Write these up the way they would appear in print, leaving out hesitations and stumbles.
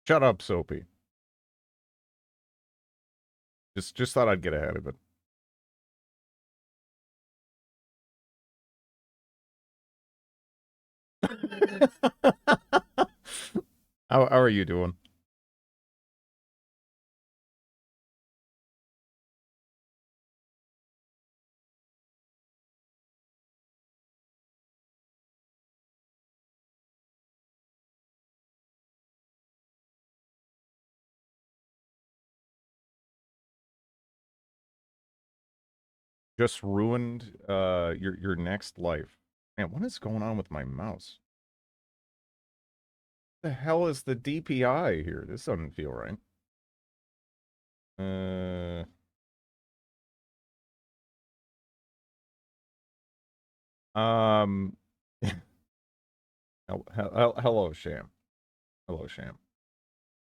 Shut up, Soapy. Just thought I'd get ahead of it. How are you doing? Just ruined your next life. Man, what is going on with my mouse? The hell is the DPI here? This doesn't feel right. Um hello, Sham. Hello, Sham.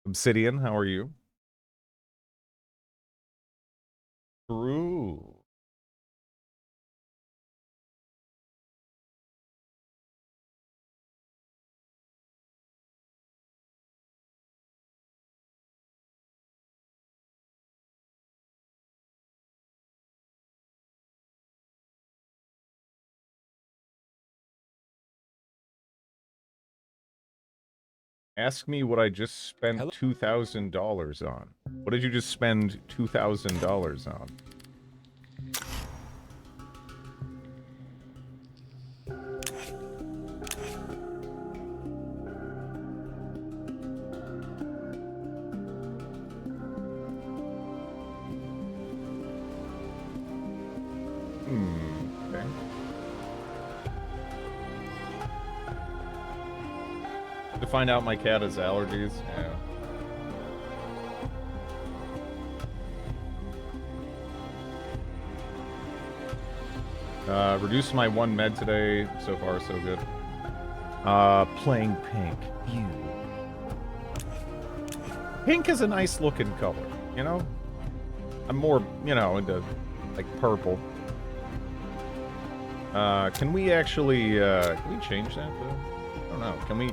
Obsidian, how are you? True. Ask me what I just spent $2,000 on. What did you just spend $2,000 on? Okay. To find out my cat has allergies, yeah. Reduced my 1 med today. So far, so good. Playing pink. Ew. Pink is a nice looking color, you know? I'm more, you know, into, like, purple. Can we actually, can we change that, though? I don't know. Can we...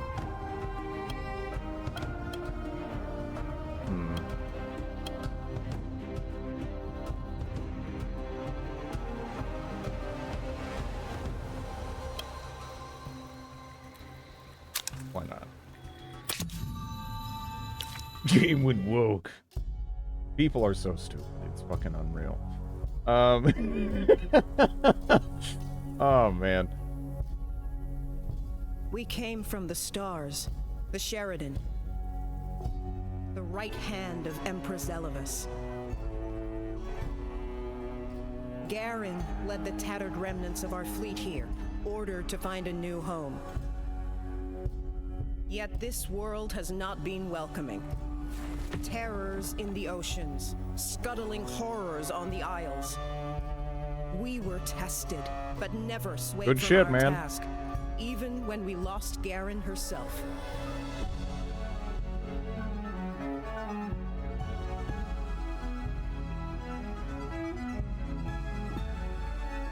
Why not? Game went woke. People are so stupid. It's fucking unreal. Oh, man. We came from the stars, the Sheridan, the right hand of Empress Elevus. Garen led the tattered remnants of our fleet here, ordered to find a new home. Yet this world has not been welcoming. Terrors in the oceans, scuttling horrors on the isles. We were tested, but never swayed Good from shit, our man. task, even when we lost Garen herself.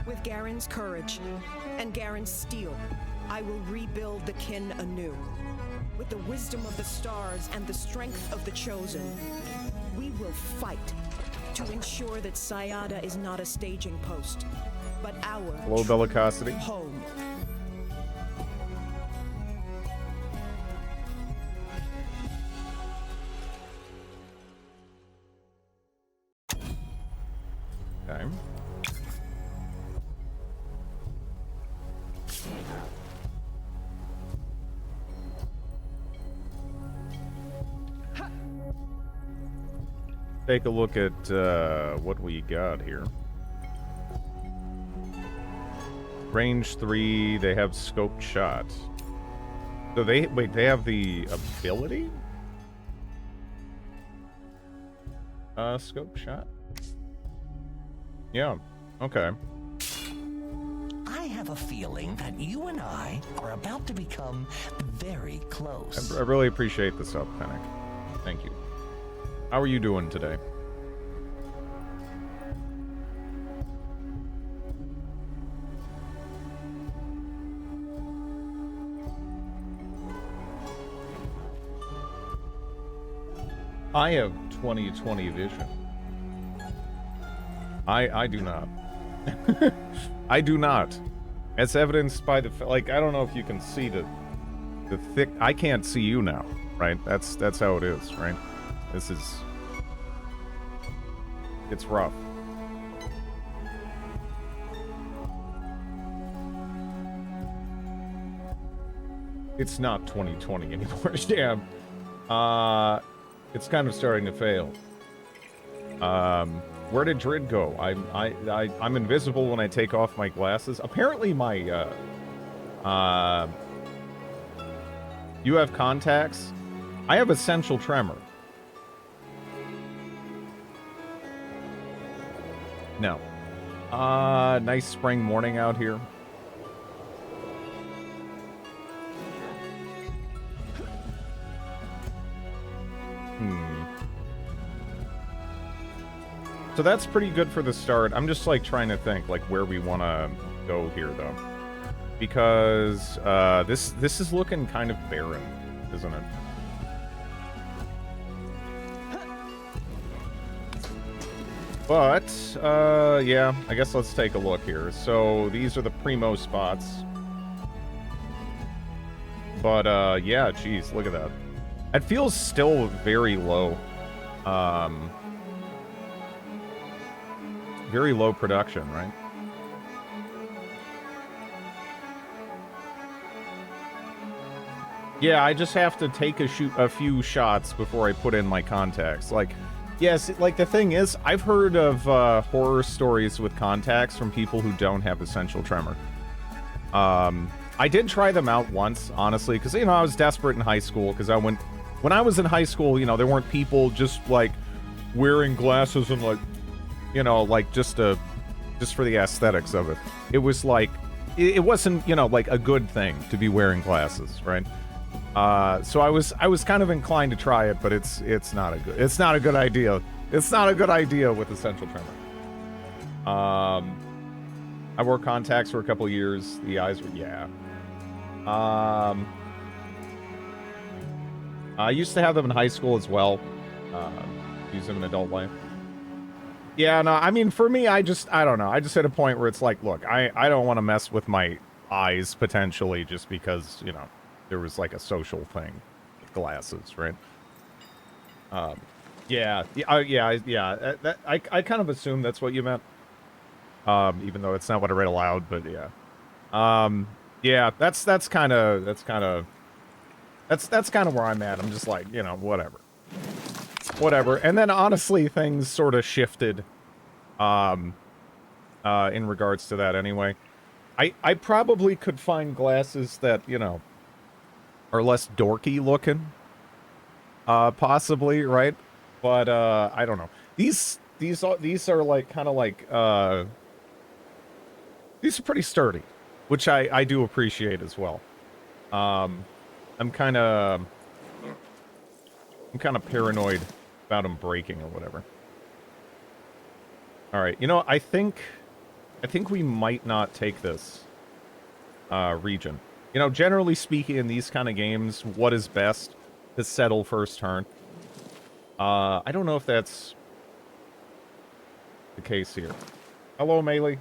With Garen's courage and Garen's steel, I will rebuild the kin anew. With the wisdom of the stars and the strength of the chosen, we will fight to ensure that Sayada is not a staging post, but our Hello, Bellicosity. home. Okay. Take a look at what we got here. Range 3, they have scoped shot. So they have the ability? Scope shot? Yeah, okay. I have a feeling that you and I are about to become very close. I really appreciate the sub, Panic. Thank you. How are you doing today? I have 20/20 vision. I do not. I do not. As evidenced by the like, I don't know if you can see the thick. I can't see you now, right? That's how it is, right? This is. It's rough. It's not 20/20 anymore. Damn. It's kind of starting to fail. Where did Drid go? I'm invisible when I take off my glasses. Apparently my, you have contacts? I have essential tremor. No. Nice spring morning out here. So that's pretty good for the start. I'm just like trying to think like where we want to go here though, because this is looking kind of barren, isn't it? But yeah, I guess let's take a look here. So these are the primo spots. But yeah, geez, look at that. It feels still very low. Very low production, right? Yeah, I just have to take a few shots before I put in my contacts. Like, yes, like the thing is, I've heard of horror stories with contacts from people who don't have essential tremor. I did try them out once, honestly, because, you know, I was desperate in high school, because when I was in high school, you know, there weren't people just, like, wearing glasses and, like, you know, like, just for the aesthetics of it. It was, like, it wasn't, you know, like, a good thing to be wearing glasses, right? So I was kind of inclined to try it, but it's not a good idea. It's not a good idea with essential tremor. I wore contacts for a couple years. The eyes were, yeah. I used to have them in high school as well. Use them in adult life. Yeah, no, I mean, for me, I don't know. I just hit a point where it's like, look, I don't want to mess with my eyes, potentially, just because, you know, there was, like, a social thing with glasses, right? Yeah. I kind of assumed that's what you meant. Even though it's not what I read aloud, but yeah. Yeah, that's kind of where I'm at. I'm just like, you know, whatever. And then honestly, things sort of shifted in regards to that anyway. I probably could find glasses that, you know, are less dorky looking. Possibly, right? But I don't know. These are like kind of like these are pretty sturdy, which I do appreciate as well. I'm kind of paranoid about them breaking or whatever. All right, you know, I think we might not take this region. You know, generally speaking, in these kind of games, what is best to settle first turn. I don't know if that's the case here. Hello, Melee.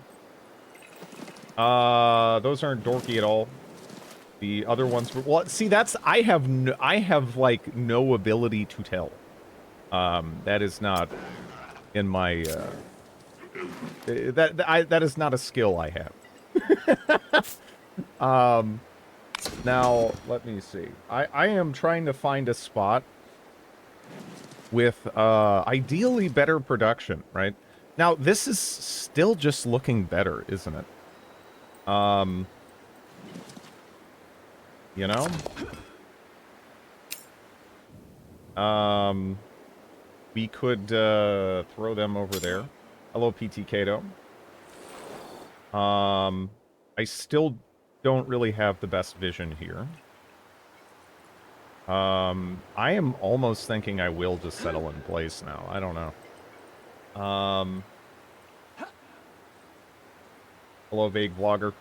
Those aren't dorky at all. The other ones were, well, see, that's, I have like no ability to tell. That is not in my, that is not a skill I have. Now, let me see. I am trying to find a spot with, ideally better production, right? Now, this is still just looking better, isn't it? You know? We could, throw them over there. Hello, PT Kato. I still don't really have the best vision here. I am almost thinking I will just settle in place now. I don't know. Hello, Vague Vlogger.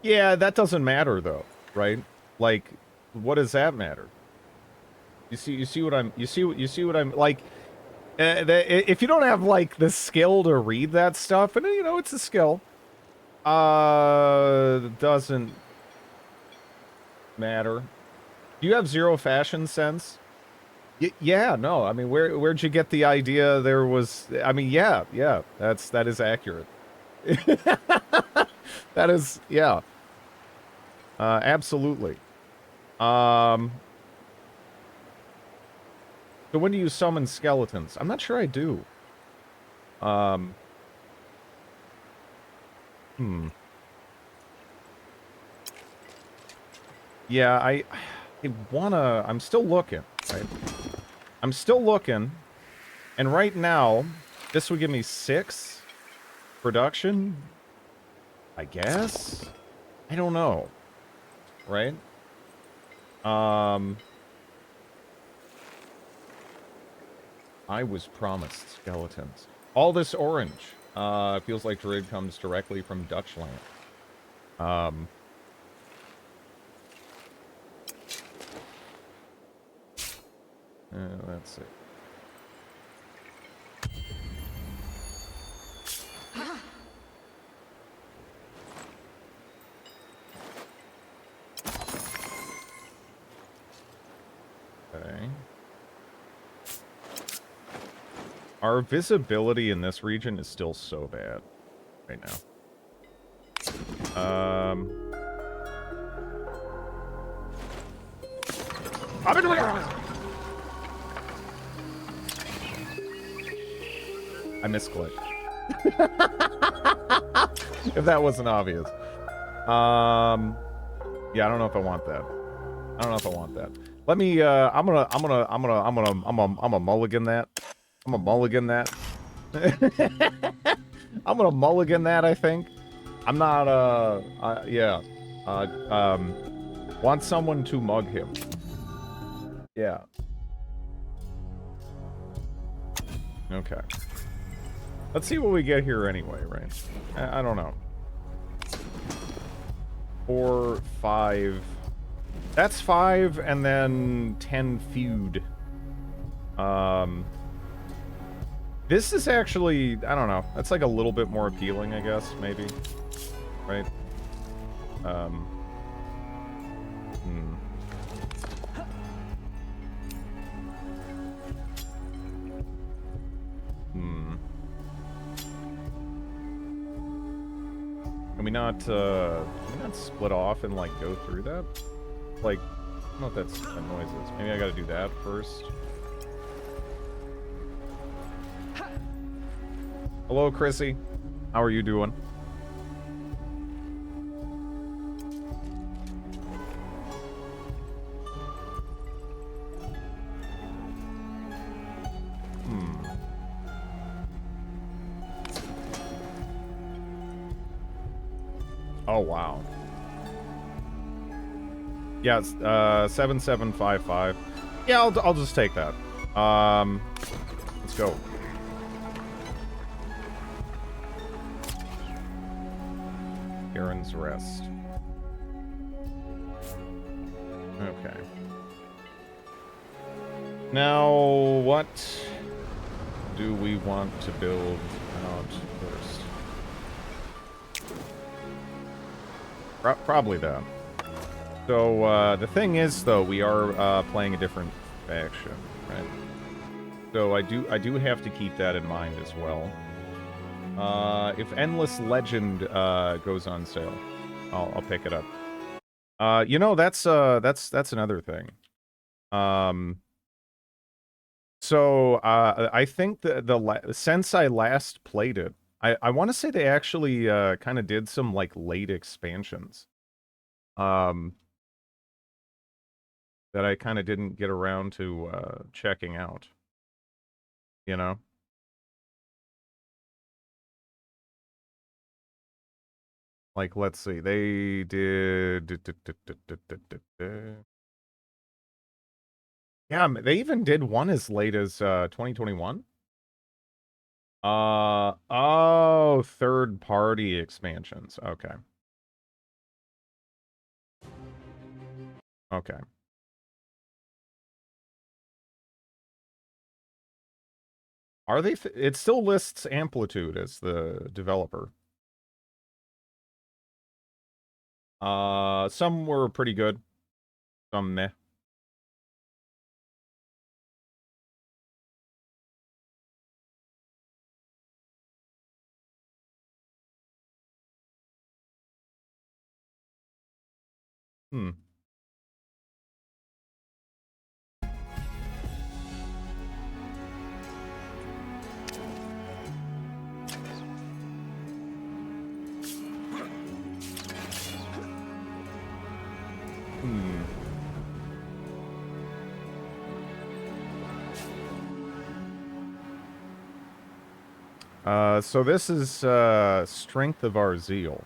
Yeah, that doesn't matter though, right? Like, what does that matter? You see what I'm like. If you don't have like the skill to read that stuff, and you know it's a skill, doesn't matter. Do you have zero fashion sense? Yeah, no. I mean, where'd you get the idea there was? I mean, yeah, that is accurate. That is, yeah, absolutely. So when do you summon skeletons? I'm not sure I do. Yeah, I wanna. I'm still looking. Right? I'm still looking, and right now, this would give me 6 production. I guess. I don't know. Right? I was promised skeletons. All this orange. Feels like Druid comes directly from Dutchland. Let's see. Okay. Our visibility in this region is still so bad right now. I misclicked. If that wasn't obvious. Yeah, I don't know if I want that. I don't know if I want that. Let me, I'm gonna mulligan that. I'm gonna mulligan that. I'm gonna mulligan that, I think. I'm not, yeah. Want someone to mug him. Yeah. Okay. Let's see what we get here anyway, right? I don't know. 4, 5. That's 5, and then 10 feud. This is actually, I don't know. That's like a little bit more appealing, I guess, maybe. Right? Can we not split off and, like, go through that? Like, I don't know what that noise is. Maybe I gotta do that first. Hello, Chrissy. How are you doing? Oh, wow. Yeah, it's 7755. Yeah, I'll just take that. Let's go. Garen's Rest. Okay. Now, what do we want to build out first? Probably that. So, the thing is, though, we are playing a different faction, right? So I do have to keep that in mind as well. If Endless Legend goes on sale, I'll pick it up. You know, that's another thing. So I think since I last played it, I want to say they actually kind of did some like late expansions. That I kind of didn't get around to checking out. You know? Like, let's see. They did... Yeah, they even did one as late as 2021. Oh, third-party expansions. Okay. Okay. Are they? It still lists Amplitude as the developer. Some were pretty good. Some meh. Hmm. Hmm. So this is Strength of Our Zeal.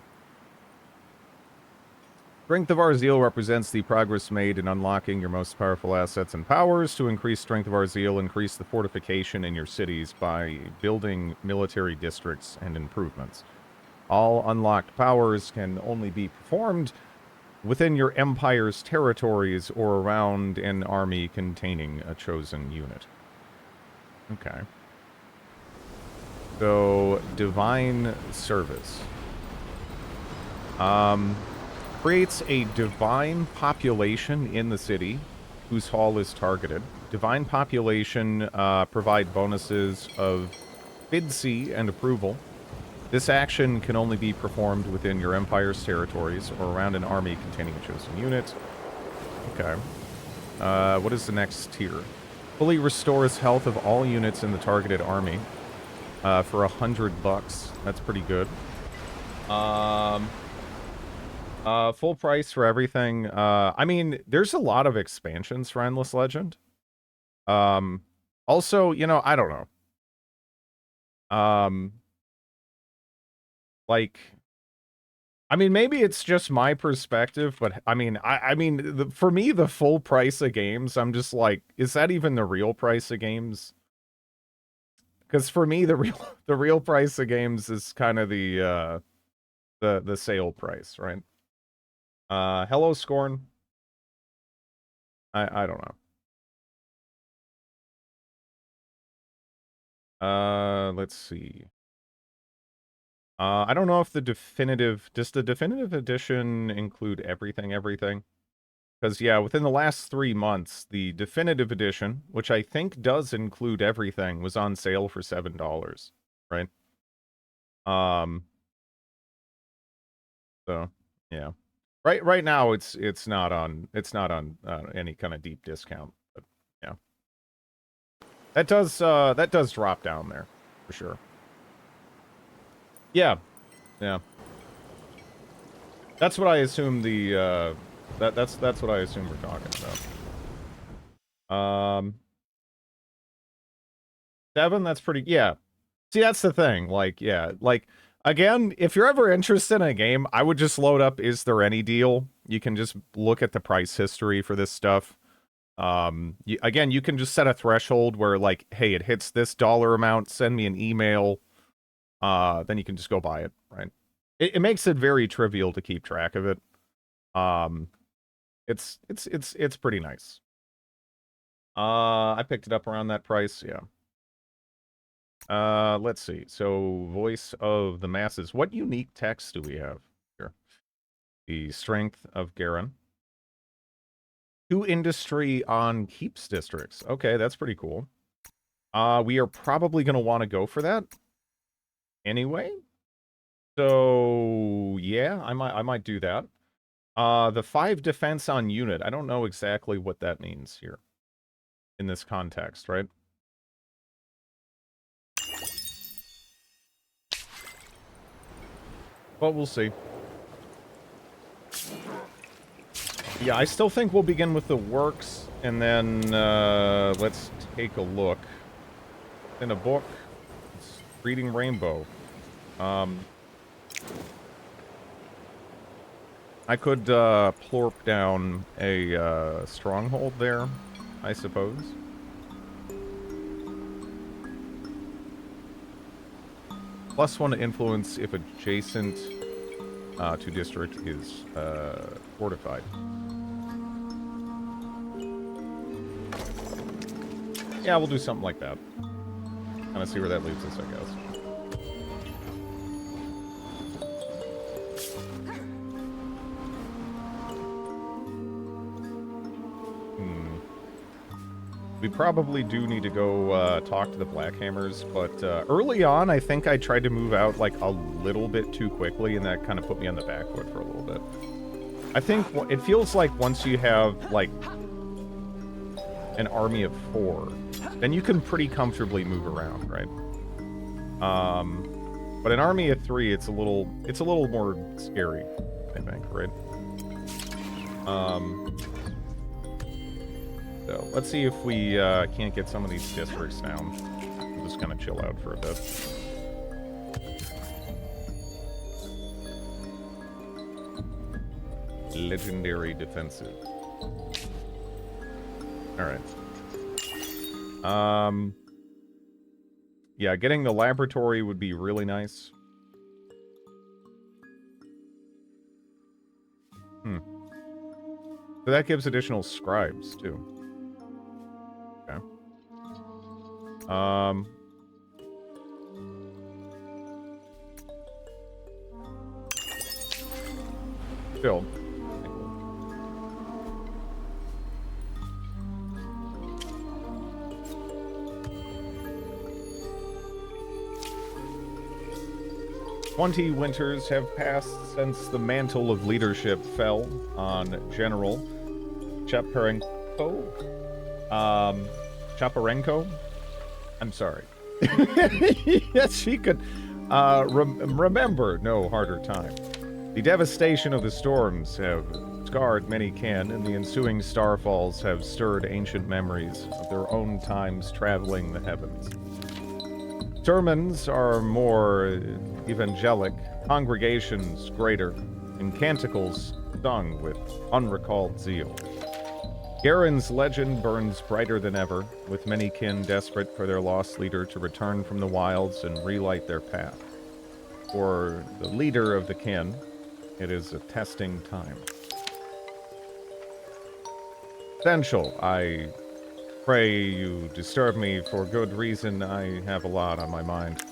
Strength of Our Zeal represents the progress made in unlocking your most powerful assets and powers. To increase Strength of Our Zeal, increase the fortification in your cities by building military districts and improvements. All unlocked powers can only be performed within your empire's territories or around an army containing a chosen unit. Okay. So, Divine Service. Creates a divine population in the city whose hall is targeted. Divine population provide bonuses of fidsy and approval. This action can only be performed within your empire's territories or around an army containing a chosen unit. Okay. What is the next tier? Fully restores health of all units in the targeted army for $100. That's pretty good. Full price for everything. I mean, there's a lot of expansions for Endless Legend. Also, you know, I don't know. Like, I mean, maybe it's just my perspective, but I mean, for me, the full price of games, I'm just like, is that even the real price of games? Because for me, the real price of games is kind of the sale price, right? Hello, Scorn. I don't know. Let's see. I don't know if does the definitive edition include everything? Because, yeah, within the last 3 months, the definitive edition, which I think does include everything, was on sale for $7, right? So, yeah. Right now, it's not on any kind of deep discount, but yeah. That does drop down there, for sure. Yeah. Yeah. That's what I assume that's what I assume we're talking about. 7, that's pretty, yeah. See, that's the thing. Like, yeah, like, again, if you're ever interested in a game, I would just load up Is There Any Deal? You can just look at the price history for this stuff. Again, you can just set a threshold where, like, hey, it hits this dollar amount, send me an email. Then you can just go buy it, right? It makes it very trivial to keep track of it. It's pretty nice. I picked it up around that price, yeah. Let's see. So, Voice of the Masses. What unique text do we have here? The Strength of Garen. 2 industry on keeps districts. Okay, that's pretty cool. We are probably going to want to go for that anyway. So, yeah, I might do that. The 5 defense on unit. I don't know exactly what that means here in this context, right? But we'll see. Yeah, I still think we'll begin with the works, and then let's take a look. In a book, it's Reading Rainbow. I could plorp down a stronghold there, I suppose. +1 to influence if adjacent to district is fortified. Yeah, we'll do something like that. Kind of see where that leads us, I guess. We probably do need to go talk to the Blackhammers, but early on, I think I tried to move out like a little bit too quickly, and that kind of put me on the back foot for a little bit. I think it feels like once you have like an army of 4, then you can pretty comfortably move around, right? But an army of 3, it's a little more scary, I think, right? So let's see if we can't get some of these districts down. I'm just gonna chill out for a bit. Legendary defensive. Alright. Yeah, getting the laboratory would be really nice. So that gives additional scribes, too. Okay. Still. 20 winters have passed since the mantle of leadership fell on General Chaparenko. Chaparenko? I'm sorry. Yes, she could remember no harder time. The devastation of the storms have scarred many kin, and the ensuing starfalls have stirred ancient memories of their own times traveling the heavens. Sermons are more evangelic, congregations greater, and canticles sung with unrecalled zeal. Garen's legend burns brighter than ever, with many kin desperate for their lost leader to return from the wilds and relight their path. For the leader of the kin, it is a testing time. Essential, I pray you disturb me for good reason. I have a lot on my mind.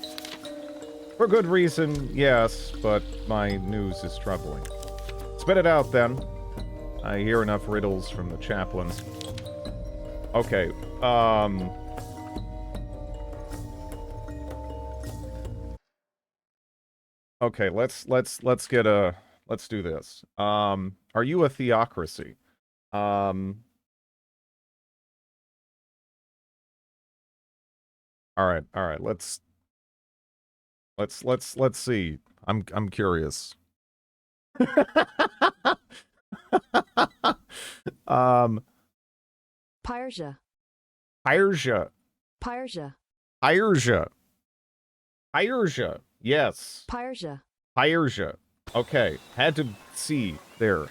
For good reason, yes, but my news is troubling. Spit it out, then. I hear enough riddles from the chaplains. Okay, okay, let's do this. Are you a theocracy? All right, let's see. I'm curious. Pyrgia. Pyrgia. Pyrgia. Pyrgia. Pyrgia. Yes. Pyrgia. Pyrgia. Okay, had to see there.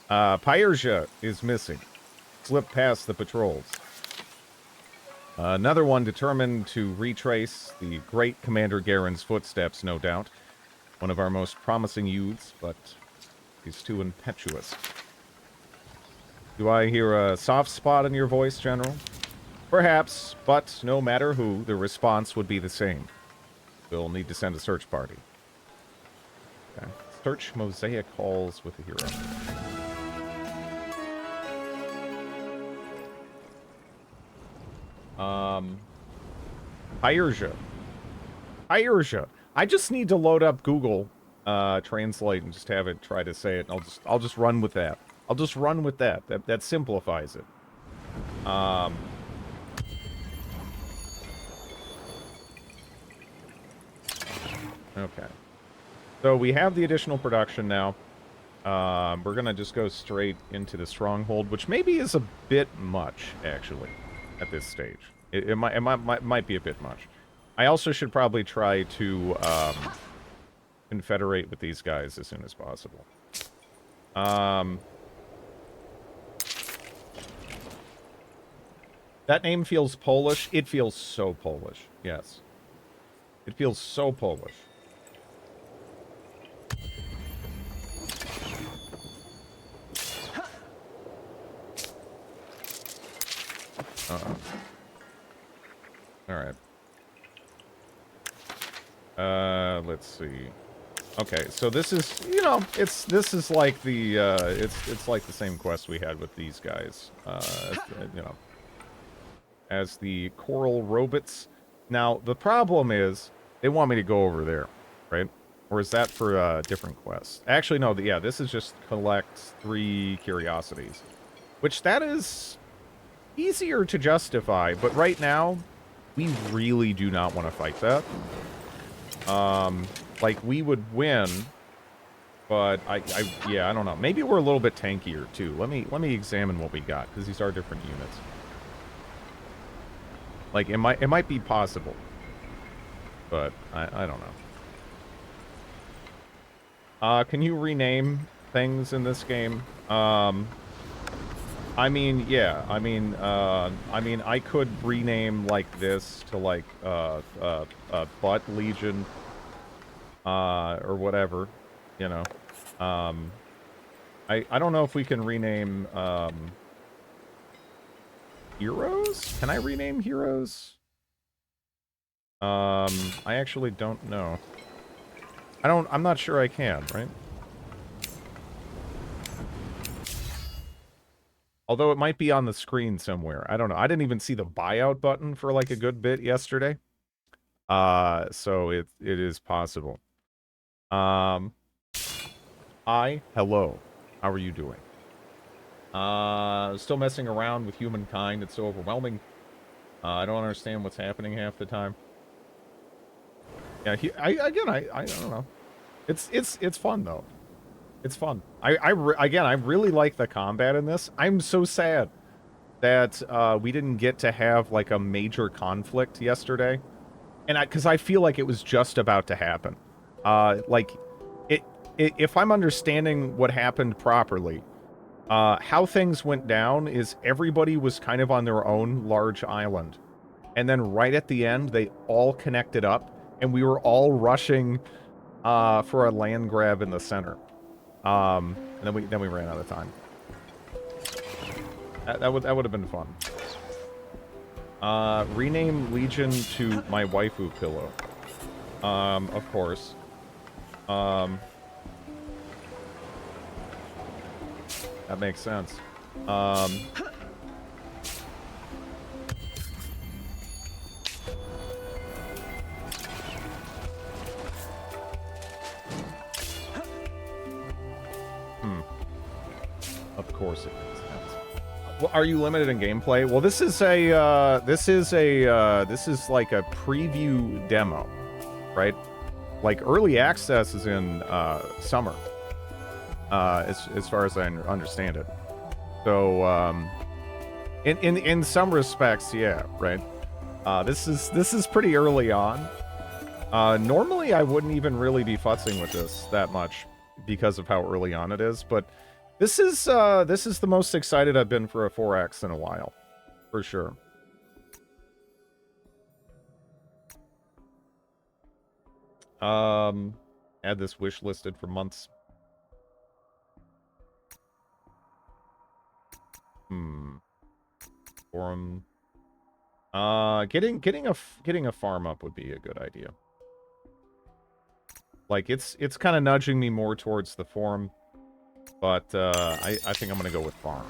Pyrgia is missing. Slipped past the patrols. Another one determined to retrace the great Commander Garen's footsteps, no doubt. One of our most promising youths, but he's too impetuous. Do I hear a soft spot in your voice, General? Perhaps, but no matter who, the response would be the same. We'll need to send a search party. Okay. Search Mosaic Halls with a hero. Pyrgia. Pyrgia. I just need to load up Google Translate and just have it try to say it. And I'll just run with that. I'll just run with that. That simplifies it. Okay. So we have the additional production now. We're gonna just go straight into the stronghold, which maybe is a bit much, actually, at this stage. It might be a bit much. I also should probably try to confederate with these guys as soon as possible. That name feels Polish. It feels so Polish. Yes. It feels so Polish. Let's see. Okay, so this is, you know, this is like the, it's like the same quest we had with these guys, you know, as the coral robots. Now, the problem is, they want me to go over there, right? Or is that for a different quest? Actually, no, yeah, this is just collect 3 curiosities. Which, that is easier to justify, but right now, we really do not want to fight that. Like, we would win, but yeah, I don't know. Maybe we're a little bit tankier, too. Let me examine what we got, because these are different units. Like, it might be possible. But, I don't know. Can you rename things in this game? I mean, yeah. I mean, I could rename, like, this to, like, Butt Legion, or whatever, you know. I don't know if we can rename, heroes? Can I rename heroes? I actually don't know. I'm not sure I can, right? Although it might be on the screen somewhere. I don't know. I didn't even see the buyout button for like a good bit yesterday. So it is possible. Hello. How are you doing? Still messing around with humankind. It's so overwhelming. I don't understand what's happening half the time. Yeah, I don't know. It's fun though. It's fun. Again, I really like the combat in this. I'm so sad that we didn't get to have like a major conflict yesterday, and because I feel like it was just about to happen. Like, if I'm understanding what happened properly, how things went down is everybody was kind of on their own large island, and then right at the end they all connected up. And we were all rushing for a land grab in the center. And then we ran out of time. That would have been fun. Rename Legion to my waifu pillow. Of course. That makes sense. Of course it makes sense. Well, are you limited in gameplay? Well, this is like a preview demo, right? Like, early access is in summer, as far as I understand it. So, in some respects, yeah, right. This is pretty early on. Normally, I wouldn't even really be futzing with this that much because of how early on it is, but this is the most excited I've been for a 4X in a while, for sure. Had this wish listed for months. Forum. Getting a farm up would be a good idea. Like, it's kind of nudging me more towards the forum. But, I think I'm gonna go with farm.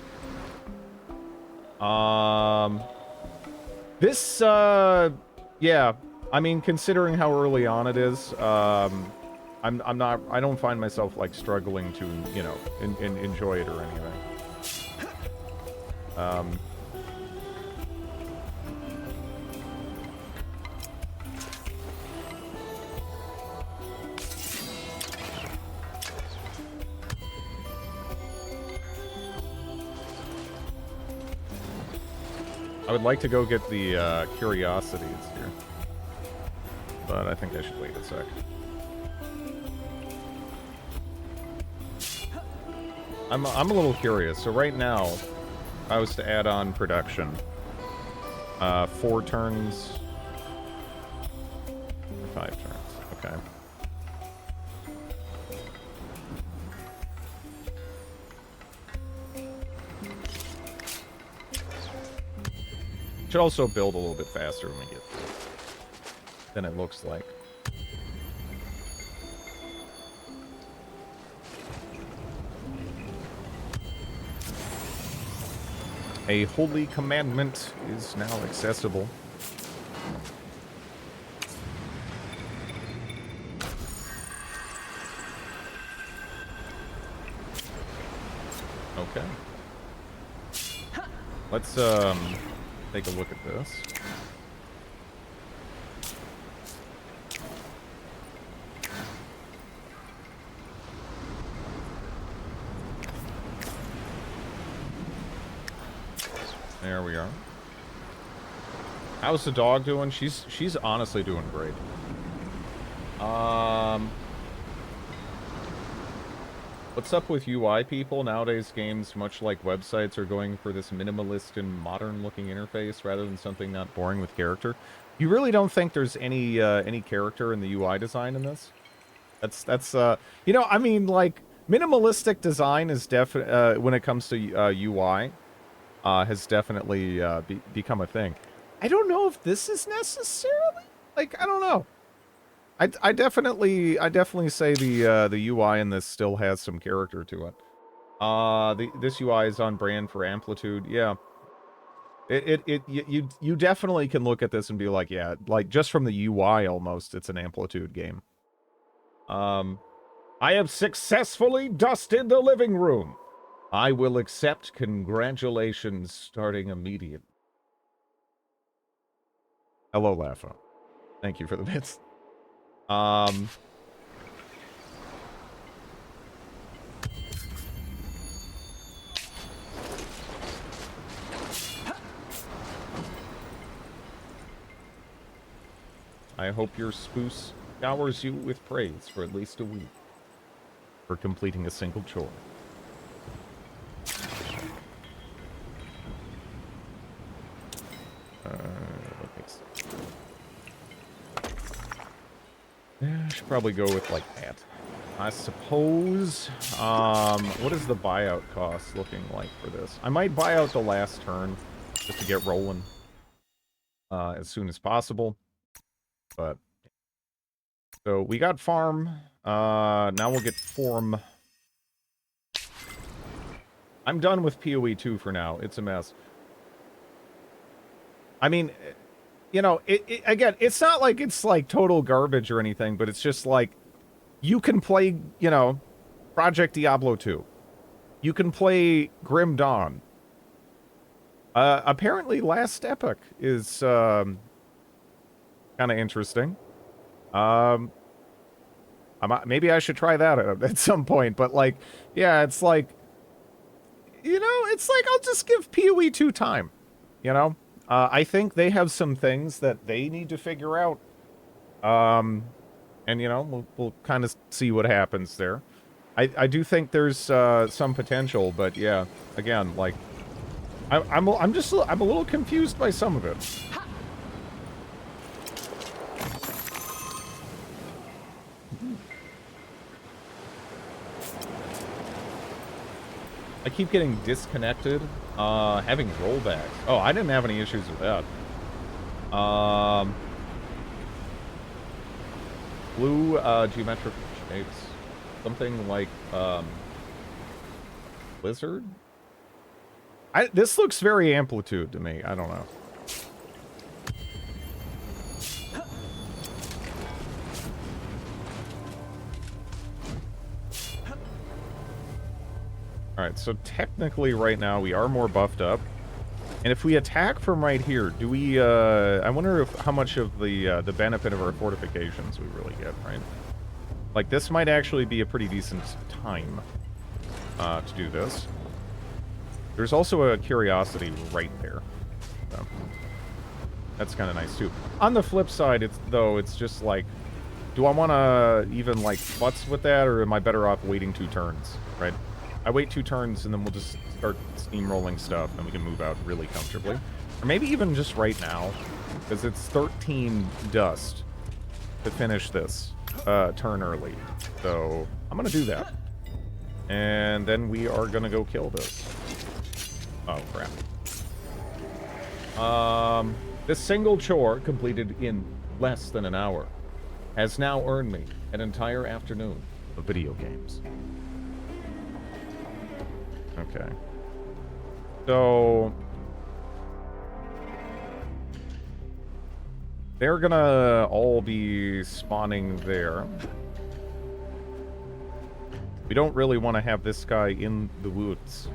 Yeah. I mean, considering how early on it is, I don't find myself, like, struggling to, you know, enjoy it or anything. I would like to go get the curiosities here, but I think I should wait a sec. I'm a little curious. So right now, if I was to add on production, 4 turns, 5 turns. Okay. Should also build a little bit faster when we get there than it looks like. A holy commandment is now accessible. Okay. Let's take a look at this. There we are. How's the dog doing? She's honestly doing great. What's up with UI people? Nowadays games, much like websites, are going for this minimalist and modern looking interface rather than something not boring with character. You really don't think there's any character in the UI design in this? That's you know, I mean, like, minimalistic design is when it comes to UI has definitely become a thing. I don't know if this is necessarily, like, I don't know. I definitely say the UI in this still has some character to it. This UI is on brand for Amplitude. Yeah. You definitely can look at this and be like, yeah, like just from the UI almost, it's an Amplitude game. I have successfully dusted the living room. I will accept congratulations starting immediately. Hello, Lafo. Thank you for the bits. I hope your spouse showers you with praise for at least a week for completing a single chore. Yeah, I should probably go with like that. I suppose. What is the buyout cost looking like for this? I might buy out the last turn just to get rolling as soon as possible. But so we got farm. Now we'll get form. I'm done with PoE 2 for now. It's a mess. I mean, you know, again, it's not like it's like total garbage or anything, but it's just like you can play, you know, Project Diablo 2. You can play Grim Dawn. Apparently Last Epoch is kind of interesting. Maybe I should try that at some point, but like, yeah, it's like, you know, it's like I'll just give PoE 2 time, you know? I think they have some things that they need to figure out. And, you know, we'll kind of see what happens there. I do think there's some potential, but yeah, again, like, I'm a little confused by some of it. I keep getting disconnected, having rollbacks. Oh, I didn't have any issues with that. Blue geometric shapes. Something like Blizzard? This looks very Amplitude to me. I don't know. Alright, so technically right now we are more buffed up. And if we attack from right here, do we, I wonder how much of the benefit of our fortifications we really get, right? Like, this might actually be a pretty decent time to do this. There's also a curiosity right there. So, that's kind of nice, too. On the flip side, it's just like, do I want to even, like, futz with that, or am I better off waiting 2 turns, right? I wait 2 turns, and then we'll just start steamrolling stuff, and we can move out really comfortably. Or maybe even just right now, because it's 13 dust to finish this turn early. So I'm going to do that. And then we are going to go kill this. Oh, crap. This single chore, completed in less than an hour, has now earned me an entire afternoon of video games. Okay. So, They're gonna all be spawning there. We don't really want to have this guy in the woods.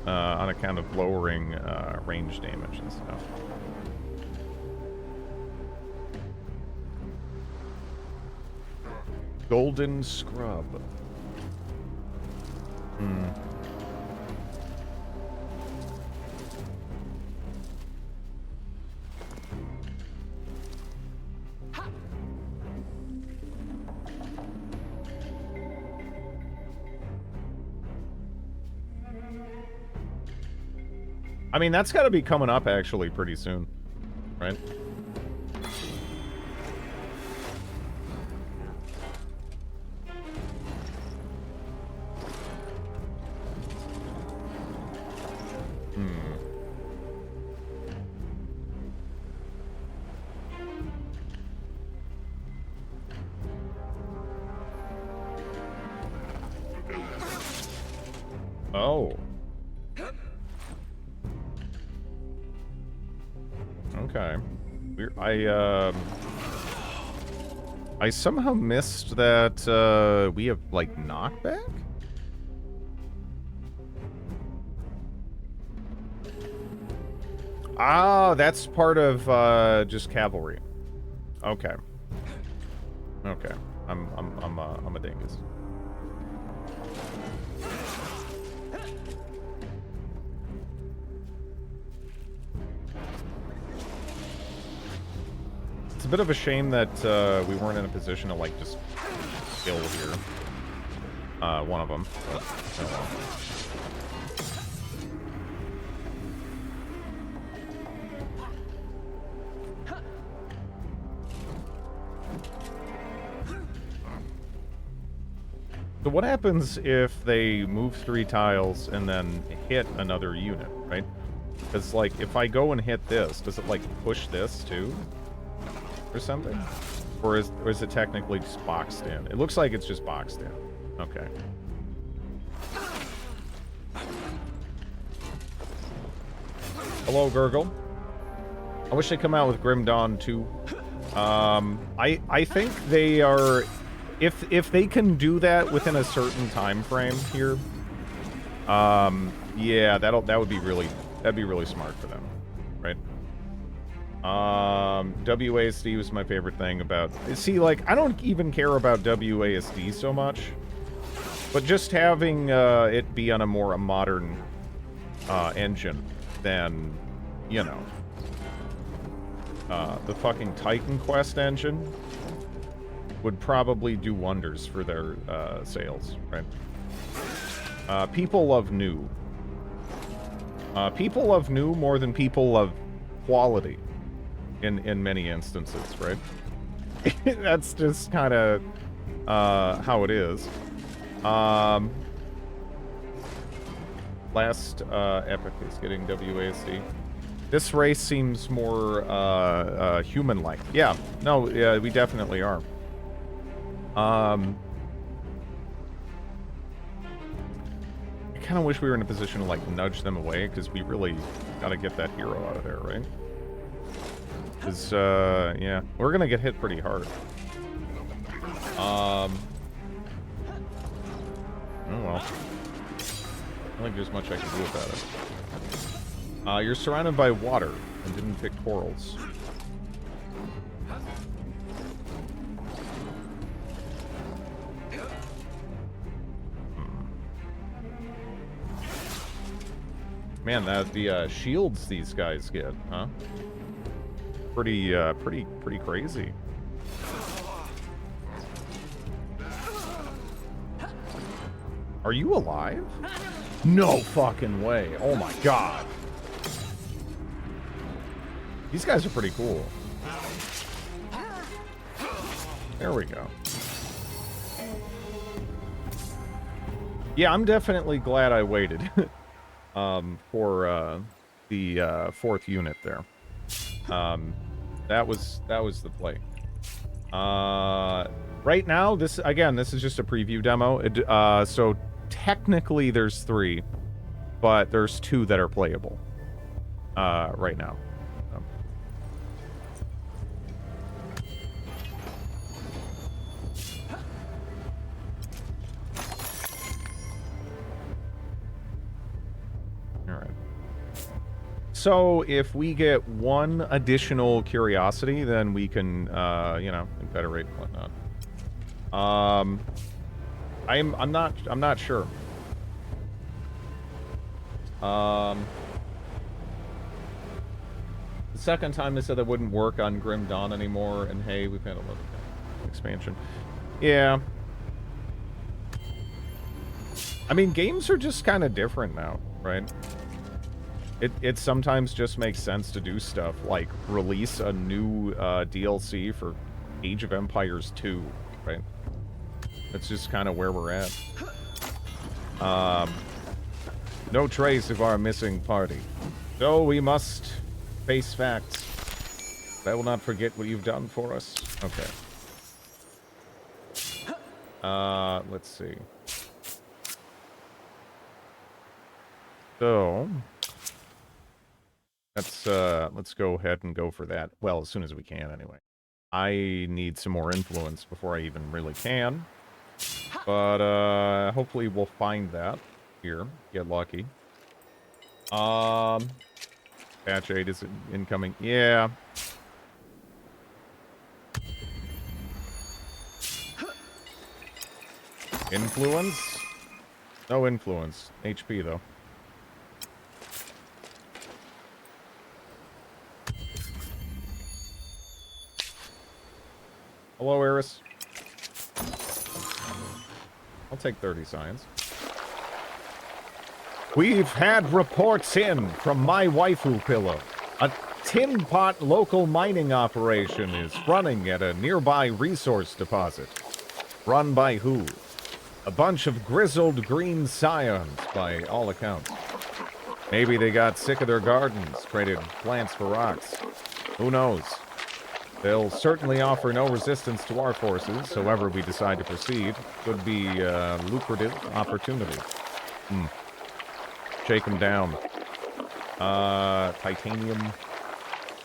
On account of lowering range damage and stuff. Golden Scrub. I mean, that's got to be coming up actually pretty soon, right? Oh. Okay. I somehow missed that we have like knockback? Ah, that's part of just cavalry. Okay. Okay. I'm a dingus. It's a bit of a shame that we weren't in a position to like just kill here. One of them. But, oh well. So what happens if they move 3 tiles and then hit another unit, right? Because, like, if I go and hit this, does it, like, push this, too? Or something? Or is it technically just boxed in? It looks like it's just boxed in. Okay. Hello, Gurgle. I wish they'd come out with Grim Dawn 2. I think they are... If they can do that within a certain time frame here, yeah, that would be really smart for them, right? WASD was my favorite thing about. See, like, I don't even care about WASD so much, but just having it be on a more modern engine than, you know, the fucking Titan Quest engine would probably do wonders for their sales, right? People love new. People love new more than people love quality in many instances, right? That's just kind of how it is. Last epic is getting WASD. This race seems more human-like. Yeah, no, yeah, we definitely are. I kind of wish we were in a position to, like, nudge them away, because we really gotta get that hero out of there, right? Because, yeah, we're gonna get hit pretty hard. Oh, well. I don't think there's much I can do about it. You're surrounded by water, and didn't pick corals. Man, the shields these guys get, huh? Pretty crazy. Are you alive? No fucking way. Oh my god. These guys are pretty cool. There we go. Yeah, I'm definitely glad I waited. For the 4th unit there. That was the play. Right now, this is just a preview demo. So technically there's 3, but there's 2 that are playable right now. So if we get one additional curiosity, then we can, you know, confederate and whatnot. I'm not sure. The second time they said they wouldn't work on Grim Dawn anymore, and hey, we've had a lot of expansion. Yeah. I mean, games are just kind of different now, right? It sometimes just makes sense to do stuff like release a new DLC for Age of Empires 2, right? That's just kind of where we're at. No trace of our missing party. So we must face facts. I will not forget what you've done for us. Okay. Let's see. So let's go ahead and go for that. Well, as soon as we can, anyway. I need some more influence before I even really can. But hopefully we'll find that here. Get lucky. Batch 8 is incoming. Yeah. Influence? No influence. HP, though. Hello, Eris. I'll take 30 science. We've had reports in from my waifu pillow. A tin pot local mining operation is running at a nearby resource deposit. Run by who? A bunch of grizzled green scions, by all accounts. Maybe they got sick of their gardens, traded plants for rocks. Who knows? They'll certainly offer no resistance to our forces, however we decide to proceed. Could be a lucrative opportunity. Shake them down. Titanium.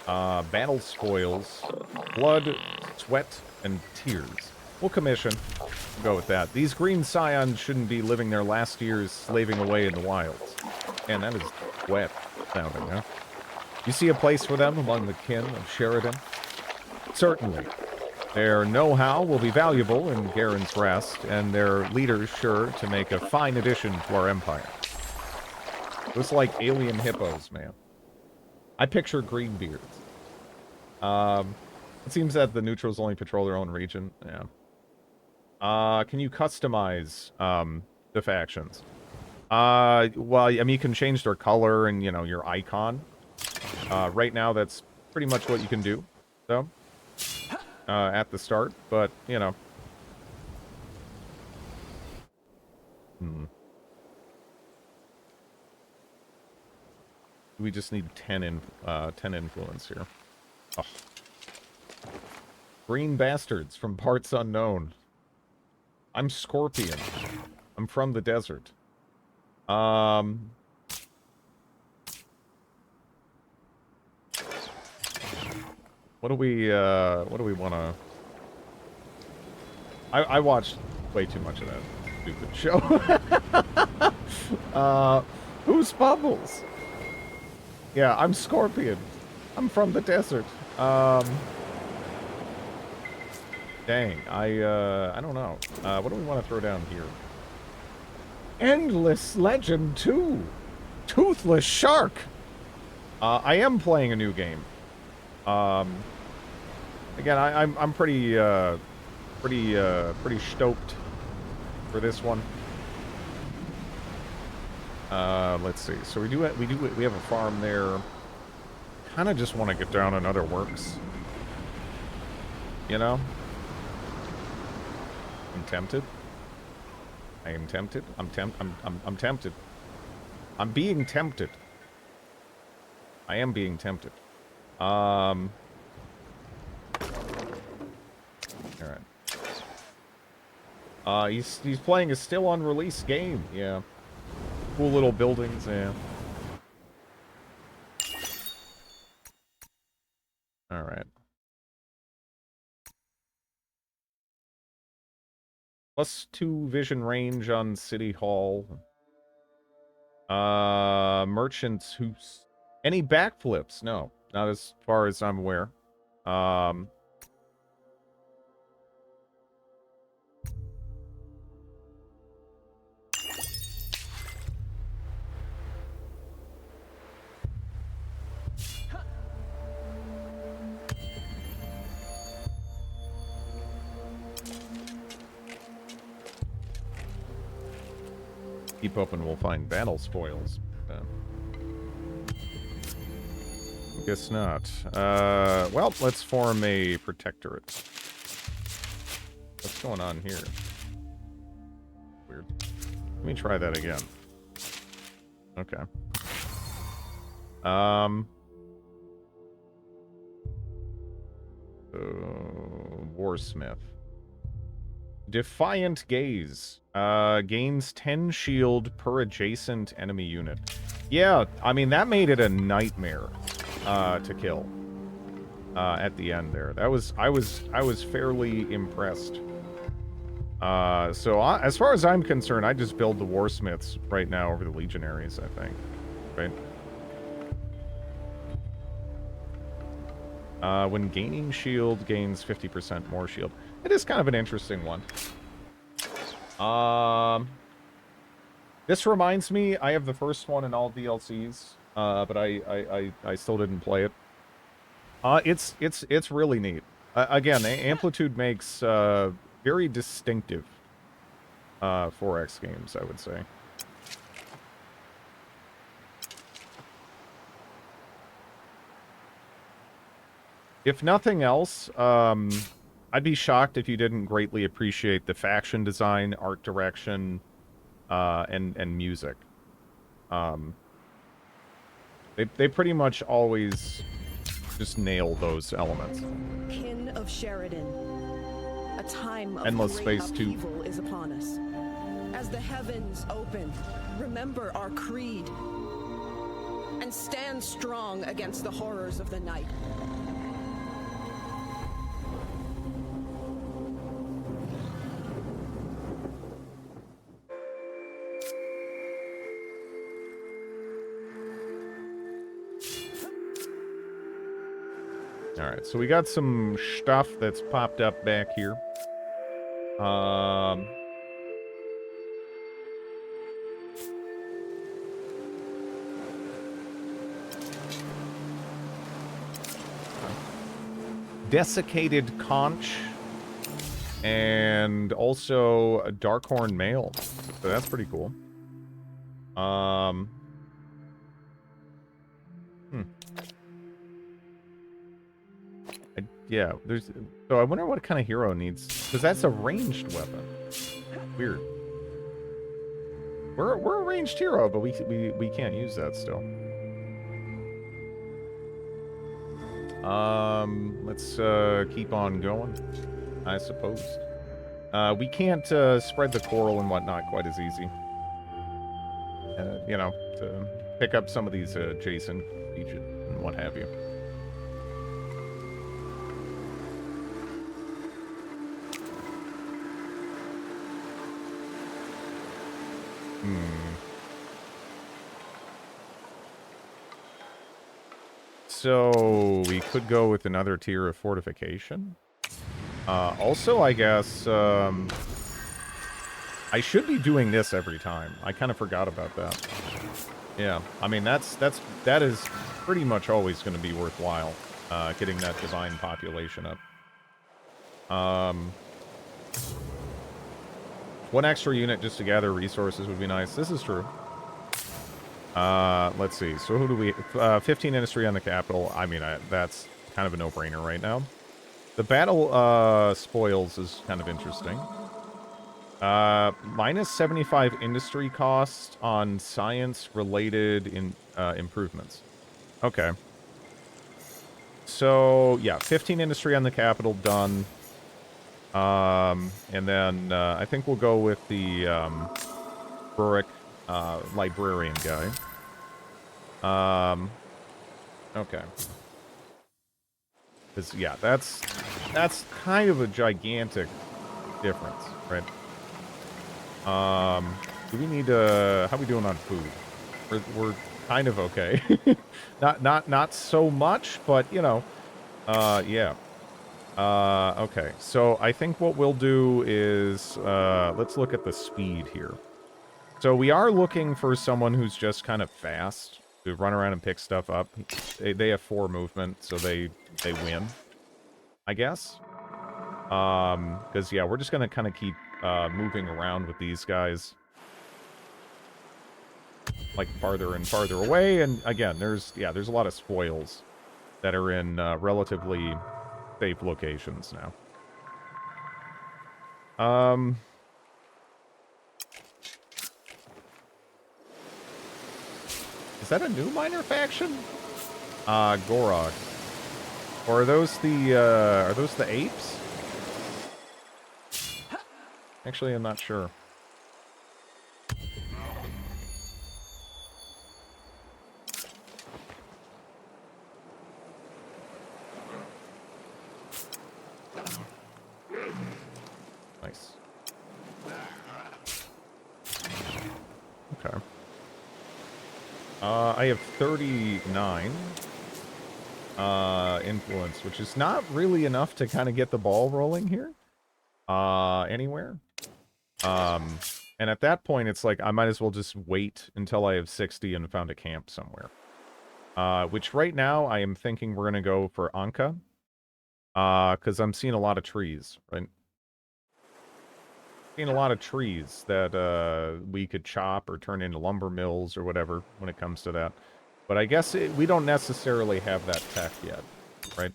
Battle spoils. Blood, sweat, and tears. We'll commission. Go with that. These green scions shouldn't be living their last years slaving away in the wilds. Man, that is wet sounding, huh? You see a place for them among the kin of Sheridan? Certainly. Their know-how will be valuable in Garen's Rest, and their leaders sure to make a fine addition to our empire. Looks like alien hippos, man. I picture greenbeards. It seems that the neutrals only patrol their own region. Yeah. Can you customize the factions? Well, I mean, you can change their color and, you know, your icon. Right now, that's pretty much what you can do, though. At the start, but, you know. We just need 10 influence here. Oh. Green bastards from parts unknown. I'm Scorpion. I'm from the desert. What do we want to... I watched way too much of that stupid show. Who's Bubbles? Yeah, I'm Scorpion. I'm from the desert. Dang, I don't know. What do we want to throw down here? Endless Legend 2! Toothless Shark! I am playing a new game. Again, I'm pretty stoked for this one. Let's see. So we have a farm there. Kind of just want to get down another works. You know? I'm tempted. I am tempted. I'm tempted. I'm being tempted. I am being tempted. All right. He's playing a still unreleased game. Yeah. Cool little buildings. Yeah. All right. +2 vision range on City Hall. Merchants who Any backflips? No, not as far as I'm aware. Keep open, we'll find battle spoils. Guess not. Well, let's form a protectorate. What's going on here? Weird. Let me try that again. Okay. Warsmith. Defiant Gaze. Gains 10 shield per adjacent enemy unit. Yeah, I mean, that made it a nightmare to kill at the end there. I was fairly impressed. So as far as I'm concerned, I just build the Warsmiths right now over the Legionaries, I think. Right? When gaining shield, gains 50% more shield. It is kind of an interesting one. This reminds me, I have the first one in all DLCs, but I still didn't play it. It's really neat. Again, Amplitude makes very distinctive 4X games, I would say. If nothing else, I'd be shocked if you didn't greatly appreciate the faction design, art direction, and music. They pretty much always just nail those elements. Kin of Sheridan, a time of Endless great Space 2. upheaval is upon us. As the heavens open, remember our creed, and stand strong against the horrors of the night. Alright, so we got some stuff that's popped up back here. Desiccated Conch. And also a Darkhorn Male. So that's pretty cool. Yeah, there's... So I wonder what kind of hero needs... Because that's a ranged weapon. Weird. We're a ranged hero, but we can't use that still. Let's keep on going, I suppose. We can't spread the coral and whatnot quite as easy. You know, to pick up some of these adjacent features and what have you. So we could go with another tier of fortification. Also, I guess I should be doing this every time. I kind of forgot about that. Yeah, I mean that is pretty much always going to be worthwhile. Getting that divine population up. One extra unit just to gather resources would be nice. This is true. Let's see. So who do we... 15 industry on the capital. I mean, that's kind of a no-brainer right now. The battle spoils is kind of interesting. Minus 75 industry cost on science-related improvements. Okay. So, yeah, 15 industry on the capital done. And then I think we'll go with the Rurik librarian guy. Okay. Because, yeah, that's kind of a gigantic difference, right? Do we need how are we doing on food? We're kind of okay. Not so much, but you know, yeah. Okay. So I think what we'll do is let's look at the speed here. So we are looking for someone who's just kind of fast to run around and pick stuff up. They have 4 movement, so they win, I guess. Because yeah, we're just gonna kind of keep moving around with these guys, like farther and farther away. And again, there's a lot of spoils that are in relatively safe locations now. Is that a new miner faction? Gorog. Or are those the apes? Actually, I'm not sure. Nice. Okay. I have 39 influence, which is not really enough to kind of get the ball rolling here. Anywhere. And at that point, it's like, I might as well just wait until I have 60 and found a camp somewhere. Which right now, I am thinking we're going to go for Anka. Because I'm seeing a lot of trees, right? Seeing a lot of trees that we could chop or turn into lumber mills or whatever when it comes to that. But I guess we don't necessarily have that tech yet, right?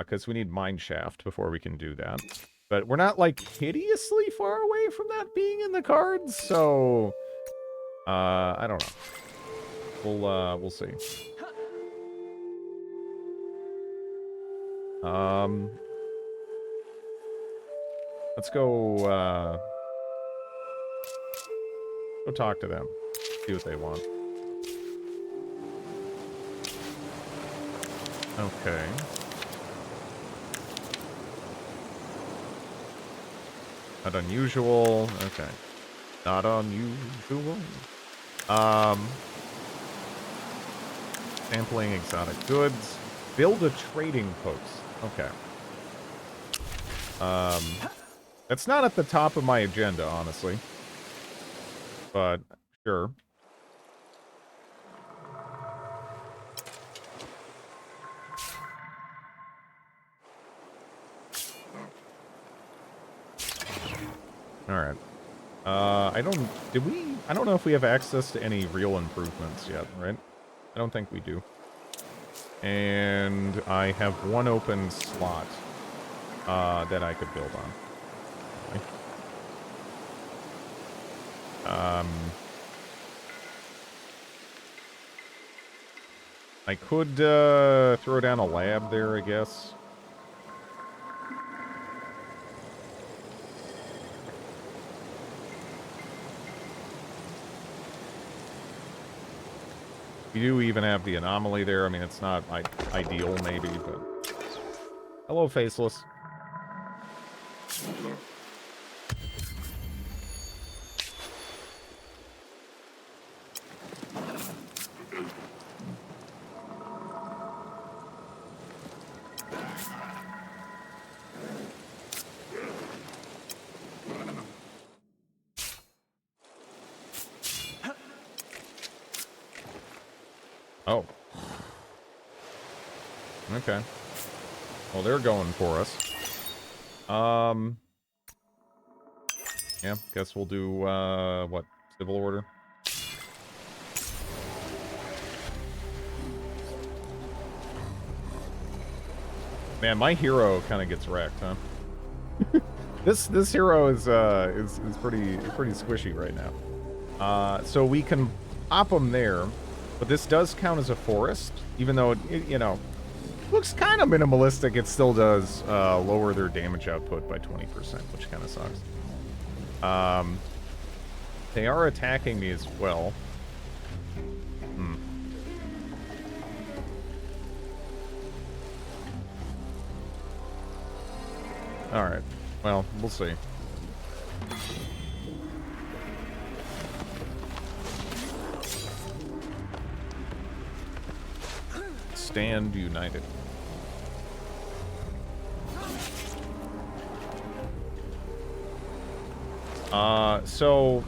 Because we need mine shaft before we can do that. But we're not, like, hideously far away from that being in the cards, so... I don't know. We'll see. Let's go talk to them. See what they want. Okay. Not unusual. Okay. Not unusual. Sampling exotic goods. Build a trading post. Okay. That's not at the top of my agenda, honestly. But, sure. Alright. I don't know if we have access to any real improvements yet, right? I don't think we do. And I have 1 open slot that I could build on. I could throw down a lab there, I guess. We do even have the anomaly there. I mean, it's not ideal, maybe, but... Hello, Faceless. Oh. Okay. Well, they're going for us. Yeah, guess we'll do, what? Civil order? Man, my hero kind of gets wrecked, huh? This hero is pretty squishy right now. So we can pop him there. But this does count as a forest, even though it you know, looks kind of minimalistic. It still does lower their damage output by 20%, which kind of sucks. They are attacking me as well. All right. Well, we'll see. stand united. So...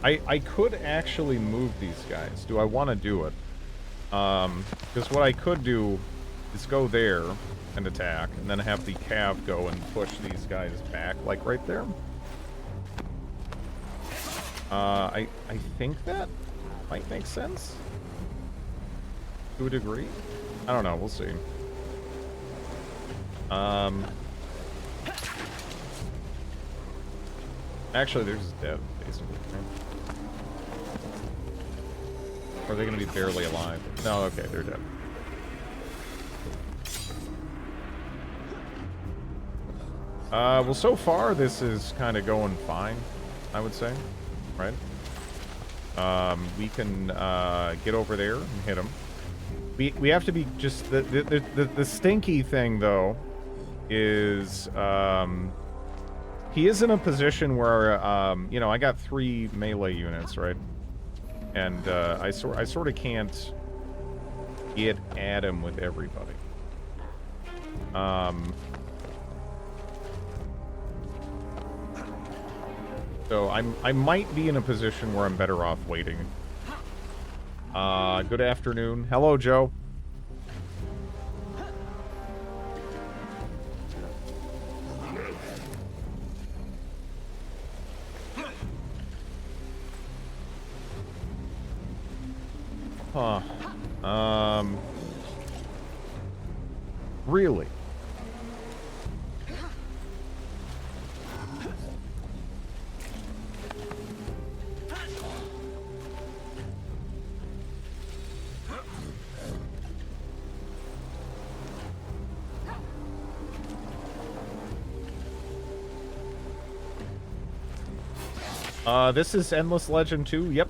I could actually move these guys. Do I want to do it? Because what I could do is go there and attack, and then have the cav go and push these guys back, like right there. I think that might make sense. To a degree. I don't know, we'll see. Actually, they're just dead, basically. Or are they going to be barely alive? No, okay, they're dead. Well, so far, this is kind of going fine, I would say. Right? We can get over there and hit him. We have to be just... The stinky thing, though, is... he is in a position where, you know, I got 3 melee units, right? And I sort of can't get at him with everybody. So I might be in a position where I'm better off waiting. Good afternoon. Hello, Joe. Huh. Really? This is Endless Legend 2, yep.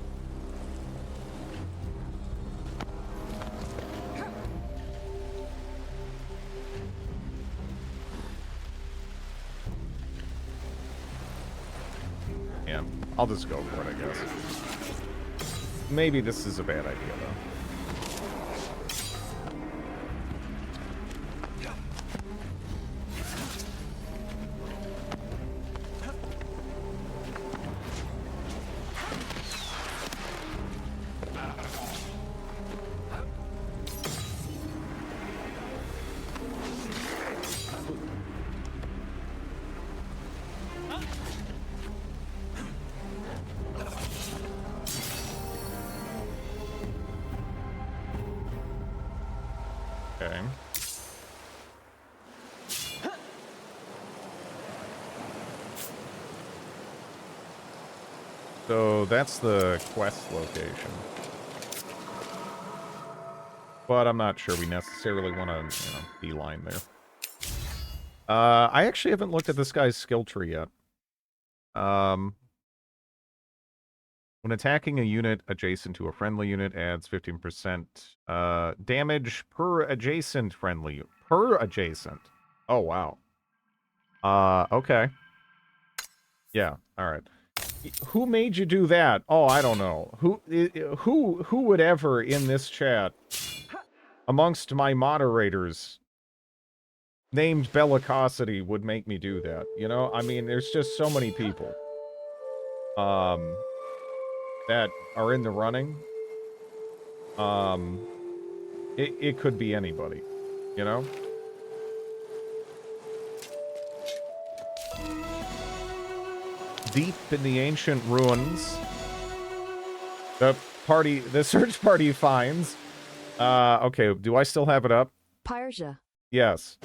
Yeah, I'll just go for it, I guess. Maybe this is a bad idea, though. Okay. So that's the quest location. But I'm not sure we necessarily want to, you know, beeline there. I actually haven't looked at this guy's skill tree yet. When attacking a unit adjacent to a friendly unit, adds 15% damage per adjacent friendly. Per adjacent. Oh, wow. Okay. Yeah, alright. Who made you do that? Oh, I don't know. Who would ever in this chat, amongst my moderators, named Bellicosity would make me do that? You know, I mean, there's just so many people. That are in the running. It could be anybody, you know? Deep in the ancient ruins, the search party finds, okay, do I still have it up? Pyrja. Yes.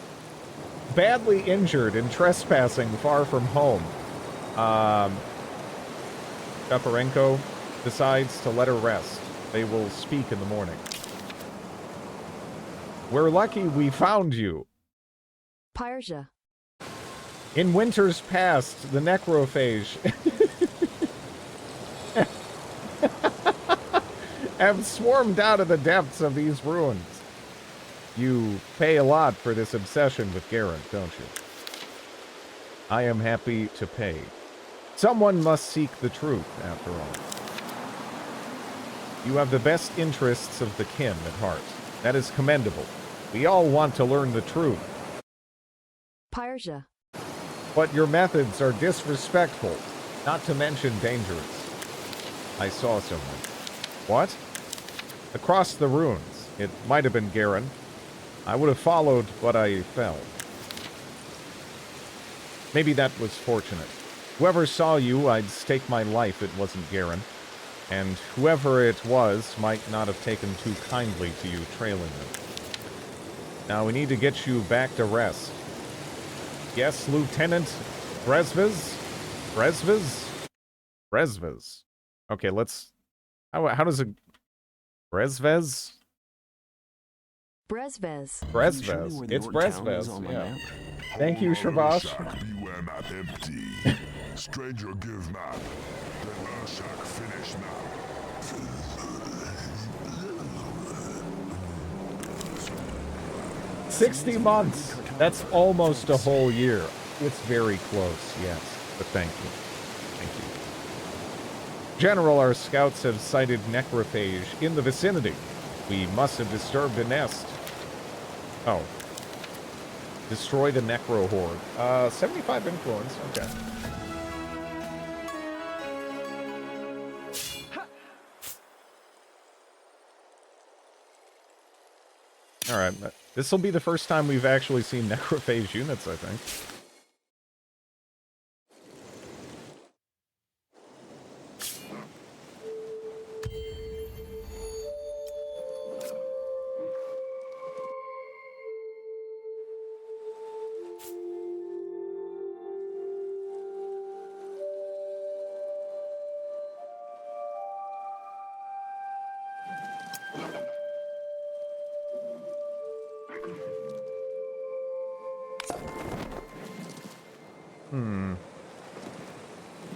Badly injured and trespassing far from home. Shaparenko decides to let her rest. They will speak in the morning. We're lucky we found you. Pyrja. In winters past, the necrophage have swarmed out of the depths of these ruins. You pay a lot for this obsession with Garrett, don't you? I am happy to pay. Someone must seek the truth, after all. You have the best interests of the kin at heart. That is commendable. We all want to learn the truth. Pyrja. But your methods are disrespectful, not to mention dangerous. I saw someone. What? Across the ruins. It might have been Garen. I would have followed, but I fell. Maybe that was fortunate. Whoever saw you, I'd stake my life it wasn't Garen. And whoever it was might not have taken too kindly to you trailing them. Now we need to get you back to rest. Yes, Lieutenant Bresvez? Bresvez? Bresvez. Okay, let's... How does it... Bresvez? Bresvez. Bresvez. It's Bresvez, yeah. Thank you, Shavash. Beware map empty. Stranger give map. The Urshak finish map. 60 months! That's almost a whole year. It's very close, yes. But thank you. Thank you. General, our scouts have sighted necrophage in the vicinity. We must have disturbed a nest. Oh. Destroy the necro horde. 75 influence. Okay. Alright. This will be the first time we've actually seen necrophage units, I think.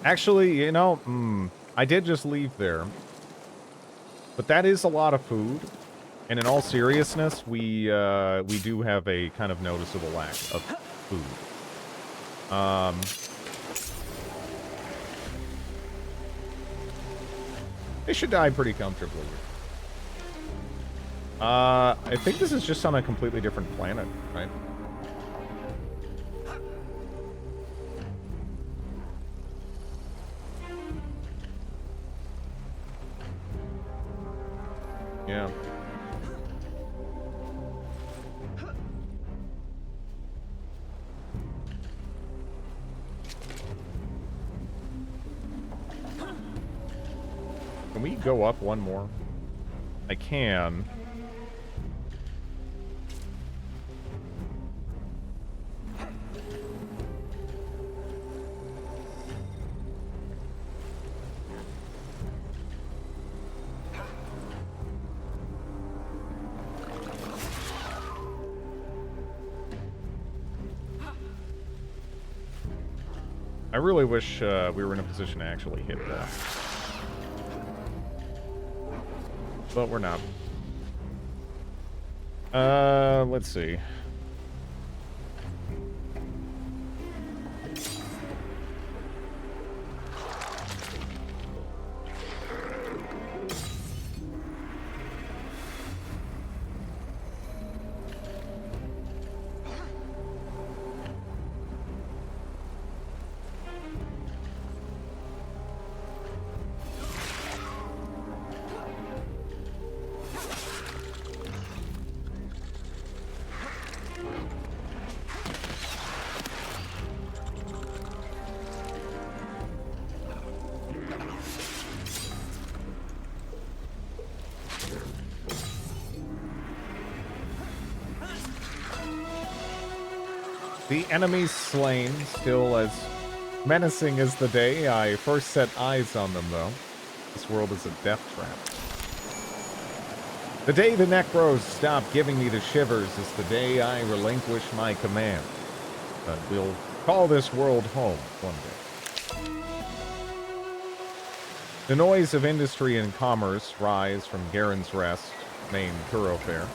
Actually, you know, I did just leave there. But that is a lot of food. And in all seriousness, we do have a kind of noticeable lack of food. They should die pretty comfortably. I think this is just on a completely different planet, right? Yeah. Can we go up one more? I can. I really wish we were in a position to actually hit that. But we're not. Let's see. The enemies slain, still as menacing as the day I first set eyes on them, though. This world is a death trap. The day the Necros stop giving me the shivers is the day I relinquish my command. But we'll call this world home one day. The noise of industry and commerce rise from Garen's Rest, main thoroughfare.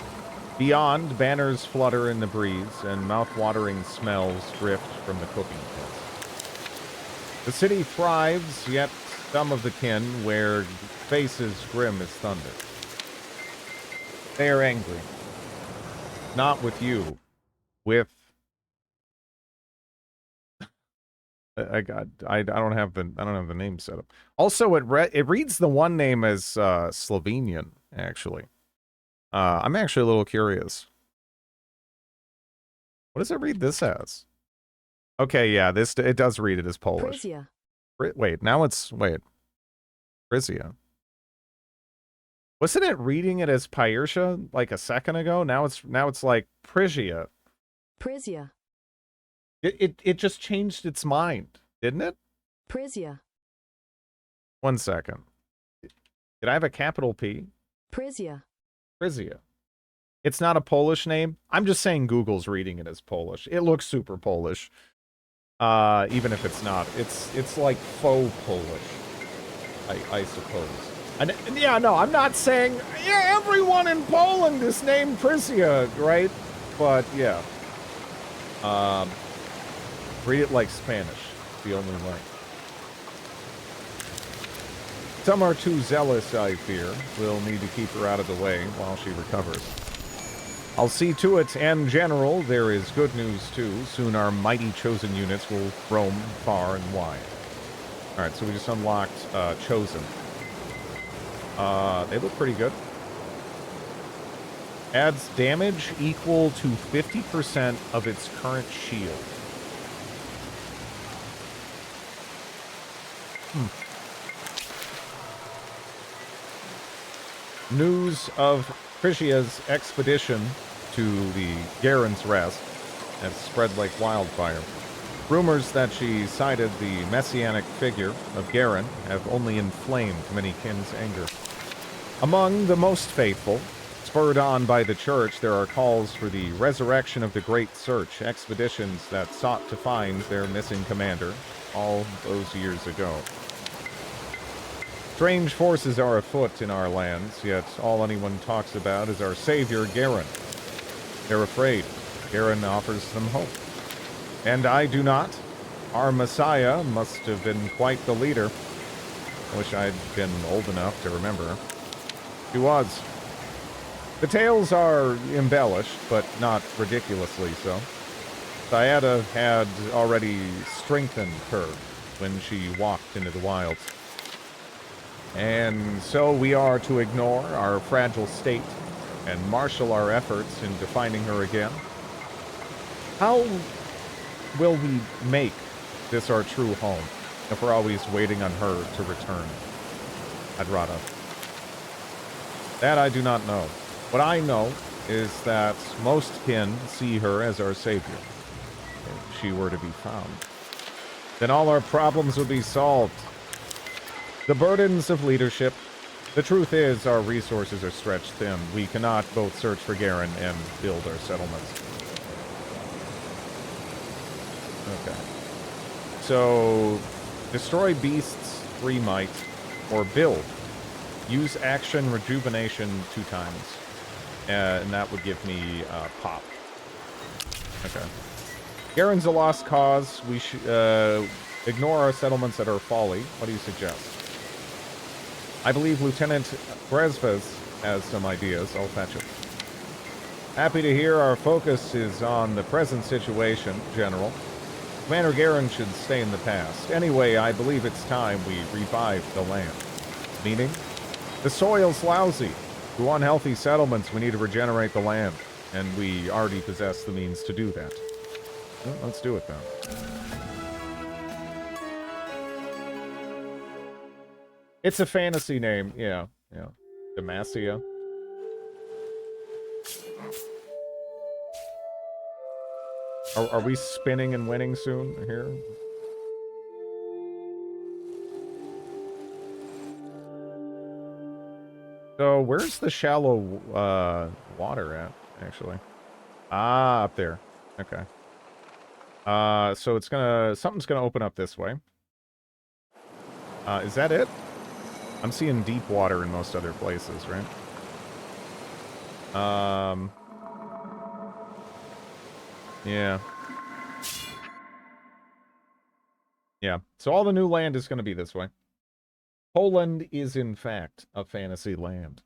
Beyond, banners flutter in the breeze, and mouth-watering smells drift from the cooking pits. The city thrives, yet some of the kin wear faces grim as thunder. They are angry. Not with you. With... I don't have the name set up. Also, it reads the one name as Slovenian, actually. I'm actually a little curious. What does it read this as? Okay, yeah, it does read it as Polish. Prisia. Wait, now it's Prisia. Wasn't it reading it as Pyrsia like a second ago? Now it's like Prisia. Prisia. It just changed its mind, didn't it? Prisia. 1 second. Did I have a capital P? Prisia. Prisia. It's not a Polish name. I'm just saying Google's reading it as Polish. It looks super Polish. Even if it's not. It's like faux Polish. I suppose. And yeah, no, I'm not saying yeah, everyone in Poland is named Prisia, right? But yeah. Read it like Spanish. The only way. Some are too zealous, I fear. We'll need to keep her out of the way while she recovers. I'll see to it, and General, there is good news too. Soon our mighty chosen units will roam far and wide. Alright, so we just unlocked Chosen. They look pretty good. Adds damage equal to 50% of its current shield. News of Prisia's expedition to the Garen's Rest has spread like wildfire. Rumors that she cited the messianic figure of Garen have only inflamed many kin's anger. Among the most faithful, spurred on by the church, there are calls for the resurrection of the Great Search, expeditions that sought to find their missing commander all those years ago. Strange forces are afoot in our lands, yet all anyone talks about is our savior, Garen. They're afraid. Garen offers them hope. And I do not. Our Messiah must have been quite the leader. I wish I'd been old enough to remember. She was. The tales are embellished, but not ridiculously so. Thyada had already strengthened her when she walked into the wilds. And so we are to ignore our fragile state and marshal our efforts into finding her again. How will we make this our true home if we're always waiting on her to return? Adrada. That I do not know. What I know is that most kin see her as our savior. If she were to be found, then all our problems would be solved. The burdens of leadership. The truth is, our resources are stretched thin. We cannot both search for Garen and build our settlements. Okay. So, destroy beasts 3 might, or build. Use action rejuvenation 2 times. And that would give me pop. Okay. Garen's a lost cause. We should ignore our settlements at our folly. What do you suggest? I believe Lieutenant Brezvez has some ideas. I'll fetch it. Happy to hear our focus is on the present situation, General. Commander Garen should stay in the past. Anyway, I believe it's time we revive the land. Meaning? The soil's lousy. To unhealthy settlements, we need to regenerate the land. And we already possess the means to do that. Well, let's do it then. It's a fantasy name, yeah. Demacia. Are we spinning and winning soon here? So, where's the shallow water at, actually? Ah, up there. Okay. So it's something's gonna open up this way. Is that it? I'm seeing deep water in most other places, right? Yeah. Yeah, so all the new land is going to be this way. Poland is, in fact, a fantasy land.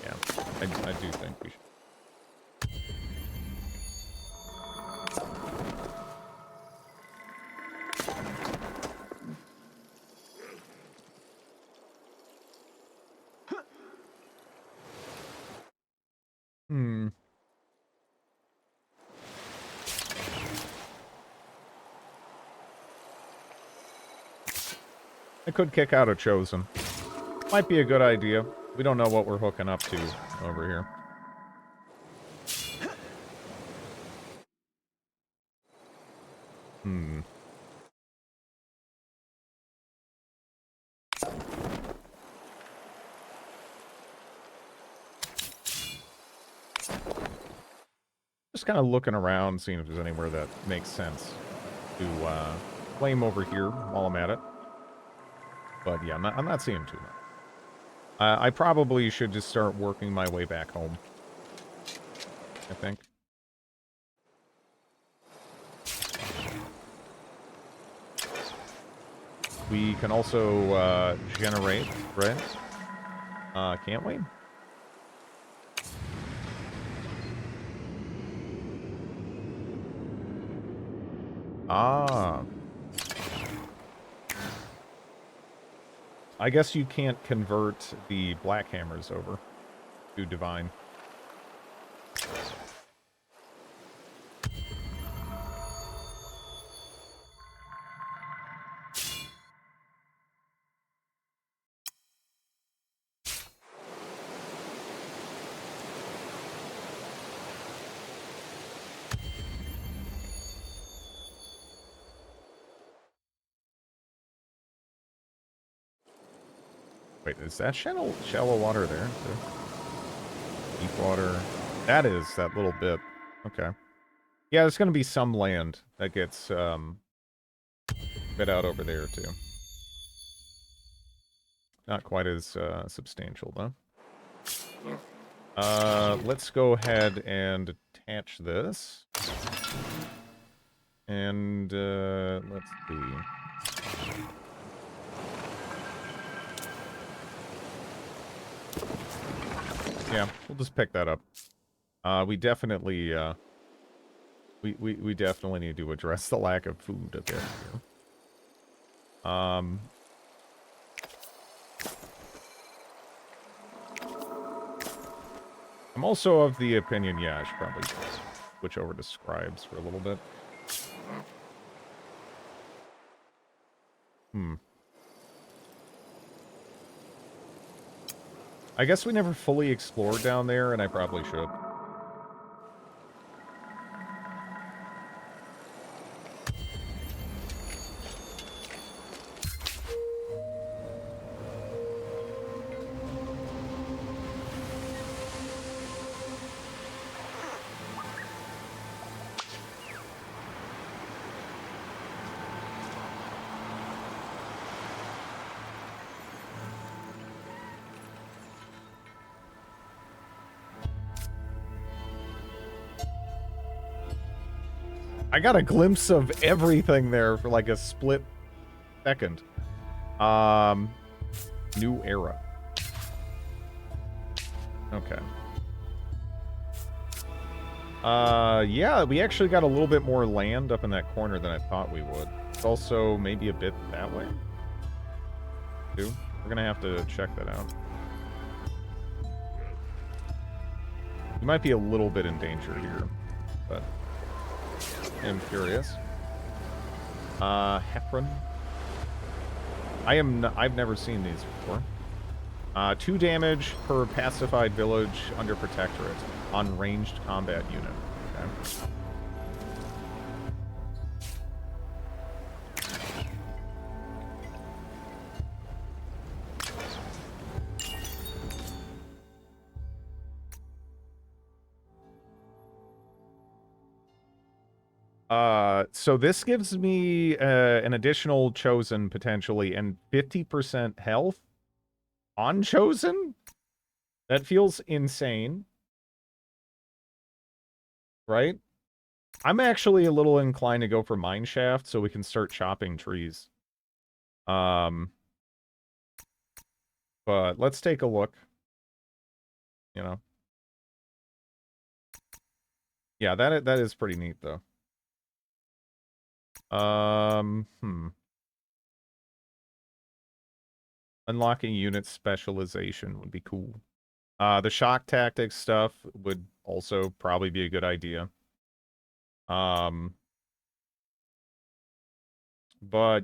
Yeah, I do think we should. Hmm. I could kick out a Chosen. Might be a good idea. We don't know what we're hooking up to over here. Hmm. Just kind of looking around, seeing if there's anywhere that makes sense to flame over here while I'm at it. But yeah, I'm not seeing too much. I probably should just start working my way back home, I think. We can also generate, right? Can't we? Ah. I guess you can't convert the black hammers over to divine. Wait, is that shallow water there? Deep water. That is that little bit. Okay. Yeah, there's going to be some land that gets bit out over there, too. Not quite as substantial, though. Let's go ahead and attach this. And, let's see. Yeah, we'll just pick that up. We definitely, we definitely need to address the lack of food a bit here. I'm also of the opinion, yeah, I should probably switch over to scribes for a little bit. I guess we never fully explored down there, and I probably should. I got a glimpse of everything there for like a split second. New era. Okay. Yeah, we actually got a little bit more land up in that corner than I thought we would. It's also maybe a bit that way, too. We're gonna have to check that out. We might be a little bit in danger here, but I'm curious. Heparin. I've never seen these before. 2 damage per pacified village under protectorate on ranged combat unit. Okay. So this gives me an additional Chosen, potentially, and 50% health on Chosen? That feels insane. Right? I'm actually a little inclined to go for mineshaft so we can start chopping trees. But let's take a look. You know. Yeah, that is pretty neat though. Unlocking unit specialization would be cool. The shock tactics stuff would also probably be a good idea. But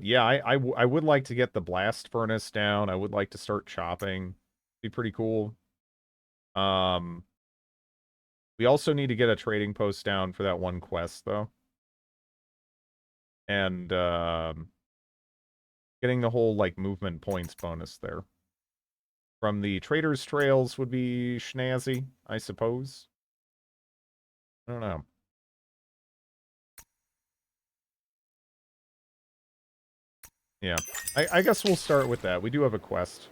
yeah, I would like to get the blast furnace down. I would like to start chopping. Be pretty cool. We also need to get a trading post down for that one quest, though. And, getting the whole, like, movement points bonus there. From the Trader's Trails would be schnazzy, I suppose. I don't know. Yeah. I guess we'll start with that. We do have a quest.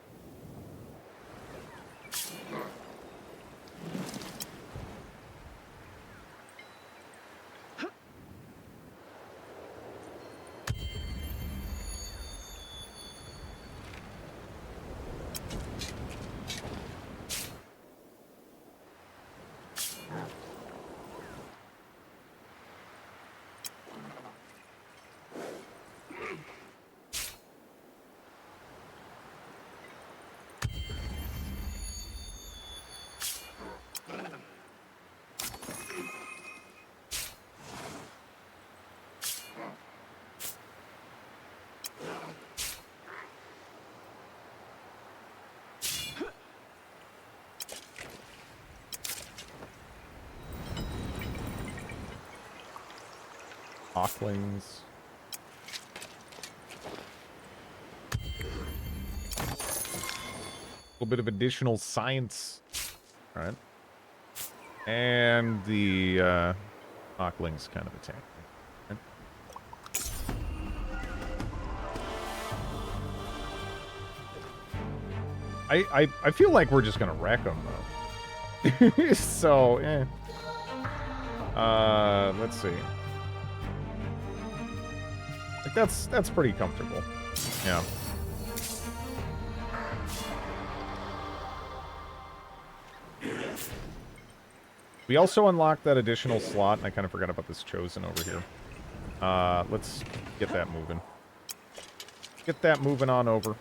Hawklings. A little bit of additional science. All right. And the Hawklings kind of attack. Right. I feel like we're just gonna wreck them though. So, let's see. Like that's pretty comfortable. Yeah. We also unlocked that additional slot, and I kind of forgot about this Chosen over here. Let's get that moving. Get that moving on over.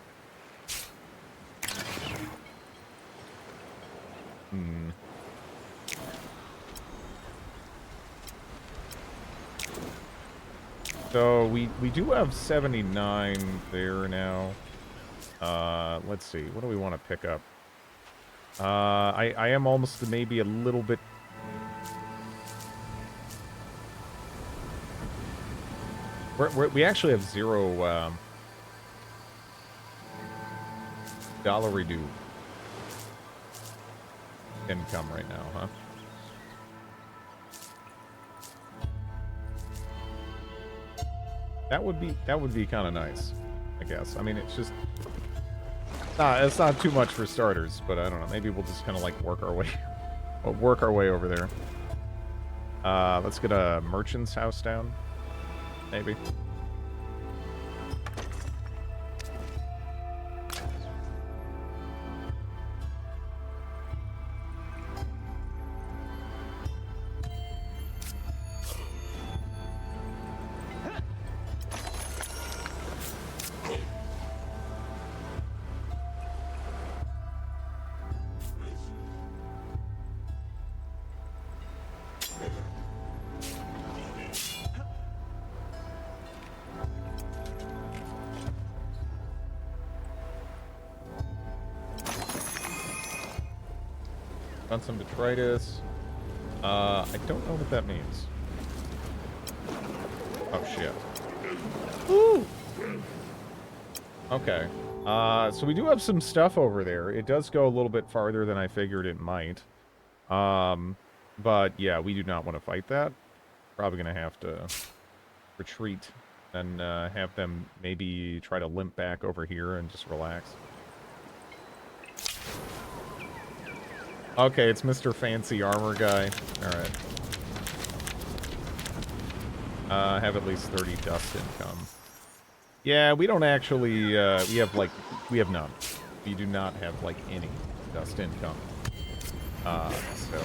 So we do have 79 there now. Let's see. What do we want to pick up? I am almost maybe a little bit. We actually have 0 dollar redo income right now, huh? That would be kind of nice, I guess. I mean, it's just it's not too much for starters, but I don't know. Maybe we'll just kind of like work our way over there. Let's get a merchant's house down, maybe. Found some detritus. I don't know what that means. Oh, shit. Woo! Okay. So we do have some stuff over there. It does go a little bit farther than I figured it might. But, yeah, we do not want to fight that. Probably going to have to retreat and have them maybe try to limp back over here and just relax. Okay, it's Mr. Fancy Armor Guy. Alright. Have at least 30 dust income. Yeah, we don't actually, we have none. We do not have, like, any dust income. So...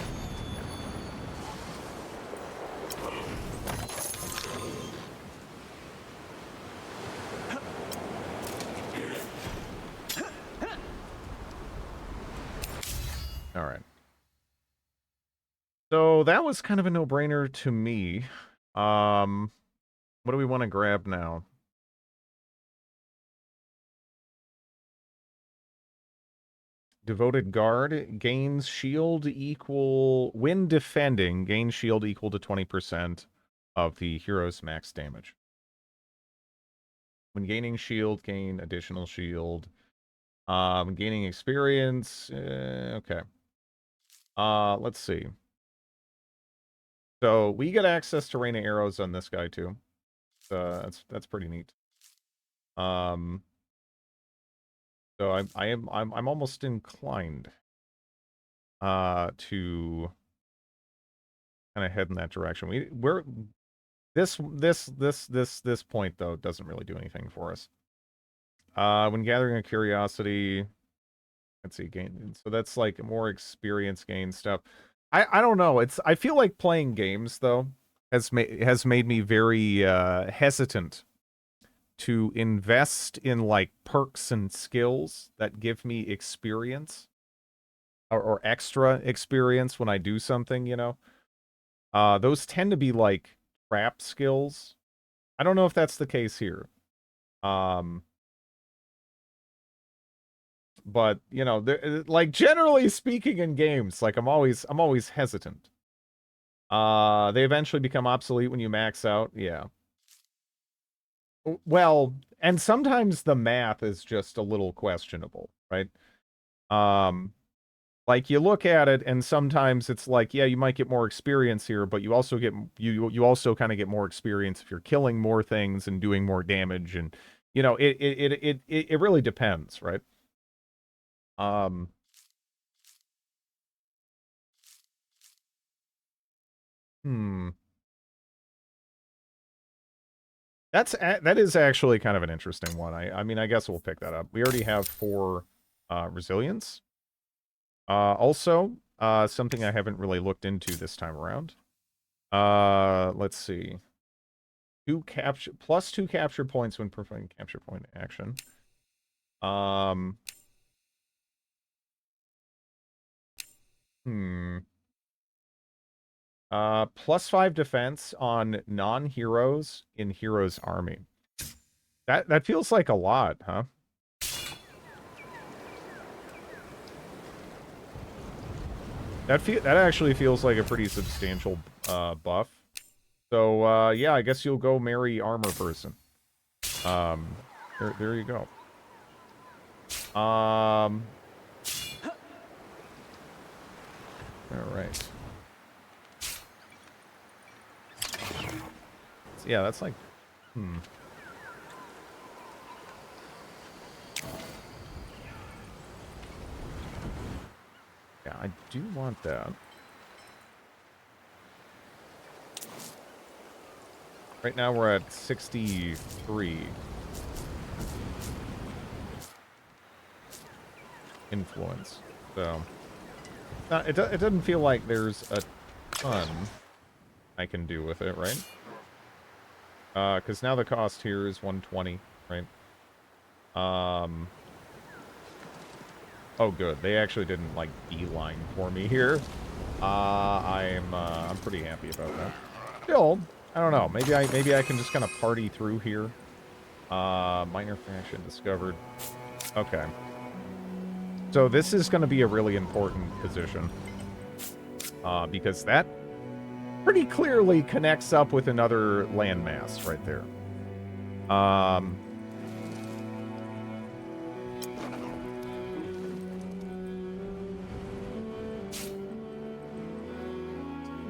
Alright. So that was kind of a no-brainer to me. What do we want to grab now? Devoted Guard gains shield equal... When defending, gains shield equal to 20% of the hero's max damage. When gaining shield, gain additional shield. Gaining experience. Okay. Let's see. So we get access to rain of arrows on this guy too. That's pretty neat. So I'm almost inclined to kind of head in that direction. We're this point though doesn't really do anything for us. When gathering a curiosity, let's see, gain. So that's like more experience gain stuff. I don't know. I feel like playing games though has made me very hesitant to invest in like perks and skills that give me experience or extra experience when I do something, you know. Those tend to be like trap skills. I don't know if that's the case here. But you know, like generally speaking in games, like I'm always hesitant. They eventually become obsolete when you max out. Yeah. Well, and sometimes the math is just a little questionable, right? Like you look at it and sometimes it's like, yeah, you might get more experience here, but you also get you also kind of get more experience if you're killing more things and doing more damage, and you know, it really depends, right? That is actually kind of an interesting one. I mean, I guess we'll pick that up. We already have 4 resilience. Also, something I haven't really looked into this time around. Let's see. Plus 2 capture points when performing capture point action. Plus 5 defense on non-heroes in heroes' army. That feels like a lot, huh? That actually feels like a pretty substantial buff. So yeah, I guess you'll go marry armor person. There you go. All right. So yeah, that's like, Yeah, I do want that. Right now we're at 63 influence, so it doesn't feel like there's a ton I can do with it, right? Because now the cost here is 120, right? Oh, good. They actually didn't like beeline for me here. I'm pretty happy about that. Still, I don't know. Maybe I can just kind of party through here. Minor faction discovered. Okay. So this is going to be a really important position. Because that pretty clearly connects up with another landmass right there.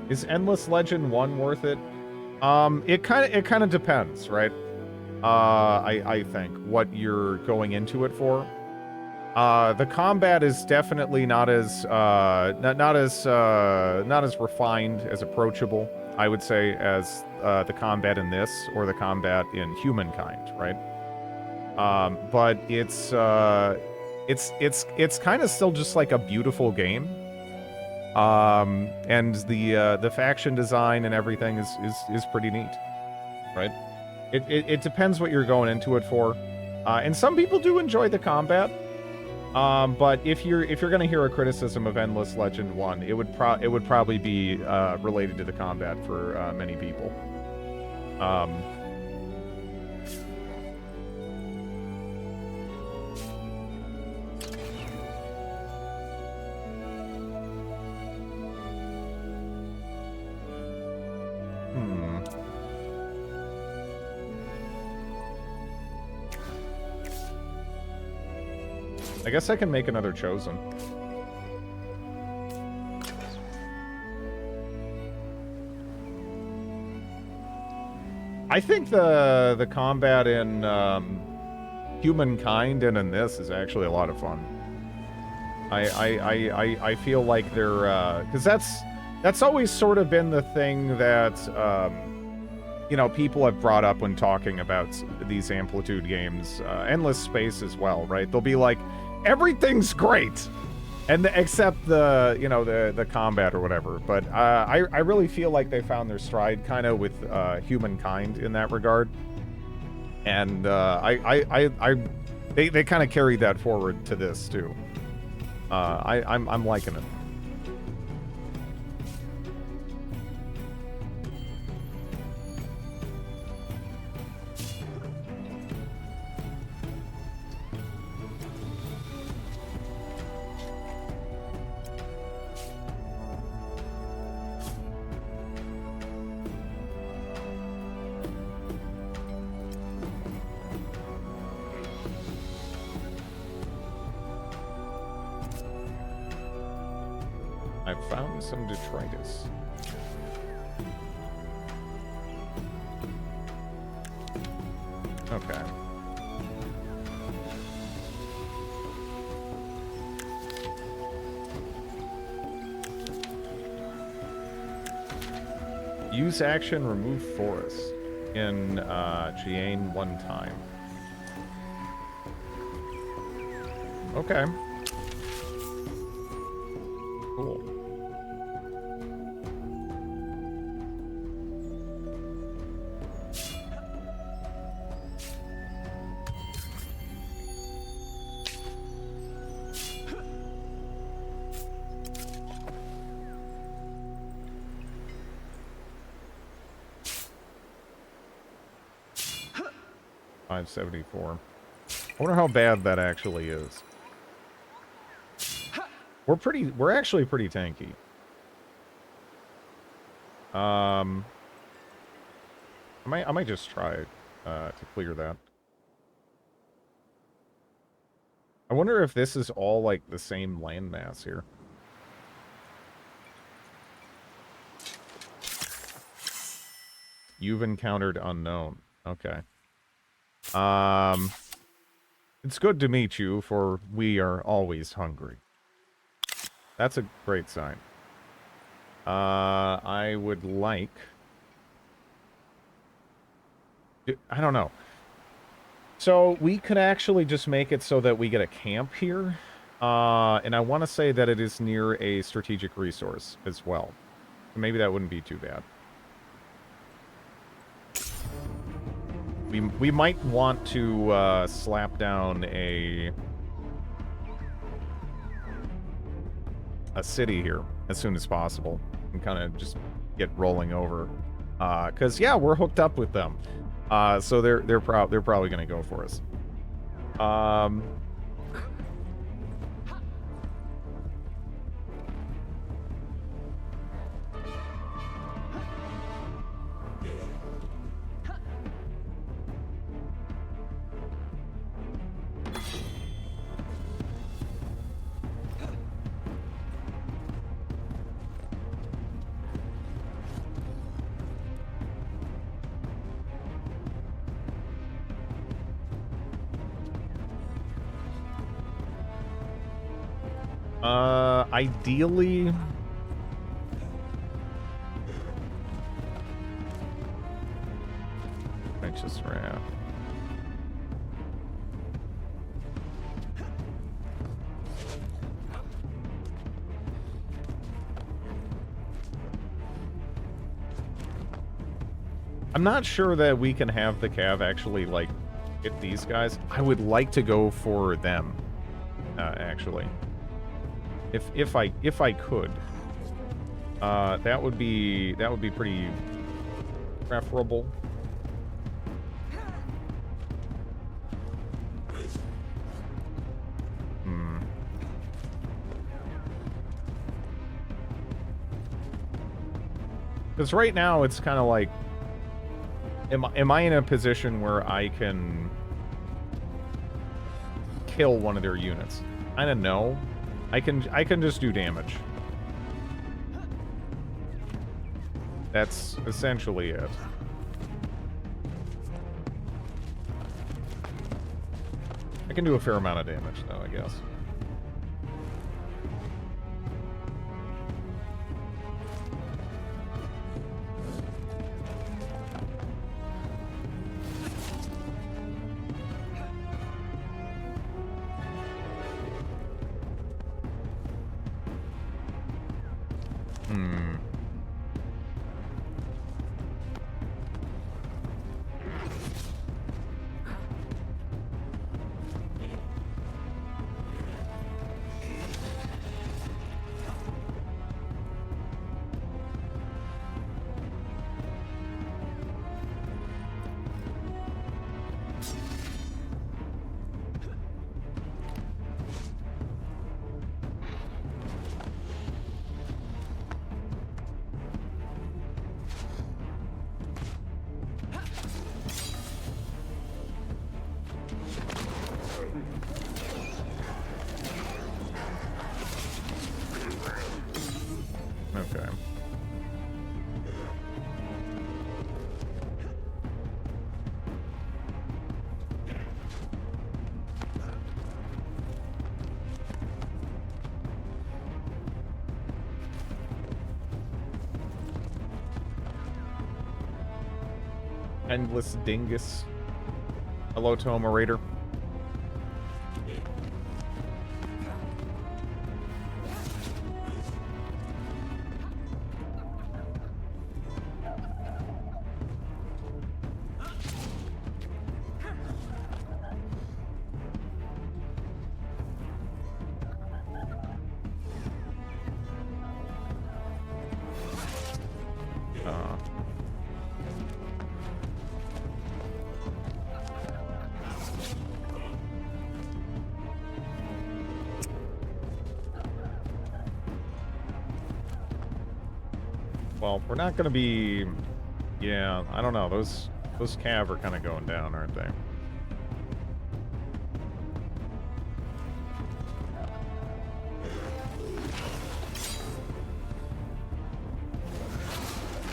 Is Endless Legend 1 worth it? It kind of depends, right? I think what you're going into it for. The combat is definitely not as not as refined, as approachable, I would say, as the combat in this or the combat in Humankind, right? But it's kind of still just like a beautiful game. And the faction design and everything is pretty neat, right? It depends what you're going into it for. And some people do enjoy the combat. But if you're gonna hear a criticism of Endless Legend 1, it would probably be related to the combat for many people. I guess I can make another Chosen. I think the combat in Humankind and in this is actually a lot of fun. I feel like they're because that's always sort of been the thing that you know, people have brought up when talking about these Amplitude games, Endless Space as well, right? They'll be like, everything's great, and except the, you know, the combat or whatever. But I really feel like they found their stride kind of with Humankind in that regard, and they kind of carried that forward to this too. I'm liking it. I've found some detritus. Okay. Use action, remove forest in Jiane one time. Okay. Cool. $574. I wonder how bad that actually is. We're actually pretty tanky. I might just try to clear that. I wonder if this is all like the same landmass here. You've encountered unknown. Okay. It's good to meet you, for we are always hungry. That's a great sign. I would like... I don't know. So, we could actually just make it so that we get a camp here. And I want to say that it is near a strategic resource as well. Maybe that wouldn't be too bad. We might want to slap down a city here as soon as possible and kind of just get rolling over, because yeah, we're hooked up with them, so they're probably gonna go for us. Ideally... Righteous Wrath. I'm not sure that we can have the Cav actually, like, hit these guys. I would like to go for them, actually. If I could. That would be pretty preferable. Because right now it's kind of like, am I in a position where I can kill one of their units? I don't know. I can just do damage. That's essentially it. I can do a fair amount of damage though, I guess. Okay. Endless Dingus. Hello, Toma Raider. Well, we're not gonna be... Yeah, I don't know. Those cav are kind of going down, aren't they?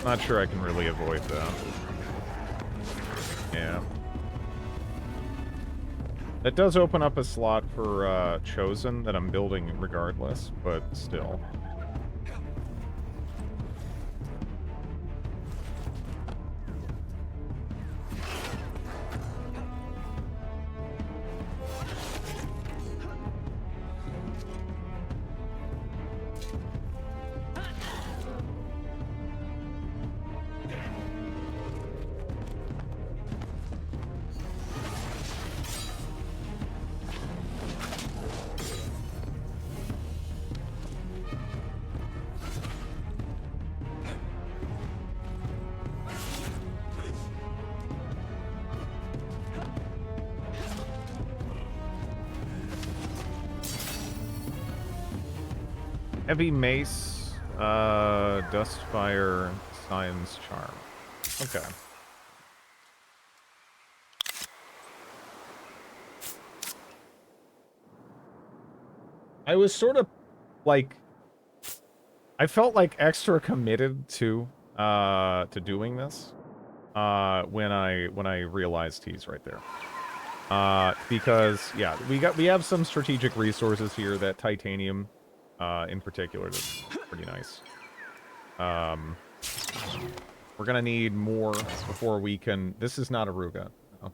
Not sure I can really avoid that. Yeah. That does open up a slot for Chosen that I'm building regardless, but still. Heavy Mace, Dustfire, Science Charm. Okay. I was sort of like, I felt like extra committed to doing this when I realized he's right there. Because yeah, we have some strategic resources here that Titanium in particular, that's pretty nice. We're gonna need more before we can... This is not Aruga. No.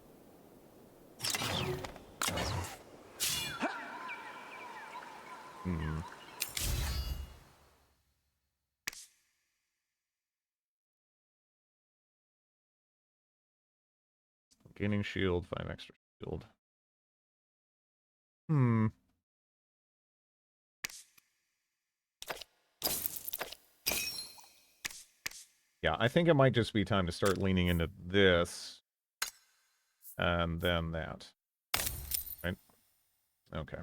Hmm. Gaining shield, 5 extra shield. Hmm. Yeah, I think it might just be time to start leaning into this. And then that. Right? Okay.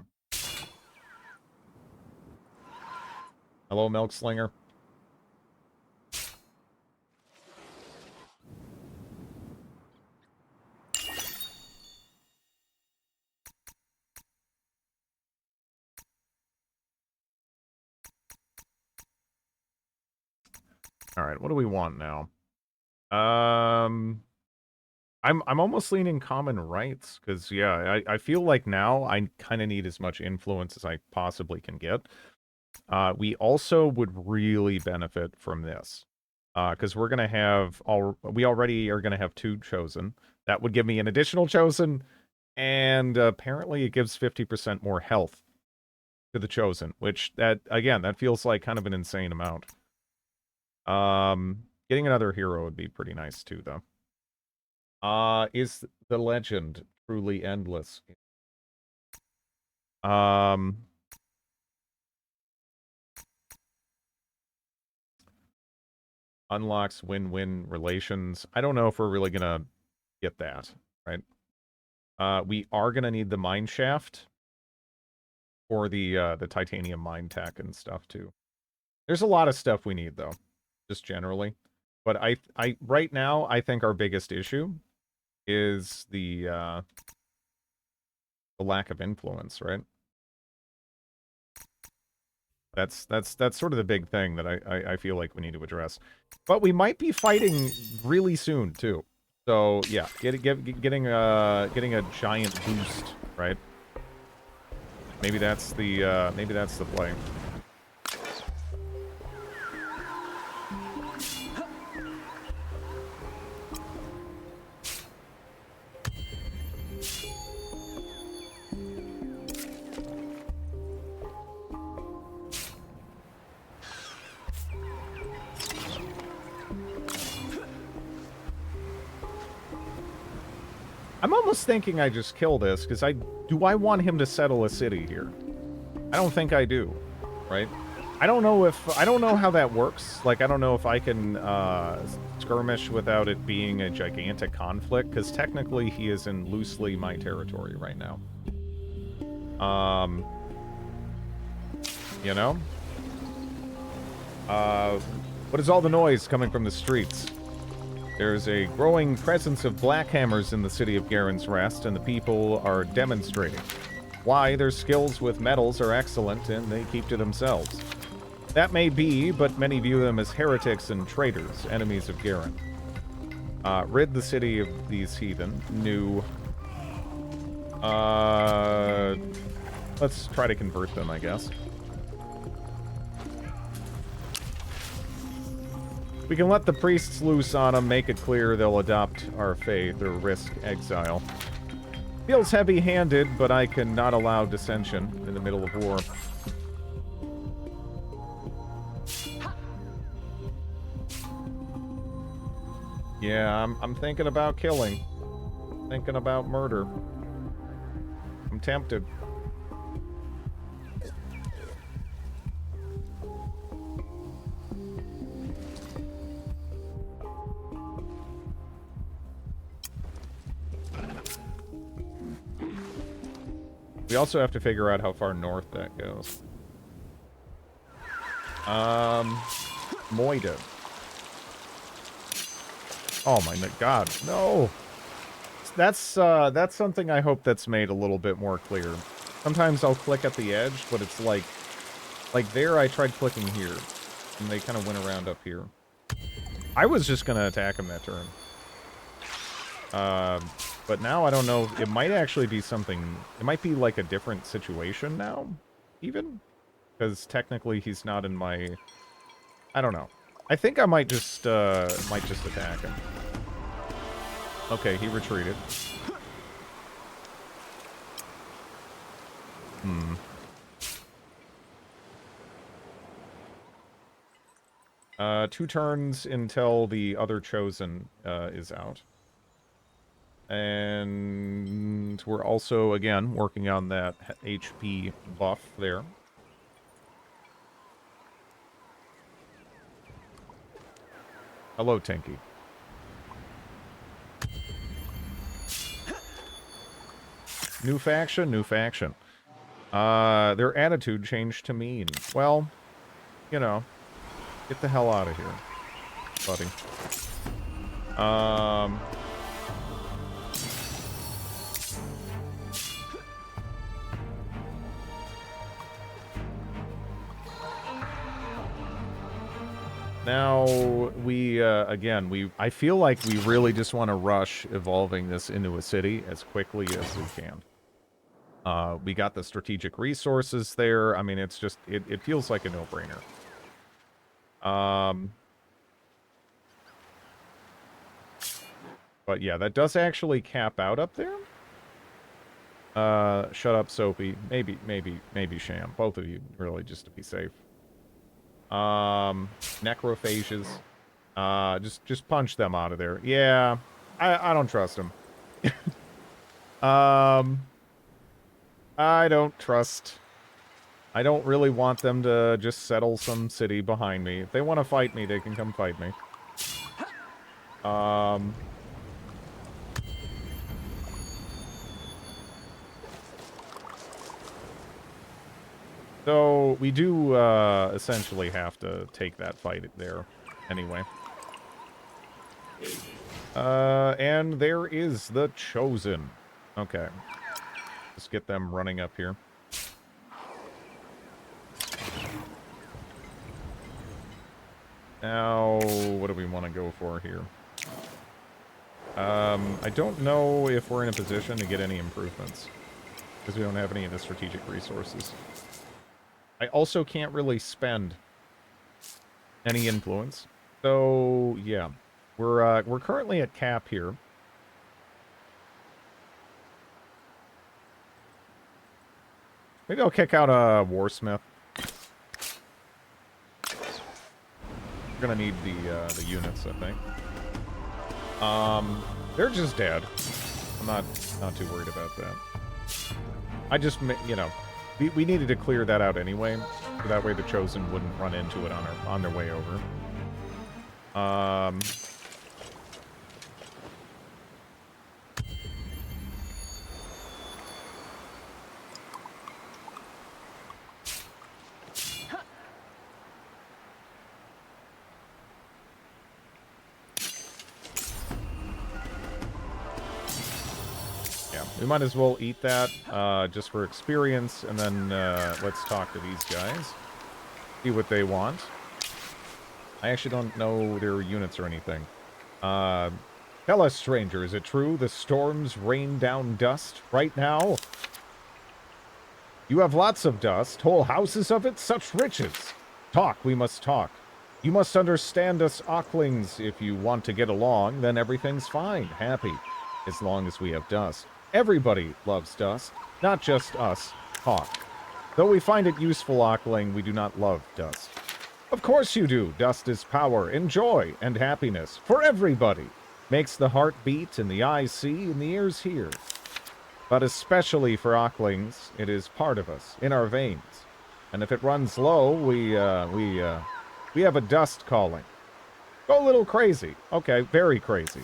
Hello, Milk Slinger. All right, what do we want now? I'm almost leaning common rights because yeah, I feel like now I kind of need as much influence as I possibly can get. We also would really benefit from this because we're gonna have we already are gonna have 2 chosen. That would give me an additional chosen, and apparently it gives 50% more health to the chosen, which that again that feels like kind of an insane amount. Getting another hero would be pretty nice too, though. Is the legend truly endless? Unlocks win-win relations. I don't know if we're really gonna get that, right? We are gonna need the mine shaft for the titanium mine tech and stuff too. There's a lot of stuff we need though, just generally. But I right now I think our biggest issue is the lack of influence, right? That's sort of the big thing that I feel like we need to address. But we might be fighting really soon too. So yeah, getting a giant boost, right? Maybe that's the play. I'm almost thinking I just kill this, because do I want him to settle a city here? I don't think I do, right? I don't know how that works. Like, I don't know if I can skirmish without it being a gigantic conflict, because technically he is in loosely my territory right now. You know? What is all the noise coming from the streets? There's a growing presence of black hammers in the city of Garen's Rest, and the people are demonstrating why their skills with metals are excellent and they keep to themselves. That may be, but many view them as heretics and traitors, enemies of Garen. Rid the city of these heathen. New. Let's try to convert them, I guess. We can let the priests loose on them, make it clear they'll adopt our faith or risk exile. Feels heavy-handed, but I cannot allow dissension in the middle of war. Yeah, I'm thinking about killing. Thinking about murder. I'm tempted. We also have to figure out how far north that goes. Moida. Oh my god, no! That's something I hope that's made a little bit more clear. Sometimes I'll click at the edge, but it's like there I tried clicking here, and they kind of went around up here. I was just gonna attack him that turn. But now I don't know, it might actually be something, it might be like a different situation now, even? because technically he's not in my... I don't know. I think I might just attack him. Okay, he retreated. Hmm. 2 turns until the other chosen is out. And we're also, again, working on that HP buff there. Hello, Tinky. New faction, new faction. Their attitude changed to mean. Well, you know, get the hell out of here, buddy. Now, again, I feel like we really just want to rush evolving this into a city as quickly as we can. We got the strategic resources there. I mean, it's just, it feels like a no-brainer. But yeah, that does actually cap out up there. Shut up, Soapy. Maybe Sham. Both of you, really, just to be safe. Necrophages. Just punch them out of there. Yeah, I don't trust them. I don't really want them to just settle some city behind me. If they want to fight me, they can come fight me. So, we do, essentially have to take that fight there, anyway. And there is the Chosen. Okay. Let's get them running up here. Now, what do we want to go for here? I don't know if we're in a position to get any improvements, because we don't have any of the strategic resources. I also can't really spend any influence. So, yeah. We're currently at cap here. Maybe I'll kick out a Warsmith. We're gonna need the units, I think. They're just dead. I'm not too worried about that. I just, you know, we needed to clear that out anyway, so that way the Chosen wouldn't run into it on their way over. We might as well eat that, just for experience, and then, let's talk to these guys. See what they want. I actually don't know their units or anything. Tell us, stranger, is it true the storms rain down dust right now? You have lots of dust, whole houses of it, such riches. Talk, we must talk. You must understand us Ocklings. If you want to get along, then everything's fine, happy, as long as we have dust. Everybody loves dust, not just us, Hawk. Though we find it useful, Ockling, we do not love dust. Of course you do. Dust is power and joy and happiness for everybody. Makes the heart beat and the eyes see and the ears hear. But especially for Ocklings, it is part of us, in our veins. And if it runs low, we have a dust calling. Go a little crazy. Okay, very crazy.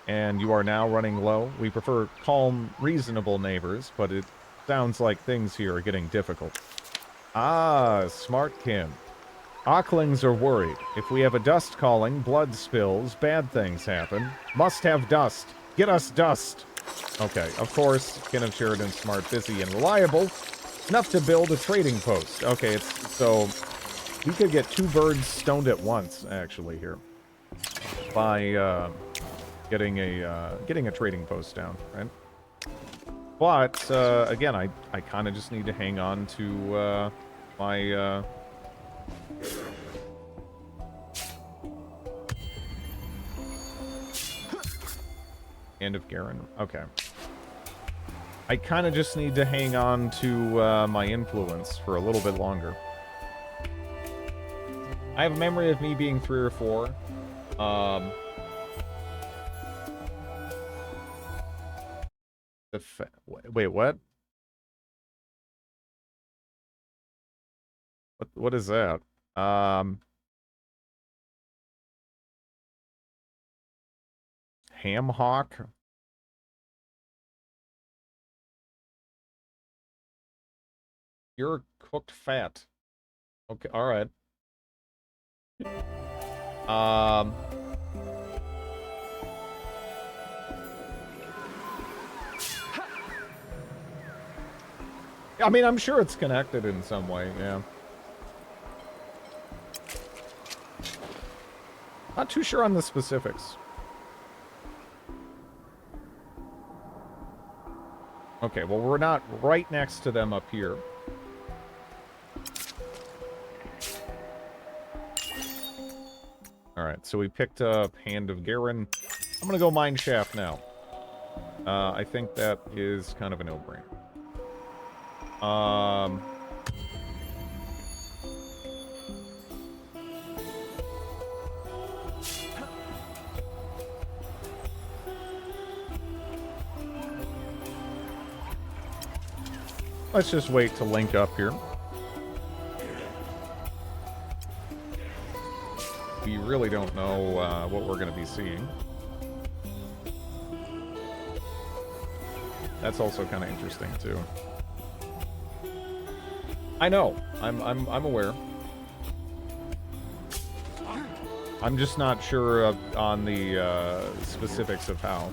And you are now running low. We prefer calm, reasonable neighbors, but it sounds like things here are getting difficult. Ah, Smartkin. Ocklings are worried. If we have a dust calling, blood spills, bad things happen. Must have dust. Get us dust. Okay, of course, Kin of Sheridan, smart, busy, and reliable. Enough to build a trading post. Okay, so we could get 2 birds stoned at once, actually, here. By, getting a trading post down, right? But again, I kind of just need to hang on to my, Hand of Garen. Okay. I kind of just need to hang on to my influence for a little bit longer. I have a memory of me being 3 or 4. Wait, what? What is that? Ham hock? You're cooked fat. Okay, all right. I mean, I'm sure it's connected in some way, yeah. Not too sure on the specifics. Okay, well, we're not right next to them up here. Alright, so we picked up Hand of Garen. I'm gonna go Mine Shaft now. I think that is kind of a no-brainer. Let's just wait to link up here. We really don't know what we're going to be seeing. That's also kind of interesting too. I know. I'm aware. I'm just not sure on the specifics of how.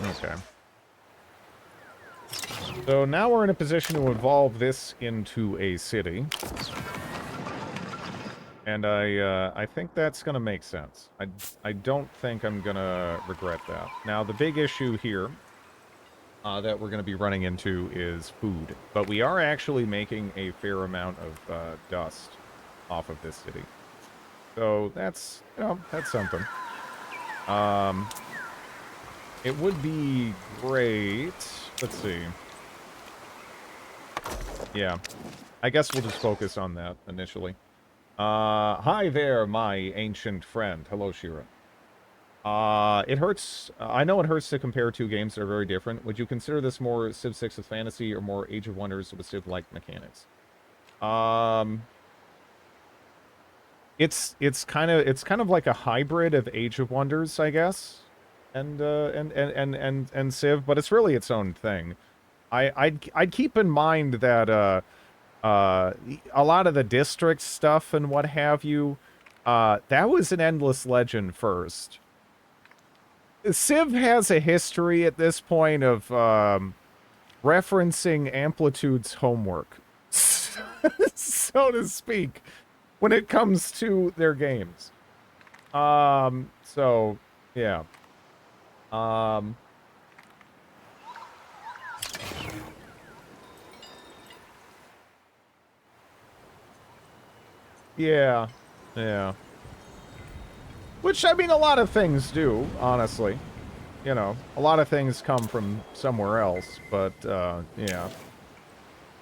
Okay. So now we're in a position to evolve this into a city. And I think that's going to make sense. I don't think I'm going to regret that. Now, the big issue here that we're going to be running into is food. But we are actually making a fair amount of dust off of this city. So that's, you know, that's something. It would be great. Let's see. Yeah. I guess we'll just focus on that initially. Hi there, my ancient friend. Hello, Shira. It hurts. I know it hurts to compare two games that are very different. Would you consider this more Civ 6 with fantasy or more Age of Wonders with Civ-like mechanics? It's kind of like a hybrid of Age of Wonders, I guess, and Civ, but it's really its own thing. I'd keep in mind that a lot of the district stuff and what have you, that was an Endless Legend first. Civ has a history at this point of referencing Amplitude's homework, so to speak, when it comes to their games. So, yeah. Yeah. Yeah. Which, I mean, a lot of things do, honestly. You know, a lot of things come from somewhere else, but, yeah.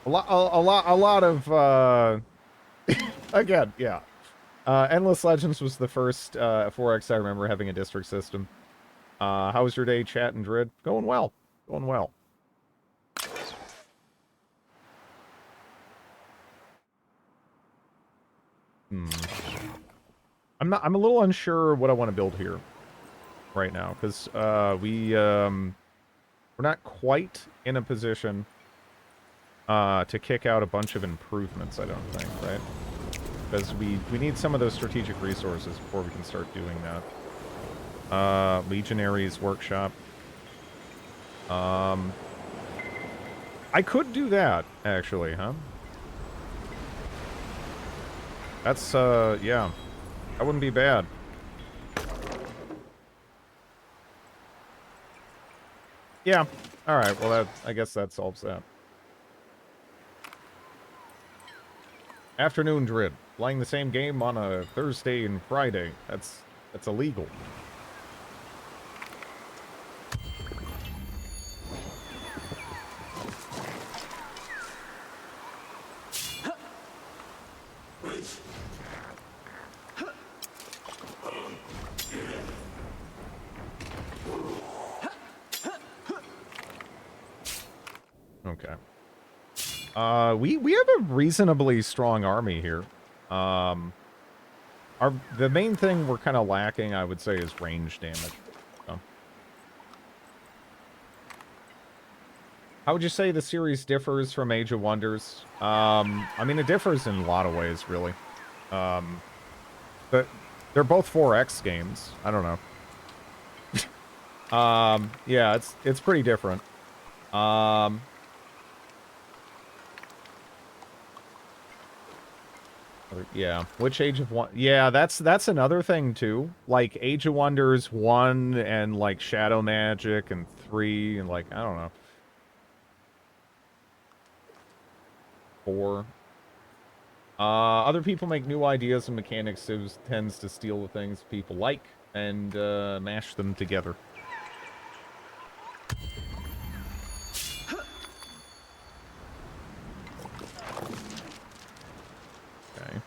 A lot of, again, yeah. Endless Legends was the first 4X I remember having a district system. How was your day, chat and Drid? Going well. Going well. I'm a little unsure what I want to build here. right now, because we're not quite in a position to kick out a bunch of improvements, I don't think, right? Because we need some of those strategic resources before we can start doing that. Legionaries Workshop. I could do that, actually, huh? That's, yeah. That wouldn't be bad. Yeah. Alright, well, I guess that solves that. Afternoon Drid. Playing the same game on a Thursday and Friday. That's illegal. Okay. We have a reasonably strong army here. The main thing we're kind of lacking, I would say, is range damage. So. How would you say the series differs from Age of Wonders? I mean, it differs in a lot of ways, really. But they're both 4X games. I don't know. Yeah, it's pretty different. Yeah, which Age of Wonders? Yeah, that's another thing too. Like Age of Wonders 1 and like Shadow Magic and 3 and like I don't know. 4. Other people make new ideas and mechanics. Civ tends to steal the things people like and mash them together. Okay.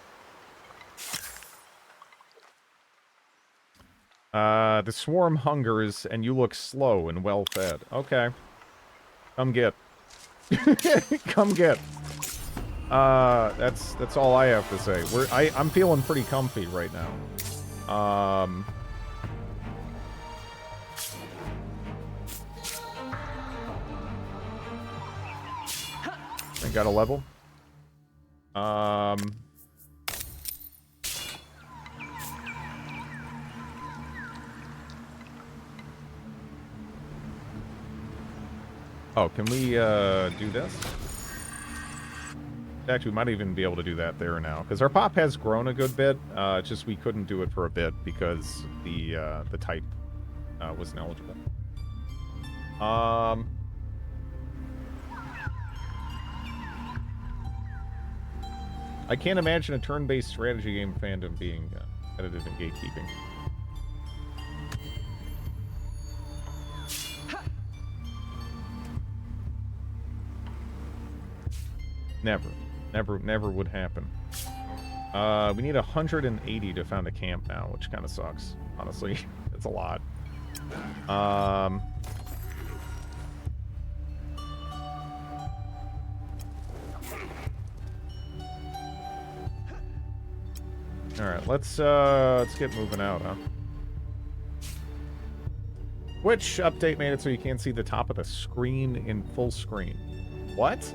The swarm hungers and you look slow and well fed. Okay. Come get. Come get. That's all I have to say. I'm feeling pretty comfy right now. I got a level. Oh, can we do this? Actually, we might even be able to do that there now, because our pop has grown a good bit. It's just we couldn't do it for a bit because the type wasn't eligible. I can't imagine a turn-based strategy game fandom being edited in gatekeeping. Never would happen. We need 180 to found a camp now, which kind of sucks. Honestly, it's a lot. All right, let's get moving out, huh? Which update made it so you can't see the top of the screen in full screen? What?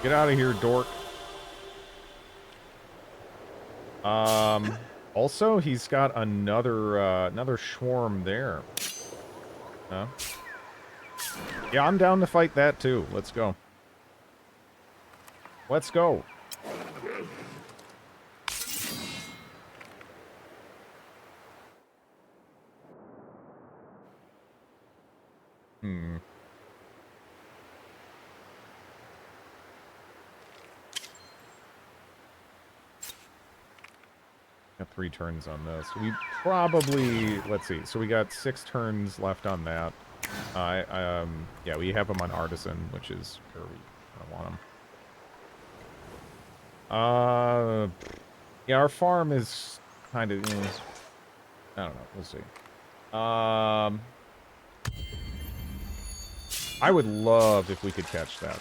Get out of here, dork. Also, he's got another swarm there. Huh? Yeah, I'm down to fight that too. Let's go. Let's go. Hmm. Got 3 turns on this. We probably, let's see. So we got 6 turns left on that. Yeah, we have them on Artisan, which is where we kind of want them. Yeah, our farm is kind of, I don't know. We'll see. I would love if we could catch that.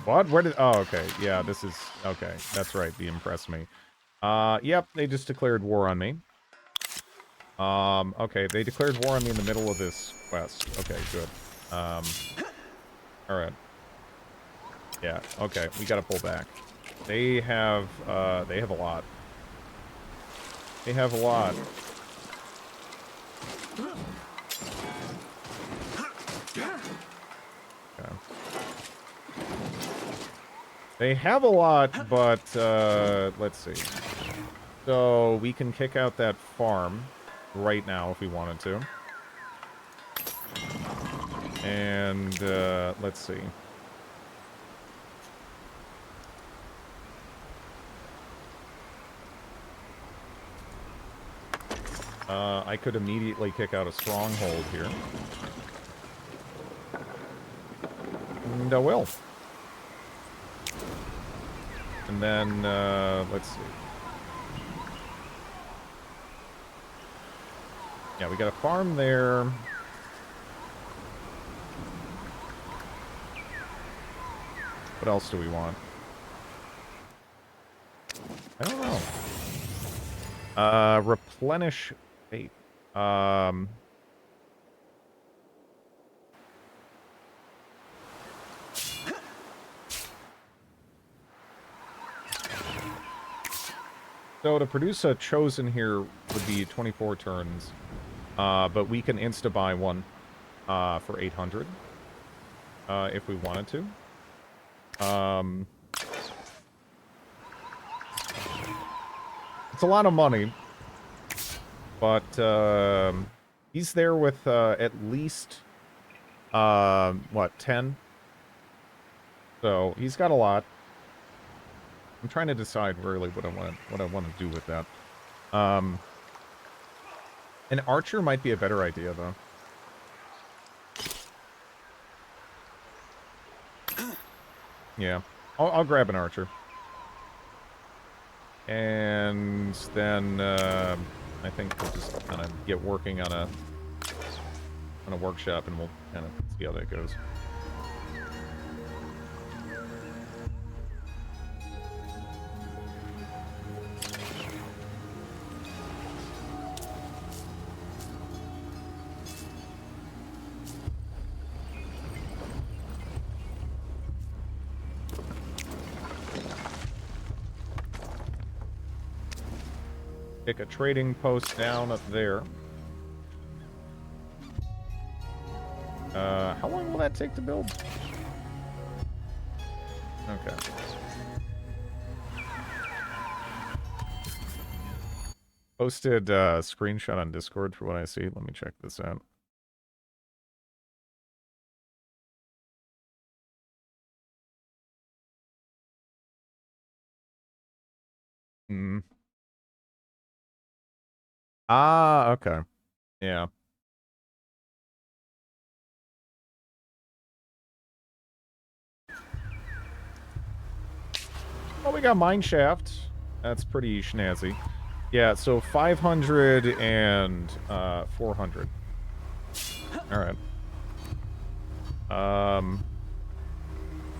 What? Where did... Oh, okay. Yeah, this is... Okay, that's right. The impress me. Yep, they just declared war on me. Okay, they declared war on me in the middle of this quest. Okay, good. Alright. Yeah, okay, we gotta pull back. They have a lot. They have a lot. Okay. They have a lot, but, let's see. So, we can kick out that farm right now if we wanted to. And, let's see. I could immediately kick out a stronghold here. And I will. And then, let's see. Yeah, we got a farm there. What else do we want? I don't know. Replenish fate. So to produce a chosen here would be 24 turns. But we can insta-buy one for 800 if we wanted to. It's a lot of money, but he's there with at least what, 10? So he's got a lot. I'm trying to decide really what I want to do with that. An archer might be a better idea, though. Yeah, I'll grab an archer. And then I think we'll just kind of get working on a workshop, and we'll kind of see how that goes. Pick a trading post down up there. How long will that take to build? Okay. Posted screenshot on Discord for what I see. Let me check this out. Hmm. Ah, okay. Yeah. Well, we got Mineshaft. That's pretty schnazzy. Yeah, so 500 and 400. Alright.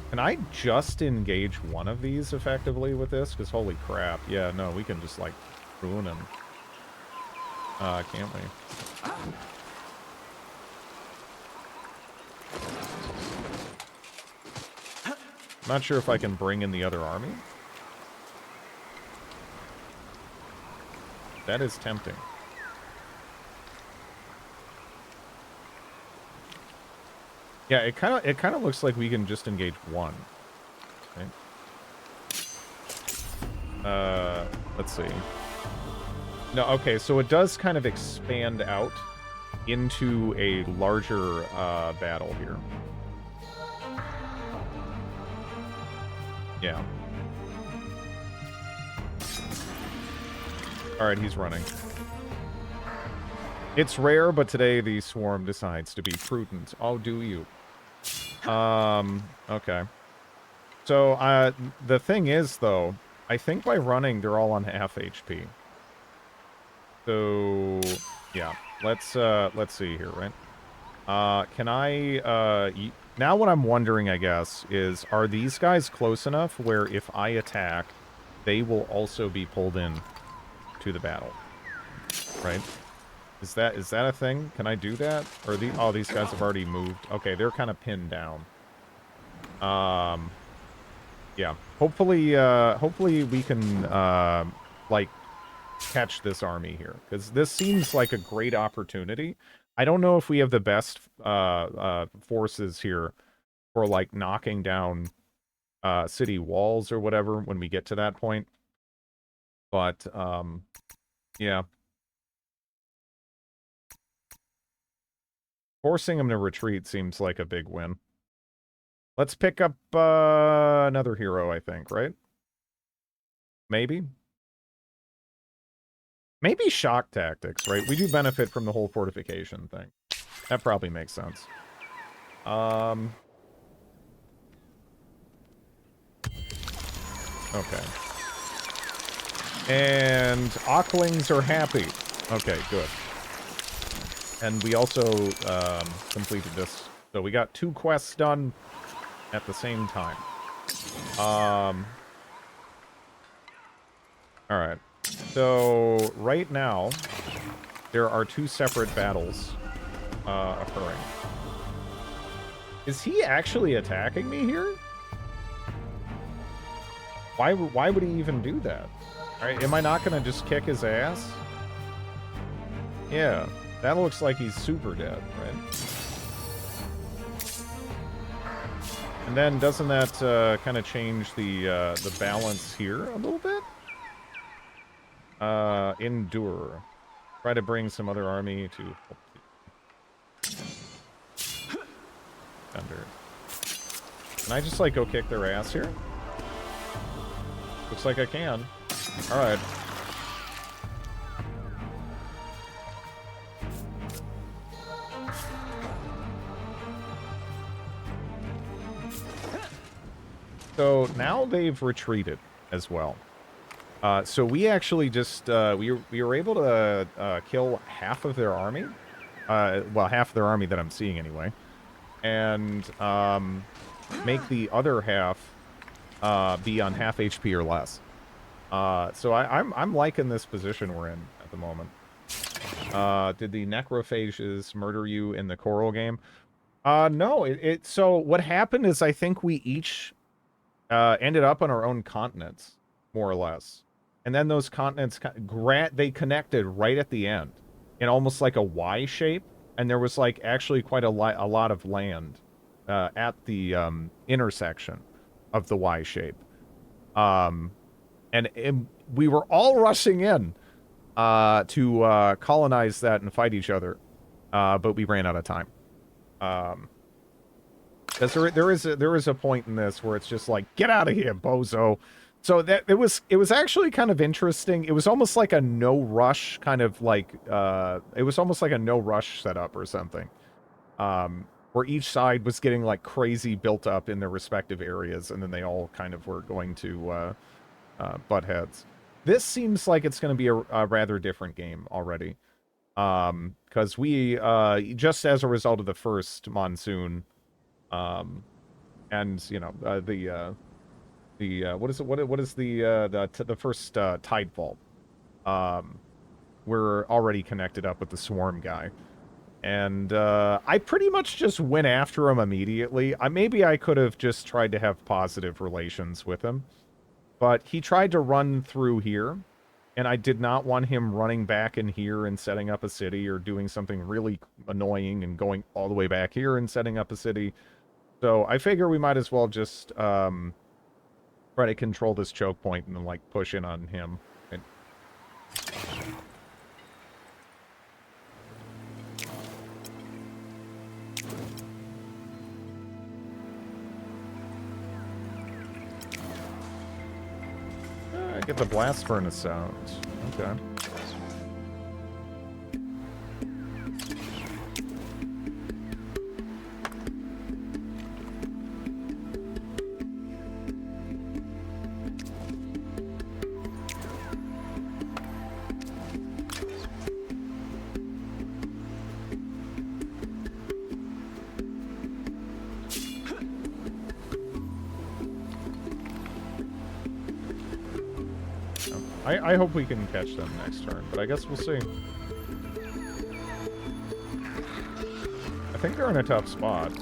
Can I just engage one of these effectively with this? Because holy crap. Yeah, no, we can just, like, ruin them. Can't we? Not sure if I can bring in the other army. That is tempting. Yeah, it kind of looks like we can just engage one. Okay. Let's see. No, okay, so it does kind of expand out into a larger battle here. Yeah. Alright, he's running. It's rare, but today the swarm decides to be prudent. Oh, do you? Okay. So, the thing is, though, I think by running, they're all on half HP. So, yeah. Let's see here, right? Can I, now what I'm wondering, I guess, is, are these guys close enough where if I attack, they will also be pulled in to the battle? Right? Is that a thing? Can I do that? Or oh, these guys have already moved. Okay, they're kind of pinned down. Yeah. Hopefully we can, like, catch this army here. Because this seems like a great opportunity. I don't know if we have the best, forces here for, like, knocking down, city walls or whatever when we get to that point. But, yeah. Forcing him to retreat seems like a big win. Let's pick up another hero, I think, right? Maybe? Maybe shock tactics, right? We do benefit from the whole fortification thing. That probably makes sense. Okay. And Ocklings are happy. Okay, good. And we also completed this. So we got 2 quests done at the same time. Alright. So, right now, there are 2 separate battles occurring. Is he actually attacking me here? Why would he even do that? Alright, am I not going to just kick his ass? Yeah. That looks like he's super dead, right? And then doesn't that kind of change the balance here a little bit? Endure. Try to bring some other army to Thunder. Can I just like go kick their ass here? Looks like I can. Alright. So now they've retreated as well. So we actually just, we were able to kill half of their army. Well, half of their army that I'm seeing anyway. And make the other half be on half HP or less. So I'm liking this position we're in at the moment. Did the necrophages murder you in the Coral game? No. So what happened is I think we each ended up on our own continents, more or less. And then those continents, they connected right at the end in almost like a Y shape. And there was like actually quite a lot of land at the intersection of the Y shape. And we were all rushing in to colonize that and fight each other. But we ran out of time. Because there is a point in this where it's just like, get out of here, bozo. So that it was actually kind of interesting. It was almost like a no rush kind of like it was almost like a no rush setup or something. Where each side was getting like crazy built up in their respective areas, and then they all kind of were going to butt heads. This seems like it's going to be a rather different game already. Because we just as a result of the first monsoon, and you know what is the first tidefall? We're already connected up with the swarm guy, and I pretty much just went after him immediately. Maybe I could have just tried to have positive relations with him, but he tried to run through here, and I did not want him running back in here and setting up a city or doing something really annoying and going all the way back here and setting up a city. So I figure we might as well just try to control this choke point and then like push in on him. get the blast furnace sound. Okay. I hope we can catch them next turn, but I guess we'll see. I think they're in a tough spot.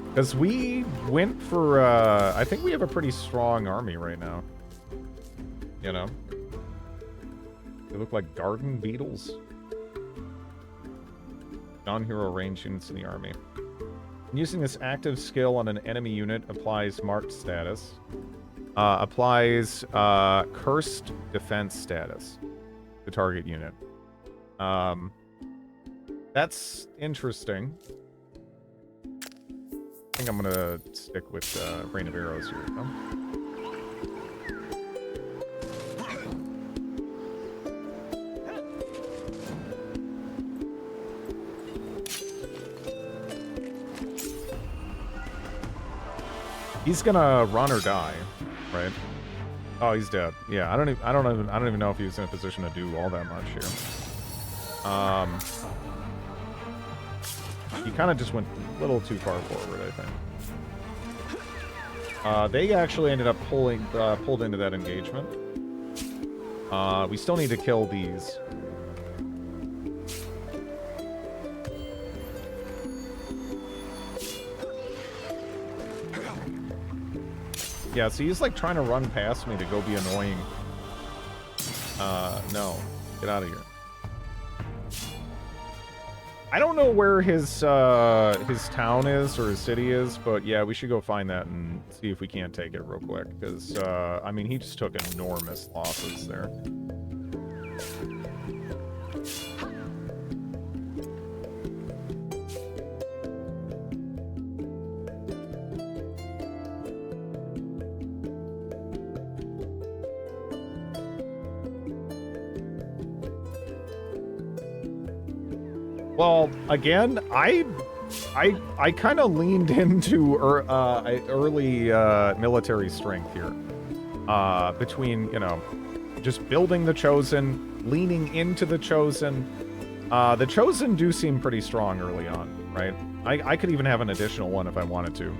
Because we went for, I think we have a pretty strong army right now. You know? They look like garden beetles. Non-hero range units in the army. Using this active skill on an enemy unit applies marked status. Applies cursed defense status to target unit. That's interesting. I think I'm gonna stick with Rain of Arrows here. Huh? He's gonna run or die, right? Oh, he's dead. Yeah, I don't even know if he was in a position to do all that much here. He kind of just went a little too far forward, I think. They actually ended up pulled into that engagement. We still need to kill these. Yeah, so he's like trying to run past me to go be annoying. No. Get out of here. I don't know where his town is or his city is, but yeah, we should go find that and see if we can't take it real quick. Because, I mean, he just took enormous losses there. Well, again, I kind of leaned into early military strength here. Between, you know, just building the Chosen, leaning into the Chosen. The Chosen do seem pretty strong early on, right? I could even have an additional one if I wanted to.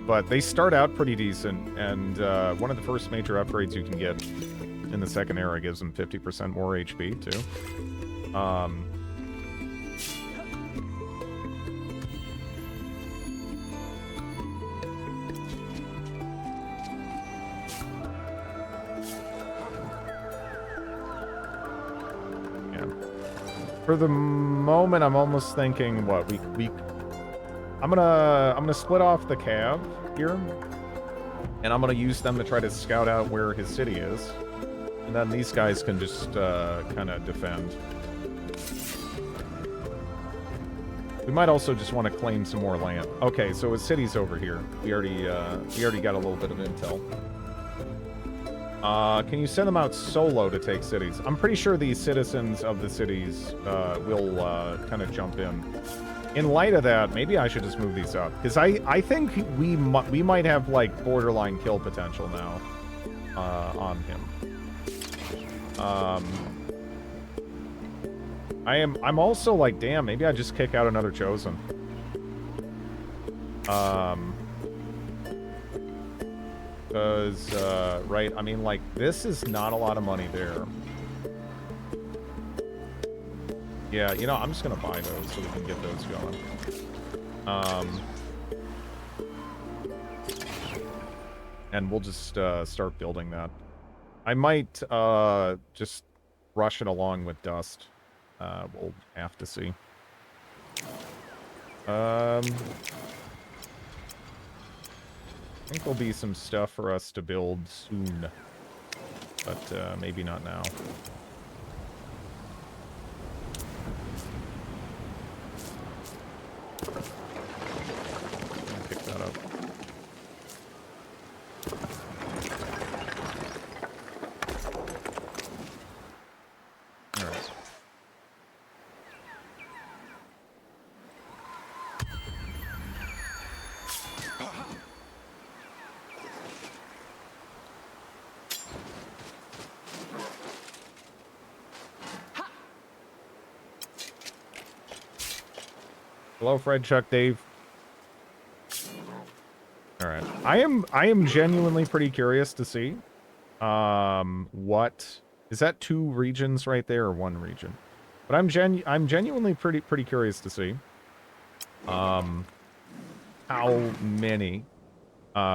But they start out pretty decent, and one of the first major upgrades you can get in the second era gives them 50% more HP, too. For the moment, I'm almost thinking, what, I'm gonna split off the Cav here, and I'm gonna use them to try to scout out where his city is, and then these guys can just kind of defend. We might also just want to claim some more land. Okay, so his city's over here. We already got a little bit of intel. Can you send them out solo to take cities? I'm pretty sure the citizens of the cities will kind of jump in. In light of that, maybe I should just move these up. Because I think we might have, like, borderline kill potential now on him. I'm also like, damn, maybe I just kick out another Chosen. Because, right, I mean, like, this is not a lot of money there. Yeah, you know, I'm just gonna buy those so we can get those going. And we'll just, start building that. I might, just rush it along with Dust. We'll have to see. I think there'll be some stuff for us to build soon, but maybe not now. Pick that up. Hello, Fred, Chuck, Dave. All right. I am genuinely pretty curious to see. What is that? 2 regions right there, or 1 region? But I'm genuinely pretty curious to see. How many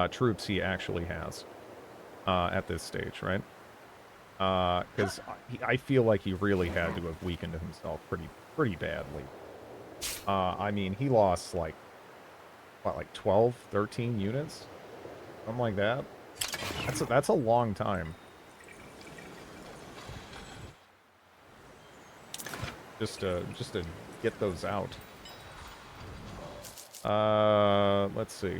troops he actually has at this stage, right? Because I feel like he really had to have weakened himself pretty badly. I mean, he lost like, what, like 12, 13 units? Something like that. That's a long time. Just to get those out. Let's see.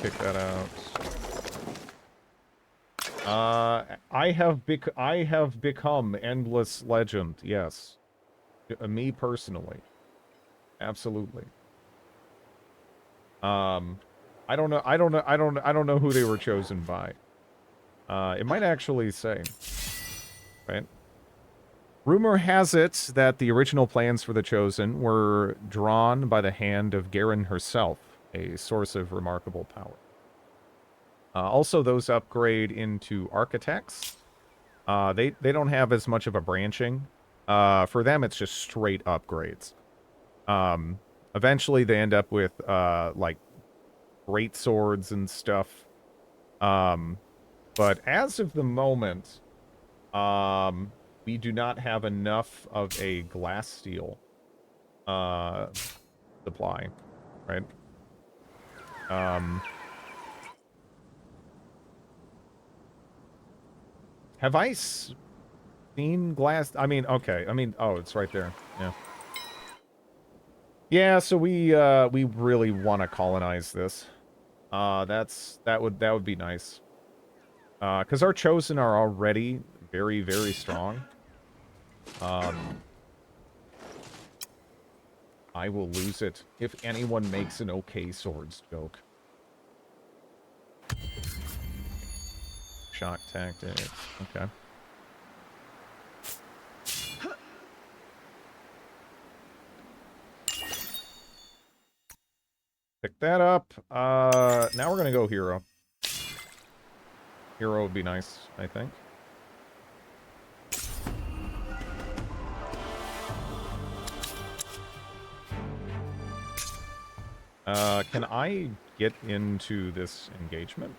Kick that out. I have become Endless Legend. Yes, me personally, absolutely. I don't know who they were chosen by. It might actually say, right? Rumor has it that the original plans for the Chosen were drawn by the hand of Garen herself, a source of remarkable power. Also, those upgrade into architects. They don't have as much of a branching. For them, it's just straight upgrades. Eventually, they end up with like great swords and stuff. But as of the moment, we do not have enough of a glass steel supply, right? Have I seen glass? I mean, okay. I mean, oh, it's right there. Yeah. Yeah, so we really want to colonize this. That would be nice. Because our Chosen are already very, very strong. I will lose it if anyone makes an okay swords joke. Shock tactics. Okay. Pick that up. Now we're gonna go hero. Hero would be nice, I think. Can I get into this engagement?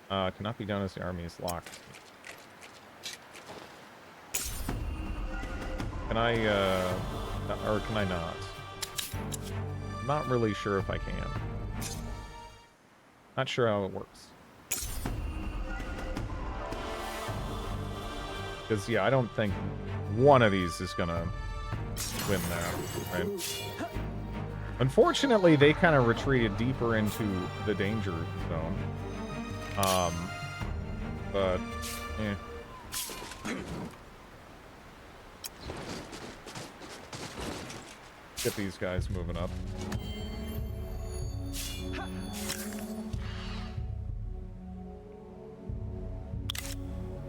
Cannot be done as the army is locked. Can I, or can I not? I'm not really sure if I can. Not sure how it works. Because, yeah, I don't think one of these is gonna win that, right? Unfortunately, they kind of retreated deeper into the danger zone. But, eh. Get these guys moving up.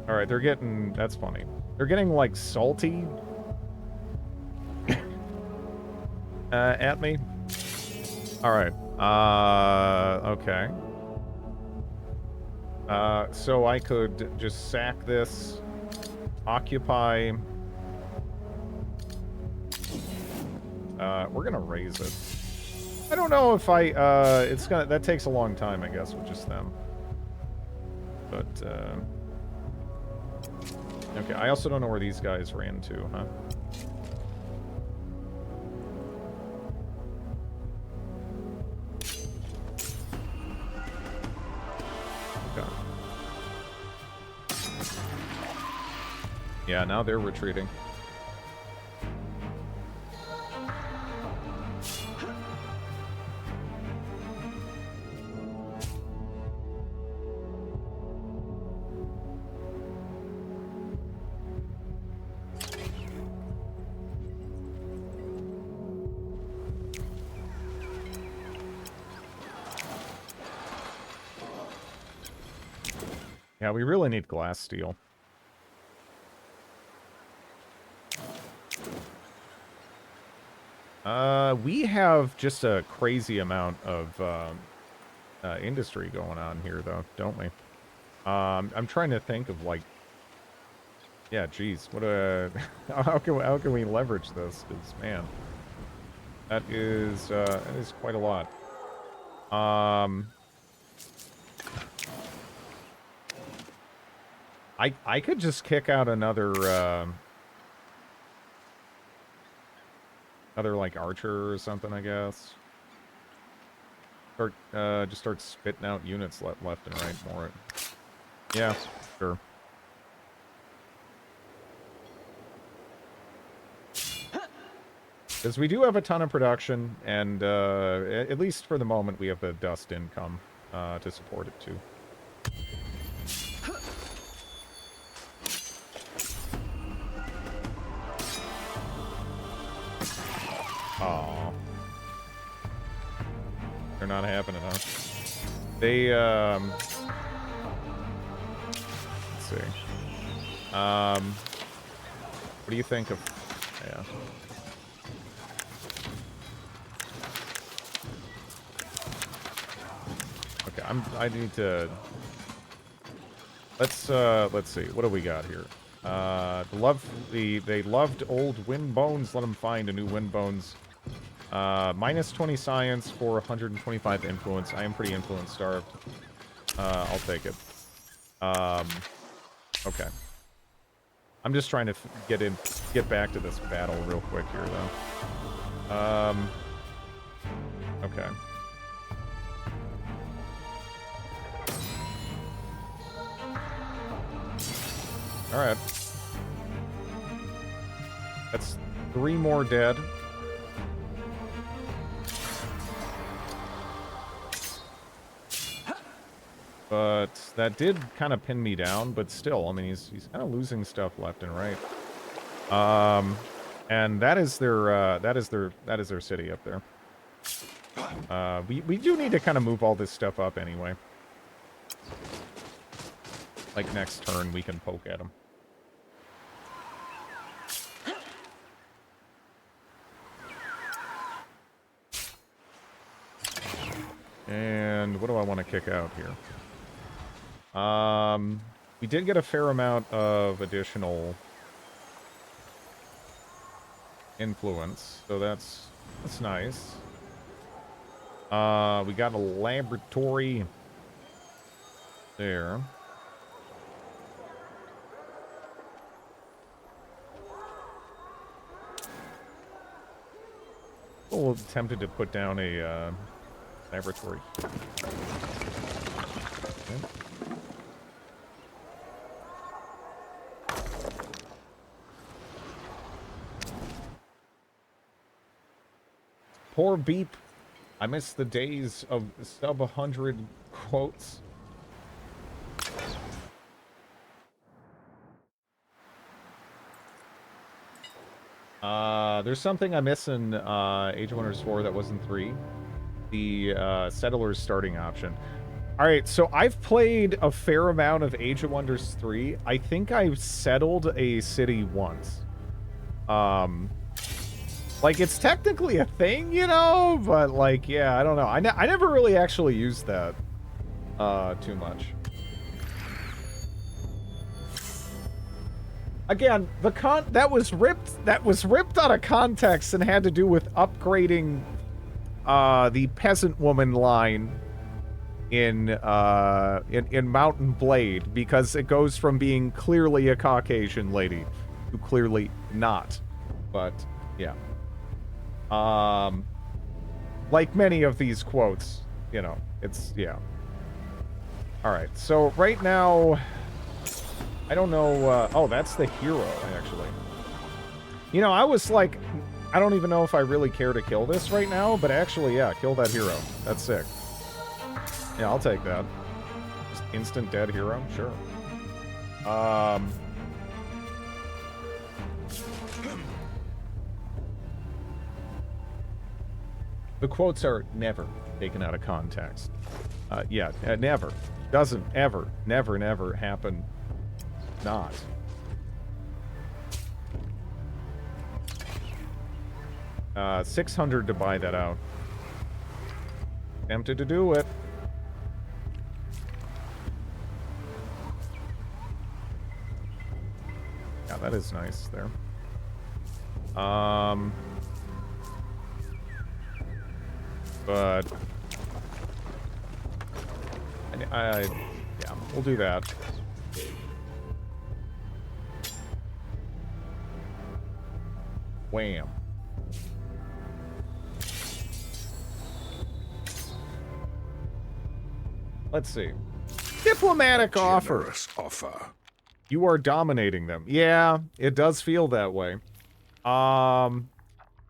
Alright, they're getting... That's funny. They're getting, like, salty at me. Alright. Okay. So I could just sack this, occupy. We're gonna raise it. I don't know if that takes a long time, I guess, with just them. But, okay, I also don't know where these guys ran to, huh? Yeah, now they're retreating. Yeah, we really need glass steel. We have just a crazy amount of industry going on here, though, don't we? I'm trying to think of, like, yeah, geez, what how can we leverage this? Because, man, that is quite a lot. I could just kick out another like archer or something, I guess. Start just start spitting out units left and right more. Yeah, sure. Because we do have a ton of production, and at least for the moment, we have the dust income to support it too. Aww. They're not happening, huh? They, let's see. What do you think of, yeah. Okay, I need to, let's see, what do we got here? They loved old wind bones, let them find a new wind bones. Minus 20 science for 125 influence. I am pretty influence starved. I'll take it. Okay. I'm just trying to get back to this battle real quick here, though. Okay. Alright. That's 3 more dead. But that did kind of pin me down, but still, I mean, he's kind of losing stuff left and right. And that is their city up there. We do need to kind of move all this stuff up anyway. Like next turn, we can poke at him. And what do I want to kick out here? We did get a fair amount of additional influence, so that's nice. We got a laboratory there. A little tempted to put down a laboratory. Okay. Poor Beep. I miss the days of sub 100 quotes. There's something I miss in Age of Wonders 4 that wasn't 3. The Settlers starting option. Alright, so I've played a fair amount of Age of Wonders 3. I think I've settled a city once. Like, it's technically a thing, you know? But, like, yeah, I don't know. I never really actually used that too much. Again, that was ripped out of context and had to do with upgrading the peasant woman line in Mountain Blade, because it goes from being clearly a Caucasian lady to clearly not. But yeah. Like many of these quotes, you know, it's, yeah. Alright, so right now, I don't know, oh, that's the hero, actually. You know, I was like, I don't even know if I really care to kill this right now, but actually, yeah, kill that hero. That's sick. Yeah, I'll take that. Just instant dead hero? Sure. The quotes are never taken out of context. Yeah, never. Doesn't ever, never happen. Not. 600 to buy that out. Tempted to do it. Yeah, that is nice there. But yeah, we'll do that. Wham. Let's see. Diplomatic offer. Generous offer. You are dominating them. Yeah, it does feel that way.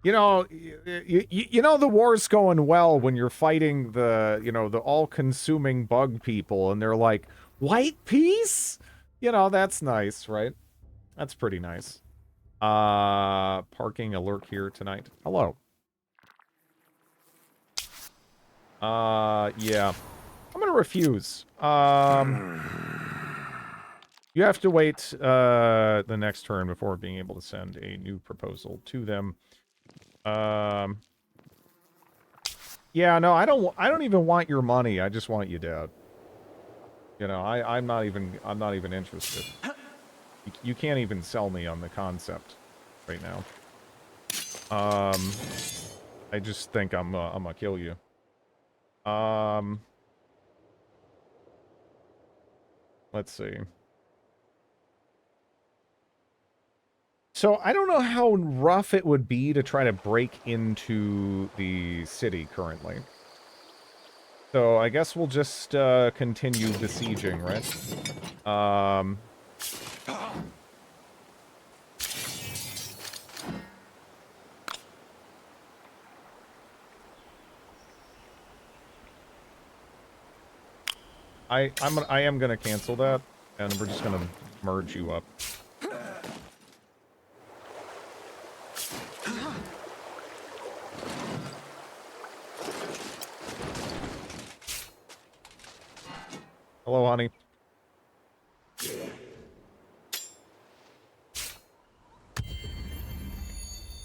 You know, you know the war's going well when you're fighting the, you know, the all-consuming bug people, and they're like, white peace? You know, that's nice, right? That's pretty nice. Parking alert here tonight. Hello. Yeah. I'm gonna refuse. You have to wait, the next turn before being able to send a new proposal to them. Yeah, no, I don't even want your money. I just want you dead. You know, I'm not even interested. You can't even sell me on the concept right now. I just think I'm gonna kill you. Let's see. So I don't know how rough it would be to try to break into the city currently. So I guess we'll just continue besieging, right? I am gonna cancel that, and we're just gonna merge you up. Hello, honey.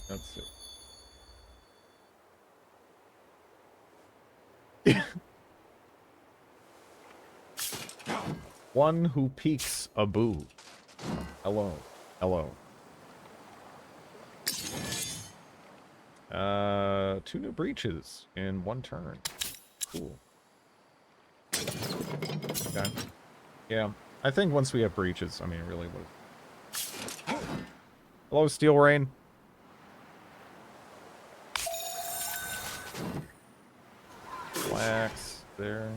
That's it. One who peeks a boo. Hello. Hello. 2 new breaches in 1 turn. Cool. Okay. Yeah. I think once we have breaches, I mean, it really would. Hello, Steel Rain. Wax there.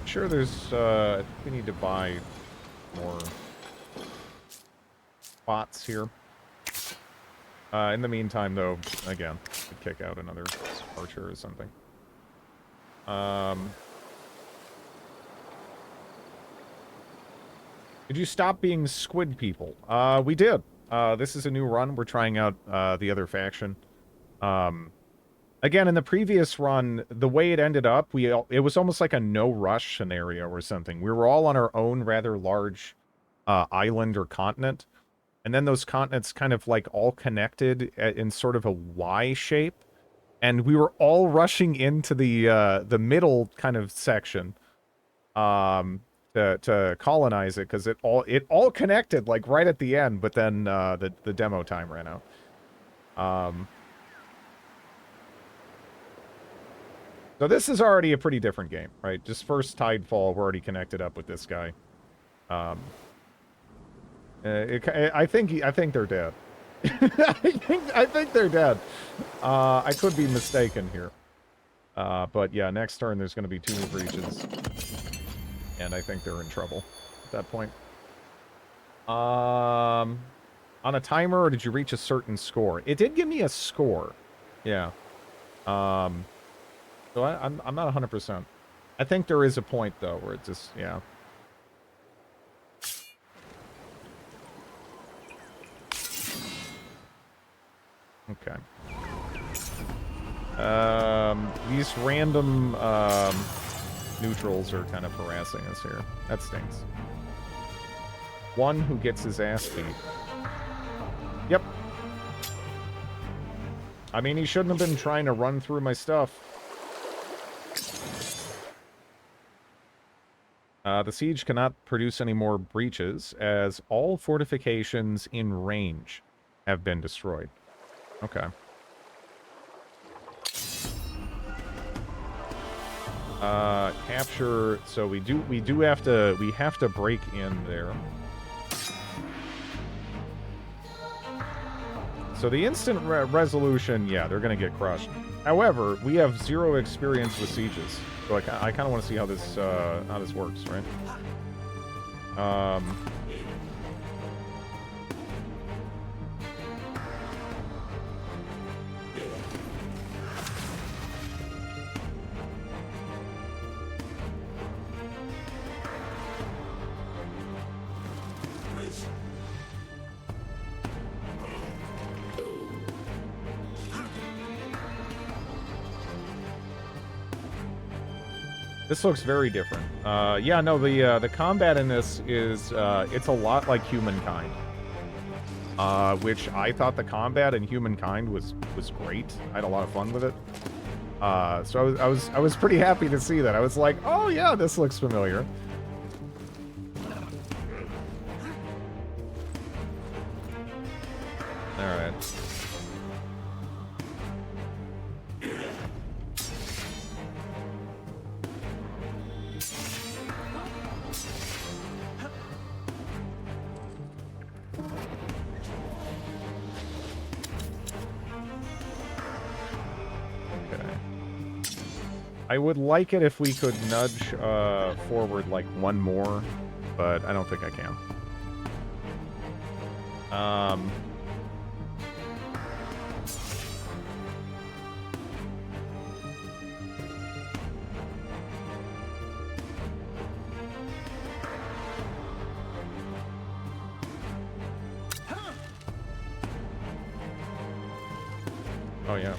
Sure, there's, I think we need to buy more spots here. In the meantime, though, again, could kick out another archer or something. Did you stop being squid people? We did. This is a new run. We're trying out, the other faction. Again, in the previous run, the way it ended up, it was almost like a no-rush scenario or something. We were all on our own rather large island or continent. And then those continents kind of like all connected in sort of a Y shape. And we were all rushing into the middle kind of section to colonize it, because it all connected like right at the end, but then the demo time ran out. So this is already a pretty different game, right? Just first Tidefall, we're already connected up with this guy. I think they're dead. I think they're dead. I could be mistaken here. But yeah, next turn there's going to be 2 new breaches. And I think they're in trouble at that point. On a timer, or did you reach a certain score? It did give me a score. Yeah. So I'm not 100%. I think there is a point, though, where it just, yeah. These random neutrals are kind of harassing us here. That stinks. One who gets his ass beat. Yep. I mean, he shouldn't have been trying to run through my stuff. The siege cannot produce any more breaches, as all fortifications in range have been destroyed. Okay. Capture. So we have to break in there. So the instant resolution, yeah, they're gonna get crushed. However, we have 0 experience with sieges, so I kind of want to see how this works, right? This looks very different. Yeah, no, the combat in this is it's a lot like Humankind, which I thought the combat in Humankind was great. I had a lot of fun with it. So I was pretty happy to see that. I was like, oh yeah, this looks familiar. All right. I would like it if we could nudge forward like one more, but I don't think I can. Oh yeah.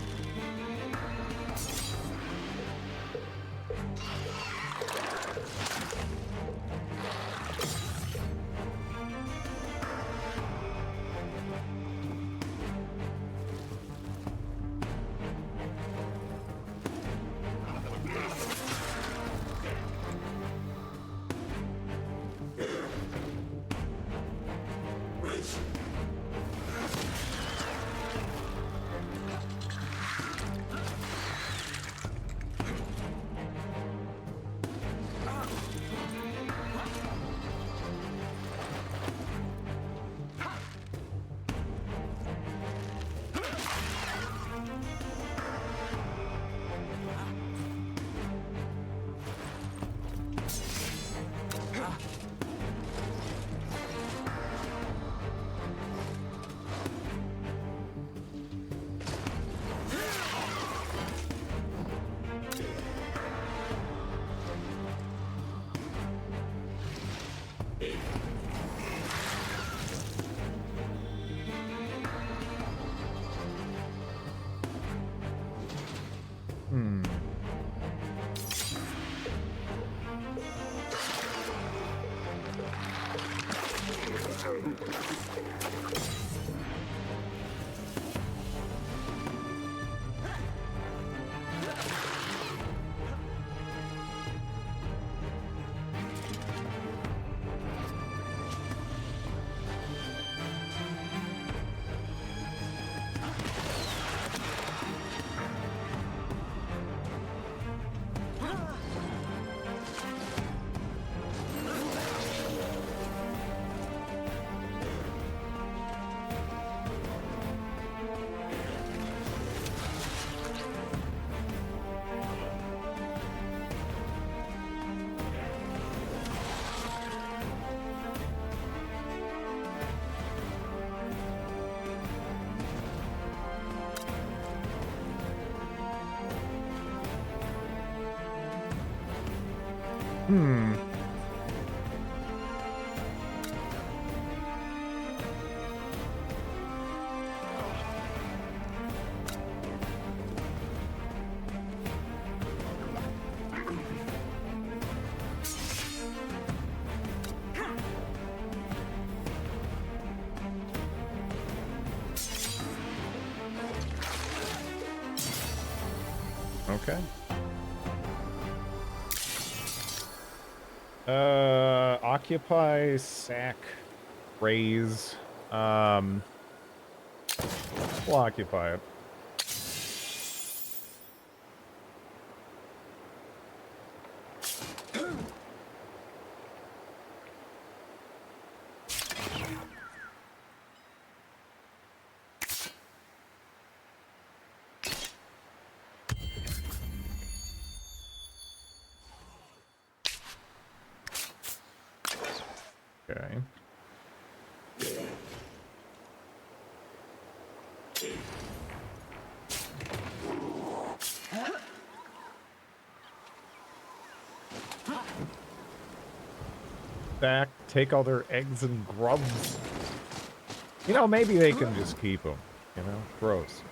Okay. Occupy, sack, raise. We'll occupy it. Okay. Back, take all their eggs and grubs. You know, maybe they can just keep them. You know, gross.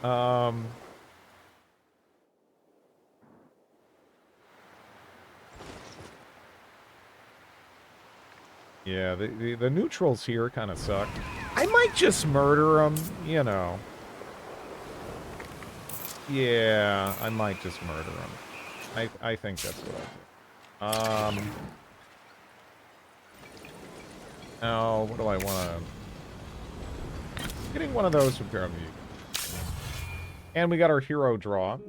Yeah, the neutrals here kind of suck. I might just murder them, you know. Yeah, I might just murder them. I think that's what I'll do. Now, what do I want to... Getting one of those would grab me. And we got our hero draw.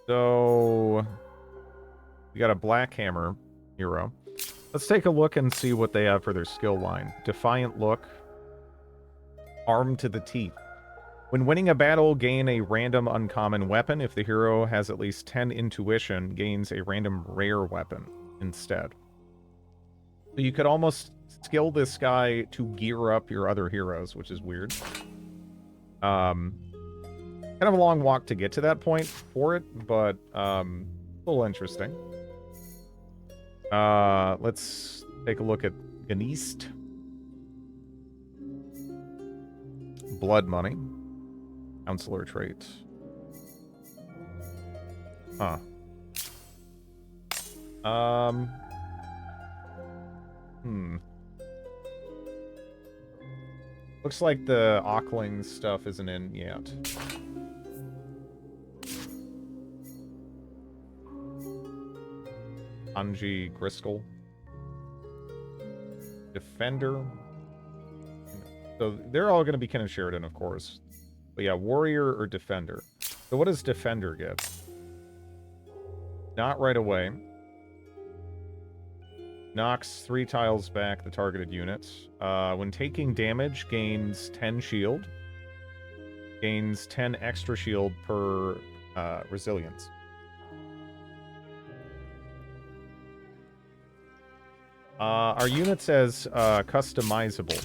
So... We got a Black Hammer hero. Let's take a look and see what they have for their skill line. Defiant Look. Armed to the Teeth. When winning a battle, gain a random uncommon weapon. If the hero has at least 10 intuition, gains a random rare weapon instead. So you could almost skill this guy to gear up your other heroes, which is weird. Kind of a long walk to get to that point for it, but a little interesting. Let's take a look at Ganist. Blood Money. Counselor trait. Huh. Looks like the Aukling stuff isn't in yet. Anji Griskel. Defender. So they're all going to be Ken and Sheridan, of course. But yeah, Warrior or Defender. So what does Defender get? Not right away. Knocks 3 tiles back the targeted unit. When taking damage, gains 10 shield. Gains 10 extra shield per resilience. Our unit says customizable.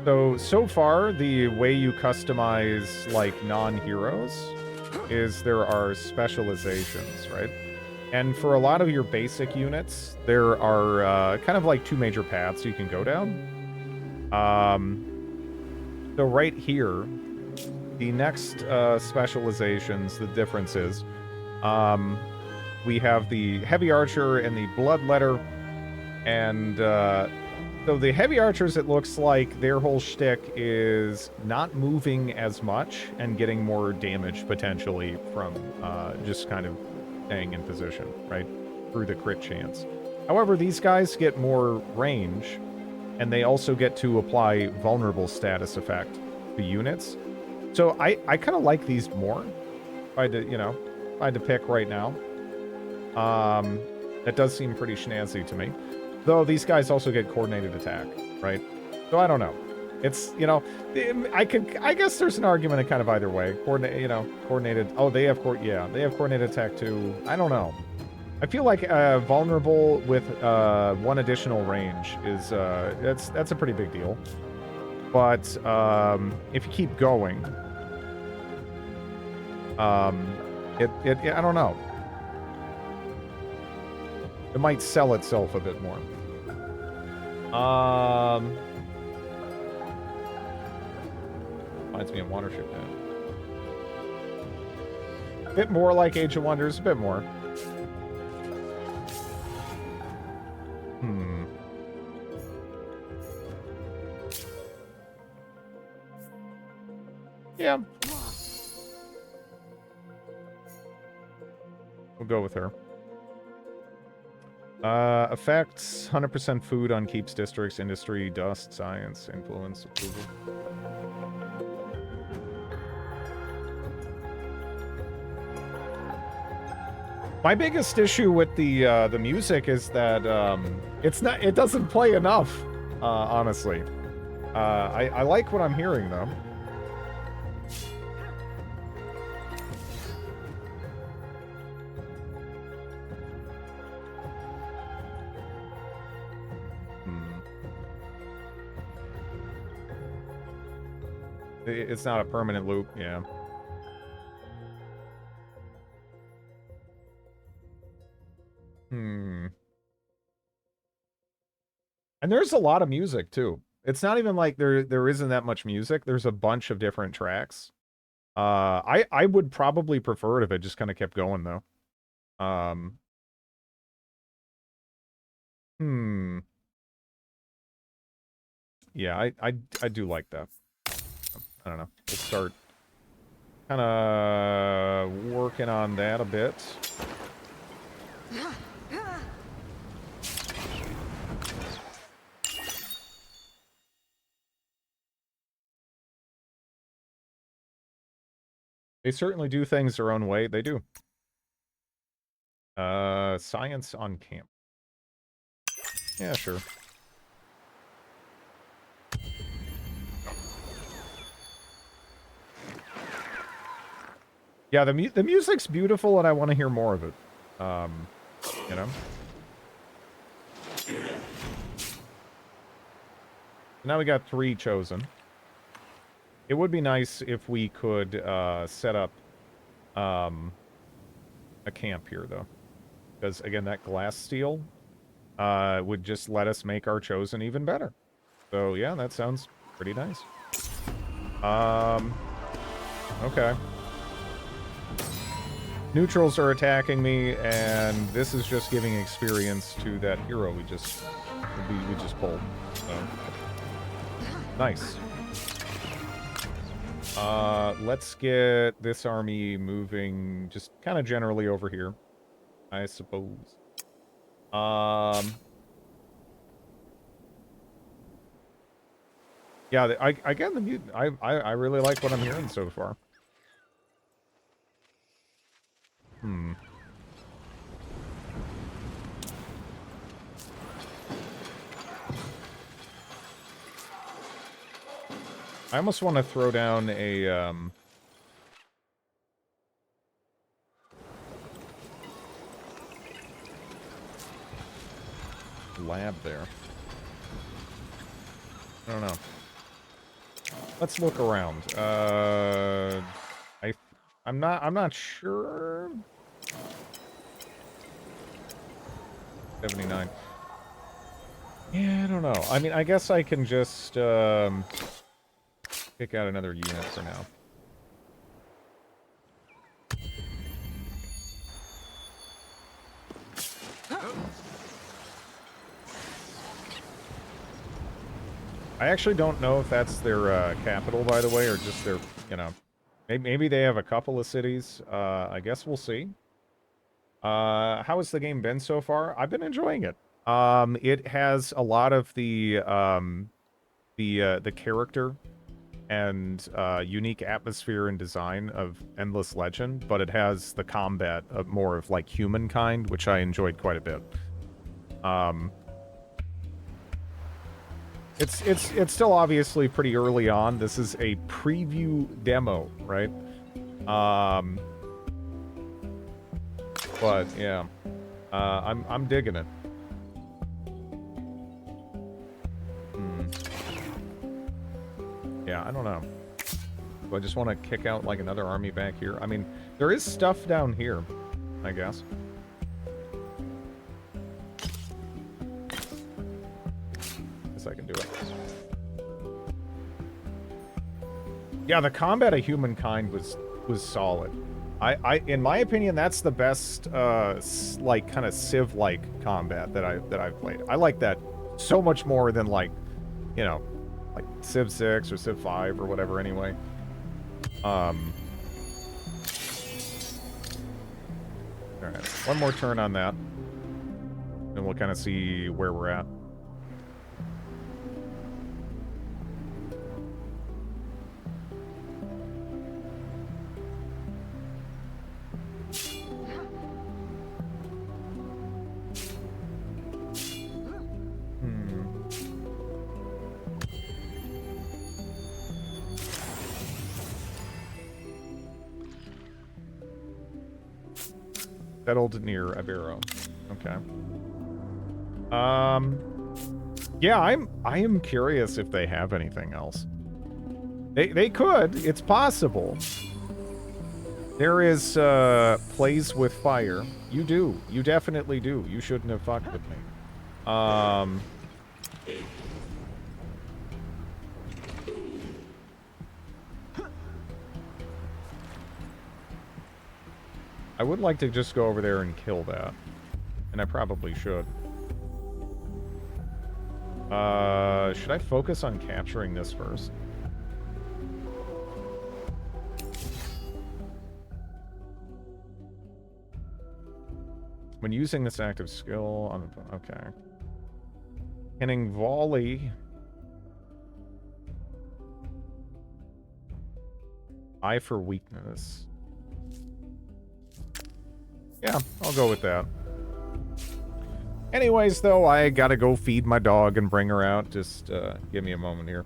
So far, the way you customize, like, non-heroes is there are specializations, right? And for a lot of your basic units, there are kind of like 2 major paths you can go down. So right here, the next specializations, the difference is, we have the Heavy Archer and the Bloodletter, and so the Heavy Archers, it looks like their whole shtick is not moving as much and getting more damage potentially from just kind of staying in position, right? Through the crit chance. However, these guys get more range, and they also get to apply vulnerable status effect to units. So I kind of like these more. If I had to, you know, if I had to pick right now. That does seem pretty snazzy to me. Though these guys also get coordinated attack, right? So I don't know. It's, you know, I guess there's an argument kind of either way. Coordinated. Oh, they have they have coordinated attack too. I don't know. I feel like vulnerable with 1 additional range is that's a pretty big deal. But if you keep going, I don't know. It might sell itself a bit more. Reminds me of Watership Down. A bit more like Age of Wonders, a bit more. Yeah. We'll go with her. Effects, 100% food on keeps districts, industry, dust, science, influence, approval. My biggest issue with the music is that it doesn't play enough, honestly. I like what I'm hearing though. It's not a permanent loop, yeah. And there's a lot of music too. It's not even like there isn't that much music. There's a bunch of different tracks. I would probably prefer it if it just kind of kept going though. Yeah, I do like that. I don't know. We'll start kind of working on that a bit. They certainly do things their own way. They do. Science on camp. Yeah, sure. Yeah, the music's beautiful, and I want to hear more of it. You know. Now we got 3 chosen. It would be nice if we could set up a camp here, though. Because, again, that glass steel would just let us make our chosen even better. So, yeah, that sounds pretty nice. Okay. Neutrals are attacking me, and this is just giving experience to that hero we just pulled. So, nice. Let's get this army moving just kind of generally over here, I suppose. Yeah, I get the mute. I really like what I'm hearing so far. I almost want to throw down a, lab there. I don't know. Let's look around. I'm not sure. 79. Yeah, I don't know. I mean, I guess I can just, pick out another unit for now. I actually don't know if that's their capital, by the way, or just their, you know, maybe they have a couple of cities. I guess we'll see. How has the game been so far? I've been enjoying it. It has a lot of the character and unique atmosphere and design of Endless Legend, but it has the combat of more of like humankind, which I enjoyed quite a bit. It's still obviously pretty early on. This is a preview demo, right? But yeah, I'm digging it. Yeah, I don't know. Do I just want to kick out like another army back here? I mean, there is stuff down here, I guess. Guess I can do it. Yeah, the combat of humankind was solid. In my opinion, that's the best like kind of Civ-like combat that I've played. I like that so much more than like, you know, like Civ 6 or Civ 5 or whatever anyway. All right, one more turn on that, and we'll kind of see where we're at. Settled near Ibero. Okay. Yeah, I am curious if they have anything else. They could. It's possible. There is plays with fire. You do. You definitely do. You shouldn't have fucked with me. I would like to just go over there and kill that. And I probably should. Should I focus on capturing this first? When using this active skill on... Okay. Pinning volley. Eye for weakness. Yeah, I'll go with that. Anyways, though, I gotta go feed my dog and bring her out. Just give me a moment here.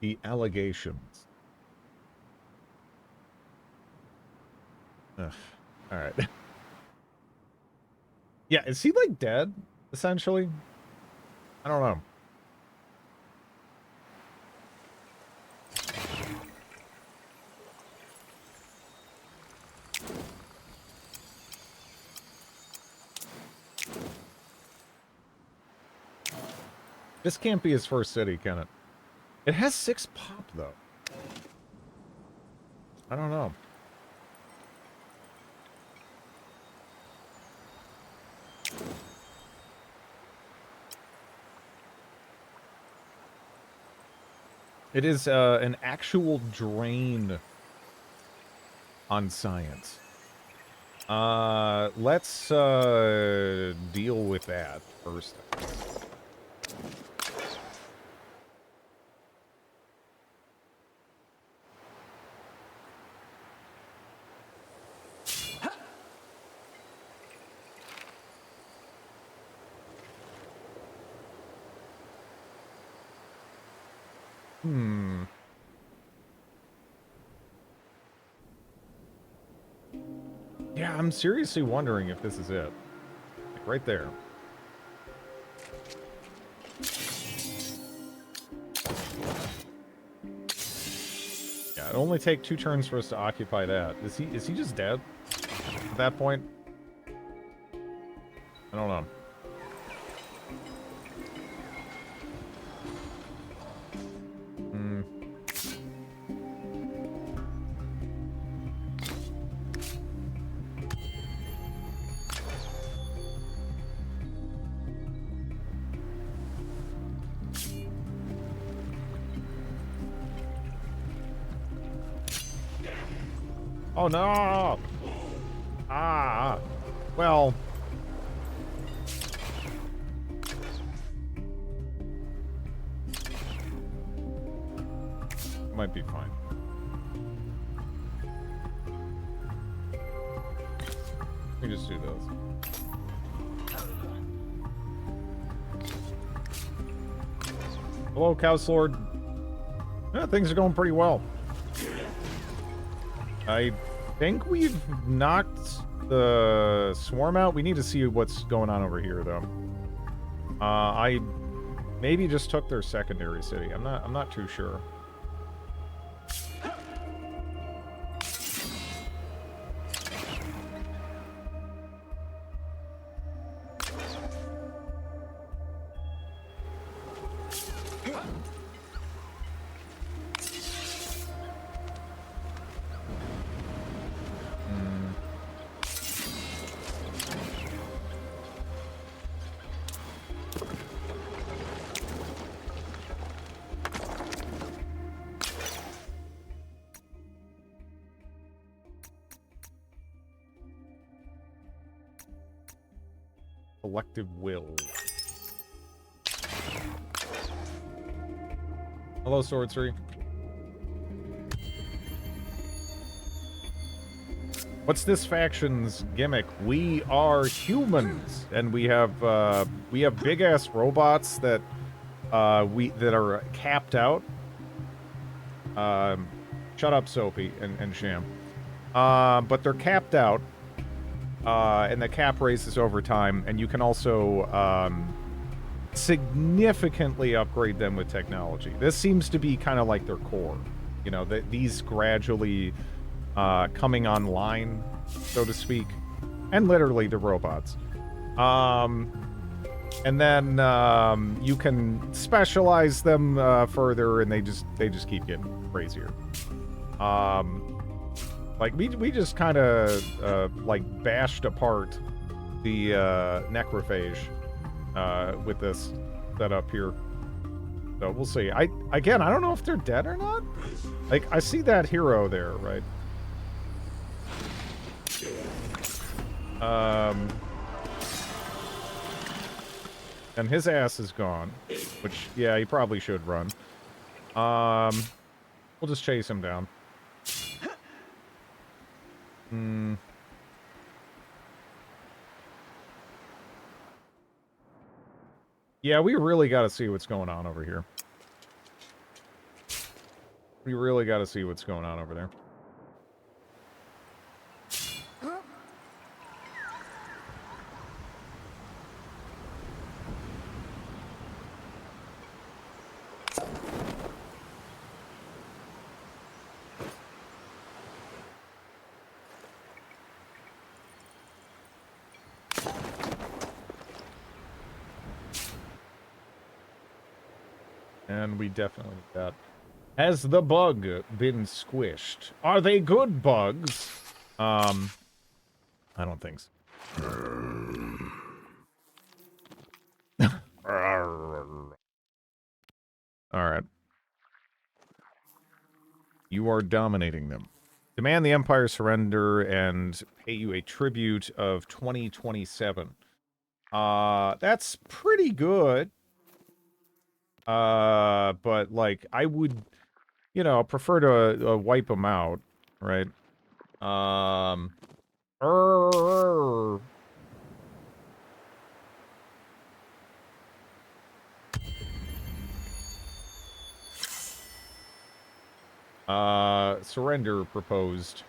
The allegations. Ugh. All right. Yeah, is he like dead, essentially? I don't know. This can't be his first city, can it? It has 6 pop, though. I don't know. It is an actual drain on science. Let's deal with that first. Yeah, I'm seriously wondering if this is it. Like right there. Yeah, it'll only take 2 turns for us to occupy that. Is he just dead at that point? I don't know. Oh no! Ah! Well... might be fine. Let me just do this. Hello, Chaos Lord. Yeah, things are going pretty well. I think we've knocked the swarm out. We need to see what's going on over here, though. I maybe just took their secondary city. I'm not too sure. Collective will. Hello, Swordtree. What's this faction's gimmick? We are humans, and we have big ass robots that that are capped out. Shut up, Soapy and Sham. But they're capped out. And the cap raises over time, and you can also significantly upgrade them with technology. This seems to be kind of like their core. You know, these gradually coming online, so to speak, and literally the robots. And then you can specialize them further, and they just keep getting crazier. Like, we just kind of, like, bashed apart the necrophage with this setup here. So we'll see. Again, I don't know if they're dead or not. Like, I see that hero there, right? And his ass is gone. Which, yeah, he probably should run. We'll just chase him down. Yeah, we really got to see what's going on over here. We really got to see what's going on over there. And we definitely need that. Has the bug been squished? Are they good bugs? I don't think so. Alright. You are dominating them. Demand the Empire surrender and pay you a tribute of 2027. That's pretty good. But, like, I would, you know, prefer to wipe them out, right? Surrender proposed.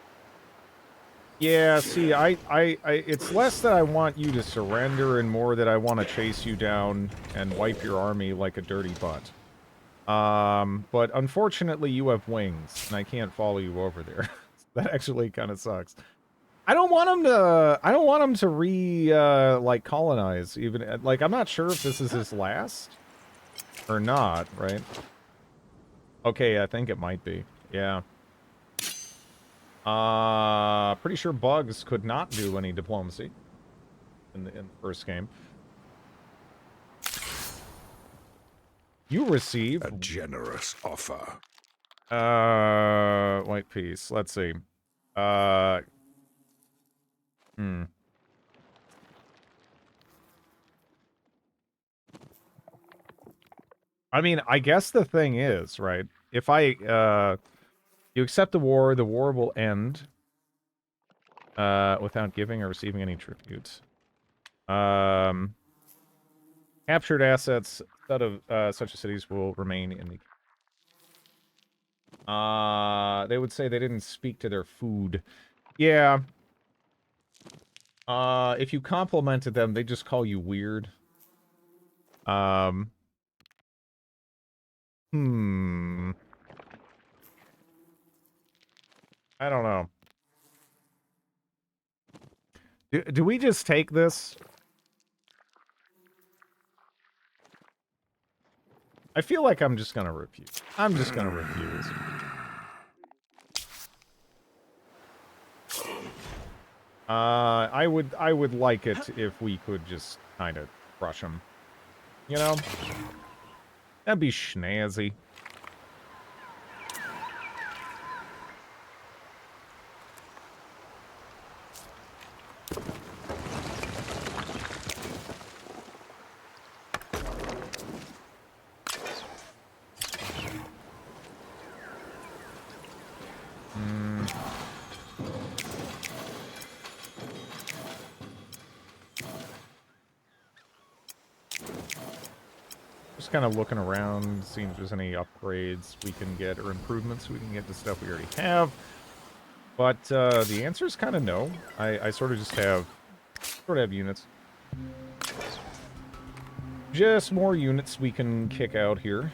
Yeah, see, it's less that I want you to surrender and more that I want to chase you down and wipe your army like a dirty butt. But unfortunately you have wings, and I can't follow you over there. That actually kind of sucks. I don't want him to, like, colonize, even, like, I'm not sure if this is his last or not, right? Okay, I think it might be, yeah. Pretty sure Bugs could not do any diplomacy in the first game. You receive A generous offer. White piece. Let's see. I mean, I guess the thing is, right? If you accept the war will end without giving or receiving any tribute. Captured assets out of such as cities will remain in the... they would say they didn't speak to their food. Yeah. If you complimented them, they just call you weird. I don't know. Do we just take this? I feel like I'm just gonna refuse. I'm just gonna refuse. I would like it if we could just kind of crush him. You know? That'd be schnazzy. Just kind of looking around, seeing if there's any upgrades we can get or improvements we can get to stuff we already have. But the answer is kind of no. I sort of just have units. Just more units we can kick out here.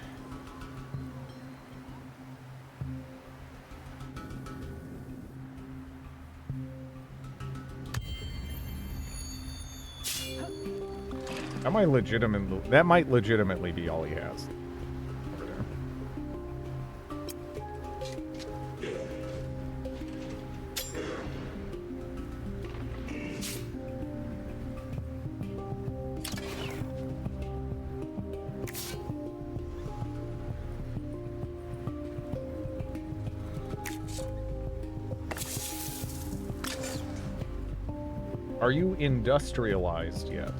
That might legitimately be all he has. Over there. Are you industrialized yet?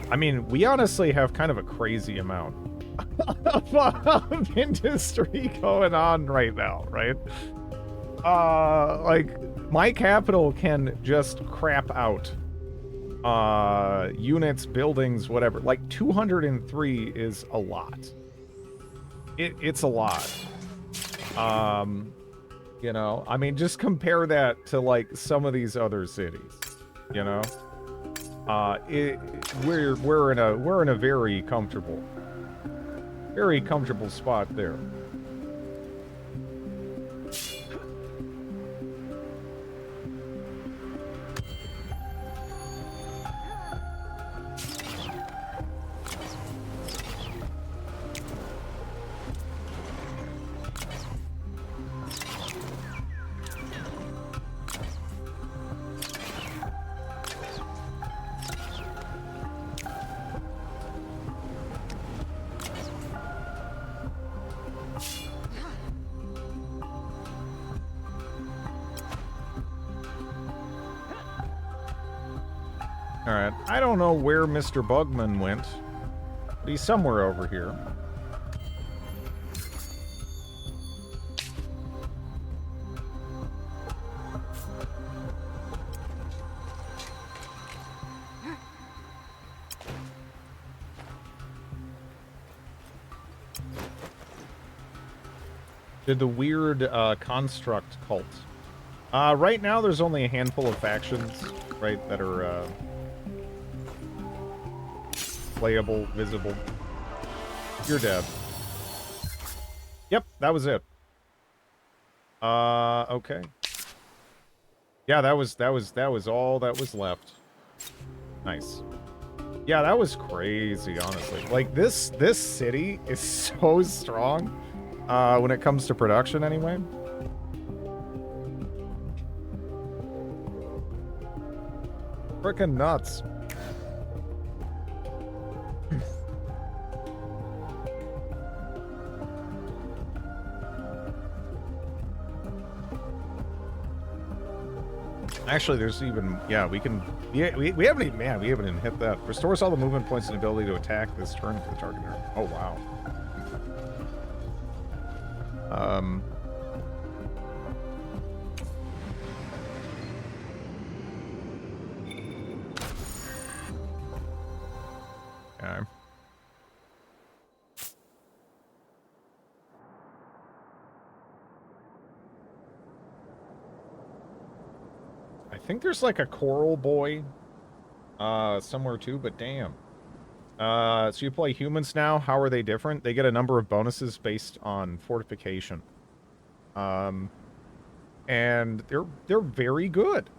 I mean, we honestly have kind of a crazy amount of industry going on right now, right? Like, my capital can just crap out. Units, buildings, whatever. Like, 203 is a lot. It's a lot. You know, I mean, just compare that to like some of these other cities. You know, we're in a very comfortable spot there. Alright, I don't know where Mr. Bugman went, but he's somewhere over here. Did the weird construct cult. Right now there's only a handful of factions, right, that are playable, visible. You're dead. Yep, that was it. Okay. Yeah, that was all that was left. Nice. Yeah, that was crazy, honestly. Like this city is so strong when it comes to production anyway. Frickin' nuts. Actually, there's even, yeah, we can, yeah, we haven't even, man, we haven't even hit that. Restores all the movement points and ability to attack this turn for the target area. Oh, wow. Okay. I think there's like a Coral Boy somewhere too, but damn. So you play humans now. How are they different? They get a number of bonuses based on fortification. And they're very good.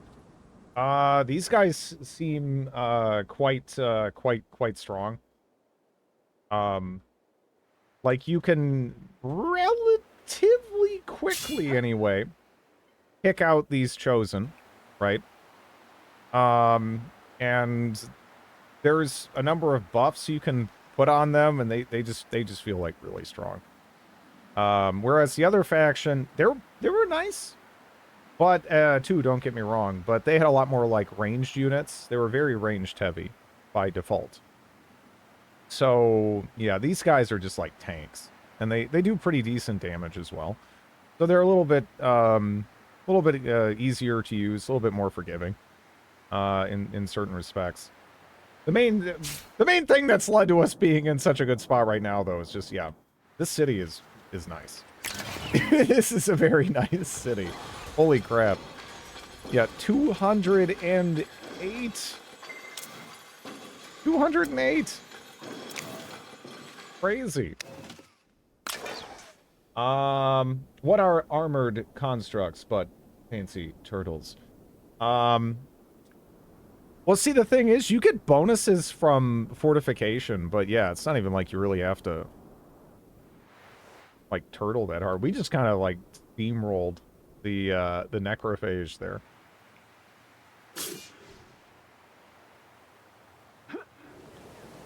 These guys seem quite strong. Like you can relatively quickly anyway pick out these chosen, right? And there's a number of buffs you can put on them, and they just feel like really strong. Whereas the other faction, they were nice, but too, don't get me wrong, but they had a lot more like ranged units. They were very ranged heavy by default. So yeah, these guys are just like tanks, and they do pretty decent damage as well. So they're a little bit easier to use, a little bit more forgiving in certain respects. The main thing that's led to us being in such a good spot right now, though, is just, yeah, this city is nice. This is a very nice city. Holy crap. Yeah, 208. 208. Crazy. What are armored constructs but fancy turtles? Well, see, the thing is, you get bonuses from fortification, but yeah, it's not even like you really have to, like, turtle that hard. We just kind of, like, steamrolled the necrophage there.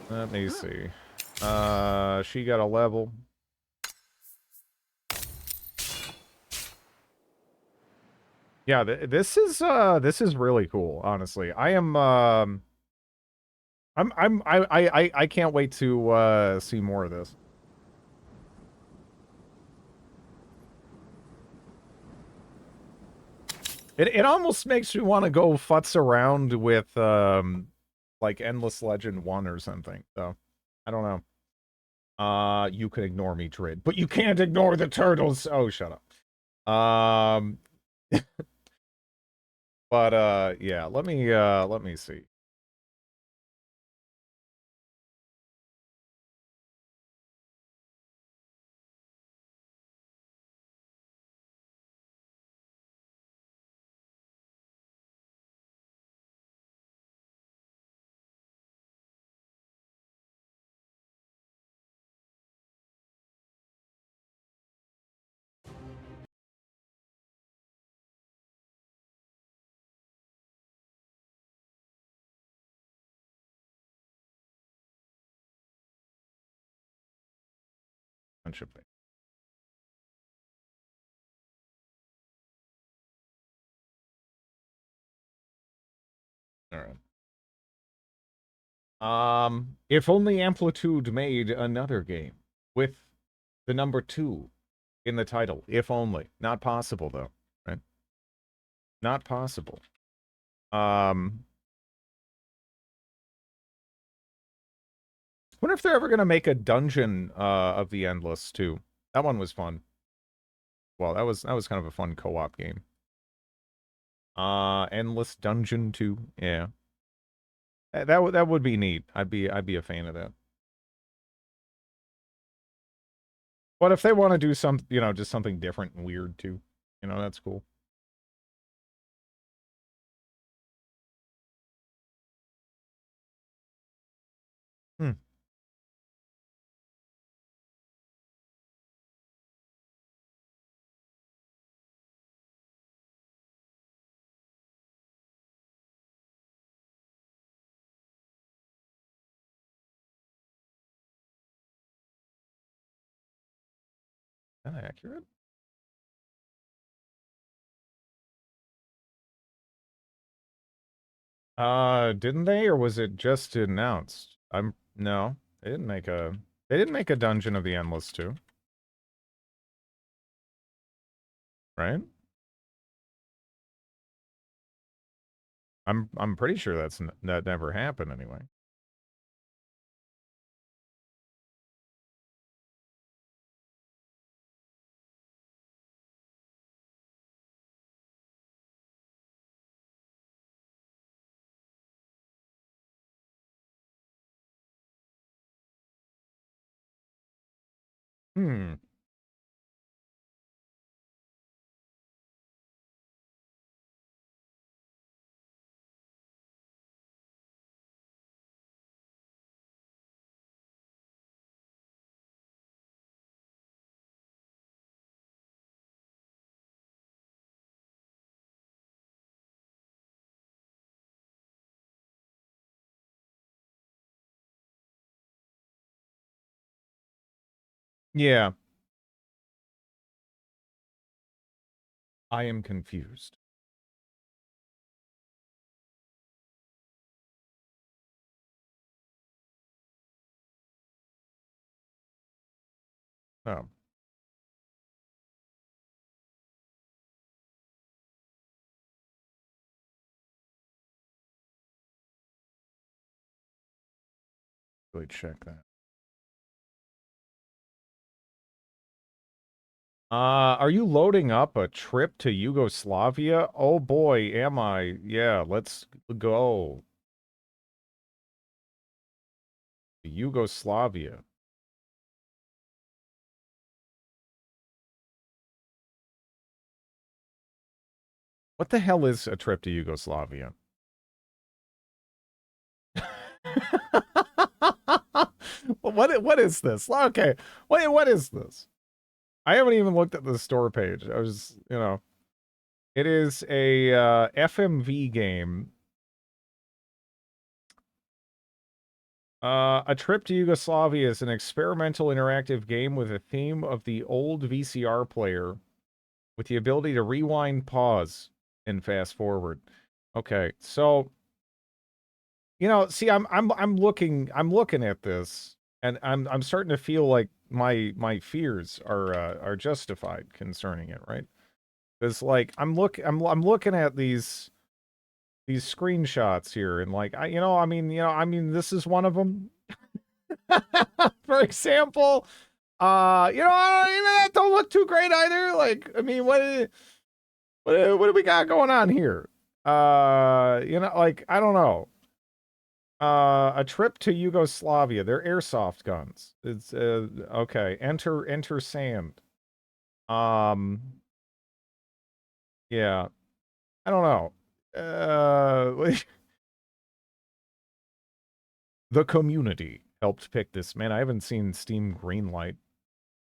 Let me see. She got a level. Yeah, this is really cool, honestly. I can't wait to see more of this. It almost makes me want to go futz around with like Endless Legend 1 or something. So, I don't know. You can ignore me, Drid, but you can't ignore the turtles. Oh, shut up. But yeah, let me see. Bunch of things. All right. If only Amplitude made another game with the number 2 in the title. If only. Not possible, though, right? Not possible. Wonder if they're ever gonna make a dungeon of the Endless too. That one was fun. Well, that was kind of a fun co-op game. Endless Dungeon 2. Yeah. That would be neat. I'd be a fan of that. But if they want to do some, just something different and weird too, that's cool. Hmm. Is that accurate? Didn't they, or was it just announced? No, they didn't make a Dungeon of the Endless 2. Right? I'm pretty sure that never happened anyway. Hmm. Yeah. I am confused. Oh. Really check that. Are you loading up a trip to Yugoslavia? Oh boy, am I. Yeah, let's go. Yugoslavia. What the hell is a trip to Yugoslavia? What is this? Okay, wait, what is this? I haven't even looked at the store page. I was, it is a FMV game. A Trip to Yugoslavia is an experimental interactive game with a theme of the old VCR player, with the ability to rewind, pause, and fast forward. Okay, so see, I'm looking at this, and I'm starting to feel like my fears are justified concerning it, right? Because like I'm looking at these screenshots here, and like I mean this is one of them. for example. That don't look too great either. Like, I mean, what do we got going on here? Like, I don't know. A trip to Yugoslavia. They're airsoft guns. It's okay. Enter sand. Yeah. I don't know. The community helped pick this. Man, I haven't seen Steam Greenlight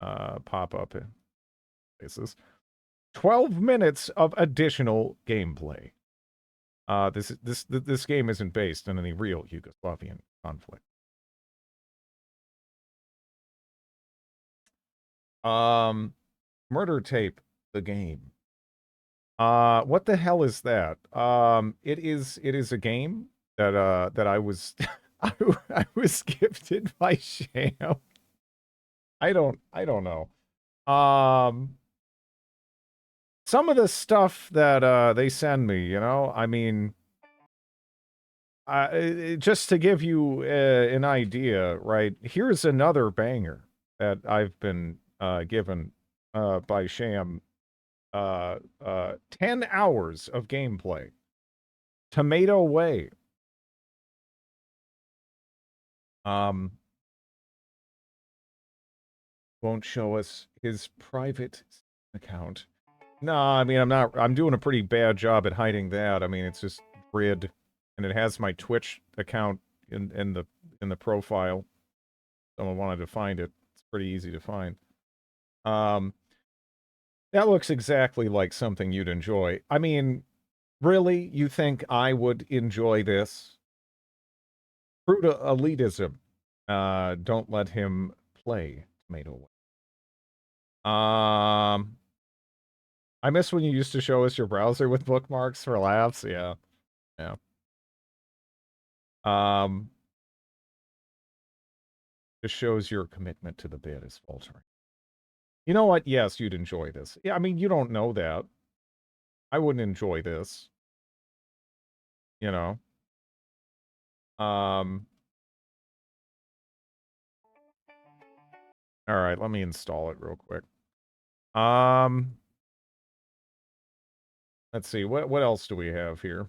pop up in places. 12 minutes of additional gameplay. This game isn't based on any real Yugoslavian conflict. Murder Tape, the game. What the hell is that? It is a game that I was I was gifted by Sham. I don't know. Some of the stuff that they send me, I mean, just to give you an idea, right? Here's another banger that I've been given by Sham. 10 hours of gameplay. Tomato Way. Won't show us his private account. No, I mean, I'm doing a pretty bad job at hiding that. I mean, it's just grid, and it has my Twitch account in the profile. Someone wanted to find it. It's pretty easy to find. That looks exactly like something you'd enjoy. I mean, really? You think I would enjoy this? Fruit elitism. Don't let him play Tomato Way. I miss when you used to show us your browser with bookmarks for laughs. Yeah. Yeah. Just shows your commitment to the bit is faltering. You know what? Yes, you'd enjoy this. Yeah, I mean, you don't know that. I wouldn't enjoy this. All right, let me install it real quick. Let's see. What else do we have here?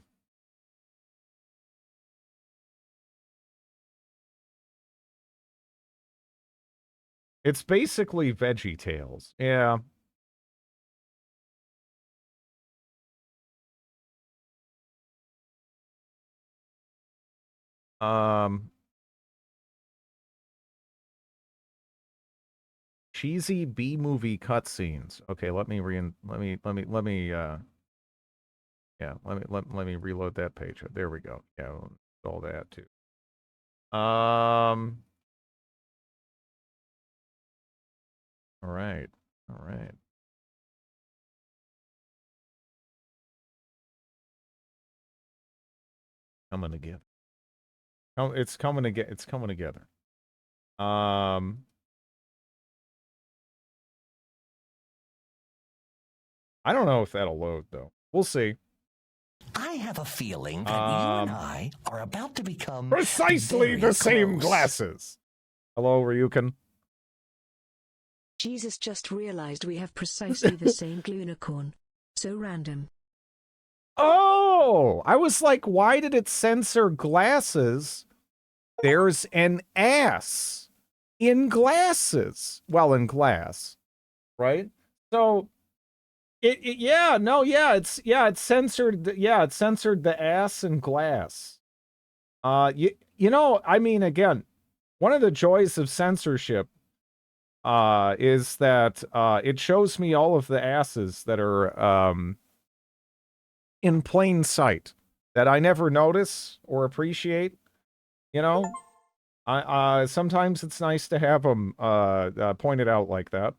It's basically VeggieTales. Yeah. Cheesy B-movie cutscenes. Okay, let me reload that page. There we go. Yeah, we'll install that too. All right. All right. Coming together. Oh, it's coming together. I don't know if that'll load though. We'll see. I have a feeling that you and I are about to become precisely the same close. glasses. Hello, Ryukin. Jesus just realized we have precisely the same glunicorn. So random. Oh, I was like, why did it censor glasses? There's an ass in glasses. Well, in glass, right? So it censored the ass and glass. I mean, again, one of the joys of censorship is that it shows me all of the asses that are in plain sight that I never notice or appreciate. Sometimes it's nice to have them pointed out like that.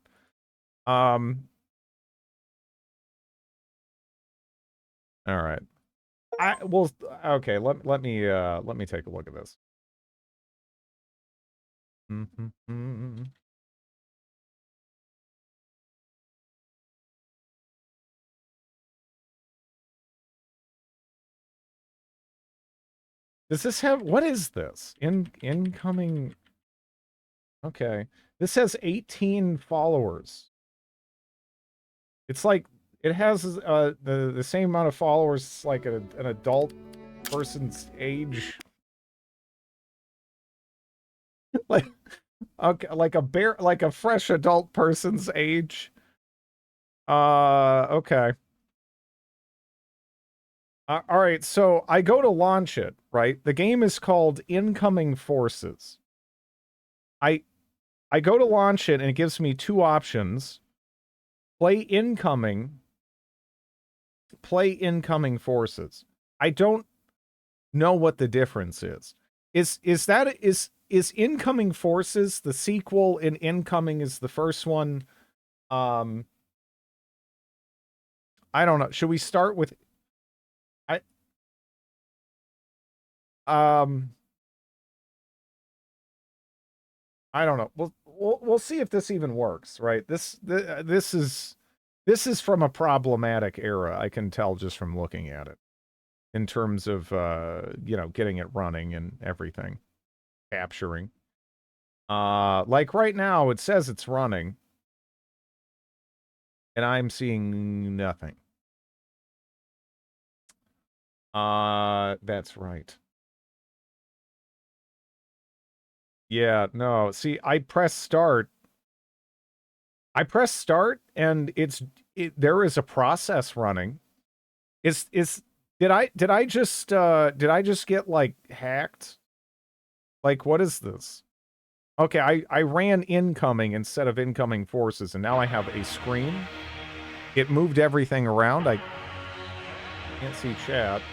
All right. Okay. Let me take a look at this. Does this have, what is this? Incoming Okay. This has 18 followers. It's like it has the same amount of followers like an adult person's age. like okay, like a fresh adult person's age. Okay. All right, so I go to launch it, right? The game is called Incoming Forces. I go to launch it and it gives me two options. Play incoming forces. I don't know what the difference is. Is incoming forces the sequel and incoming is the first one? I don't know. Should we start with I don't know. We'll see if this even works, right? This is from a problematic era. I can tell just from looking at it in terms of getting it running and everything, capturing. Like right now it says it's running and I'm seeing nothing. That's right. Yeah, no. See, I press start and there is a process running. Did I just get like hacked? Like what is this? Okay, I ran incoming instead of incoming forces and now I have a screen. It moved everything around. I can't see chat.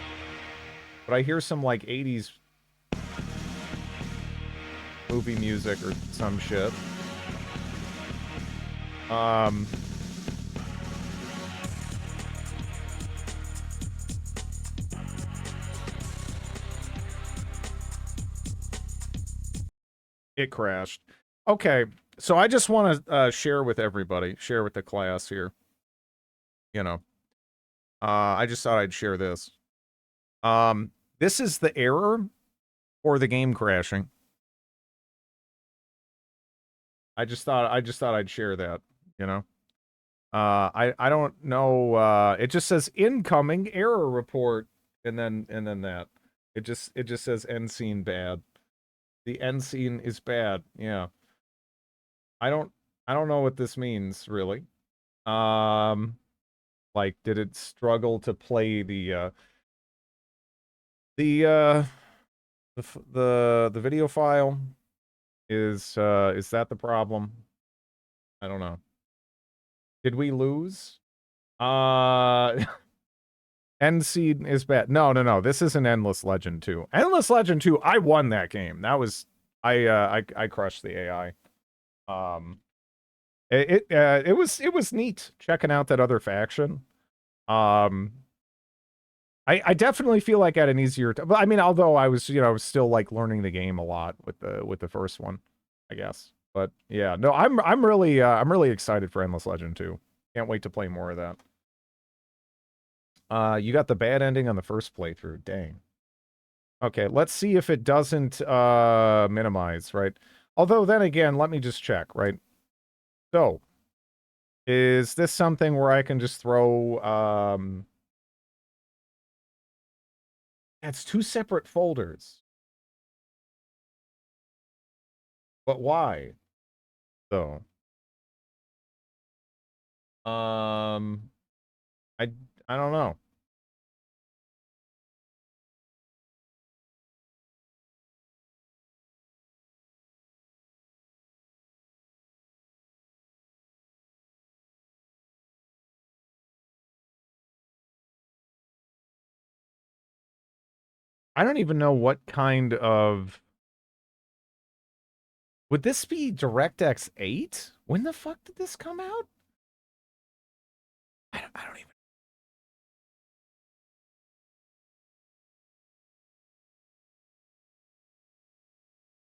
But I hear some like 80s movie music or some shit. It crashed. Okay, so I just want to share with everybody, share with the class here. You know, I just thought I'd share this. This is the error for the game crashing. I just thought I'd share that, you know. I don't know, it just says incoming error report and then that. It just says end scene bad. The end scene is bad. Yeah. I don't know what this means really. Like did it struggle to play the video file? Is that the problem? I don't know. Did we lose? End scene is bad. No. This isn't Endless Legend 2. Endless Legend 2, I won that game. That was I crushed the AI. It was neat checking out that other faction. I definitely feel like I had an easier but I mean, although I was, still like learning the game a lot with the first one, I guess. But yeah, no, I'm really excited for Endless Legend 2. Can't wait to play more of that. You got the bad ending on the first playthrough. Dang. Okay, let's see if it doesn't minimize, right? Although then again, let me just check, right? So, is this something where I can just throw it's two separate folders. But why? So, I don't know. I don't even know what kind of... Would this be DirectX 8? When the fuck did this come out? I don't even...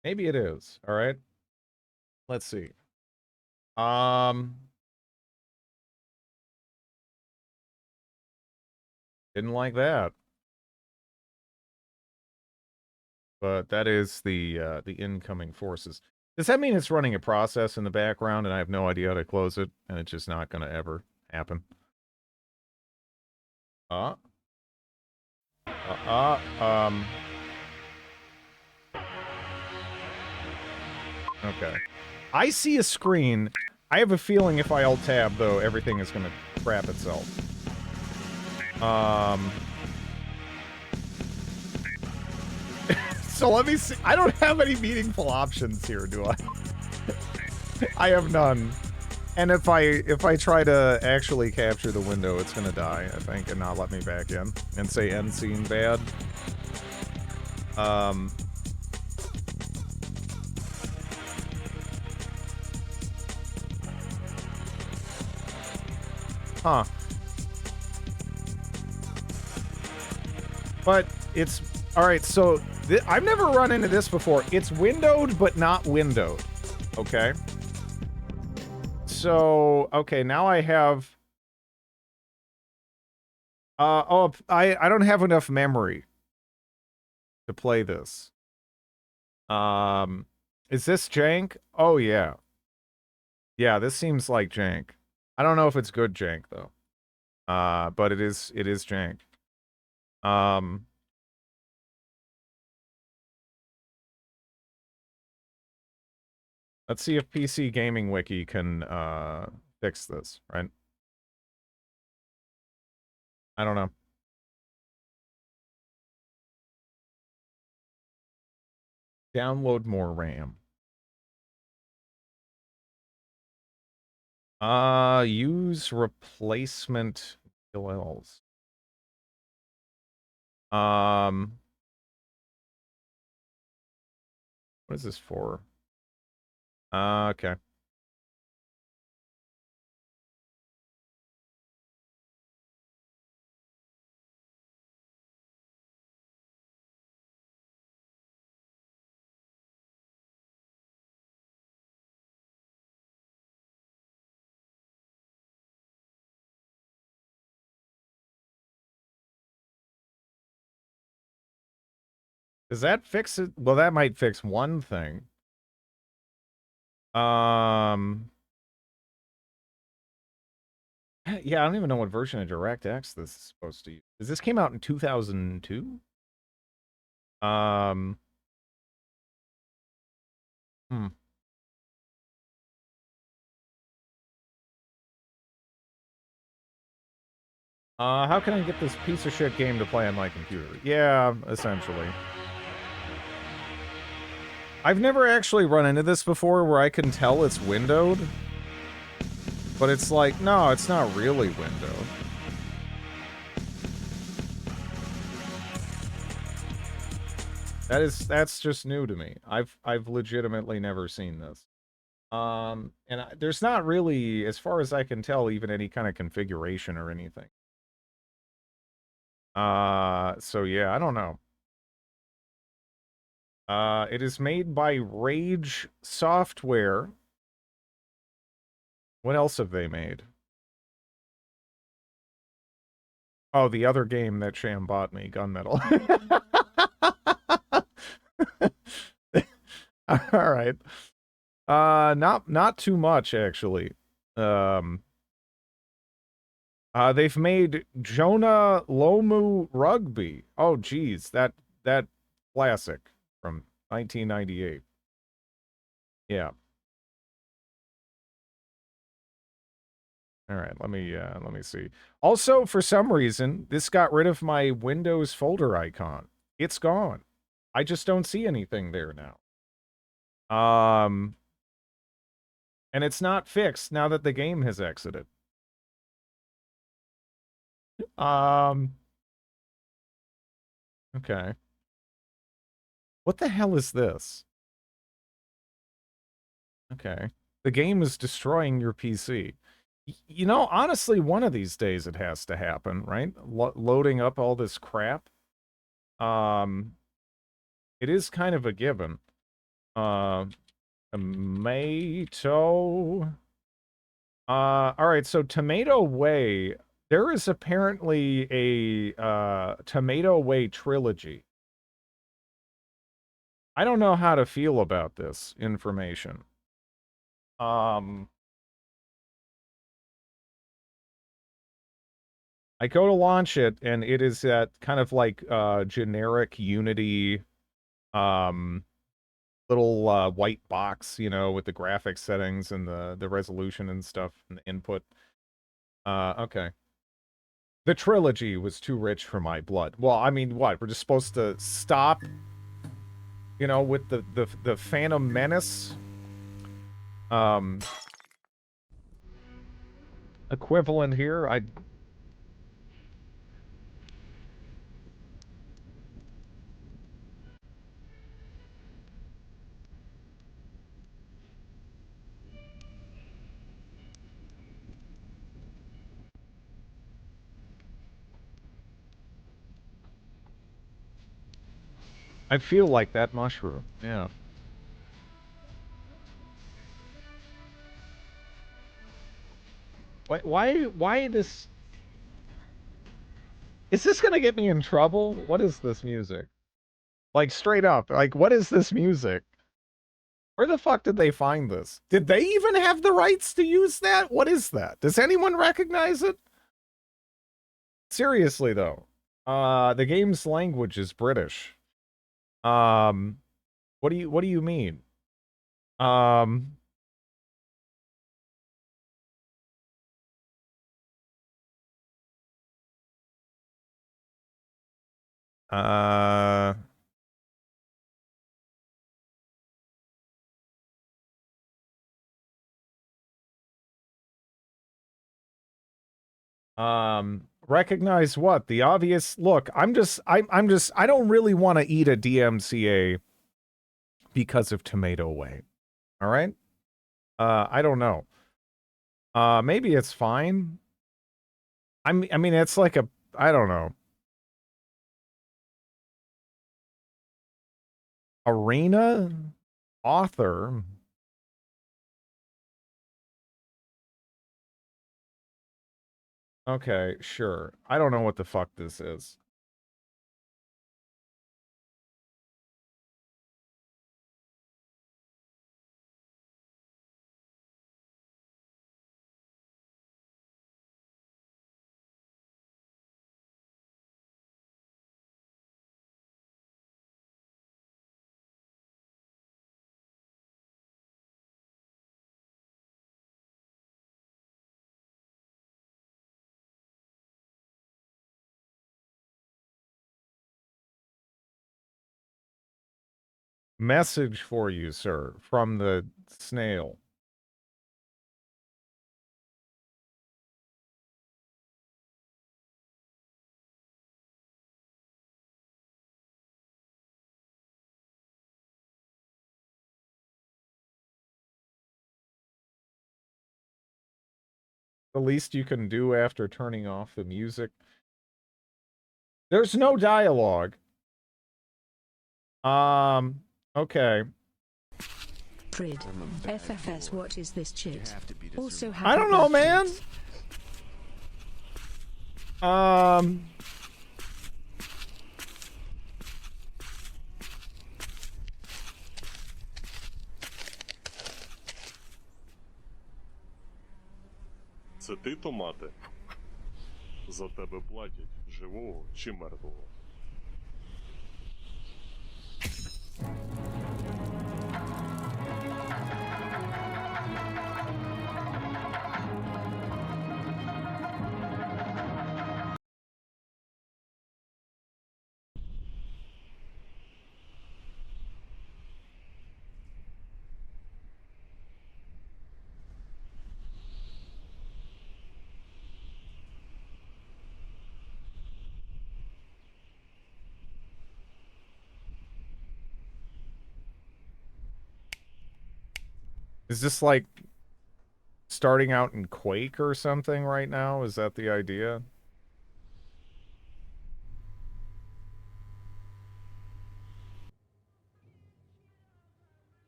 Maybe it is. All right. Let's see. Didn't like that. But that is the incoming forces. Does that mean it's running a process in the background and I have no idea how to close it and it's just not going to ever happen? Okay. I see a screen. I have a feeling if I alt-tab, though, everything is going to crap itself. So let me see. I don't have any meaningful options here, do I? I have none. And if I try to actually capture the window, it's gonna die, I think, and not let me back in. And say end scene bad. Huh. But it's... Alright, so... I've never run into this before. It's windowed, but not windowed. Okay? So... Okay, now I have... I don't have enough memory to play this. Is this jank? Oh, yeah. Yeah, this seems like jank. I don't know if it's good jank, though. But it is jank. Let's see if PC Gaming Wiki can, fix this, right? I don't know. Download more RAM. Use replacement DLLs. What is this for? Okay. Does that fix it? Well, that might fix one thing. Yeah, I don't even know what version of DirectX this is supposed to use. Does this came out in 2002? Hmm. How can I get this piece of shit game to play on my computer? Yeah, essentially. I've never actually run into this before where I can tell it's windowed. But it's like, no, it's not really windowed. That's just new to me. I've legitimately never seen this. There's not really, as far as I can tell, even any kind of configuration or anything. So yeah, I don't know. It is made by Rage Software. What else have they made? Oh, the other game that Sham bought me, Gunmetal. All right. Not too much actually. They've made Jonah Lomu Rugby. Oh geez, that classic from 1998. Yeah. All right, let me see. Also, for some reason, this got rid of my Windows folder icon. It's gone. I just don't see anything there now. And it's not fixed now that the game has exited. Okay. What the hell is this? Okay. The game is destroying your PC. You know, honestly, one of these days it has to happen, right? Loading up all this crap. It is kind of a given. Tomato. Alright, so Tomato Way. There is apparently a Tomato Way trilogy. I don't know how to feel about this information. I go to launch it, and it is that kind of like generic Unity little white box, you know, with the graphics settings and the resolution and stuff and the input. Okay. The trilogy was too rich for my blood. Well, I mean, what? We're just supposed to stop, you know, with the Phantom Menace equivalent here. I feel like that mushroom. Yeah. Why this? Is this gonna get me in trouble? What is this music? Like, straight up, like, what is this music? Where the fuck did they find this? Did they even have the rights to use that? What is that? Does anyone recognize it? Seriously, though. The game's language is British. What do you mean? Um, uh, Recognize what? The obvious. Look, I'm just, I don't really want to eat a DMCA because of Tomato Way. All right? I don't know. Maybe it's fine. I mean, it's like a, I don't know. Arena author. Okay, sure. I don't know what the fuck this is. Message for you, sir, from the snail. The least you can do after turning off the music. There's no dialogue. Okay. Prid. FFS, what is this chit? Also, I don't know, man. Це ти, томате? За тебе платять живого чи мертвого? Is this like starting out in Quake or something right now? Is that the idea?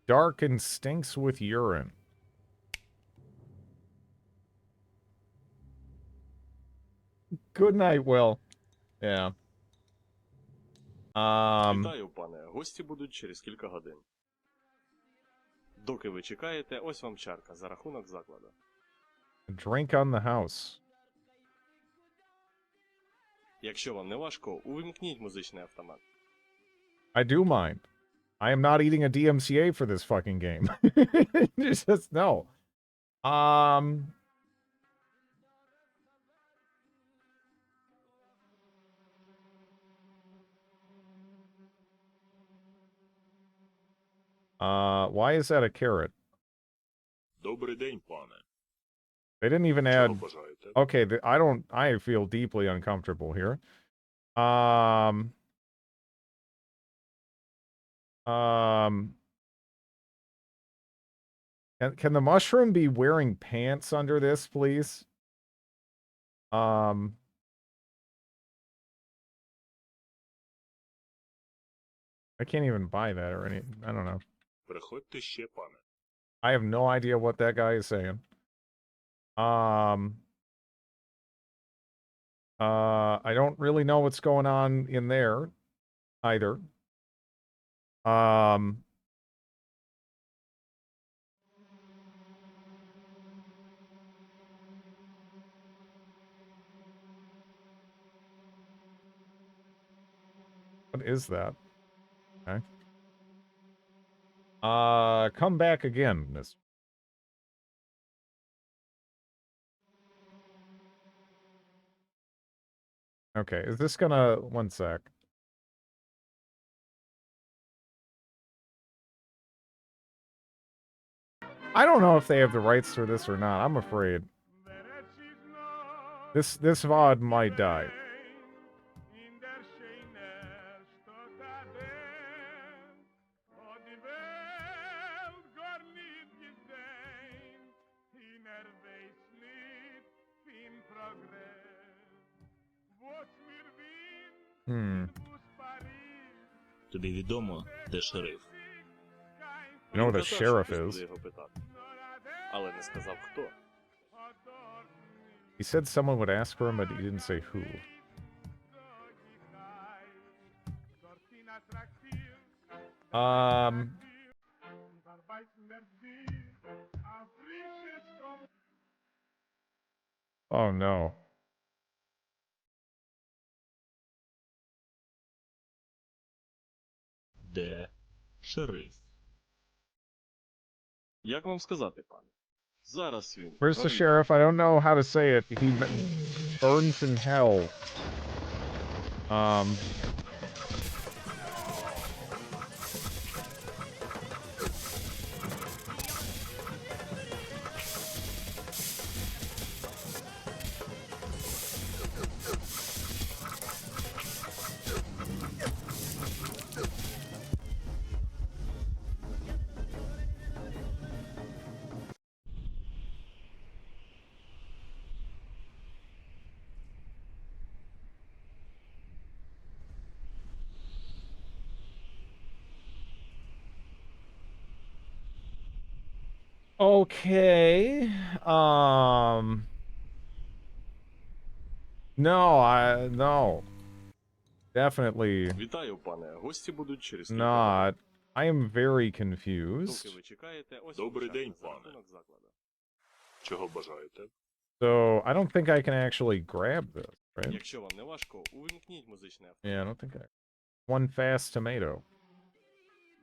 Dark and stinks with urine. Good night, Will. Yeah. Вітаю, пане. Гості будуть через кілька годин. Доки ви чекаєте, ось вам чарка за рахунок закладу. Drink on the house. Якщо вам не важко, увімкніть музичний автомат. I do mind. I am not eating a DMCA for this fucking game. Just no. Why is that a carrot? Добрий день, пане. They didn't even Чого add. бажаєте? Okay, I feel deeply uncomfortable here. Can the mushroom be wearing pants under this, please? I can't even buy that or any. I don't know. Приходьте ще, пане. I have no idea what that guy is saying. I don't really know what's going on in there either. What is that? Okay. Come back again, miss. Okay, is this gonna... One sec. I don't know if they have the rights to this or not. I'm afraid. This VOD might die. Тобі відомо, де шериф? You know who the Він казав, що sheriff хтось is. буде його питати. Але не сказав, хто. He said someone would ask for him, but he didn't say who. Oh no. Де шериф? Як вам сказати, пане? Зараз він. Where's the горить. sheriff? I don't know how to say it. He burns in hell. Okay. No. Definitely Вітаю, пане. Гості будуть через кілька not. годин. I am very confused. Доки ви чекаєте, ось Добрий вам чарка день, за пане. рахунок закладу. Чого бажаєте? So I don't think I can actually grab this, right? Якщо вам не важко, увімкніть музичний автомат. Yeah, I don't think I. One fast tomato.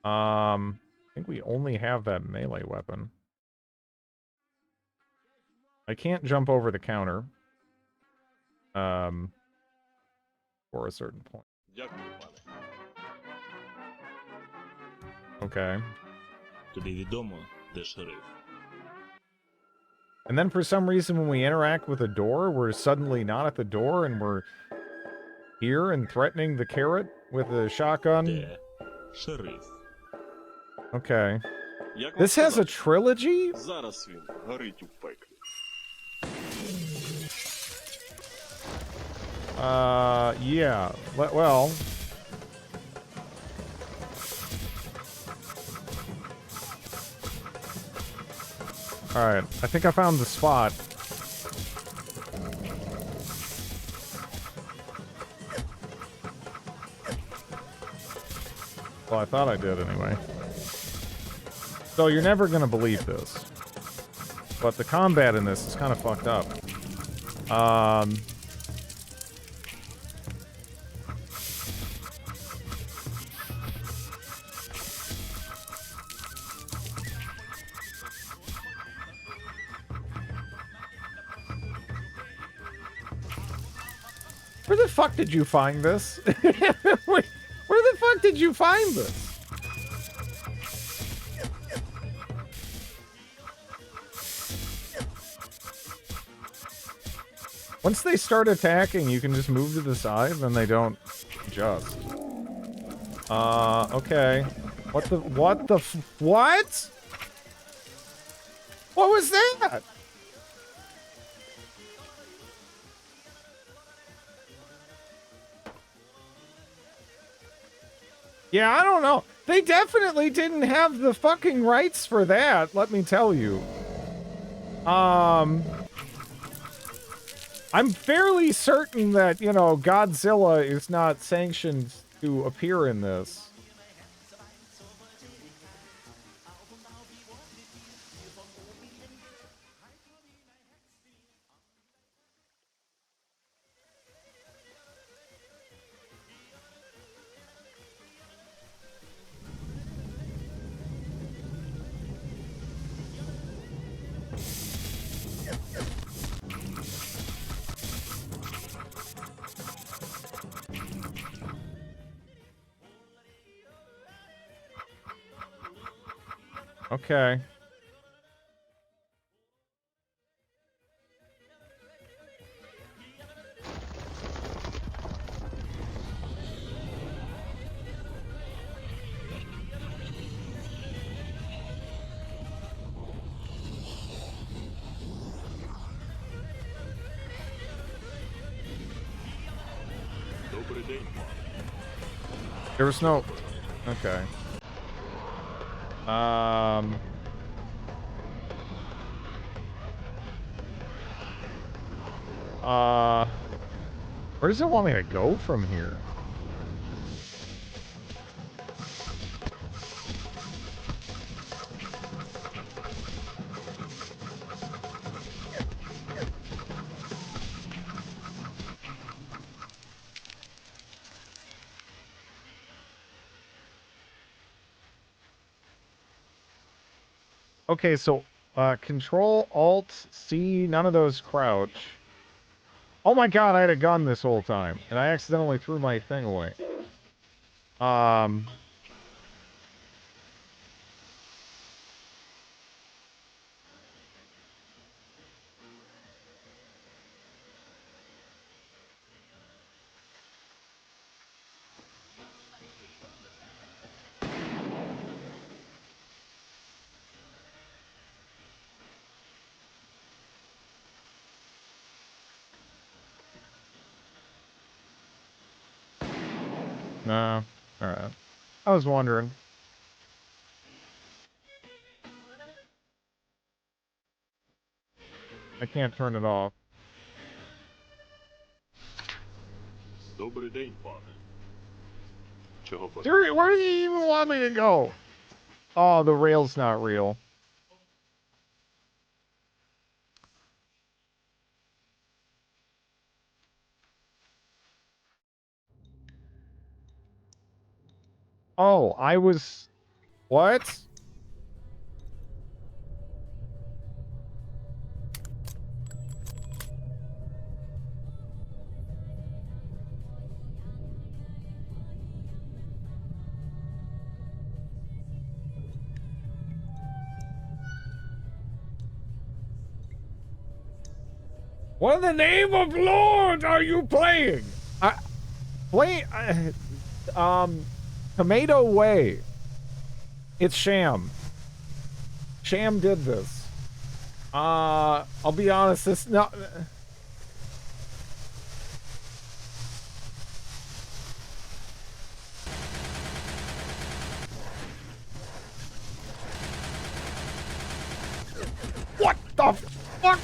I think we only have that melee weapon. I can't jump over the counter. For a certain point. Дякую, пане. Okay. Тобі відомо, де шериф? And then for some reason, when we interact with a door, we're suddenly not at the door and we're here and threatening the carrot with a shotgun. Де шериф? Okay. Як вам This has a сказати? trilogy? Зараз він горить у пеклі. Yeah. Well. Alright, I think I found the spot. Well, I thought I did anyway. So you're never gonna believe this. But the combat in this is kind of fucked up. Where the fuck did you find this? Where the fuck did you find this? Once they start attacking, you can just move to the side, then they don't adjust. Okay. What? What was that? Yeah, I don't know. They definitely didn't have the fucking rights for that, let me tell you. I'm fairly certain that, you know, Godzilla is not sanctioned to appear in this. Okay. Добрий день, пане. There was no... Okay. Where does it want me to go from here? Okay, so, Control, Alt, C, none of those crouch. Oh my god, I had a gun this whole time, and I accidentally threw my thing away. No. Alright. I was wondering. I can't turn it off. Добрий день, пане. Чого б... Where do you even want me to go? Oh, the rail's not real. Oh, I was... What? What in the name of Lord are you playing? Tomato Way. It's Sham. Sham did this. I'll be honest, this not... What the fuck?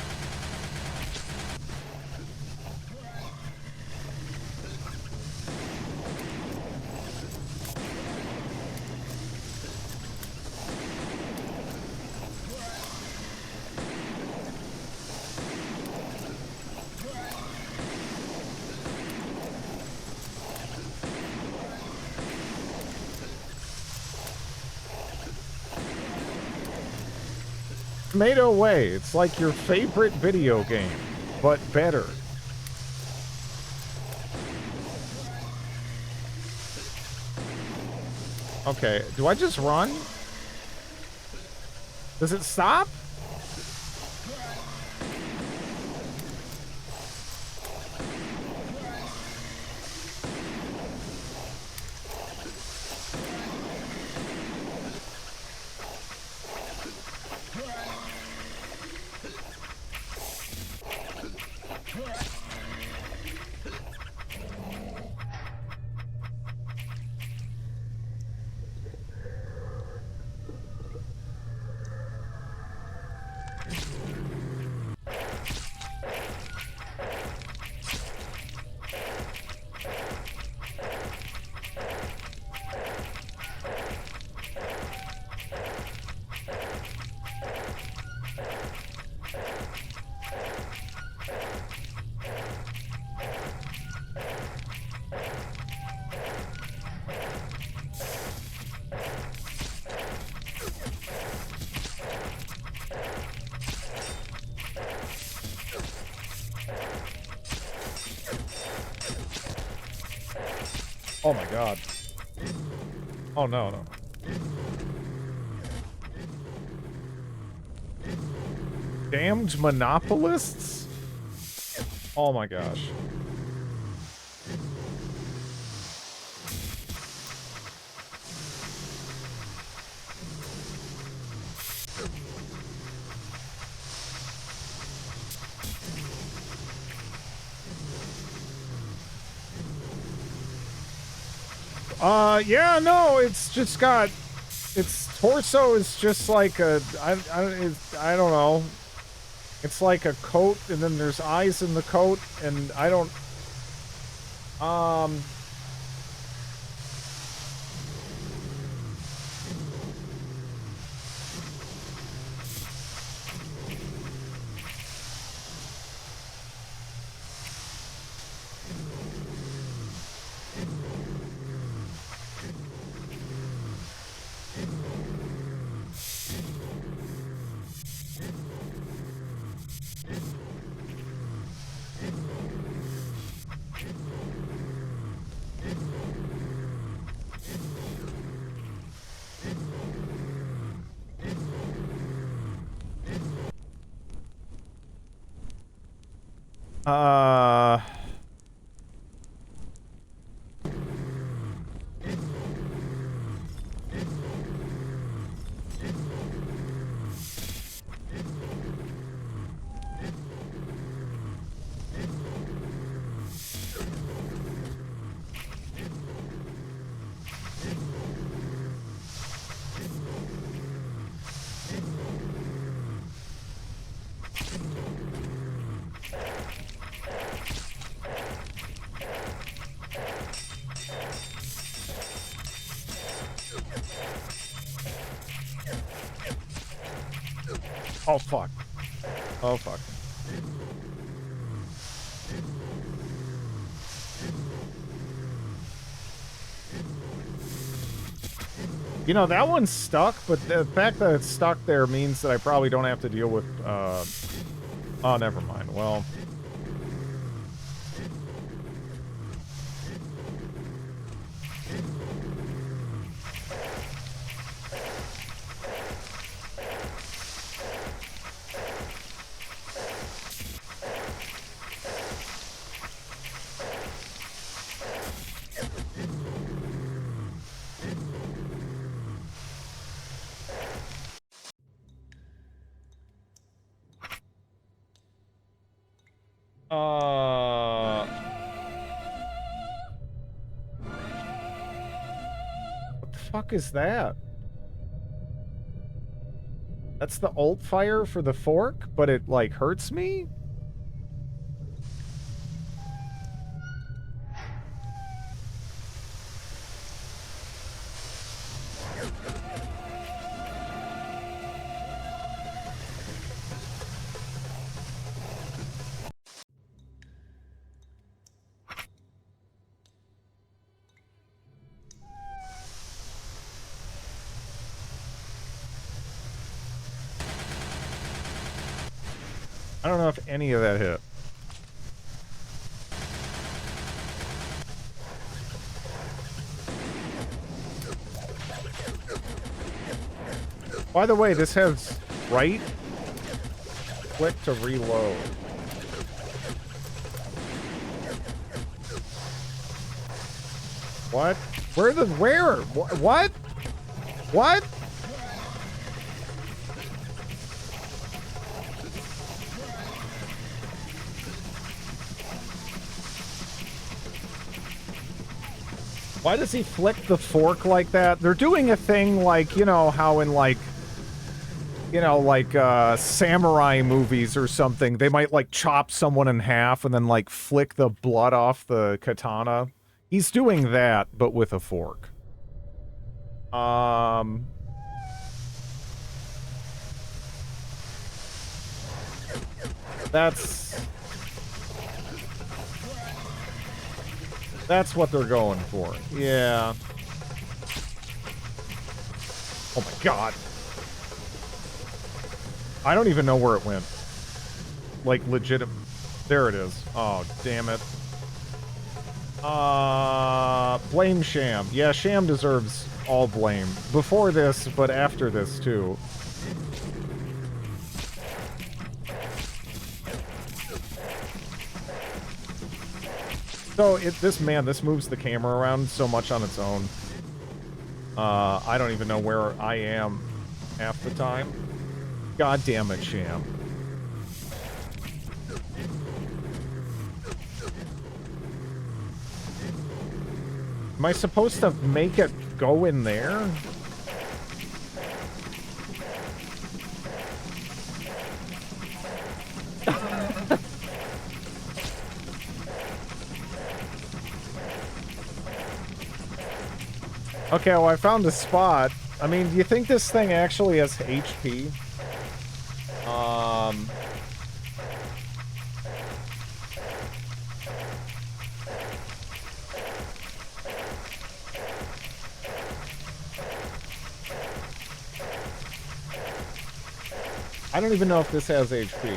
Tomato Way. It's like your favorite video game, but better. Okay, do I just run? Does it stop? Oh my god. Oh no, no. Damned monopolists? Oh my gosh. Yeah, no, it's just got, its torso is just like a, I don't know. It's like a coat, and then there's eyes in the coat, and I don't, oh fuck. Oh fuck. You know, that one's stuck, but the fact that it's stuck there means that I probably don't have to deal with, oh, never mind. Well... What the fuck is that? That's the ult fire for the fork, but it, like, hurts me? I don't know if any of that hit. By the way, this has right click to reload. What? Where? What? What? Why does he flick the fork like that? They're doing a thing like, you know, how in like, you know, like samurai movies or something, they might like chop someone in half and then like flick the blood off the katana. He's doing that, but with a fork. That's what they're going for. Yeah. Oh my god. I don't even know where it went. Like, legit. There it is. Oh, damn it. Blame Sham. Yeah, Sham deserves all blame. Before this, but after this, too. So, this moves the camera around so much on its own. I don't even know where I am half the time. God damn it, Sham. Am I supposed to make it go in there? Okay, well, I found a spot. I mean, do you think this thing actually has HP? I don't even know if this has HP.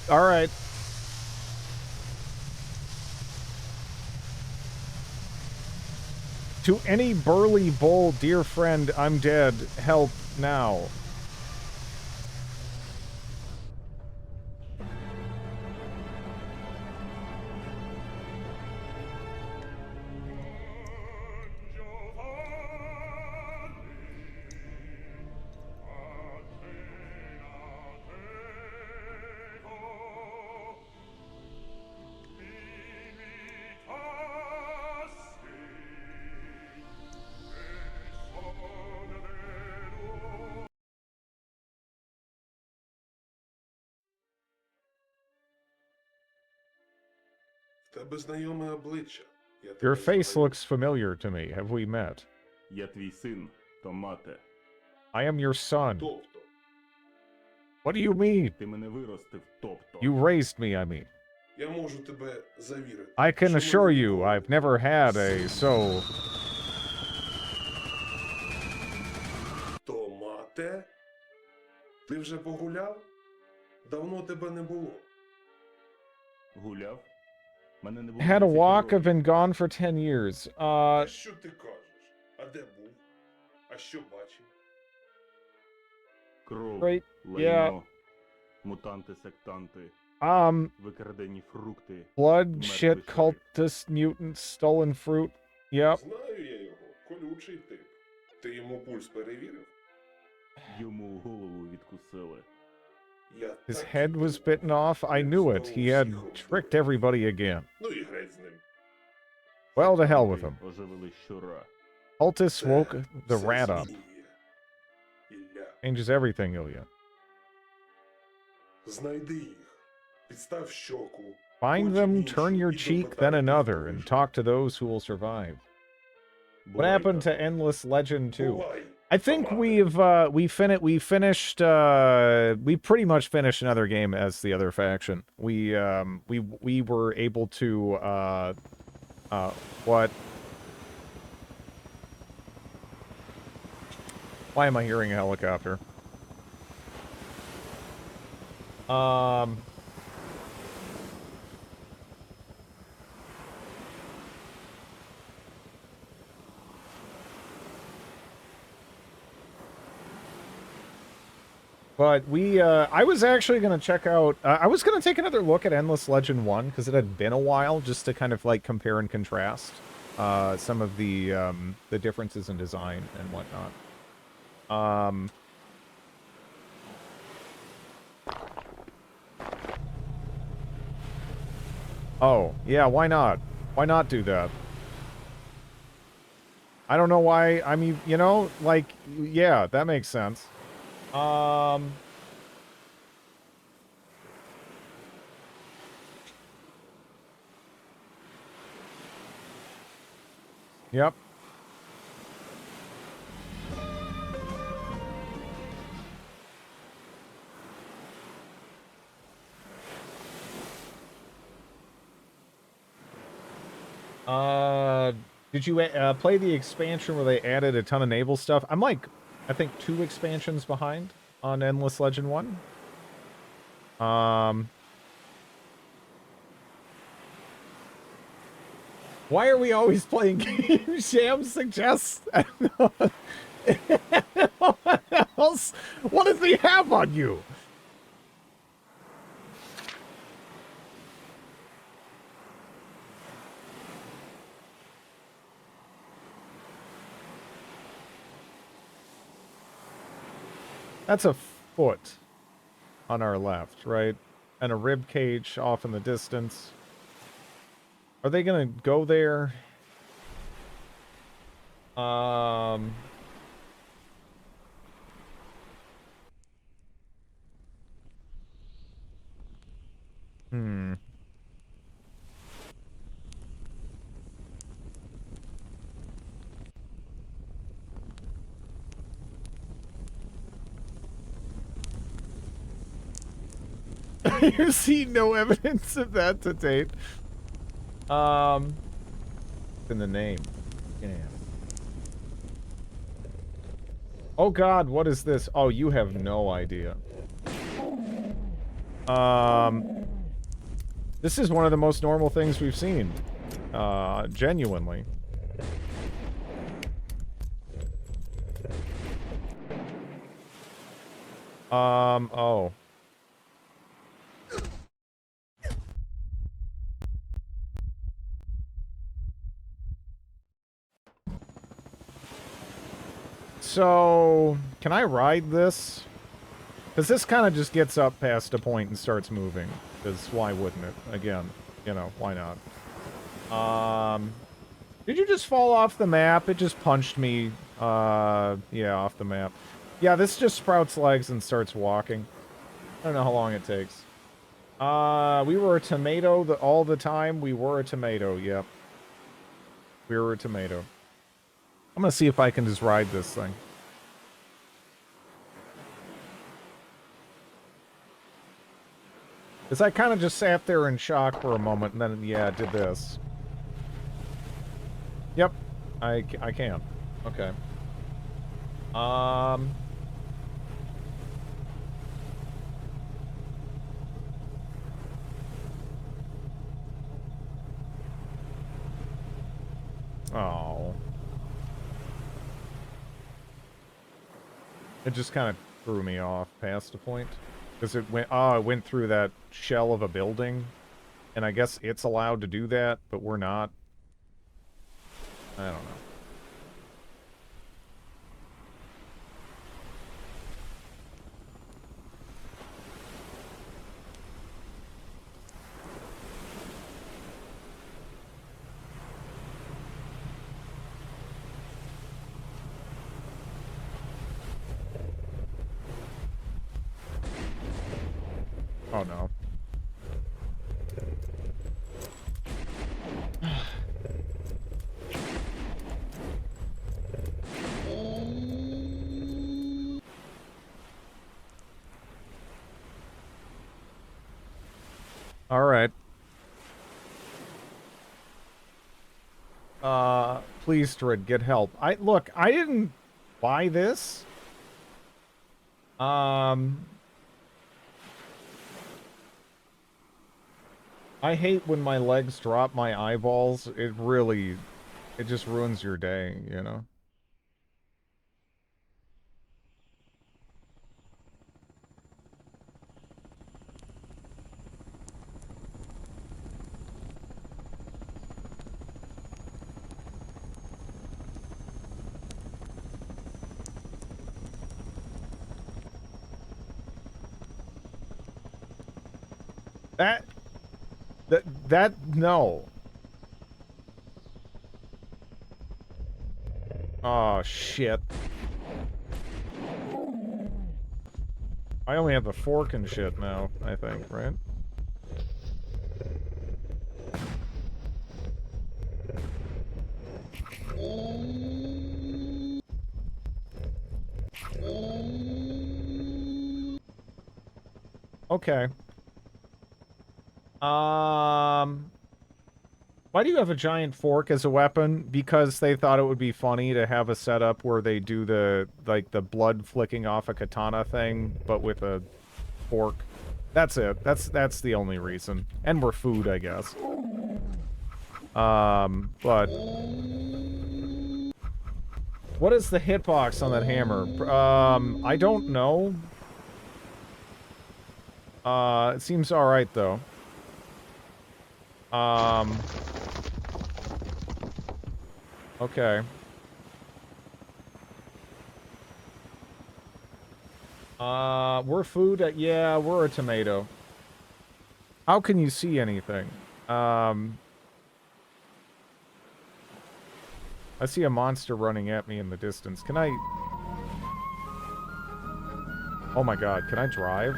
All right. To any burly bull, dear friend, I'm dead. Help now. Your face looks familiar to me. Have we met? Я твій син, Томате. I am your son. What do you mean? Ти мене виростив, тобто. You raised me, I mean. I can assure you, I've never had a so... Томате? Ти вже погуляв? Давно тебе не було. Гуляв? Мене не було Had a 10 walk, I've років. been gone for 10 years. А що ти кажеш? А де був? А що бачив? Кров, Right, лайно, мутанти-сектанти, викрадені фрукти. Blood, Мертвий shit, шериф. cultists, mutants, stolen fruit. Yep. Знаю я його. Колючий тип. Ти йому пульс перевірив? Йому голову відкусили. Я His так head і was думав. bitten off. I knew it. He had tricked everybody again. Ну і греть з ним. Well, to hell with him. Оживили щура. Cultists Це woke the все rat up. змінює. Ілля, Changes everything, Ilya. знайди їх, підстав щоку. Find them, turn your cheek, then another, and talk to those who will survive. What happened to Endless Legend 2? Бувай! I think we finished we pretty much finished another game as the other faction. We were able to what? Why am I hearing a helicopter? But I was actually going to check out, I was going to take another look at Endless Legend 1, because it had been a while, just to kind of, like, compare and contrast some of the differences in design and whatnot. Oh, yeah, why not? Why not do that? I don't know why, I mean, you know, like, yeah, that makes sense. Yep. Did you play the expansion where they added a ton of naval stuff? I'm like, I think 2 expansions behind on Endless Legend 1. Why are we always playing games? Sham suggests. What else? What does he have on you? That's a foot on our left, right? And a rib cage off in the distance. Are they gonna go there? You see no evidence of that to date. In the name. Yeah. Oh God, what is this? Oh, you have no idea. This is one of the most normal things we've seen. Genuinely. Oh. So, can I ride this? Because this kind of just gets up past a point and starts moving. Because why wouldn't it? Again, you know, why not? Did you just fall off the map? It just punched me, yeah, off the map. Yeah, this just sprouts legs and starts walking. I don't know how long it takes. We were a tomato all the time. We were a tomato, yep. We were a tomato. I'm gonna see if I can just ride this thing. Because I kind of just sat there in shock for a moment, and then, yeah, did this. Yep, I can. Okay. Oh. It just kind of threw me off past a point. Because it went through that shell of a building. And I guess it's allowed to do that, but we're not. I don't know. Oh no. All right. Please, Strid, get help. Look, I didn't buy this. I hate when my legs drop my eyeballs. It just ruins your day, you know? No. Oh, shit. I only have the fork and shit now, I think, right? Okay. Why do you have a giant fork as a weapon? Because they thought it would be funny to have a setup where they do the blood flicking off a katana thing, but with a fork. That's it. That's the only reason. And we're food, I guess. But what is the hitbox on that hammer? I don't know. It seems alright, though. Okay. We're food? Yeah, we're a tomato. How can you see anything? I see a monster running at me in the distance. Can I... Oh my god, can I drive?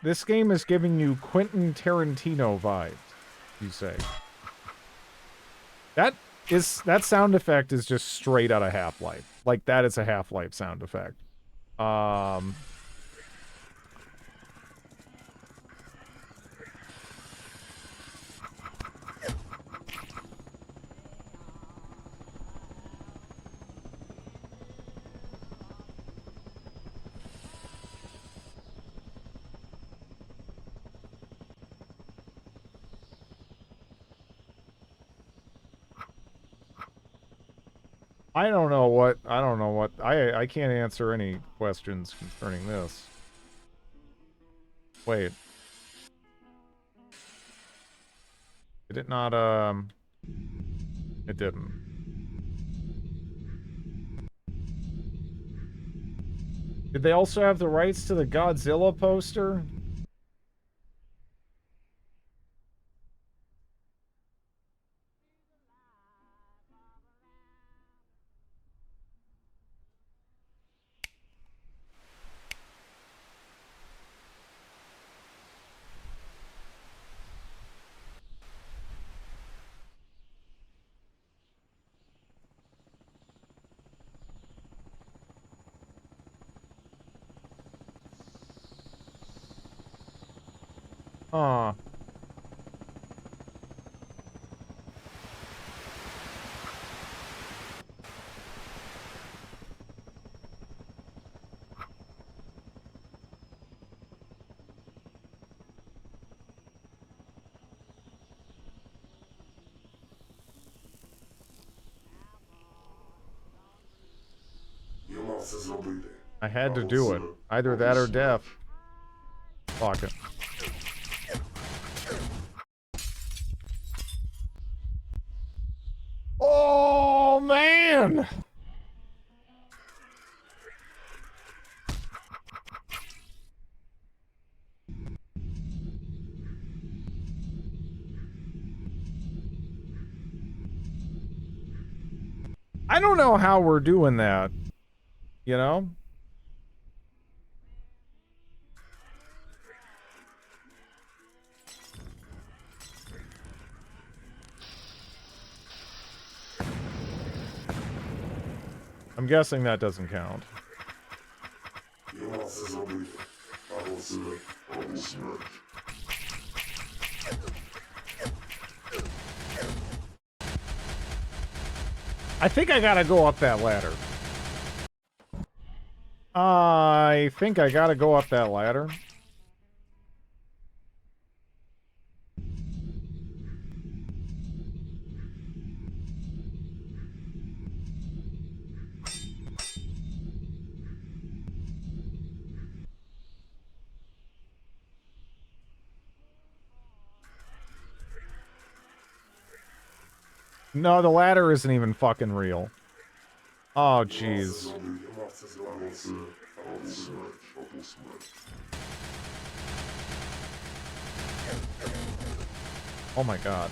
This game is giving you Quentin Tarantino vibes, you say. That sound effect is just straight out of Half-Life. Like, that is a Half-Life sound effect. I don't know what, I can't answer any questions concerning this. Wait. Did it not, it didn't. Did they also have the rights to the Godzilla poster? Aw. Я мав це зробити. I had to Або do це, it. Either або that or смерть. death. Fuck it. Oh, man! I don't know how we're doing that. You know? I'm guessing that doesn't count. Я мав це зробити. Або це, або смерть. I think I gotta go up that ladder. I think I gotta go up that ladder. No, the ladder isn't even fucking real. Oh, jeez. Я мав це зробити. Або це, або смерть, або смерть. Oh my god.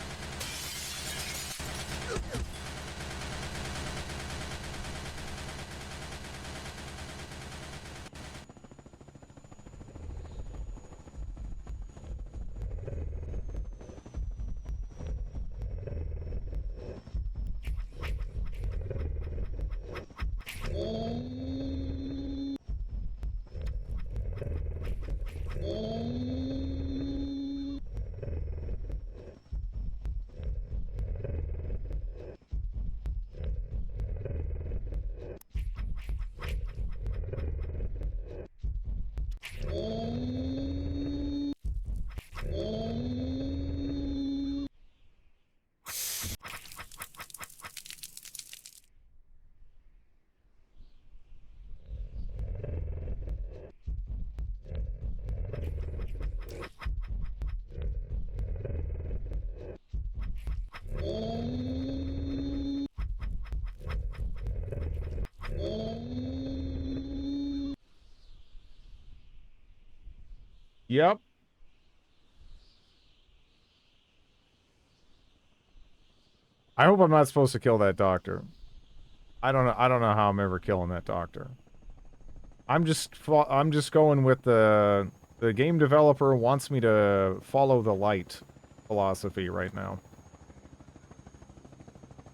Yep. I hope I'm not supposed to kill that doctor. I don't know how I'm ever killing that doctor. I'm just going with the game developer wants me to follow the light philosophy right now.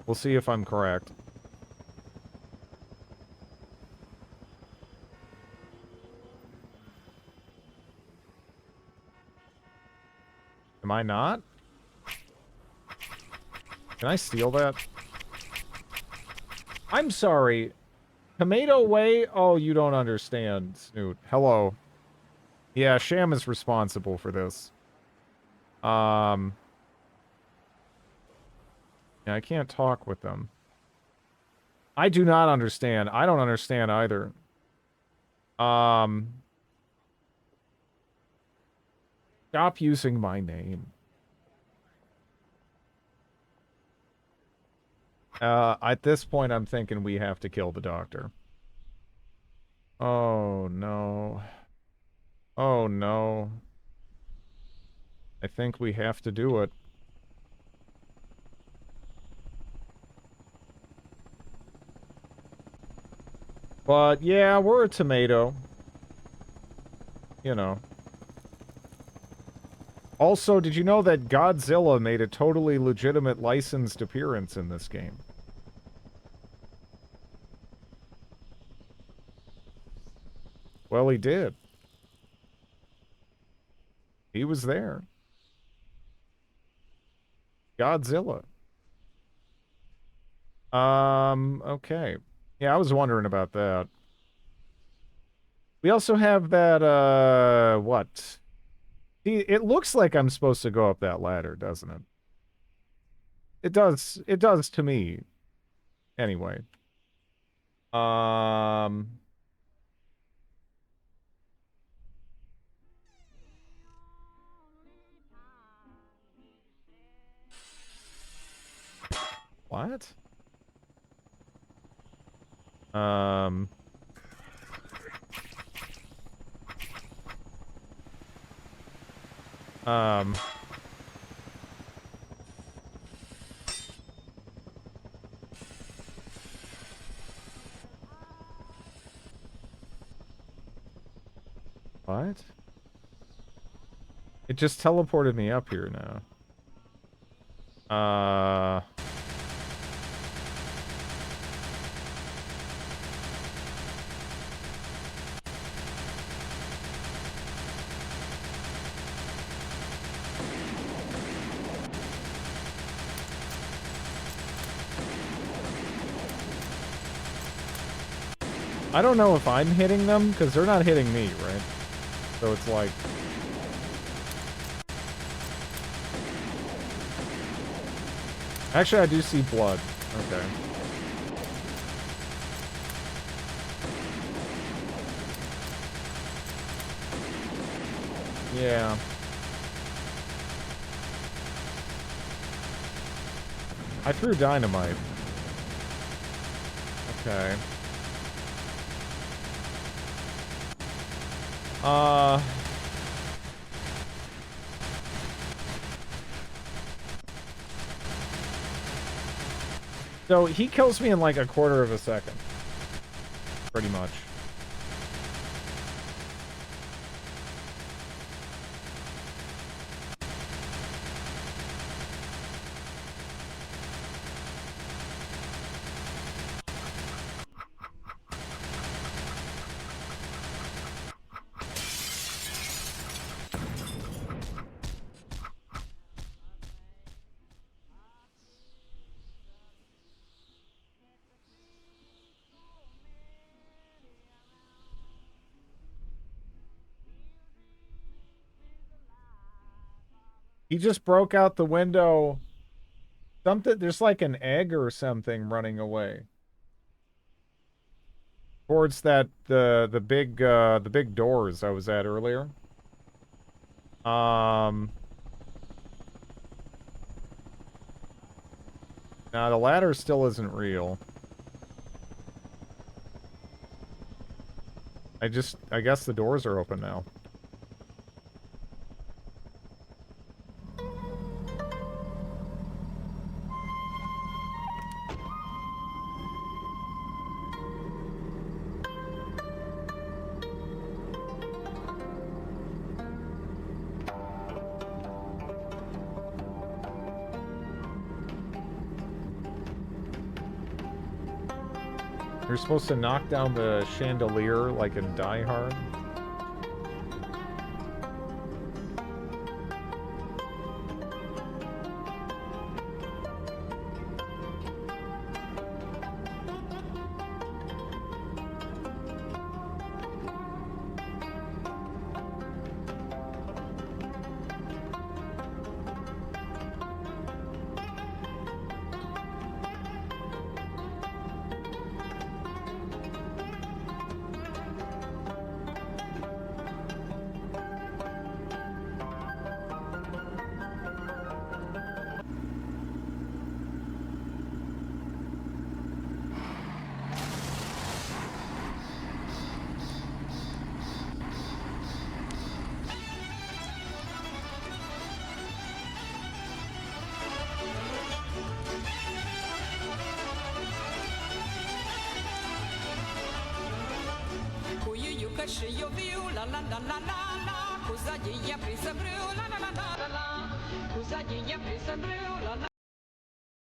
We'll see if I'm correct. Am I not? Can I steal that? I'm sorry. Tomato Way? Oh, you don't understand, Snoot. Hello. Yeah, Sham is responsible for this. Yeah, I can't talk with them. I do not understand. I don't understand either. Stop using my name. At this point, I'm thinking we have to kill the doctor. Oh, no. Oh, no. I think we have to do it. But, yeah, we're a tomato. You know. Also, did you know that Godzilla made a totally legitimate licensed appearance in this game? Well, he did. He was there. Godzilla. Okay. Yeah, I was wondering about that. We also have that, what? See, it looks like I'm supposed to go up that ladder, doesn't it? It does to me. Anyway. What? Um... Um... What? It just teleported me up here now. I don't know if I'm hitting them, because they're not hitting me, right? So it's like... Actually, I do see blood. Okay. Yeah. I threw dynamite. Okay. So he kills me in like a quarter of a second. Pretty much. He just broke out the window. Something, there's like an egg or something running away. Towards that, the big doors I was at earlier. Now the ladder still isn't real. I guess the doors are open now. You're supposed to knock down the chandelier like in Die Hard.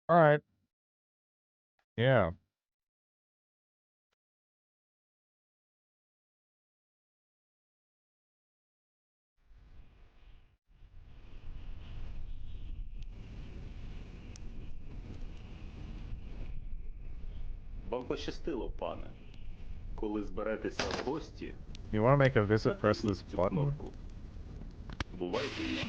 All right. Yeah. Вам пощастило, пане. Коли зберетеся в гості, You want to make a visit, press натисніть this цю button? кнопку. Бувайте.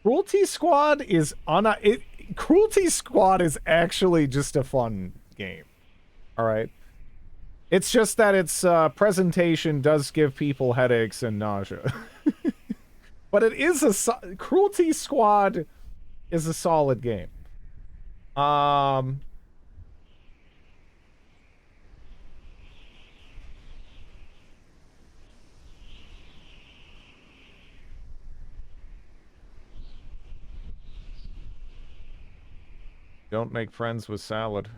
Cruelty Squad is Cruelty Squad is actually just a fun game. All right. It's just that its presentation does give people headaches and nausea. But it is Cruelty Squad is a solid game. Don't make friends with salad.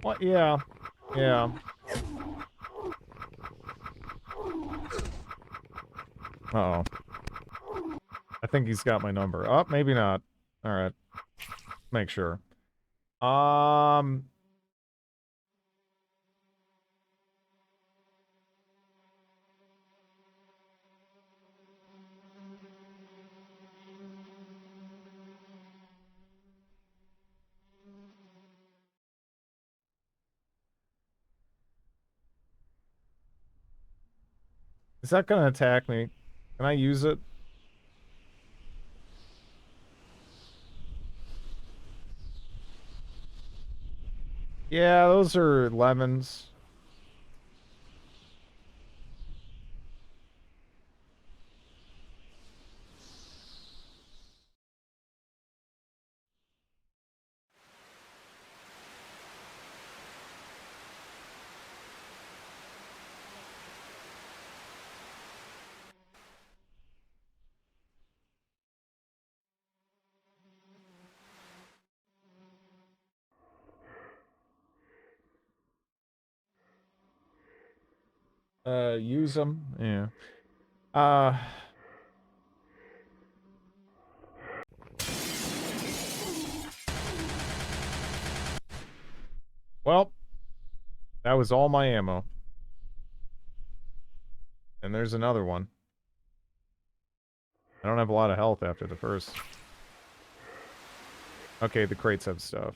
What? Yeah. Yeah. Uh-oh. I think he's got my number. Oh, maybe not. All right. Make sure. Is that gonna attack me? Can I use it? Yeah, those are lemons. Use them. Yeah. Well, that was all my ammo. And there's another one. I don't have a lot of health after the first. Okay, the crates have stuff.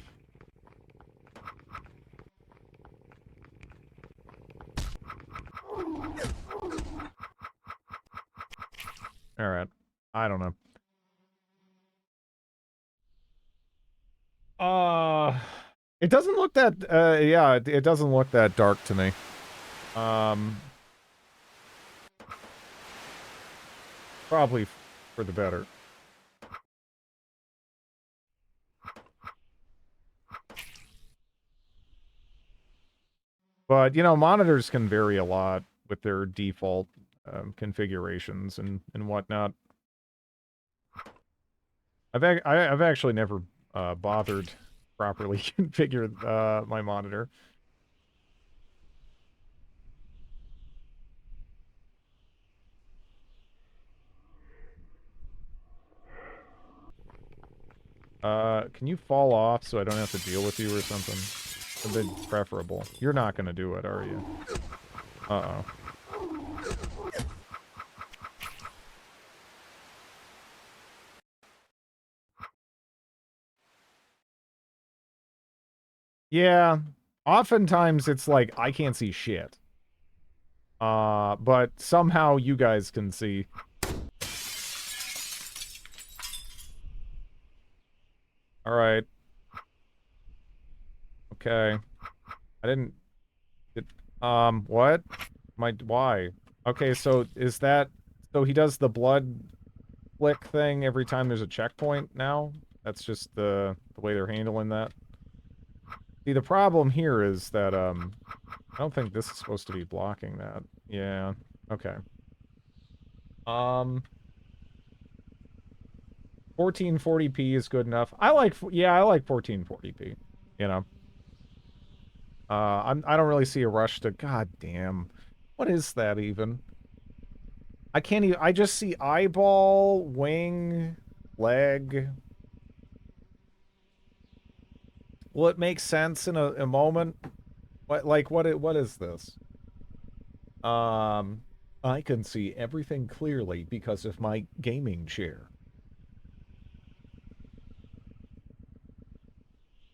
Alright. I don't know. It doesn't look that, yeah, it doesn't look that dark to me. Probably for the better. But, you know, monitors can vary a lot with their default configurations and whatnot. I've actually never bothered properly configure my monitor. Can you fall off so I don't have to deal with you or something? A bit preferable. You're not gonna do it, are you? Uh-oh. Yeah, oftentimes it's like, I can't see shit. But somehow you guys can see. Alright. Okay. I didn't... what? Why? Okay, so is that... So he does the blood flick thing every time there's a checkpoint now? That's just the way they're handling that? See, the problem here is that, I don't think this is supposed to be blocking that. Yeah, okay. 1440p is good enough. I like 1440p, you know. I don't really see a rush to, god damn. What is that even? I can't even, I just see eyeball, wing, leg. Will it make sense in a moment? What is this? I can see everything clearly because of my gaming chair.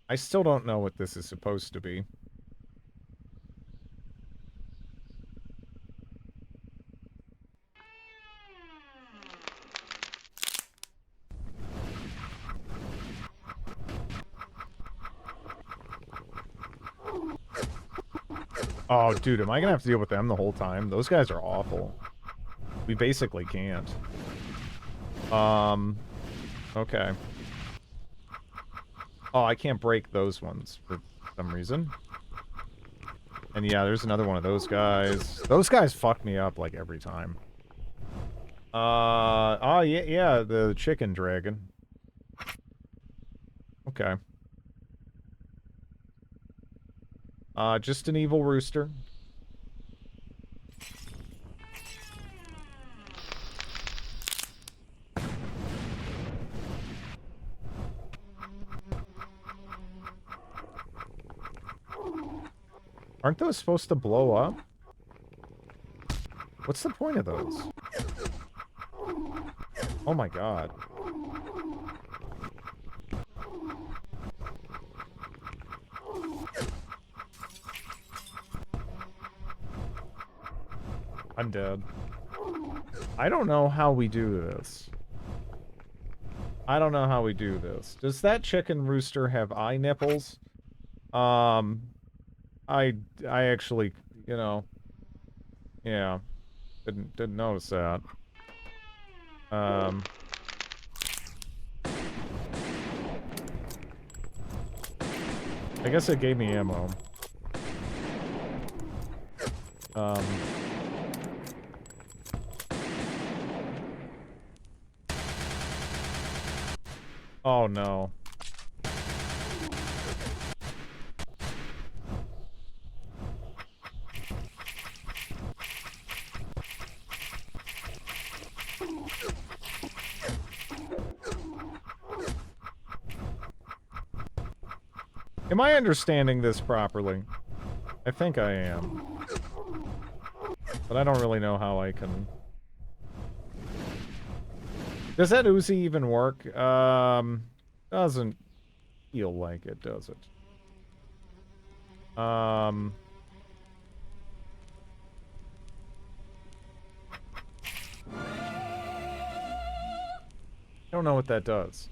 I still don't know what this is supposed to be. Oh, dude, am I gonna have to deal with them the whole time? Those guys are awful. We basically can't. Okay. Oh, I can't break those ones for some reason. And yeah, there's another one of those guys. Those guys fuck me up, like, every time. Oh, yeah, the chicken dragon. Okay. Just an evil rooster. Aren't those supposed to blow up? What's the point of those? Oh my god. I'm dead. I don't know how we do this. I don't know how we do this. Does that chicken rooster have eye nipples? I actually, you know, yeah, didn't notice that. I guess it gave me ammo. Oh no. Am I understanding this properly? I think I am. But I don't really know how I can... Does that Uzi even work? Doesn't feel like it, does it? I don't know what that does.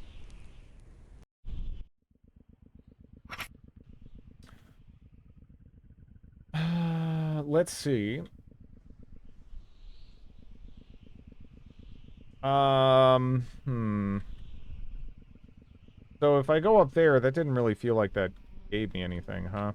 Let's see. So if I go up there, that didn't really feel like that gave me anything, huh?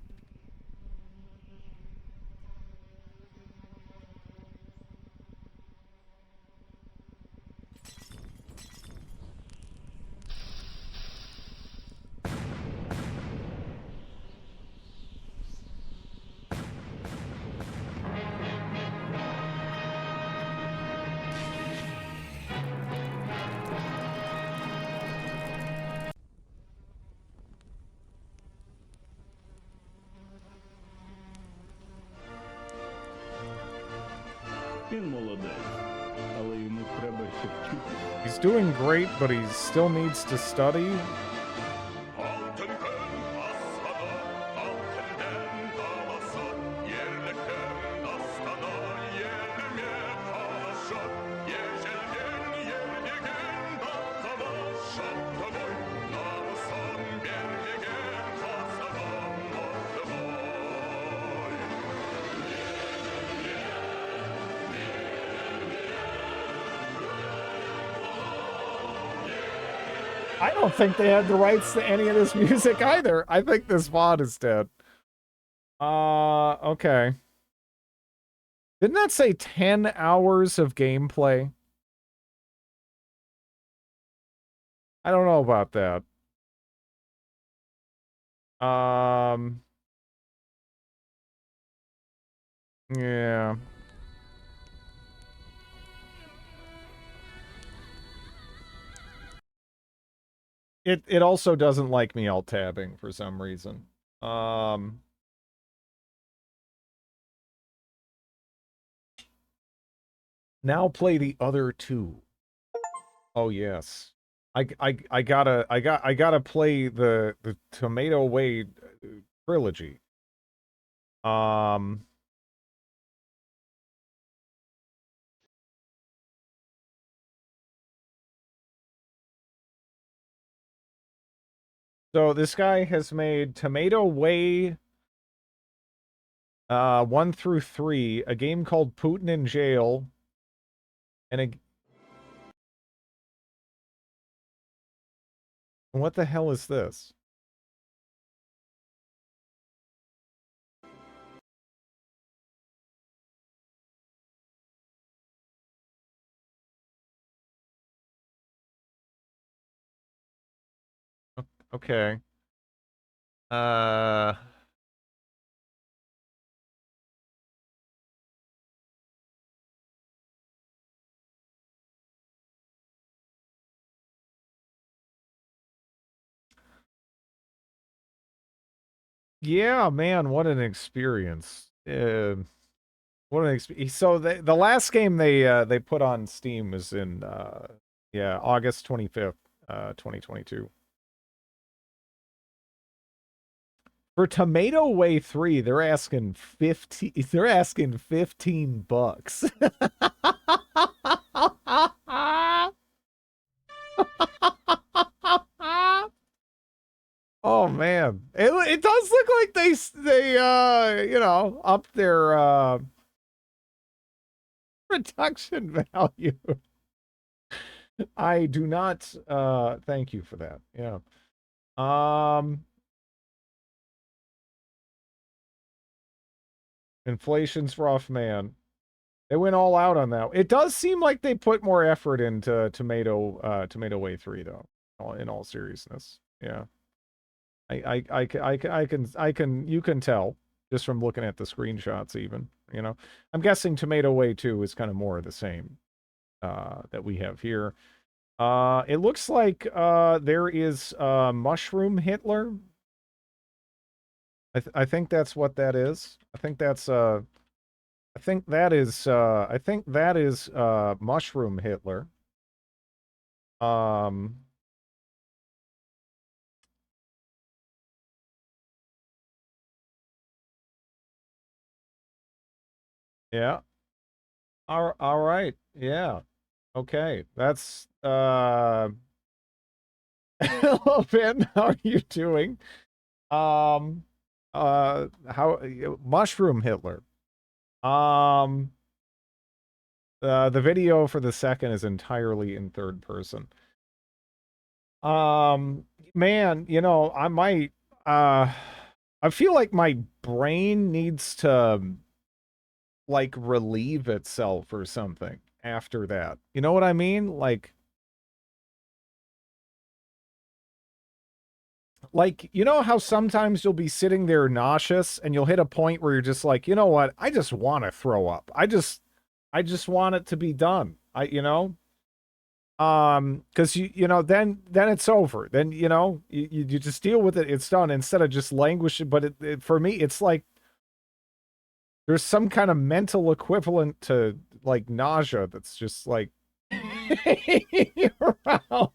Він молодець, але йому треба ще вчитися. He's doing great, but he still needs to study. I don't think they had the rights to any of this music either. I think this VOD is dead. Okay. Didn't that say 10 hours of gameplay? I don't know about that. Yeah. It also doesn't like me alt tabbing for some reason. Now play the other two. Oh yes. I gotta play the Tomato Way trilogy. So this guy has made Tomato Way 1 through 3, a game called Putin in Jail, and a... What the hell is this? Okay. Yeah, man, what an experience. What an experience. So the last game they put on Steam was in yeah, August 25th, 2022. For Tomato Way 3, they're asking 15 bucks. Oh man. It does look like they you know, up their production value. I do not thank you for that. Yeah. Inflation's rough, man. They went all out on that. It does seem like they put more effort into Tomato Way 3 though. In all seriousness. Yeah. I can you can tell just from looking at the screenshots even, you know. I'm guessing Tomato Way 2 is kind of more of the same that we have here. It looks like there is Mushroom Hitler. I think that's what that is. I think that's I think that is Mushroom Hitler. Yeah. All right. Yeah. Okay. That's hello Ben, how are you doing? How Mushroom Hitler. The video for the second is entirely in third person. Man, you know, I might I feel like my brain needs to like relieve itself or something after that. You know what I mean? Like, you know how sometimes you'll be sitting there nauseous and you'll hit a point where you're just like, you know what? I just want to throw up. I just want it to be done. You know, because you know, then it's over. Then, you know, you just deal with it. It's done instead of just languishing. But for me, it's like there's some kind of mental equivalent to like nausea that's just like around.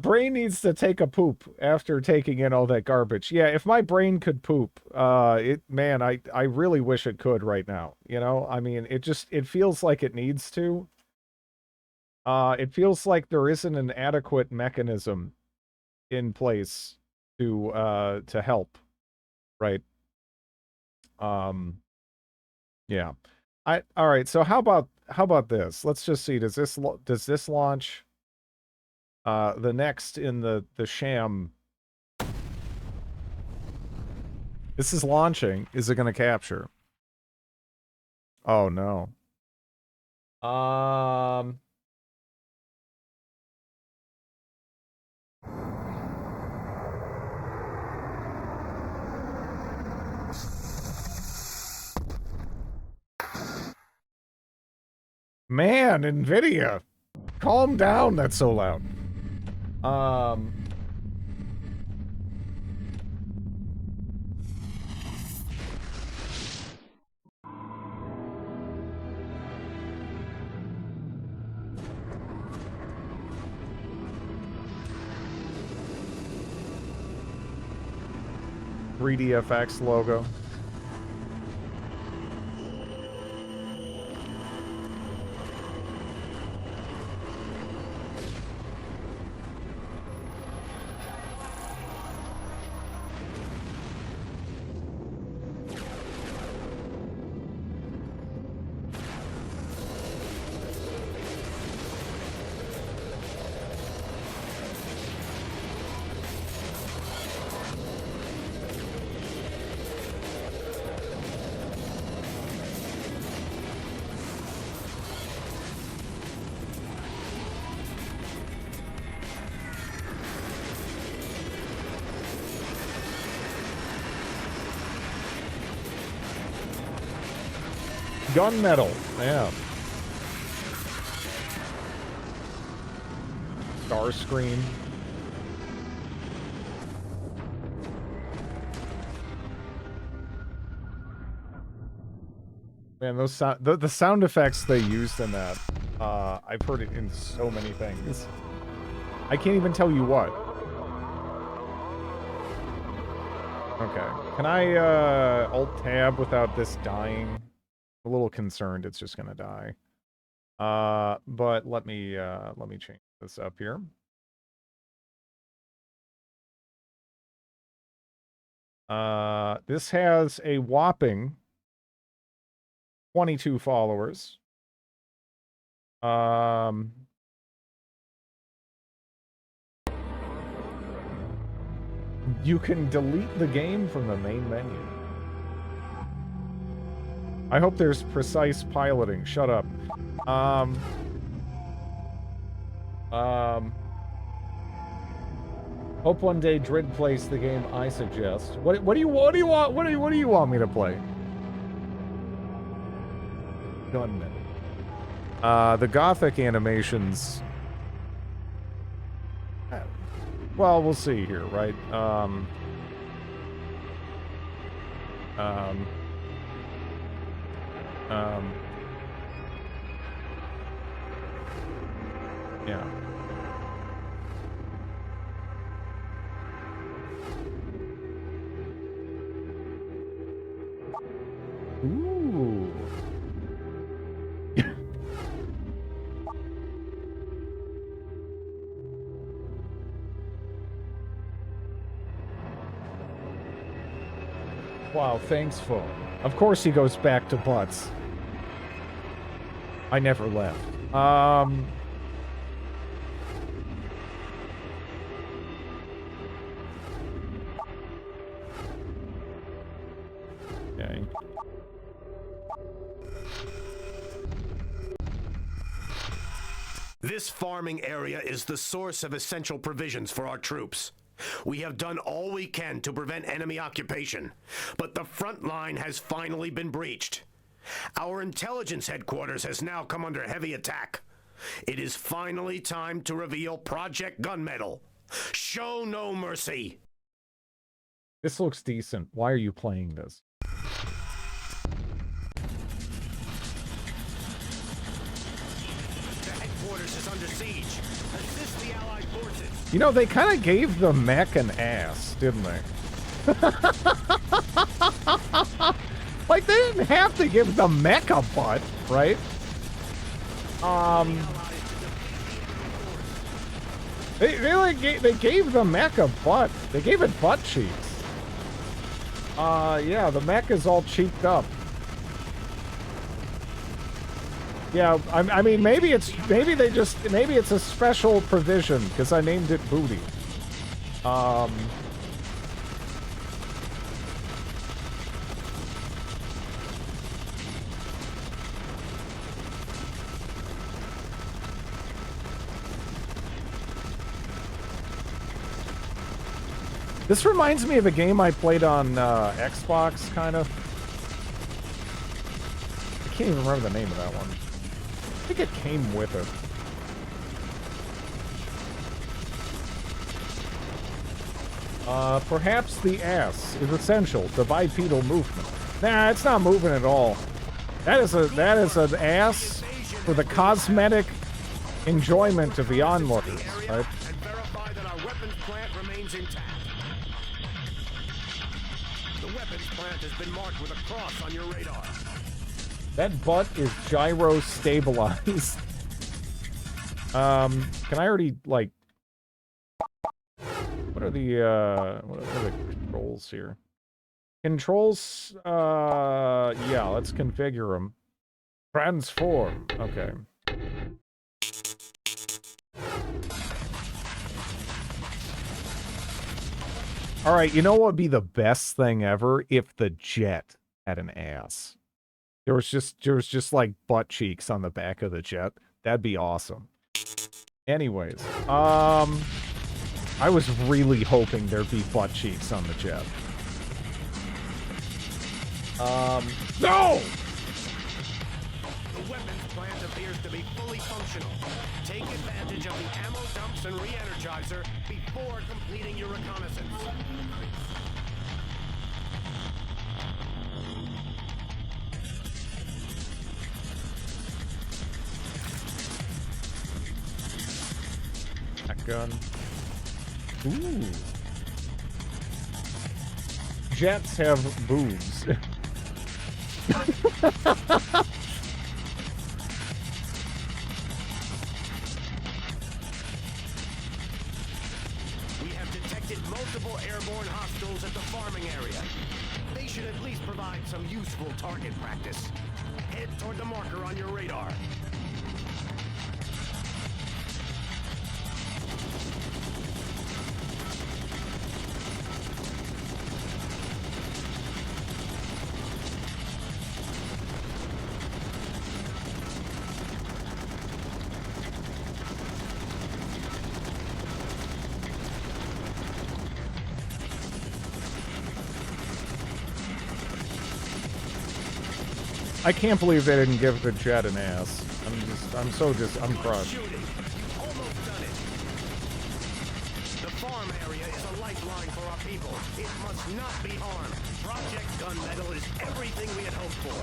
Brain needs to take a poop after taking in all that garbage. Yeah, if my brain could poop, man, I really wish it could right now. You know, I mean, it feels like it needs to. It feels like there isn't an adequate mechanism in place to help, right? Yeah. All right, so how about this? Let's just see, does this launch? The next in the sham. This is launching. Is it going to capture? Oh no. Man, NVIDIA. Calm down, that's so loud. 3DFX logo. Gunmetal, yeah. Starscream. Man, those the sound effects they used in that, I've heard it in so many things. I can't even tell you what. Okay, can I Alt-Tab without this dying? A little concerned it's just gonna die. But let me change this up here. This has a whopping 22 followers. You can delete the game from the main menu. I hope there's precise piloting. Shut up. Hope one day Drid plays the game I suggest. What do you want me to play? Gunman. The Gothic animations. Well, we'll see here, right? Yeah. Ooh. Wow, thanks, phone. Of course he goes back to butts. I never left. Okay. This farming area is the source of essential provisions for our troops. We have done all we can to prevent enemy occupation, but the front line has finally been breached. Our intelligence headquarters has now come under heavy attack. It is finally time to reveal Project Gunmetal. Show no mercy. This looks decent. Why are you playing this? The headquarters is under siege. Assist the Allied forces. You know, they kind of gave the mech an ass, didn't they? Like, they didn't have to give the mech a butt, right? They gave the mech a butt. They gave it butt cheeks. Yeah, the mech is all cheeked up. Yeah, I mean, maybe it's a special provision because I named it Booty. This reminds me of a game I played on Xbox, kind of. I can't even remember the name of that one. think it came with it. Perhaps the ass is essential to bipedal movement. Nah, it's not moving at all. That is an ass for the cosmetic enjoyment of the onlookers, right? And verify that our weapons plant remains intact. The weapons plant has been marked with a cross on your radar. That butt is gyro stabilized. Can I already, like... What are the controls here? Controls, yeah, let's configure them. Transform, okay. Alright, you know what would be the best thing ever? If the jet had an ass. There was just like butt cheeks on the back of the jet. That'd be awesome. Anyways, I was really hoping there'd be butt cheeks on the jet. No! The weapons plant appears to be fully functional. Take advantage of the ammo dumps and re-energizer before completing your reconnaissance. Gun. Ooh. Jets have boobs. We have detected multiple airborne hostiles at the farming area. They should at least provide some useful target practice. Head toward the marker on your radar. I can't believe they didn't give the jet an ass. I'm crushed. You've almost done it. The farm area is a lifeline for our people. It must not be harmed. Project Gunmetal is everything we had hoped for.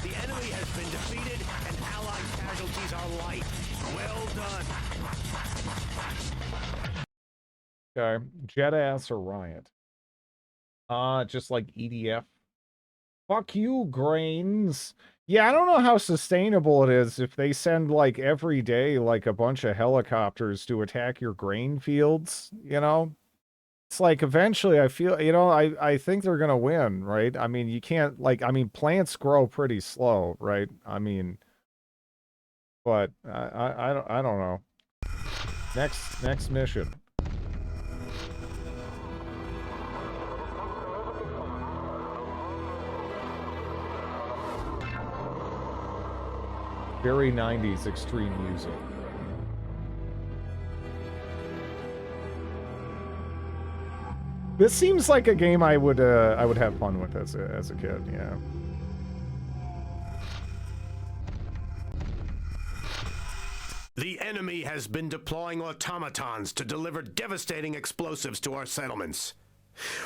The enemy has been defeated and Allied casualties are light. Well done. Okay, jet ass or riot? Just like EDF. Fuck you, Grains. Yeah, I don't know how sustainable it is if they send, like, every day, like, a bunch of helicopters to attack your grain fields, you know? It's like, eventually, I feel, you know, I think they're gonna win, right? I mean, you can't, like, I mean, plants grow pretty slow, right? I mean, but, I don't know. Next mission. Very 90s extreme music. This seems like a game I would have fun with as a kid, yeah. The enemy has been deploying automatons to deliver devastating explosives to our settlements.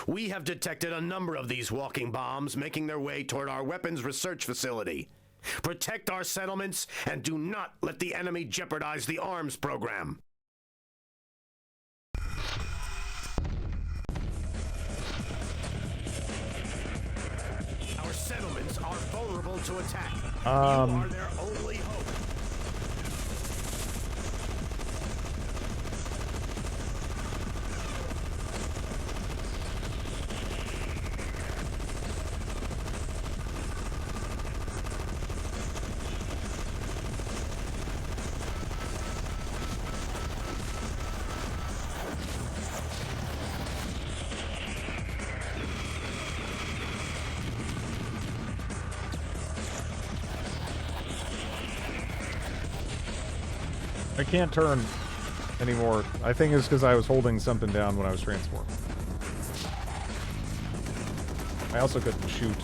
We have detected a number of these walking bombs making their way toward our weapons research facility. Protect our settlements and do not let the enemy jeopardize the arms program. Our settlements are vulnerable to attack. You are their only hope. I can't turn anymore. I think it's because I was holding something down when I was transforming. I also couldn't shoot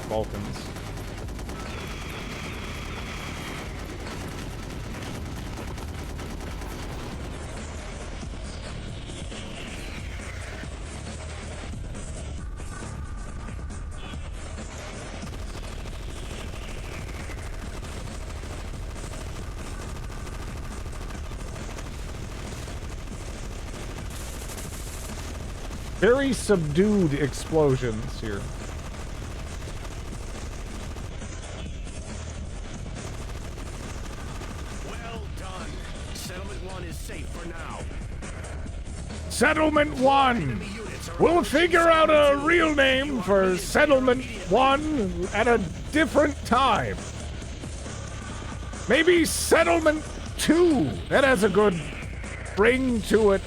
Vulcans. Very subdued explosions here. Well done. Settlement 1 is safe for now. Settlement 1! We'll figure out a real name for Settlement 1 at a different time. Maybe Settlement 2. That has a good ring to it.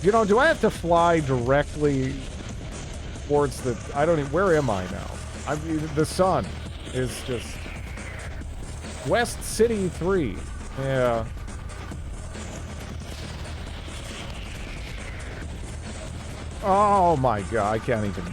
You know, do I have to fly directly towards the... I don't even... Where am I now? I mean, the sun is just... West City 3. Yeah. Oh my god, I can't even...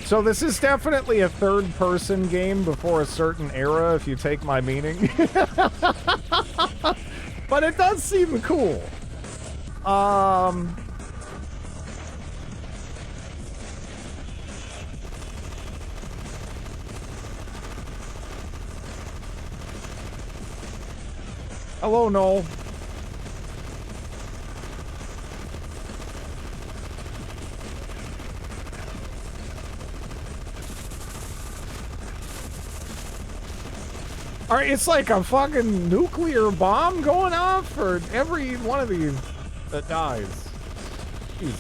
So this is definitely a third-person game before a certain era, if you take my meaning. But it does seem cool. Hello, Noel. Alright, it's like a fucking nuclear bomb going off for every one of these that dies. Jeez.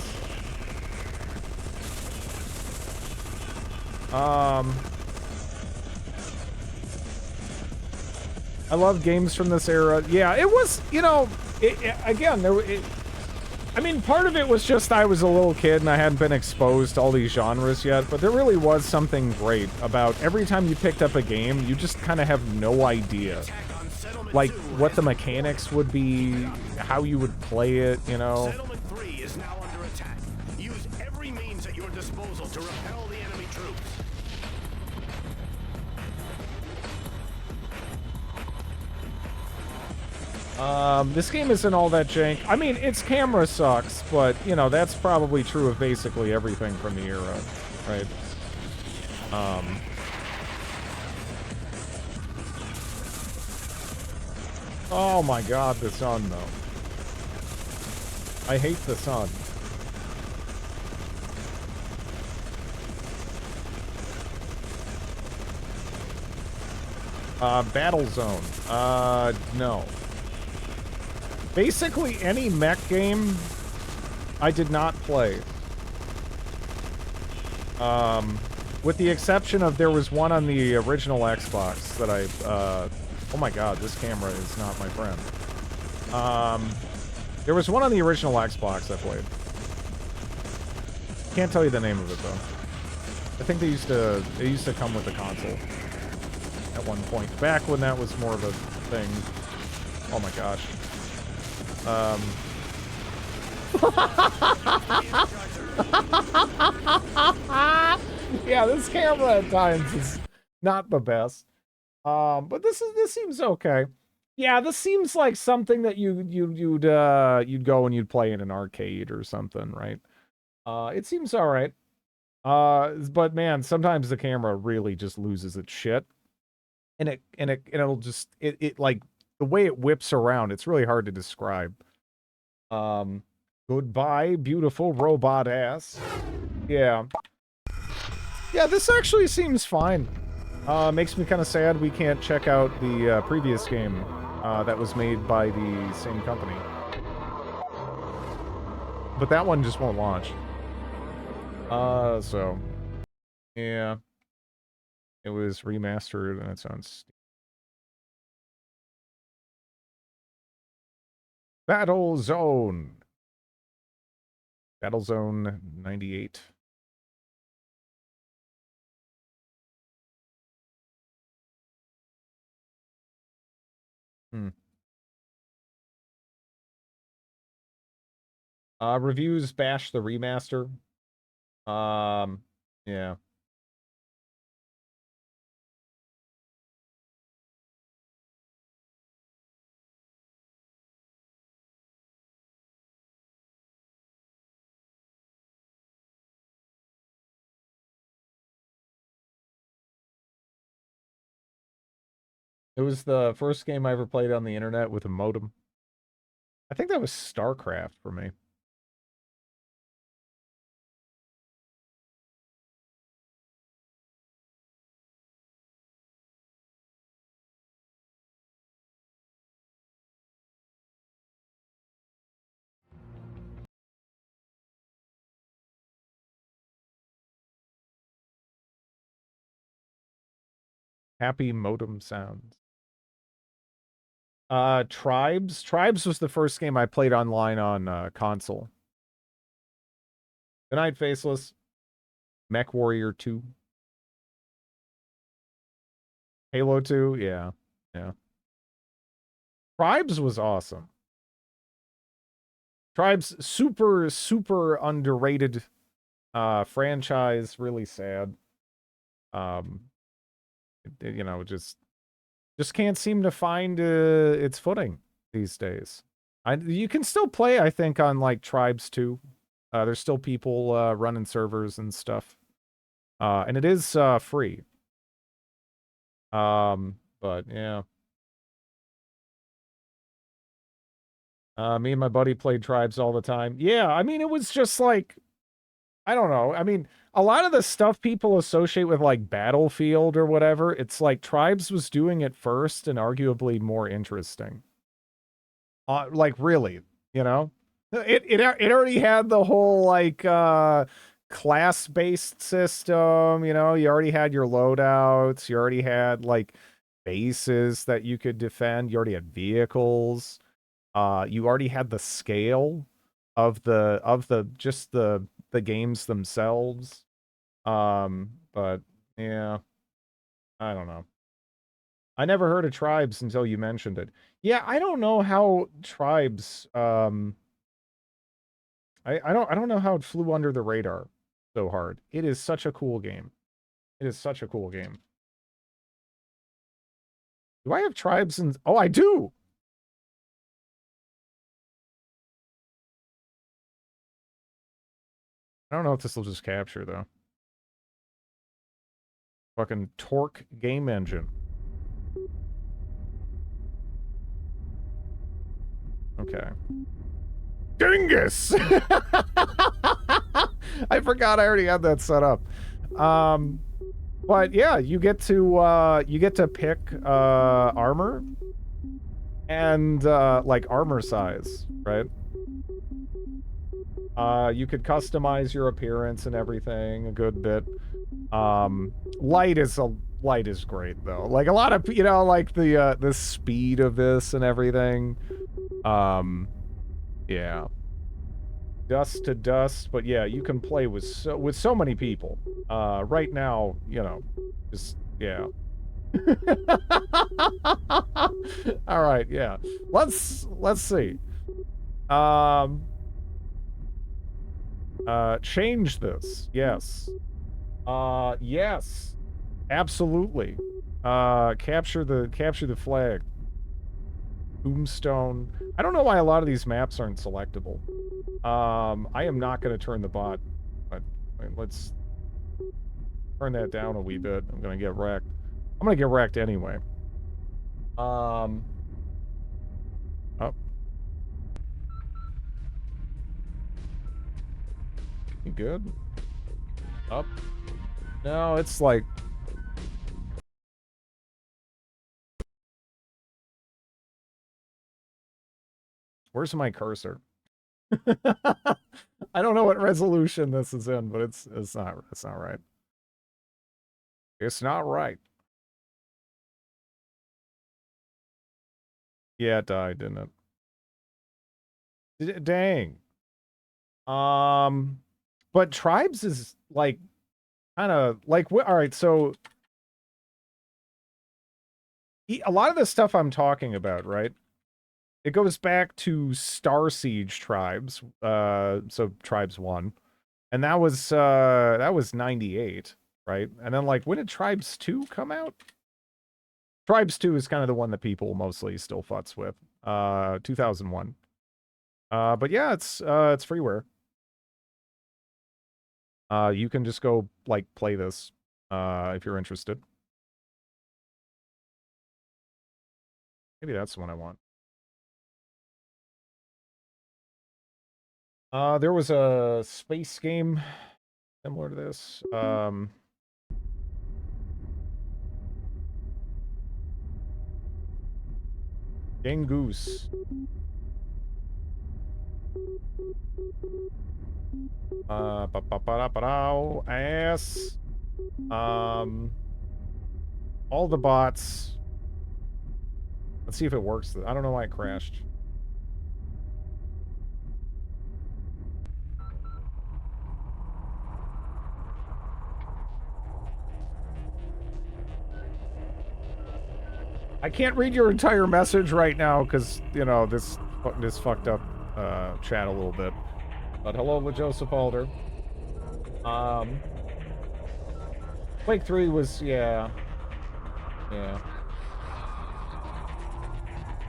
I love games from this era. Yeah, it was, you know, again, I mean, part of it was just I was a little kid and I hadn't been exposed to all these genres yet, but there really was something great about every time you picked up a game, you just kind of have no idea, like, what the mechanics would be, how you would play it, you know? Settlement 3 is now under attack. Use every means at your disposal to repel the enemy troops. This game isn't all that jank. I mean, its camera sucks, but, you know, that's probably true of basically everything from the era, right? Oh my god, the sun, though. I hate the sun. Battlezone. No. Basically, any mech game I did not play. With the exception of there was one on the original Xbox that I, oh my god, this camera is not my friend. There was one on the original Xbox I played. Can't tell you the name of it, though. I think it used to come with the console at one point. Back when that was more of a thing. Oh my gosh. Yeah, this camera at times is not the best. But this seems okay. Yeah, this seems like something that you'd go and you'd play in an arcade or something, right? It seems all right. But man, sometimes the camera really just loses its shit. And it'll just it like the way it whips around, it's really hard to describe. Goodbye, beautiful robot ass. Yeah. Yeah, this actually seems fine. Makes me kind of sad we can't check out the previous game that was made by the same company. But that one just won't launch. So yeah. It was remastered and it's on Steam. Battlezone 98. Reviews bash the remaster. Yeah. It was the first game I ever played on the internet with a modem. I think that was StarCraft for me. Happy modem sounds. Tribes. Tribes was the first game I played online on console. Good night, Faceless. Mech Warrior 2. Halo 2, yeah. Yeah. Tribes was awesome. Tribes, super, super underrated franchise, really sad. You know, just can't seem to find its footing these days. You can still play, I think, on like Tribes 2. There's still people running servers and stuff. And it is free. But yeah. Me and my buddy played Tribes all the time. Yeah, I mean, it was just like, I don't know. I mean, a lot of the stuff people associate with like Battlefield or whatever, it's like Tribes was doing it first and arguably more interesting. Like really, you know? It already had the whole like class-based system, you know, you already had your loadouts, you already had like bases that you could defend, you already had vehicles. You already had the scale of the just the games themselves. But yeah, I don't know. I never heard of Tribes until you mentioned it. Yeah, I don't know how Tribes I don't know how it flew under the radar so hard. It is such a cool game. It is such a cool game. Do I have Tribes and oh, I do. I don't know if this will just capture, though. Fucking Torque game engine. Okay. Dingus! I forgot I already had that set up. But yeah, you get to pick armor and like armor size, right? You could customize your appearance and everything a good bit. Light is great though. Like a lot of, you know, like the speed of this and everything. Yeah. Dust to dust, but yeah, you can play with so many people. Right now, you know, just yeah. All right, yeah. Let's see. Change this. Yes. Yes. Absolutely. Capture the flag. Tombstone. I don't know why a lot of these maps aren't selectable. I am not going to turn the bot, but let's turn that down a wee bit. I'm going to get wrecked. I'm going to get wrecked anyway. Oh. You good? Up? No, it's like... Where's my cursor? I don't know what resolution this is in, but it's not right. It's not right. Yeah, it died, didn't it? Dang. But Tribes is like kind of like all right, so a lot of the stuff I'm talking about, right? It goes back to Star Siege Tribes, so Tribes 1. And that was 98, right? And then like when did Tribes 2 come out? Tribes 2 is kind of the one that people mostly still futz with. 2001. But yeah, it's freeware. You can just go like play this if you're interested. Maybe that's the one I want. There was a space game similar to this. Goose. Ass. All the bots. Let's see if it works. I don't know why it crashed. I can't read your entire message right now because, you know, this fucked up chat a little bit. But hello with Joseph Alder. Quake 3 was, yeah.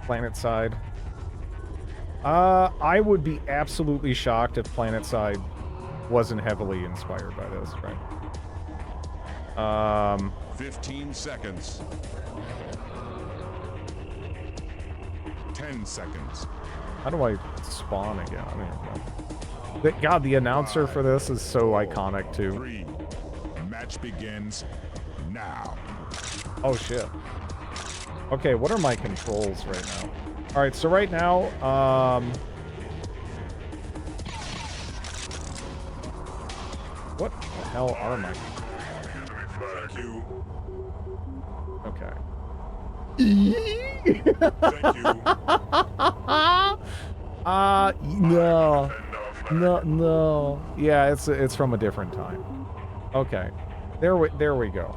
PlanetSide. I would be absolutely shocked if PlanetSide wasn't heavily inspired by this, right? 15 seconds. 10 seconds. How do I spawn again? I don't know. God, the announcer for this is so iconic too. 3. Match begins now. Oh shit. Okay, what are my controls right now? All right, so right now, what the hell are my? Thank you. Okay. Thank you. No. Yeah, it's from a different time. Okay. There we go.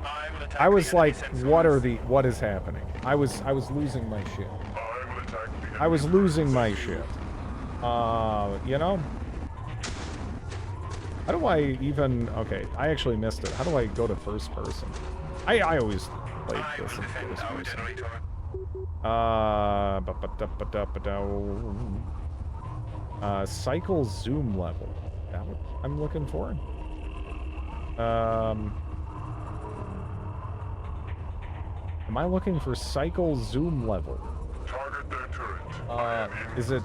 I was like, what is happening? I was losing my shit. I was losing my shit. You know? How do I even... Okay, I actually missed it. How do I go to first person? I always played this in first person. Cycle zoom level. That what I'm looking for. Am I looking for cycle zoom level? Target their turret. Is it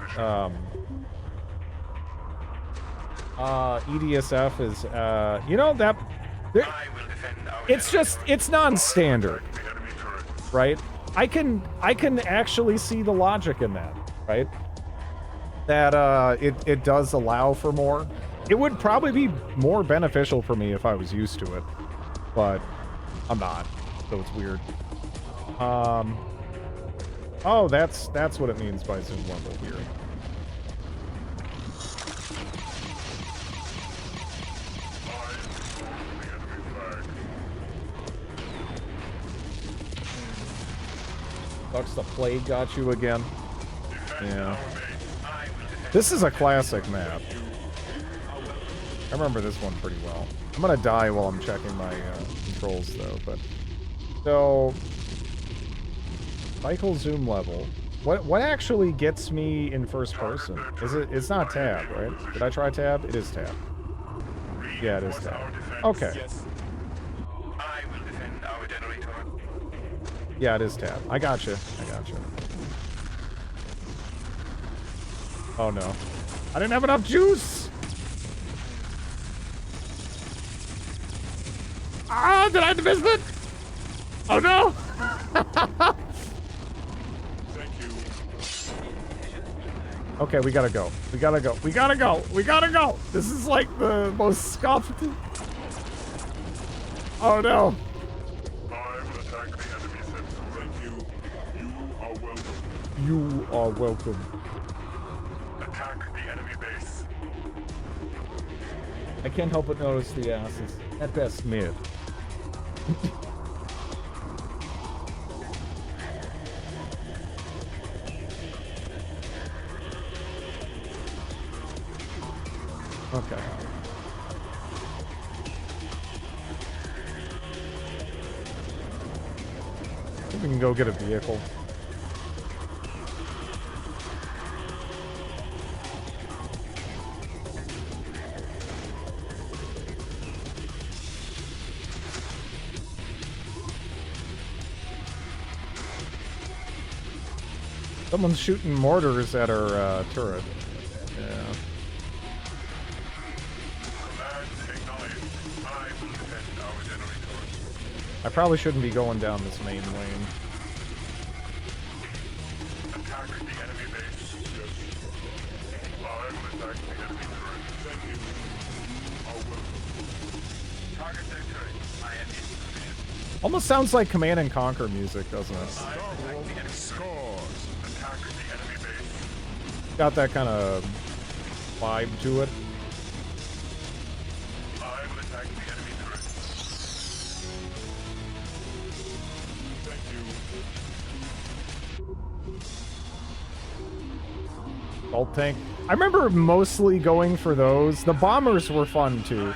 EDSF is you know that it's non-standard, right? I can actually see the logic in that, right? That it does allow for more. It would probably be more beneficial for me if I was used to it, but I'm not, so it's weird. Oh, that's what it means by zoom level here. Sucks the plague got you again. Yeah. This is a classic map. I remember this one pretty well. I'm gonna die while I'm checking my controls though, but... So... Cycle zoom level. What actually gets me in first person? It's not tab, right? Did I try tab? It is tab. Yeah, it is tab. Okay. Yeah, it is tab. I gotcha. Oh no. I didn't have enough juice! Ah, did I have to miss it? Oh no! Thank you. Okay, we gotta go. We gotta go. This is like the most scuffed. Oh no. I will attack the enemy center. Thank you. You are welcome. You are welcome. Attack the enemy base. I can't help but notice the asses. At best, mid. Okay. I think we can go get a vehicle. Someone's shooting mortars at our turret. Yeah. I probably shouldn't be going down this main lane. Almost sounds like Command and Conquer music, doesn't it? Got that kind of vibe to it. Bolt tank. I remember mostly going for those. The bombers were fun too.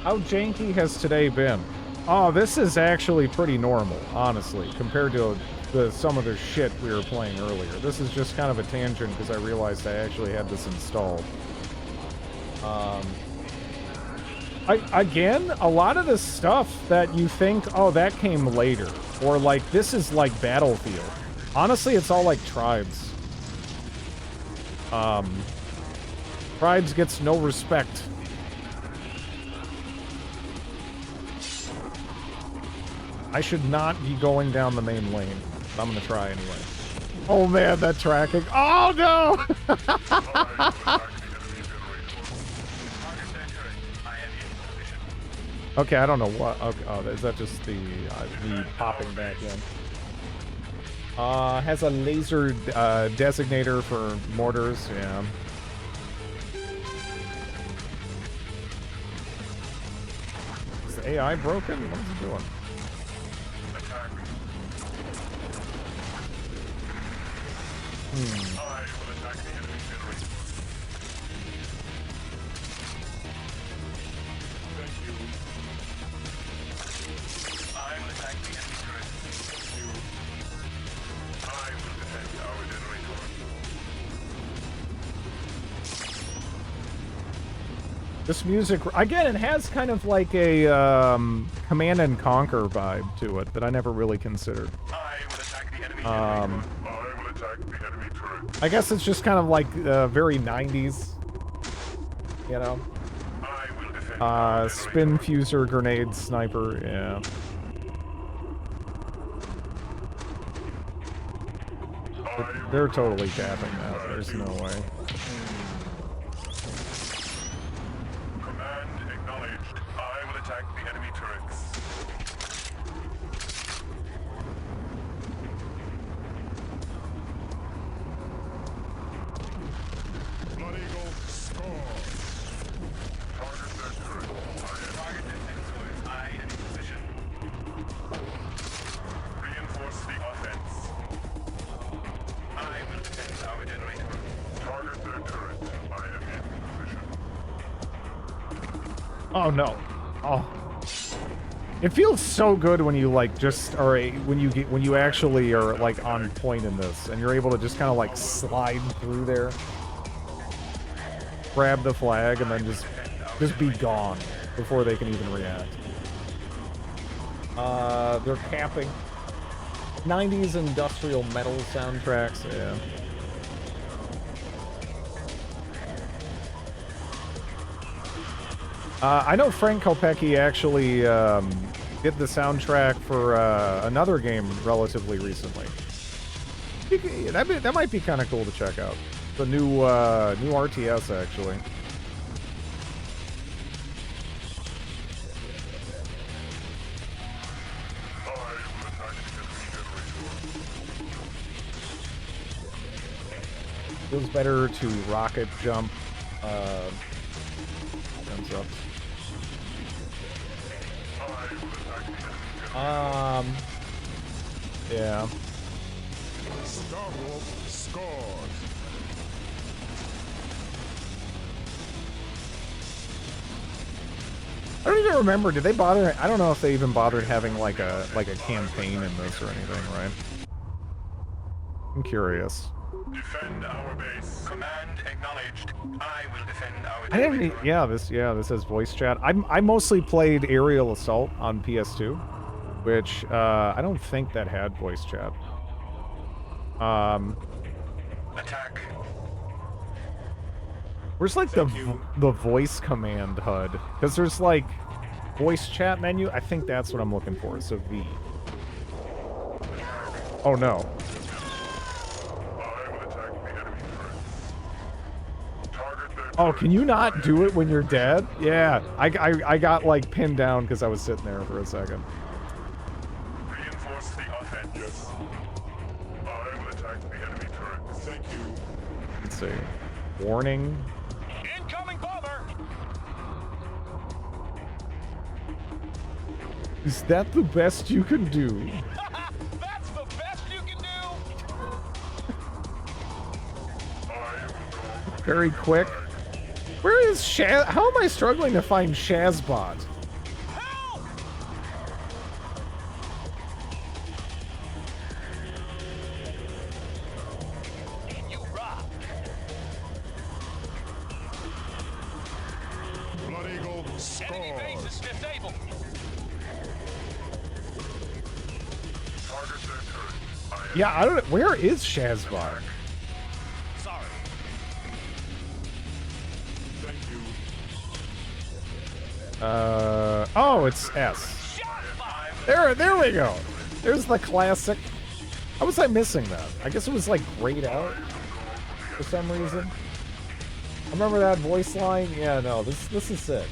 How janky has today been? Oh, this is actually pretty normal, honestly, compared to some of the shit we were playing earlier. This is just kind of a tangent because I realized I actually had this installed. Again, a lot of the stuff that you think, oh, that came later, or like, this is like Battlefield. Honestly, it's all like Tribes. Tribes gets no respect. I should not be going down the main lane. But I'm gonna try anyway. Oh man, that tracking. Oh no! Okay, I don't know what. Okay, oh, is that just the me popping back in? Has a laser designator for mortars. Yeah. Is the AI broken? What is it doing? This music, again, it has kind of like a Command and Conquer vibe to it that I never really considered. I guess it's just kind of like very 90s, you know? Spin fuser, grenade, sniper, yeah. But they're totally tapping that, there's no way. Oh no. Oh. It feels so good when you like just are when you actually are like on point in this and you're able to just kind of like slide through there. Grab the flag and then just be gone before they can even react. They're camping. 90s industrial metal soundtracks, yeah. I know Frank Kopecki actually did the soundtrack for another game relatively recently. That might be kind of cool to check out. The new RTS actually. Feels better to rocket jump. Guns up. Yeah. Star Wolf scores. I don't even remember. Did they bother? I don't know if they even bothered having like a campaign in this or anything, right? I'm curious. Defend our base. Command acknowledged. I will defend our I didn't. Yeah, this has voice chat. I mostly played Aerial Assault on PS2, which I don't think that had voice chat. Attack. Where's like the voice command HUD? Because there's like voice chat menu. I think that's what I'm looking for. So V. Oh no. Oh, can you not do it when you're dead? Yeah, I got like pinned down because I was sitting there for a second. Reinforce the offense. Yes. I will attack the enemy turret. Thank you. Let's see. Warning. Incoming bomber. Is that the best you can do? That's the best you can do. Very quick. Where is Shaz? How am I struggling to find Shazbot? Help! You rock. Blood Eagle enemy base is disabled. Target their turret. Yeah, I don't know. Where is Shazbot? Sorry. Thank you. Oh, it's S. There we go. There's the classic. How was I missing that? I guess it was like grayed out for some reason. I remember that voice line. Yeah, no, this is sick.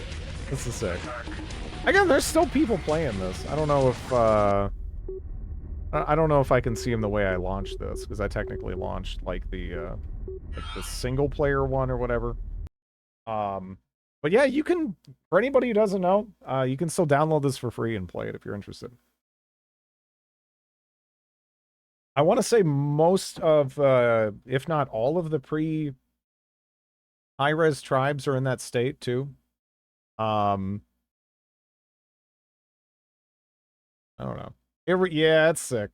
This is sick. Again, there's still people playing this. I don't know if I don't know if I can see them the way I launched this, because I technically launched like the single player one or whatever. But yeah, you can, for anybody who doesn't know, you can still download this for free and play it if you're interested. I want to say most of, if not all of the high-res tribes are in that state too. I don't know. Yeah, it's sick.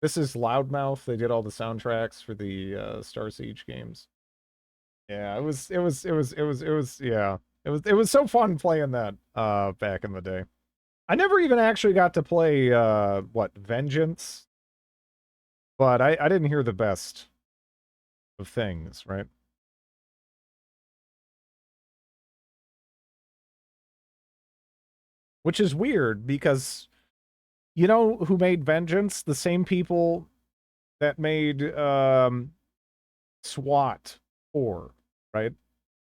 This is Loudmouth. They did all the soundtracks for the Star Siege games. Yeah, it was so fun playing that back in the day. I never even actually got to play Vengeance, but I didn't hear the best of things, right? Which is weird because you know who made Vengeance? The same people that made SWAT 4, right?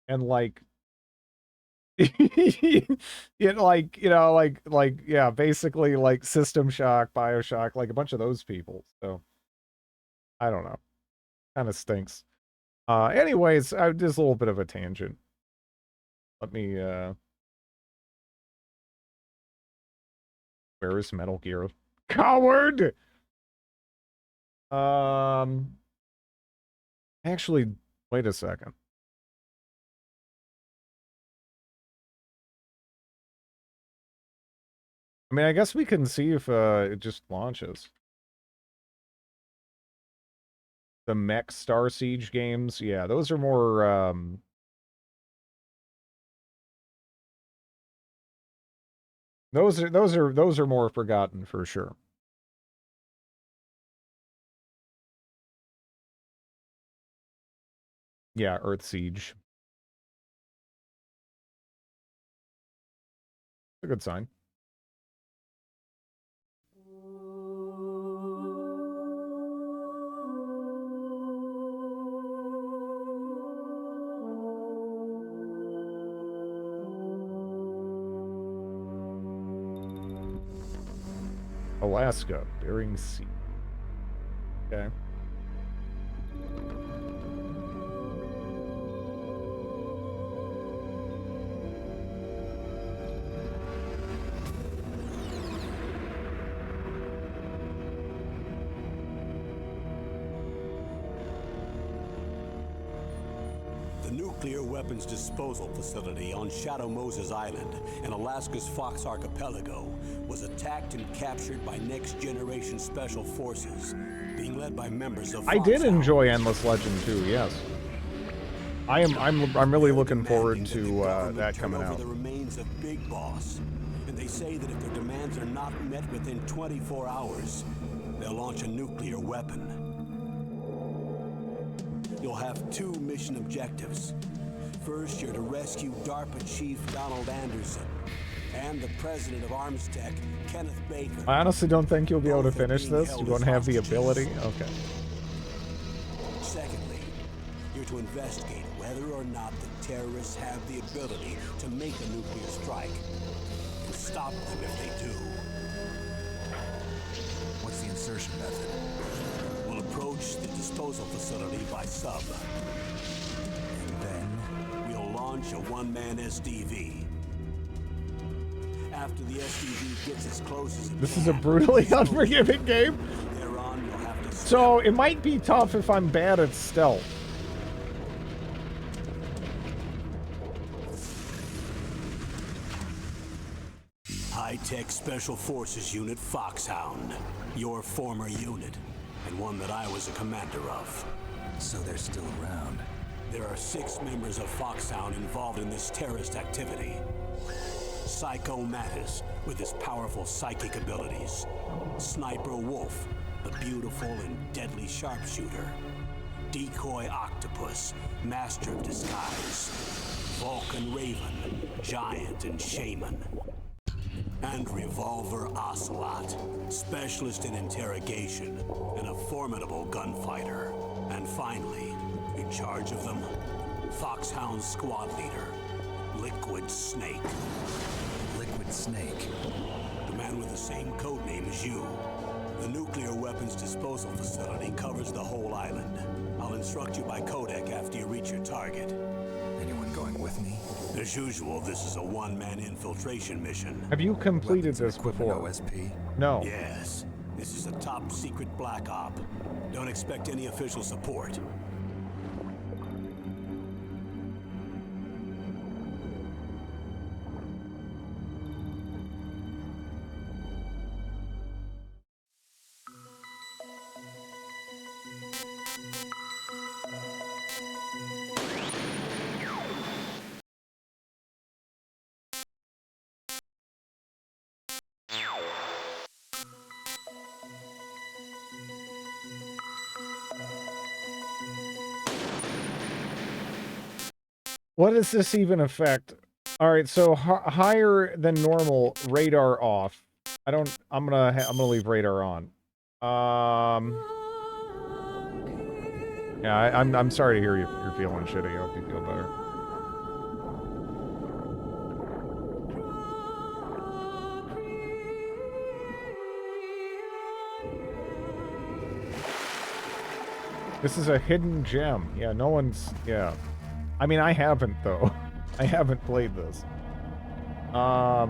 And like yeah, basically like System Shock, BioShock, like a bunch of those people. So I don't know. Kind of stinks. Anyways, just a little bit of a tangent. Let me where is Metal Gear? Coward! Actually, wait a second. I mean, I guess we can see if it just launches. The Mech Star Siege games, yeah, those are more those are more forgotten for sure. Yeah, Earth Siege. A good sign. Alaska, Bering Sea. Okay. The The nuclear weapons disposal facility on Shadow Moses Island in Alaska's Fox Archipelago was attacked and captured by next-generation special forces, being led by members of I did Foxhound. enjoy Endless Legend too. Yes, I'm really looking forward to that coming out. The remains of Big Boss, and they say that if their demands are not met within 24 hours, they'll launch a nuclear weapon. You'll have 2 mission objectives. First, you're to rescue DARPA Chief Donald Anderson and the president of Armstech, Kenneth Baker. I honestly don't think you'll be able to finish this. You won't have the ability. Okay. Secondly, you're to investigate whether or not the terrorists have the ability to make a nuclear strike and stop them if they do. What's the insertion method? We'll approach the disposal facility by sub. And then? We'll launch a one-man SDV. After the SDV gets as close as it This can, is a brutally unforgiving game. thereon you'll have to So it might be tough if I'm bad at stealth. High-tech Special Forces Unit Foxhound, your former unit, and one that I was a commander of. So they're still around. There are 6 members of Foxhound involved in this terrorist activity. Psycho Mattis, with his powerful psychic abilities. Sniper Wolf, the beautiful and deadly sharpshooter. Decoy Octopus, master of disguise. Vulcan Raven, giant and shaman. And Revolver Ocelot, specialist in interrogation and a formidable gunfighter. And finally, in charge of them, Foxhound squad leader, Liquid Snake. Liquid Snake? The man with the same code name as you. The nuclear weapons disposal facility covers the whole island. I'll instruct you by codec after you reach your target. Anyone going with me? As usual, this is a one-man infiltration mission. Have you completed this before? OSP? No. Yes. This is a top-secret black op. Don't expect any official support. What does this even affect? All right, so higher than normal radar off. I'm gonna leave radar on. Yeah, I'm sorry to hear you're feeling shitty. I hope you feel better. This is a hidden gem. Yeah, no one's... Yeah. I mean, I haven't, though. I haven't played this. I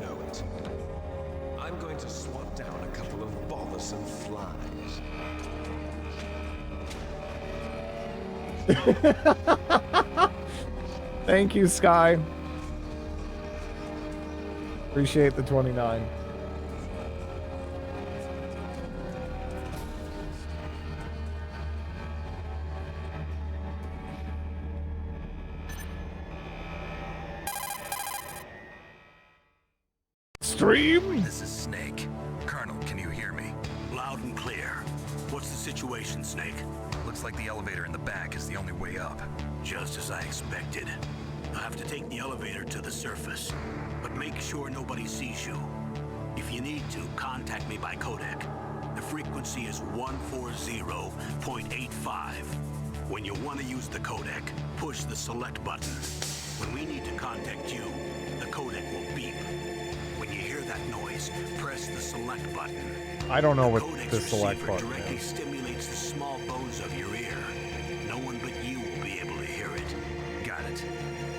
know it. I'm going to swat down a couple of bothersome flies. Thank you, Sky. Appreciate the 29. Stream? This is Snake. Colonel, can you hear me? Loud and clear. What's the situation, Snake? Looks like the elevator in the back is the only way up. Just as I expected. You'll have to take the elevator to the surface, but make sure nobody sees you. If you need to, contact me by codec. The frequency is 140.85. When you want to use the codec, push the select button. When we need to contact you, the codec will beep. When you hear that noise, press the select button. I don't know what Codec's the select receiver button directly is. stimulates the small bones of your ear. No one but you will be able to hear it. Got it.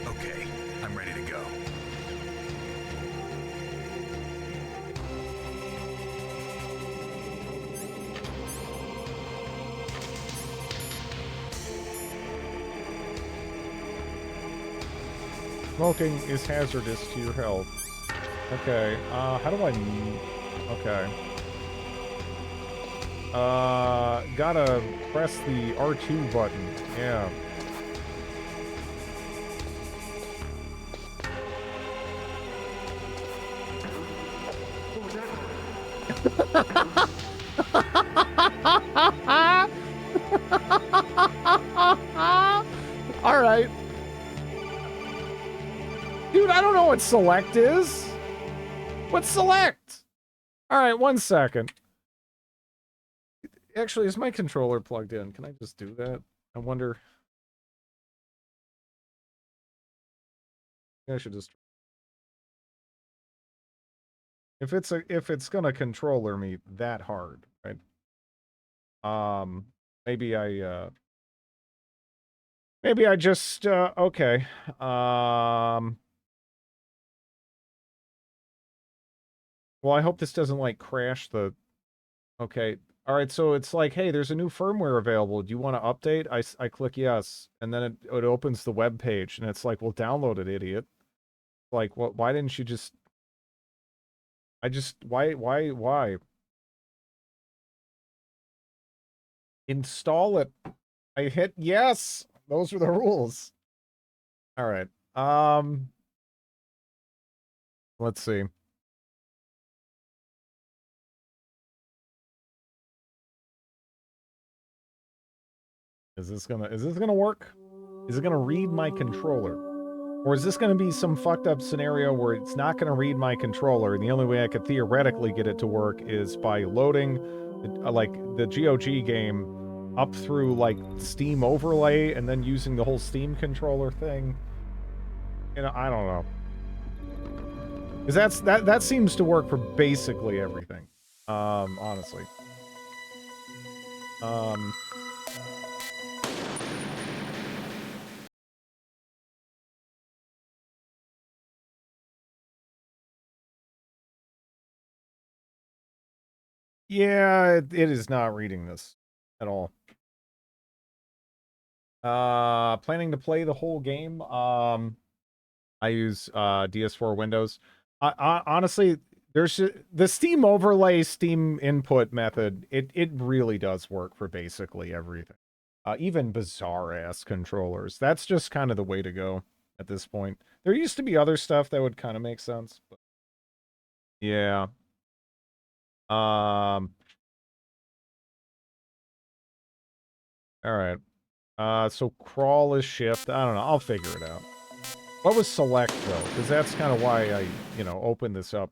Okay, I'm ready to go. Smoking is hazardous to your health. Okay, how do I... Okay. Gotta press the R2 button. Yeah. All right. Dude, I don't know what select is. What's select? All right, 1 second. Actually, is my controller plugged in? Can I just do that? I wonder. I should just. If it's gonna controller me that hard, right? Maybe I just okay. Well, I hope this doesn't like crash the. Okay. All right, so it's like, hey, there's a new firmware available. Do you want to update? I click yes, and then it opens the web page, and it's like, well, download it, idiot. Like, what? Why didn't you just? Why? Install it. I hit yes. Those were the rules. All right. Let's see. Is this gonna work? Is it gonna read my controller? Or is this gonna be some fucked up scenario where it's not gonna read my controller, and the only way I could theoretically get it to work is by loading like the GOG game up through like Steam overlay and then using the whole Steam controller thing? You know, I don't know. Because that seems to work for basically everything. Honestly. Yeah, it is not reading this at all. Planning to play the whole game. I use DS4 Windows. Honestly, there's the Steam overlay, Steam input method. It really does work for basically everything. Even bizarre ass controllers. That's just kind of the way to go at this point. There used to be other stuff that would kind of make sense, but yeah. All right. So crawl is shift. I don't know. I'll figure it out. What was select though? Because that's kind of why I, opened this up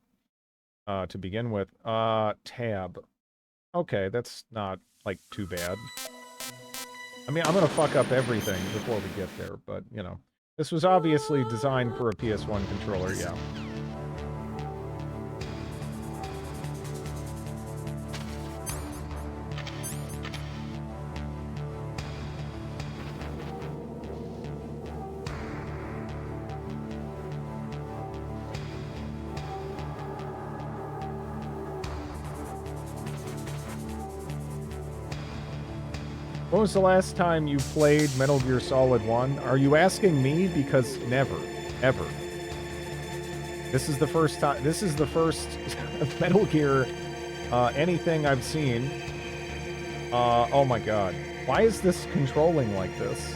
to begin with. Tab. Okay, that's not like too bad. I mean, I'm gonna fuck up everything before we get there, but this was obviously designed for a PS1 controller. Yeah. When was the last time you played Metal Gear Solid 1? Are you asking me? Because never. Ever. This is the first time. This is the first Metal Gear anything I've seen. Oh my god. Why is this controlling like this?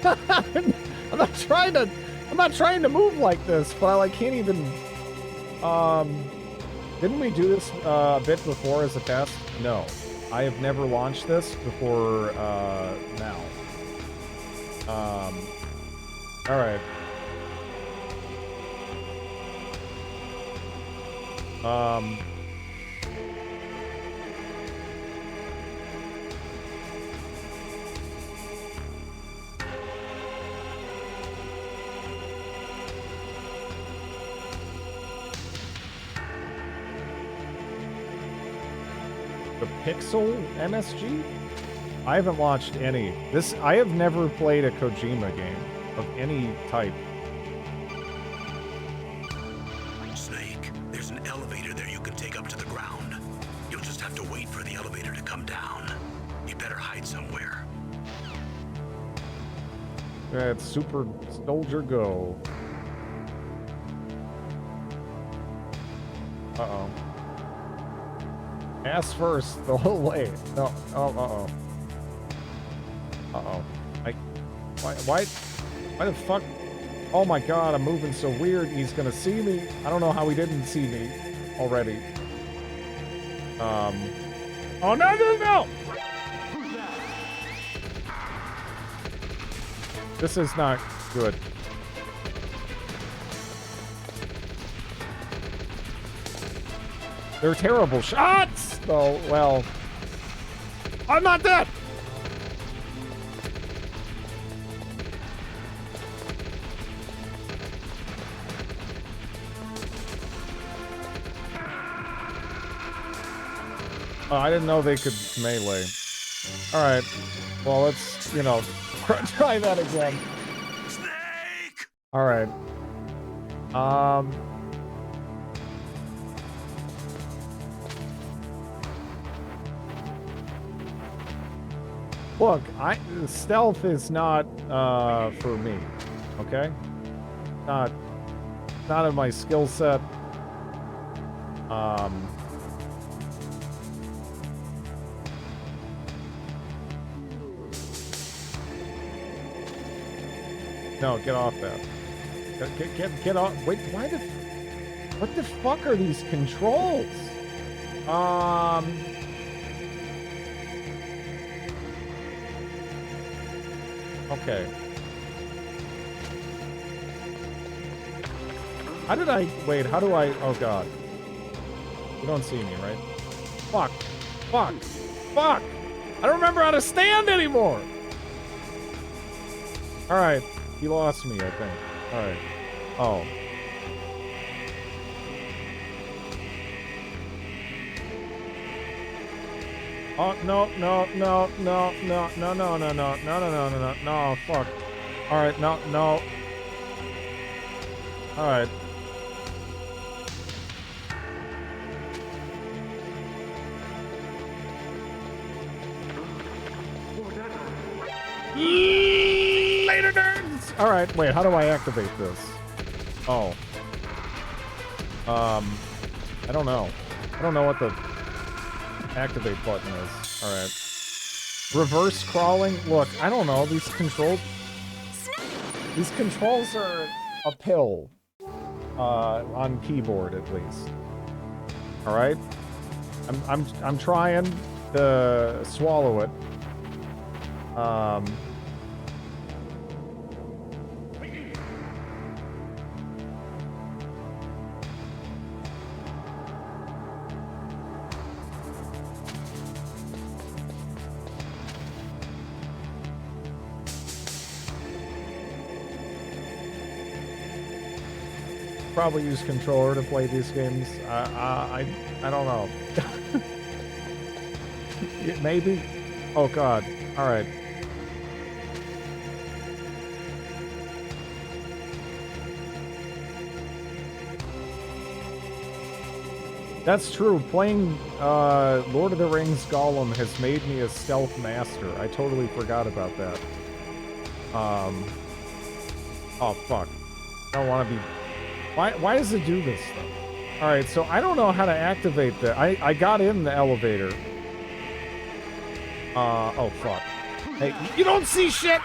I'm not trying to move like this, but I can't even. Didn't we do this a bit before as a test? No. I have never launched this before now. All right. The Pixel MSG? I haven't watched any. I have never played a Kojima game of any type. Snake, there's an elevator there you can take up to the ground. You'll just have to wait for the elevator to come down. You better hide somewhere. That's Super Soldier Go. Uh-oh. Ass first the whole way. No. Oh, uh-oh. Uh-oh. Why the fuck? Oh my god, I'm moving so weird. He's gonna see me. I don't know how he didn't see me already. Oh, no! This is not good. They're terrible shots! Oh, well. I'm not dead! Oh, I didn't know they could melee. Alright. Well, let's, you know, try that again. Snake! Alright. Look, stealth is not, for me. Okay? Not in my skill set. No, get off that. Get off. Wait, why the... What the fuck are these controls? Okay. How did I... Wait, how do I... Oh, God. You don't see me, right? Fuck. Fuck. Fuck! I don't remember how to stand anymore! Alright. He lost me, I think. Alright. Oh. Oh, no, fuck. Alright, no. Alright. Later, nerds! Alright, wait, how do I activate this? Oh. I don't know. I don't know what the activate button is. Alright. Reverse crawling? Look, I don't know. These controls are a pill. On keyboard, at least. Alright? I'm trying to swallow it. Probably use controller to play these games. I don't know. Maybe? Oh god. Alright. That's true. Playing Lord of the Rings Gollum has made me a stealth master. I totally forgot about that. Oh fuck. I don't want to be... Why does it do this though? Alright, so I don't know how to activate that. I got in the elevator. Oh fuck. Hey, you don't see shit!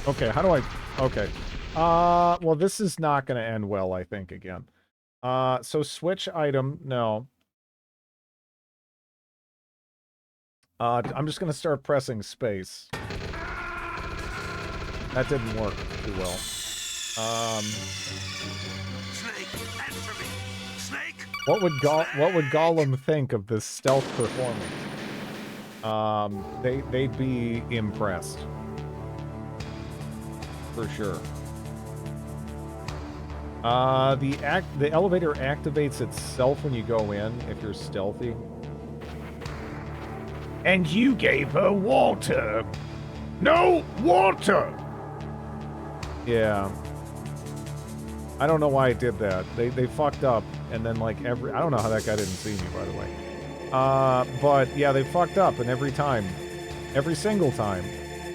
Okay, how do I... Okay. Well, this is not gonna end well, I think, again. So switch item, no. I'm just gonna start pressing space. That didn't work too well. Snake, answer me. Snake. What would Gollum think of this stealth performance? They'd be impressed. For sure. The elevator activates itself when you go in if you're stealthy. And you gave her water. No water. Yeah. I don't know why it did that. They fucked up, and then like I don't know how that guy didn't see me, by the way. But yeah, they fucked up, and every single time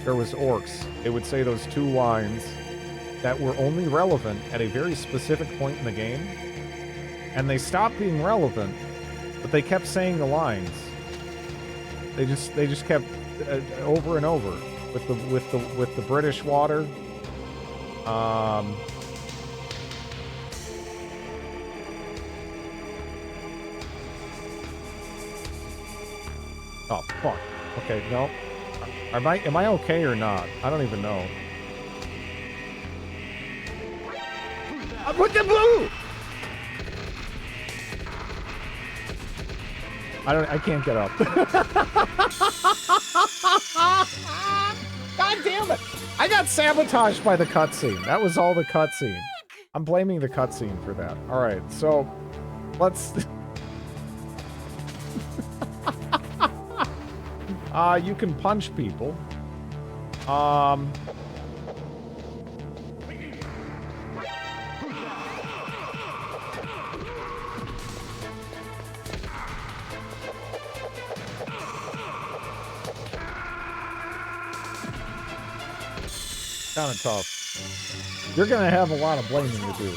there was orcs, it would say those 2 lines that were only relevant at a very specific point in the game, and they stopped being relevant, but they kept saying the lines. They just kept over and over with the British water. Oh fuck. Okay, no. Am I okay or not? I don't even know. What the blue? I can't get up. God damn it! I got sabotaged by the cutscene. That was all the cutscene. I'm blaming the cutscene for that. Alright, so let's you can punch people. Kind of tough. You're gonna have a lot of blaming to do.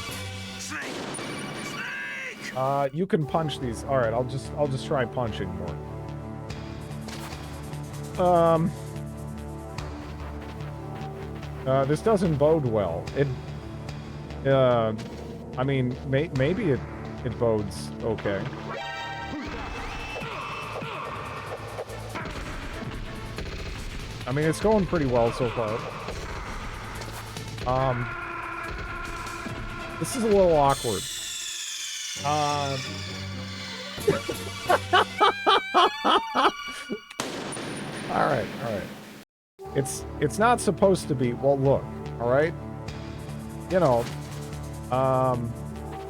You can punch these. All right, I'll just try punching more. This doesn't bode well. I mean, maybe it bodes okay. I mean, it's going pretty well so far. This is a little awkward. Alright. It's not supposed to be, well, look, alright? You know,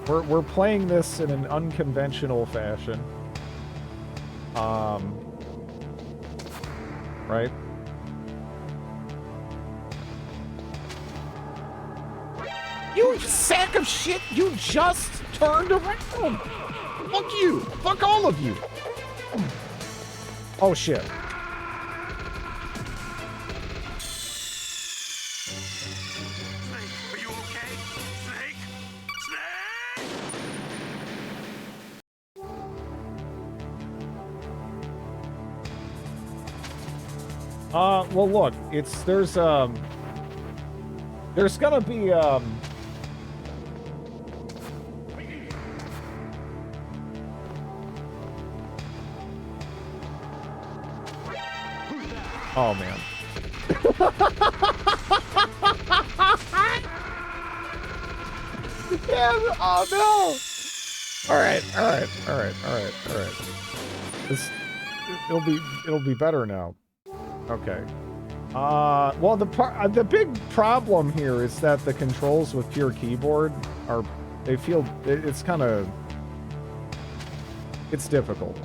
we're playing this in an unconventional fashion. Right? You sack of shit, you just turned around! Fuck you! Fuck all of you! Oh shit. Are you okay? Snake? Well look, there's gonna be, oh man. Yeah, oh no! Alright. It'll be better now. Okay. Well the big problem here is that the controls with pure keyboard it's kinda, it's difficult.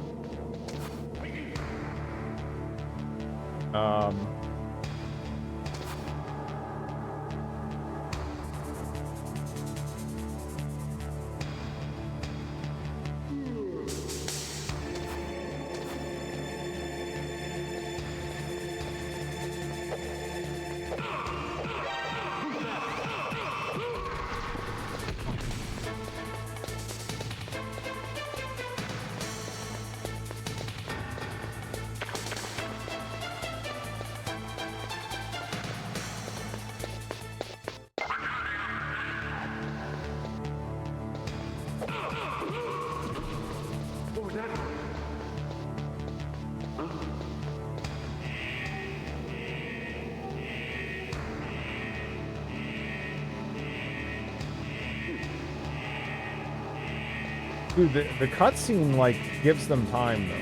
Dude, the cutscene, like, gives them time, though.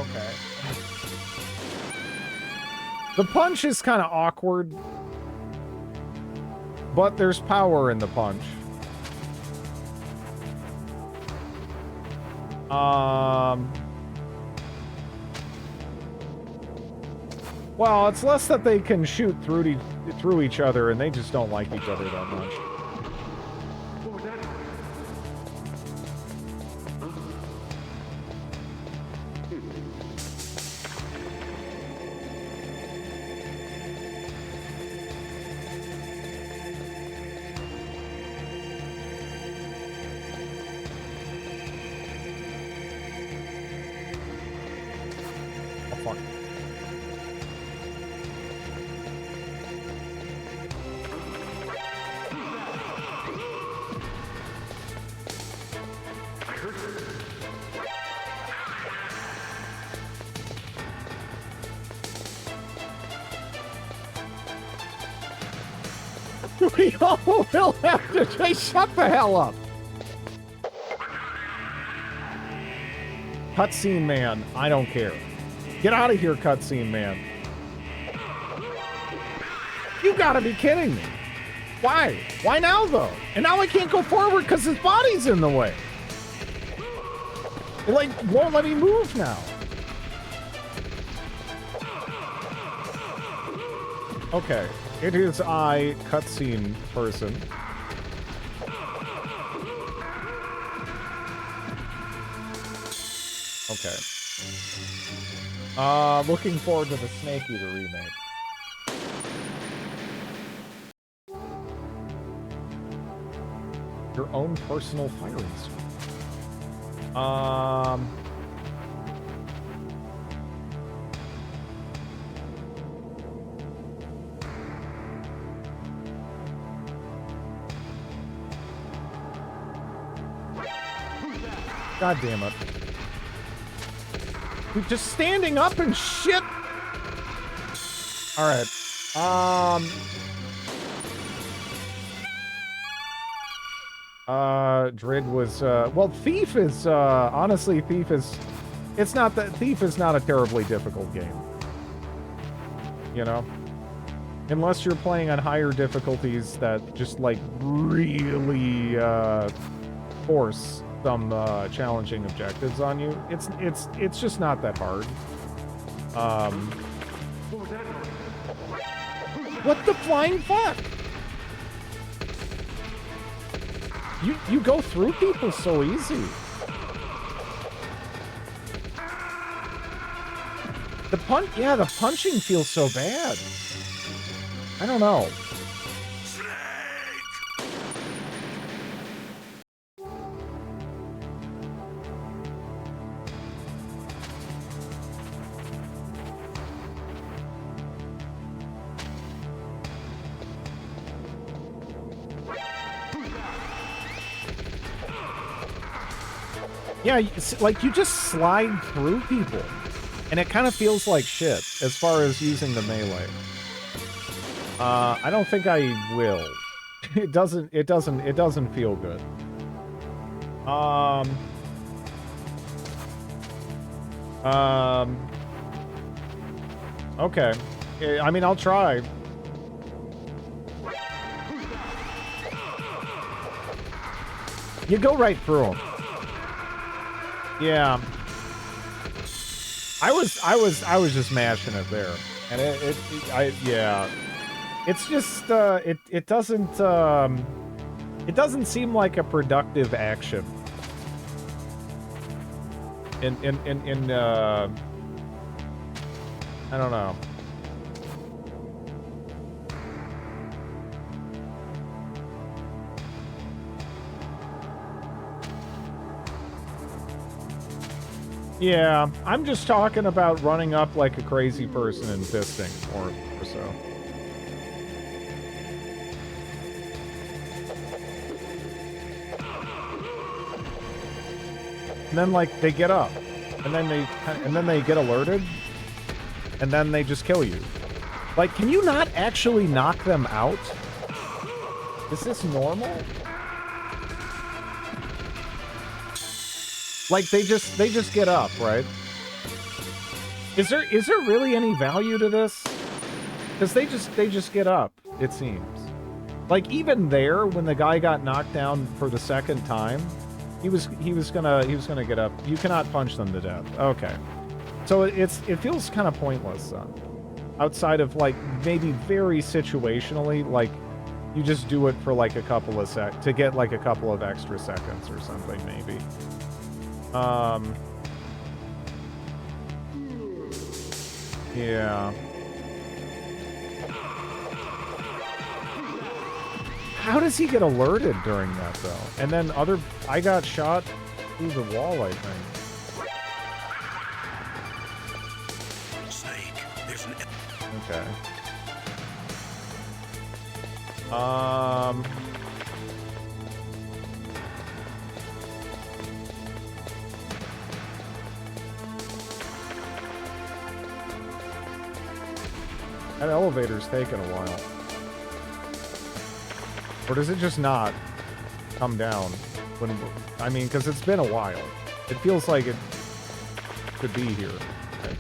Okay. The punch is kind of awkward, but there's power in the punch. Well, it's less that they can shoot through each other, and they just don't like each other that much. We all will have to just shut the hell up. Cutscene man, I don't care. Get out of here, cutscene man. You gotta be kidding me. Why? Why now, though? And now I can't go forward because his body's in the way. It, like, won't let me move now. Okay. It is I, cutscene person. Okay. Looking forward to the Snake Eater remake. Your own personal firing suit. God damn it. We're just standing up and shit. Alright. Drid was, well, Thief is, honestly, Thief is, it's not that, Thief is not a terribly difficult game. You know? Unless you're playing on higher difficulties that just, like, really, force some challenging objectives on you. It's just not that hard. What the flying fuck? You go through people so easy. The punching feels so bad. I don't know. Yeah, like, you just slide through people, and it kind of feels like shit as far as using the melee. I don't think I will. It doesn't feel good. Okay. I mean, I'll try. You go right through them. Yeah. I was just mashing it there. And yeah. It's just, it doesn't seem like a productive action. I don't know. Yeah, I'm just talking about running up like a crazy person and fisting, or so. And then, like, they get up, and then they get alerted, and then they just kill you. Like, can you not actually knock them out? Is this normal? Like, they just get up, right? Is there really any value to this? Because they just get up, it seems. Like, even there, when the guy got knocked down for the second time, he was gonna get up. You cannot punch them to death. Okay. So it feels kind of pointless then. Outside of, like, maybe very situationally, like, you just do it for, like, a couple of to get, like, a couple of extra seconds or something, maybe. Yeah. How does he get alerted during that, though? And then I got shot through the wall, I think. Snake, there's an... Okay. That elevator's taking a while. Or does it just not come down? When, I mean, because it's been a while. It feels like it could be here. Okay.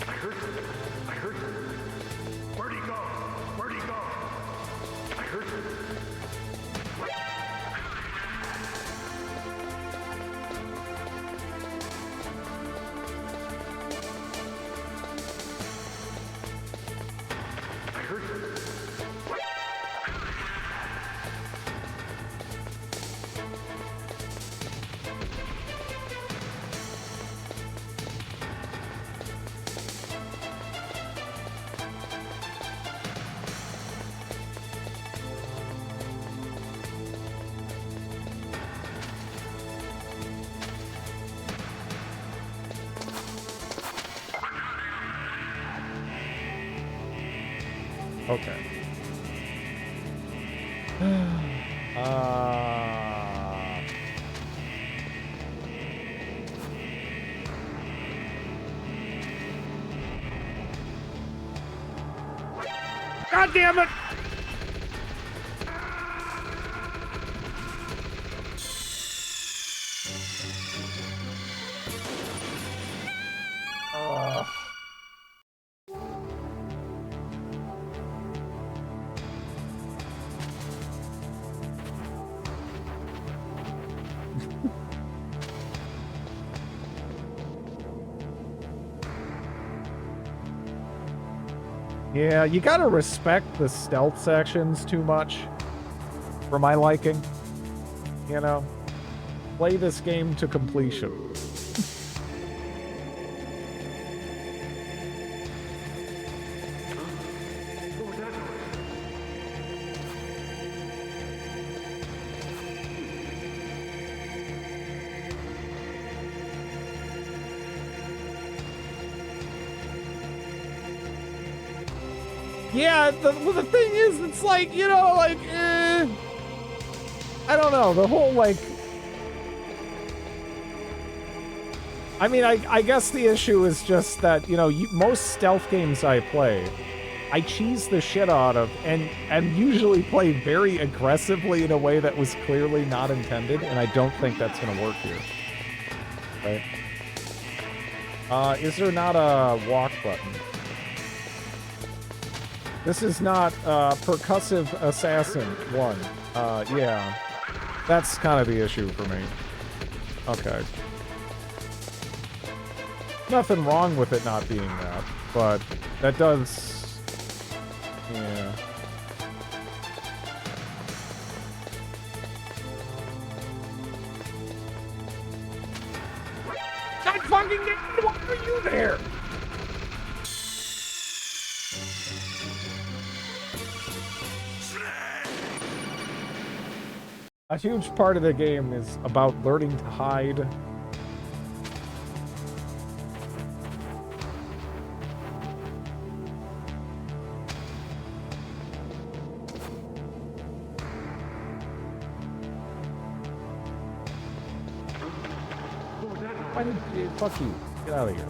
I heard him. I heard him. Where'd he go? Where'd he go? I heard him. I heard him. Okay. God damn it! Yeah, you gotta respect the stealth sections too much for my liking. You know? Play this game to completion. Yeah, the thing is, it's like, you know, like, I don't know, the whole, like, I mean, I guess the issue is just that, you know, most stealth games I play, I cheese the shit out of, and usually play very aggressively in a way that was clearly not intended, and I don't think that's gonna work here. Right? Is there not a walk button? This is not Percussive Assassin 1. Yeah. That's kind of the issue for me. Okay. Nothing wrong with it not being that, but that does... Yeah. God fucking get... Why are you there? A huge part of the game is about learning to hide. Why did you... Fuck you. Get out of here.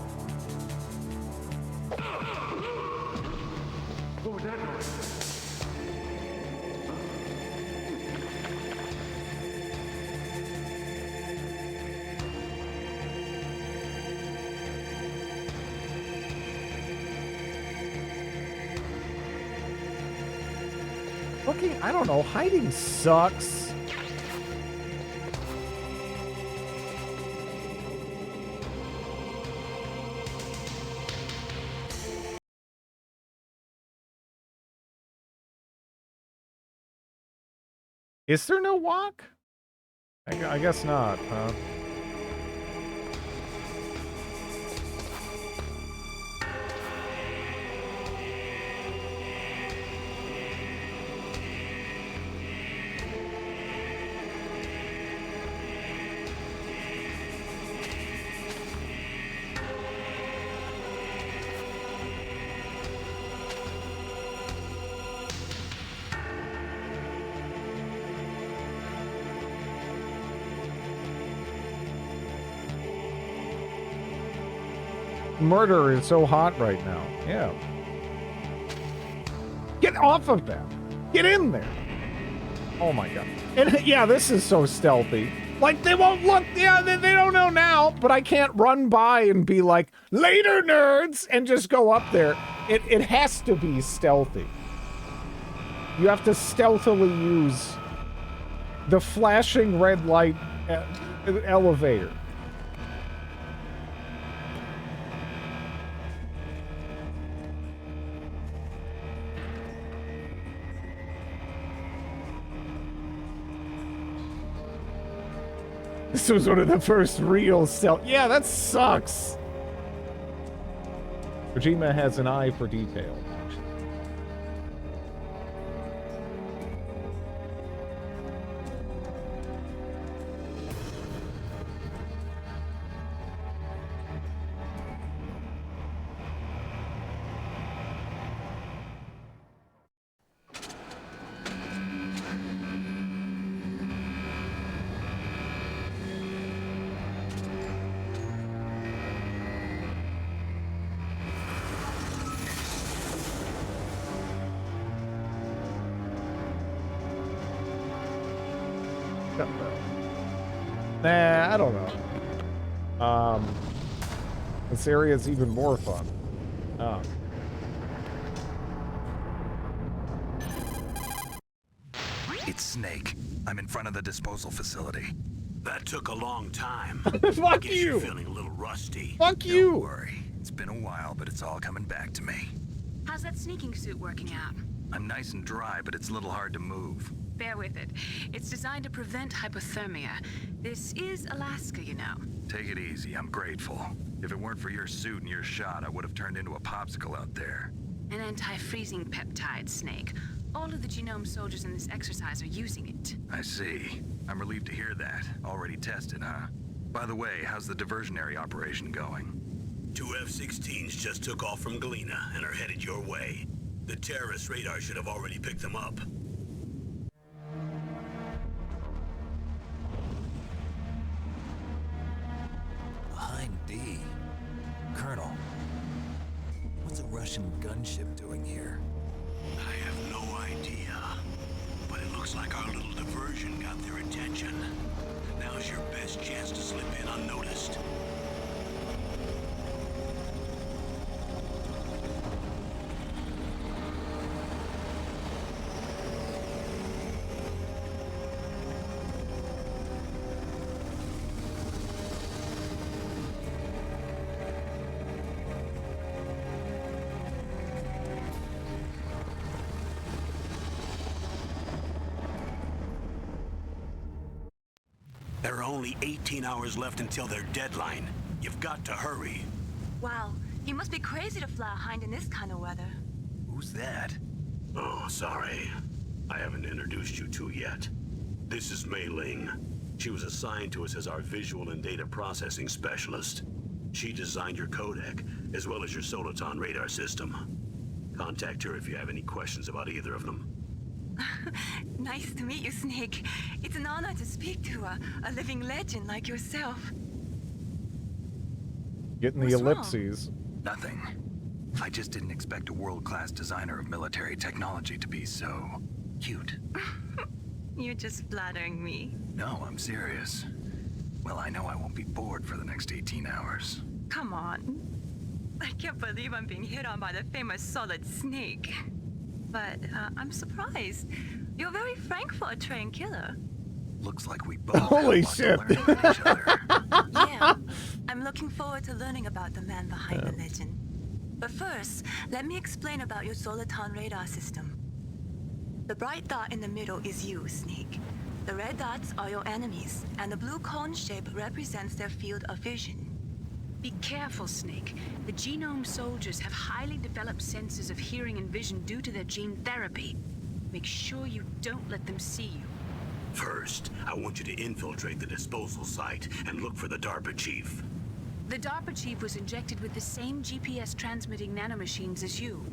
What was that noise? Fucking, I don't know, hiding sucks. Is there no walk? I guess not, huh? Murder is so hot right now. Yeah. Get off of that. Get in there. Oh my god. And yeah, this is so stealthy. Like, they won't look. Yeah, they don't know now, but I can't run by and be like, later, nerds, and just go up there. It has to be stealthy. You have to stealthily use the flashing red light elevator. This was one of the first real stealth. Yeah, that sucks. Kojima has an eye for detail. Nah, I don't know. This area is even more fun. Oh. It's Snake. I'm in front of the disposal facility. That took a long time. Fuck Guess you. You're feeling a little rusty. Fuck you. Don't worry. It's been a while, but it's all coming back to me. How's that sneaking suit working out? I'm nice and dry, but it's a little hard to move. Bear with it. It's designed to prevent hypothermia. This is Alaska, you know. Take it easy. I'm grateful. If it weren't for your suit and your shot, I would have turned into a popsicle out there. An anti-freezing peptide, Snake. All of the genome soldiers in this exercise are using it. I see. I'm relieved to hear that. Already tested, huh? By the way, how's the diversionary operation going? 2 F-16s just took off from Galena and are headed your way. The terrorist radar should have already picked them up. Behind D. Colonel, what's a Russian gunship doing here? I have no idea. But it looks like our little diversion got their attention. Now's your best chance to slip in unnoticed. There are only 18 hours left until their deadline. You've got to hurry. Wow, you must be crazy to fly a hind in this kind of weather. Who's that? Oh, sorry. I haven't introduced you to yet. This is Mei Ling. She was assigned to us as our visual and data processing specialist. She designed your codec, as well as your Soliton radar system. Contact her if you have any questions about either of them. Nice to meet you, Snake. It's an honor to speak to a living legend like yourself. Getting the ellipses. Nothing. I just didn't expect a world-class designer of military technology to be so cute. You're just flattering me. No, I'm serious. Well, I know I won't be bored for the next 18 hours. Come on. I can't believe I'm being hit on by the famous Solid Snake. But I'm surprised. You're very frank for a trained killer. Looks like we both Holy have shit. a lot to learn from each other. Yeah, I'm looking forward to learning about the man behind the legend. But first, let me explain about your Soliton radar system. The bright dot in the middle is you, Snake. The red dots are your enemies, and the blue cone shape represents their field of vision. Be careful, Snake. The genome soldiers have highly developed senses of hearing and vision due to their gene therapy. Make sure you don't let them see you. First, I want you to infiltrate the disposal site and look for the DARPA chief. The DARPA chief was injected with the same GPS transmitting nanomachines as you.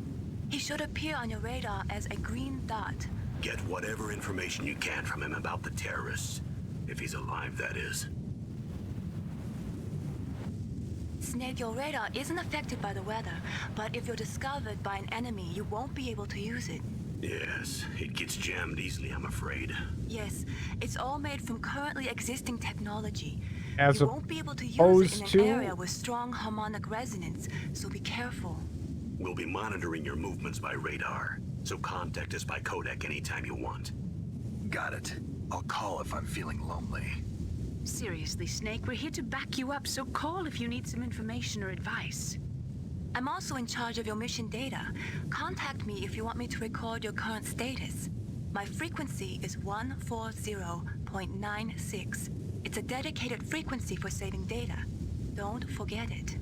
He should appear on your radar as a green dot. Get whatever information you can from him about the terrorists. If he's alive, that is. Snake, your radar isn't affected by the weather, but if you're discovered by an enemy, you won't be able to use it. Yes, it gets jammed easily, I'm afraid. Yes, it's all made from currently existing technology. As you won't be able to use it in an area with strong harmonic resonance, so be careful. We'll be monitoring your movements by radar, so contact us by codec anytime you want. Got it. I'll call if I'm feeling lonely. Seriously, Snake, we're here to back you up, so call if you need some information or advice. I'm also in charge of your mission data. Contact me if you want me to record your current status. My frequency is 140.96. It's a dedicated frequency for saving data. Don't forget it.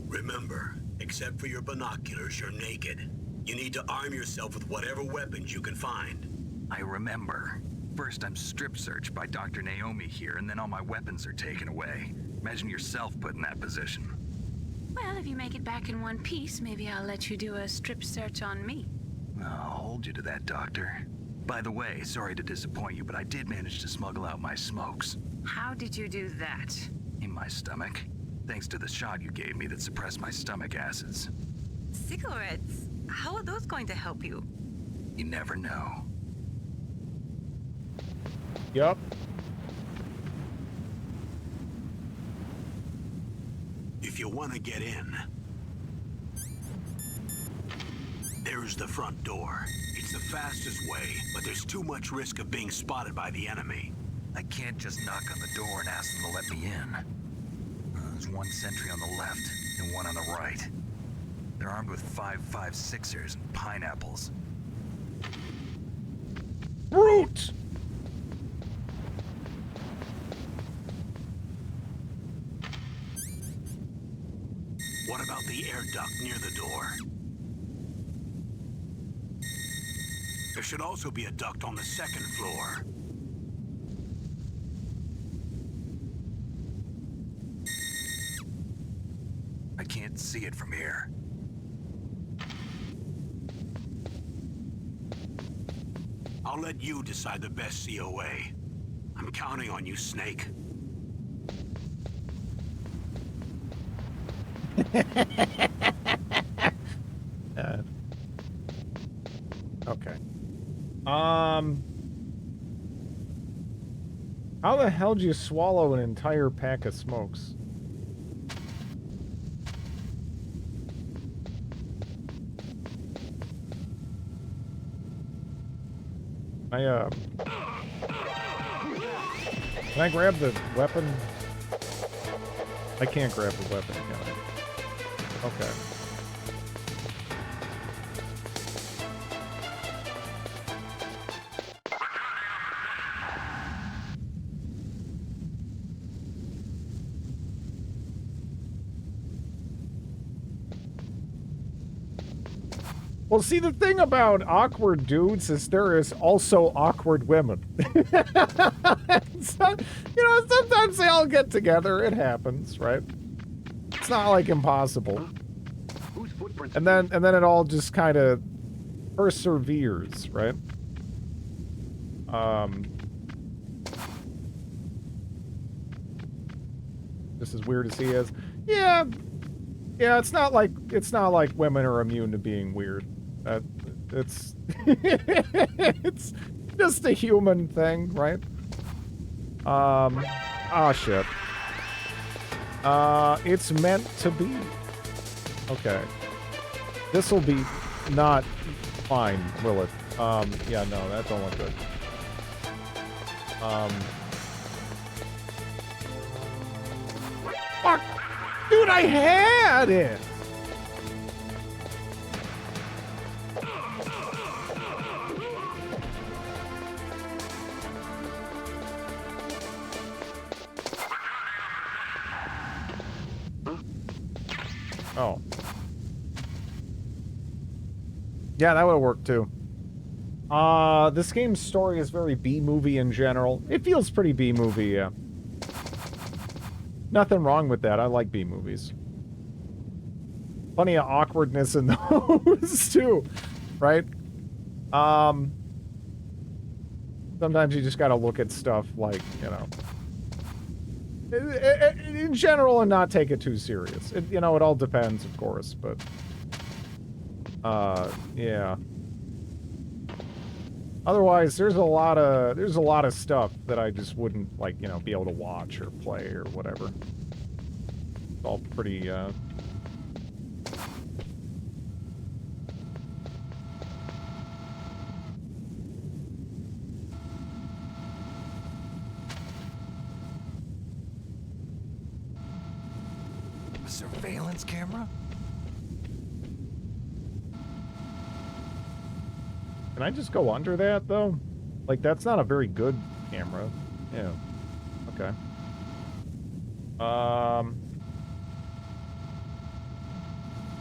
Remember, except for your binoculars, you're naked. You need to arm yourself with whatever weapons you can find. I remember. First, I'm strip searched by Dr. Naomi here, and then all my weapons are taken away. Imagine yourself put in that position. Well, if you make it back in one piece, maybe I'll let you do a strip search on me. I'll hold you to that, Doctor. By the way, sorry to disappoint you, but I did manage to smuggle out my smokes. How did you do that? In my stomach. Thanks to the shot you gave me that suppressed my stomach acids. Cigarettes? How are those going to help you? You never know. Yup. If you want to get in, there's the front door. It's the fastest way, but there's too much risk of being spotted by the enemy. I can't just knock on the door and ask them to let me in. There's one sentry on the left and one on the right. They're armed with 5.56ers and pineapples. Brute! What about the air duct near the door? There should also be a duct on the second floor. I can't see it from here. I'll let you decide the best COA. I'm counting on you, Snake. Okay. How the hell do you swallow an entire pack of smokes? Can I grab the weapon? I can't grab the weapon, can I? Okay. Well, see, the thing about awkward dudes is there is also awkward women. So, you know, sometimes they all get together. It happens, right? It's not like impossible. And then it all just kind of perseveres, right? Just as weird as he is. Yeah, it's not like women are immune to being weird. It's it's just a human thing, right? Shit. It's meant to be. Okay. This'll be not fine, will it? Yeah, no, that don't look good. Fuck! Dude, I had it! Oh. Yeah, that would work too. This game's story is very B-movie in general. It feels pretty B-movie, yeah. Nothing wrong with that. I like B-movies. Plenty of awkwardness in those, too. Right? Sometimes you just gotta look at stuff like, you know... in general and not take it too serious. You know, it all depends, of course, but... yeah. Otherwise, there's a lot of stuff that I just wouldn't, like, you know, be able to watch or play or whatever. It's all pretty, A surveillance camera? Can I just go under that, though? Like, that's not a very good camera. Yeah. Okay.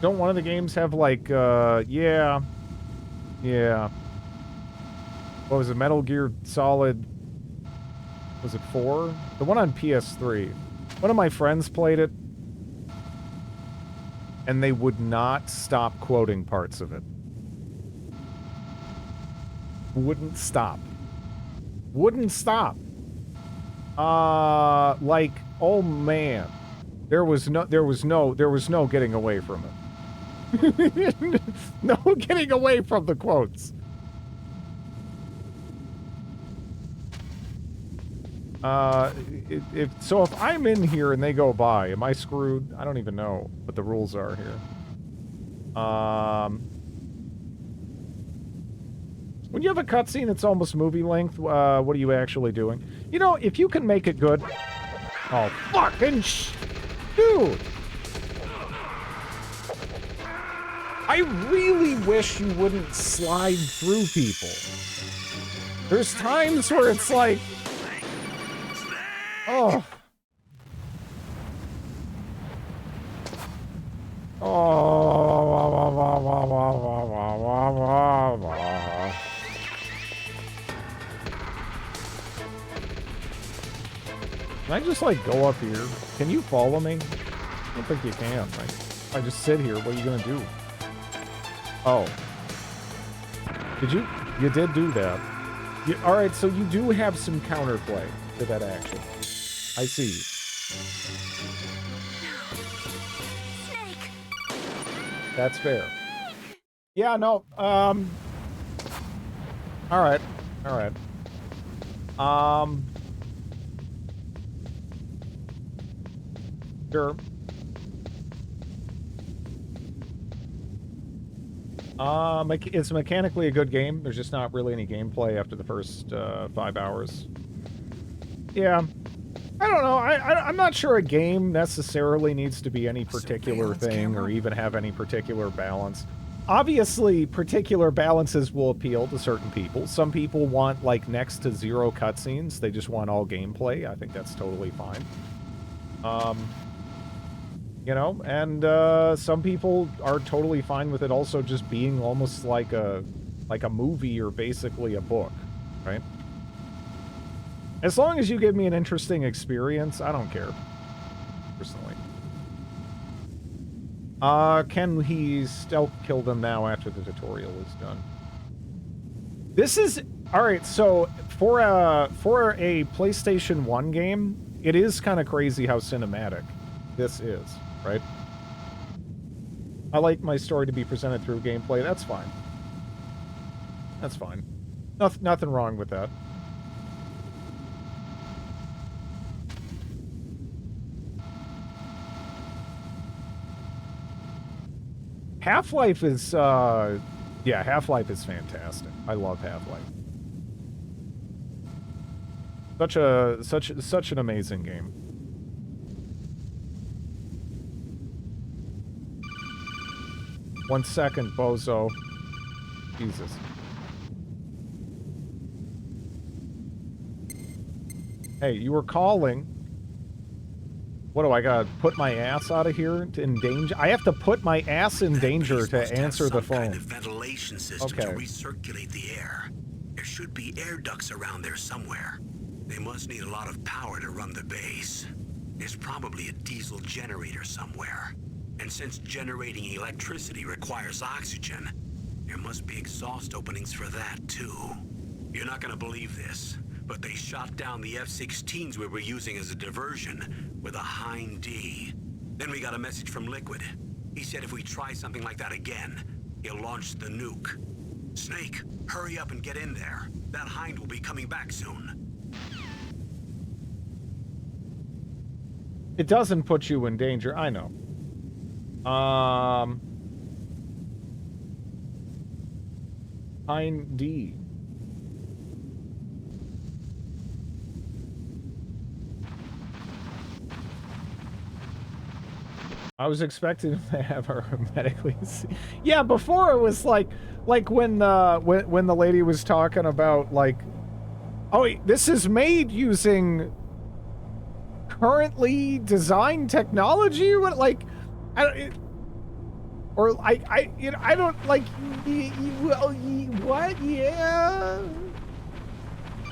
Don't one of the games have, like, yeah. Yeah. What was it? Metal Gear Solid... Was it 4? The one on PS3. One of my friends played it. And they would not stop quoting parts of it. Wouldn't stop. Wouldn't stop. Like, oh man. There was no getting away from it. No getting away from the quotes. If I'm in here and they go by, am I screwed? I don't even know what the rules are here. When you have a cutscene that's almost movie length, what are you actually doing? You know, if you can make it good... Oh, fucking dude! I really wish you wouldn't slide through people. There's times where it's like... Oh. Can I just, like, go up here? Can you follow me? I don't think you can, right? If I just sit here, what are you gonna do? Oh. Did you? You did do that. Alright, so you do have some counterplay to that action. I see. Snake. That's fair. Yeah, no, alright. Alright. Sure. It's mechanically a good game. There's just not really any gameplay after the first 5 hours. Yeah. I don't know. I'm not sure a game necessarily needs to be any particular thing or even have any particular balance. Obviously, particular balances will appeal to certain people. Some people want, like, next to zero cutscenes. They just want all gameplay. I think that's totally fine. You know, and some people are totally fine with it also just being almost like a movie or basically a book, right? As long as you give me an interesting experience, I don't care, personally. Can he stealth kill them now after the tutorial is done? This is... Alright, so for a PlayStation 1 game, it is kind of crazy how cinematic this is, right? I like my story to be presented through gameplay. That's fine. That's fine. Nothing wrong with that. Half-Life is, yeah, Half-Life is fantastic. I love Half-Life. Such an amazing game. One second, bozo. Jesus. Hey, you were calling. What do I gotta put my ass out of here in danger? I have to put my ass in danger to answer the phone. Kind of ventilation system to recirculate the air. There should be air ducts around there somewhere. They must need a lot of power to run the base. There's probably a diesel generator somewhere. And since generating electricity requires oxygen, there must be exhaust openings for that too. You're not gonna believe this, but they shot down the F-16s we were using as a diversion with a Hind D. Then we got a message from Liquid. He said if we try something like that again, he'll launch the nuke. Snake, hurry up and get in there. That Hind will be coming back soon. It doesn't put you in danger, I know. Hind D. I was expecting to have her medically. Yeah, before it was like when the lady was talking about like, oh, this is made using currently designed technology. What like, I don't like. What? Yeah.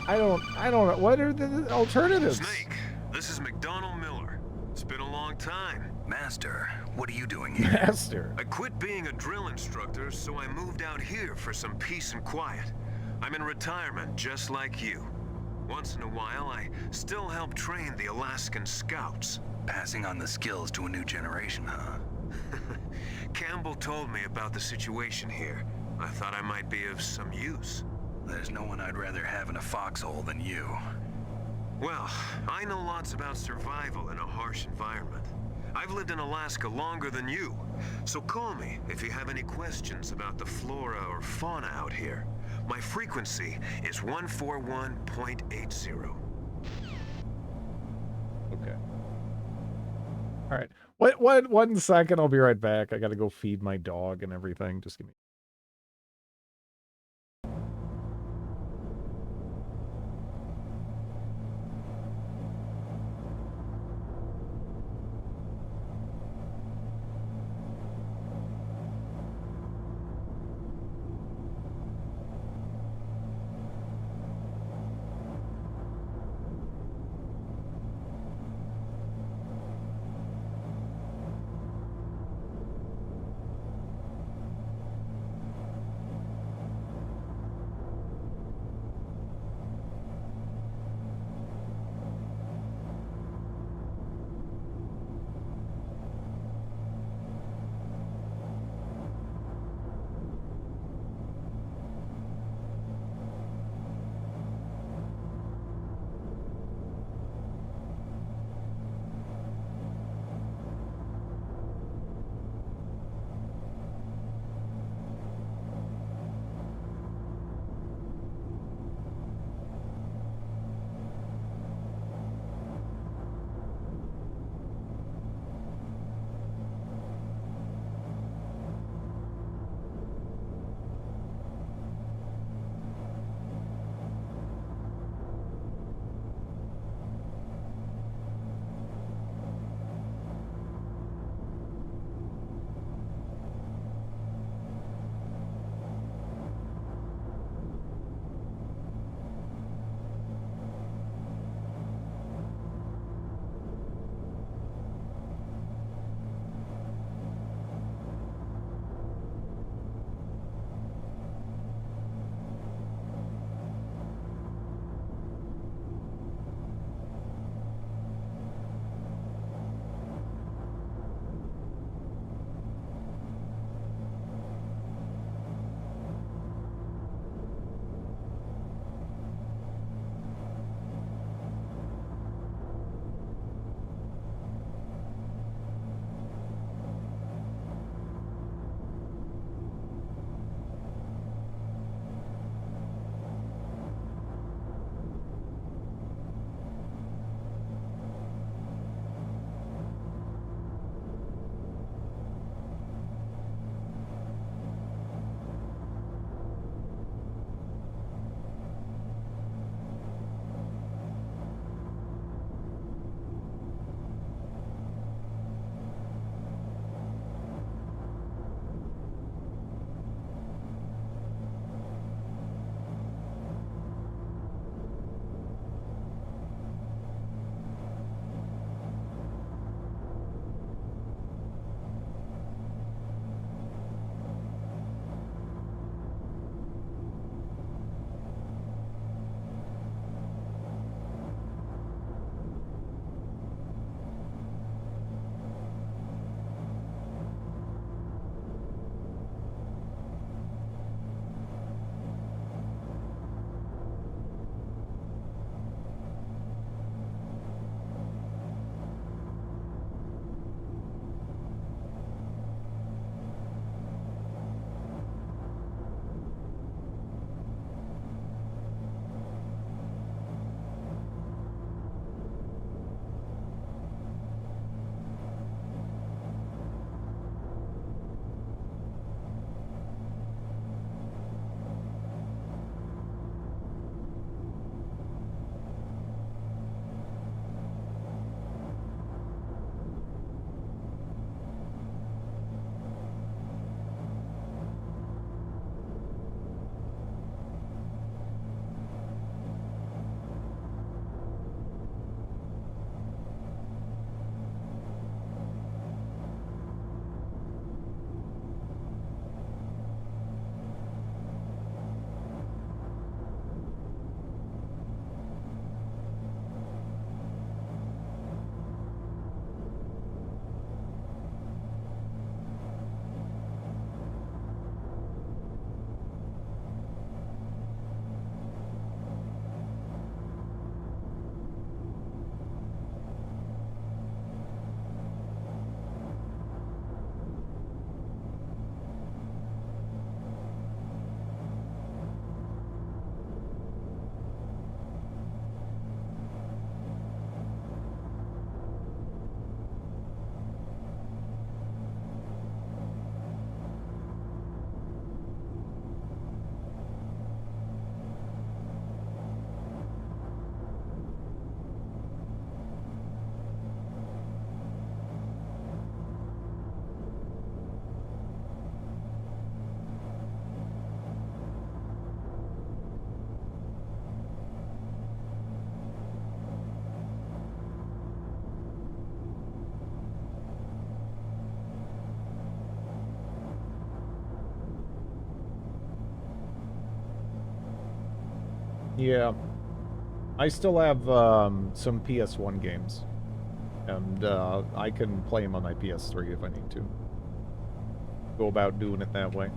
I don't know. What are the alternatives? Snake, this is McDonald Miller. It's been a long time. Master, what are you doing here? Master. I quit being a drill instructor, so I moved out here for some peace and quiet. I'm in retirement, just like you. Once in a while, I still help train the Alaskan Scouts. Passing on the skills to a new generation, huh? Campbell told me about the situation here. I thought I might be of some use. There's no one I'd rather have in a foxhole than you. Well, I know lots about survival in a harsh environment. I've lived in Alaska longer than you, so call me if you have any questions about the flora or fauna out here. My frequency is 141.80. Okay. All right. One second. I'll be right back. I gotta go feed my dog and everything. Just give me. Yeah. I still have some PS1 games. And I can play them on my PS3 if I need to. Go about doing it that way.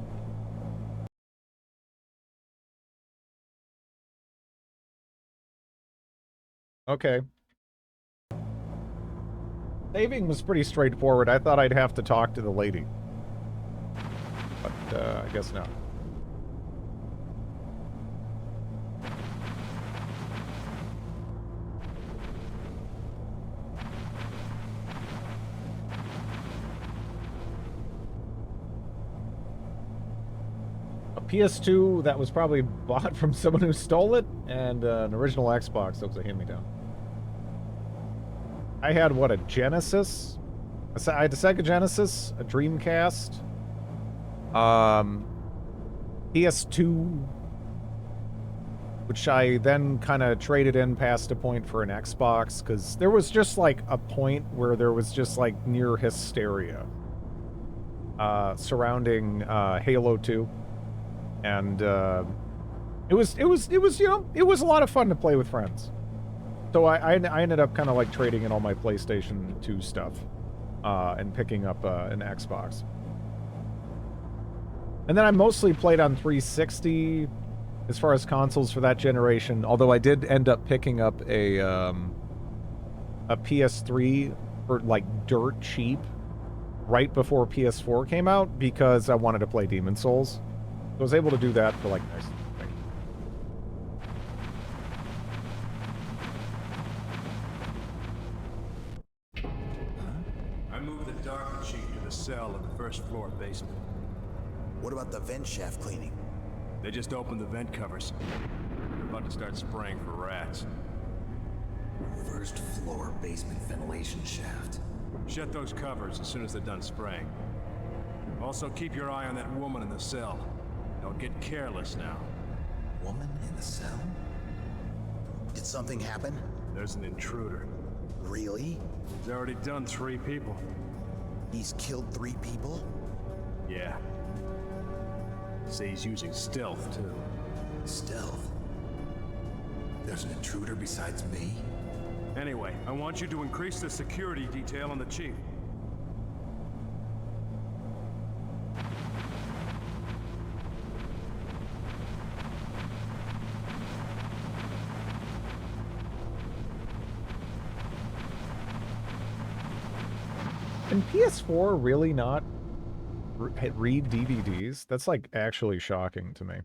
Okay. Saving was pretty straightforward. I thought I'd have to talk to the lady. But I guess not. A PS2 that was probably bought from someone who stole it, and an original Xbox that was a hand-me-down. I had, what, a Genesis? I had a Sega Genesis, a Dreamcast, PS2, which I then kind of traded in past a point for an Xbox, because there was just, like, a point where there was just, like, near hysteria surrounding Halo 2. And it was you know, it was a lot of fun to play with friends. So I ended up kind of like trading in all my PlayStation 2 stuff and picking up an Xbox. And then I mostly played on 360 as far as consoles for that generation, although I did end up picking up a PS3 for like dirt cheap right before PS4 came out because I wanted to play Demon's Souls. So I was able to do that for like nice. I moved the dark machine to the cell in the first floor basement. What about the vent shaft cleaning? They just opened the vent covers. They're about to start spraying for rats. First floor basement ventilation shaft. Shut those covers as soon as they're done spraying. Also keep your eye on that woman in the cell. Don't get careless now. Woman in the cell? Did something happen? There's an intruder. Really? He's already done 3 people. He's killed 3 people? Yeah. Say he's using stealth, too. Stealth? There's an intruder besides me? Anyway, I want you to increase the security detail on the chief. Can PS4 really not read DVDs? That's like actually shocking to me.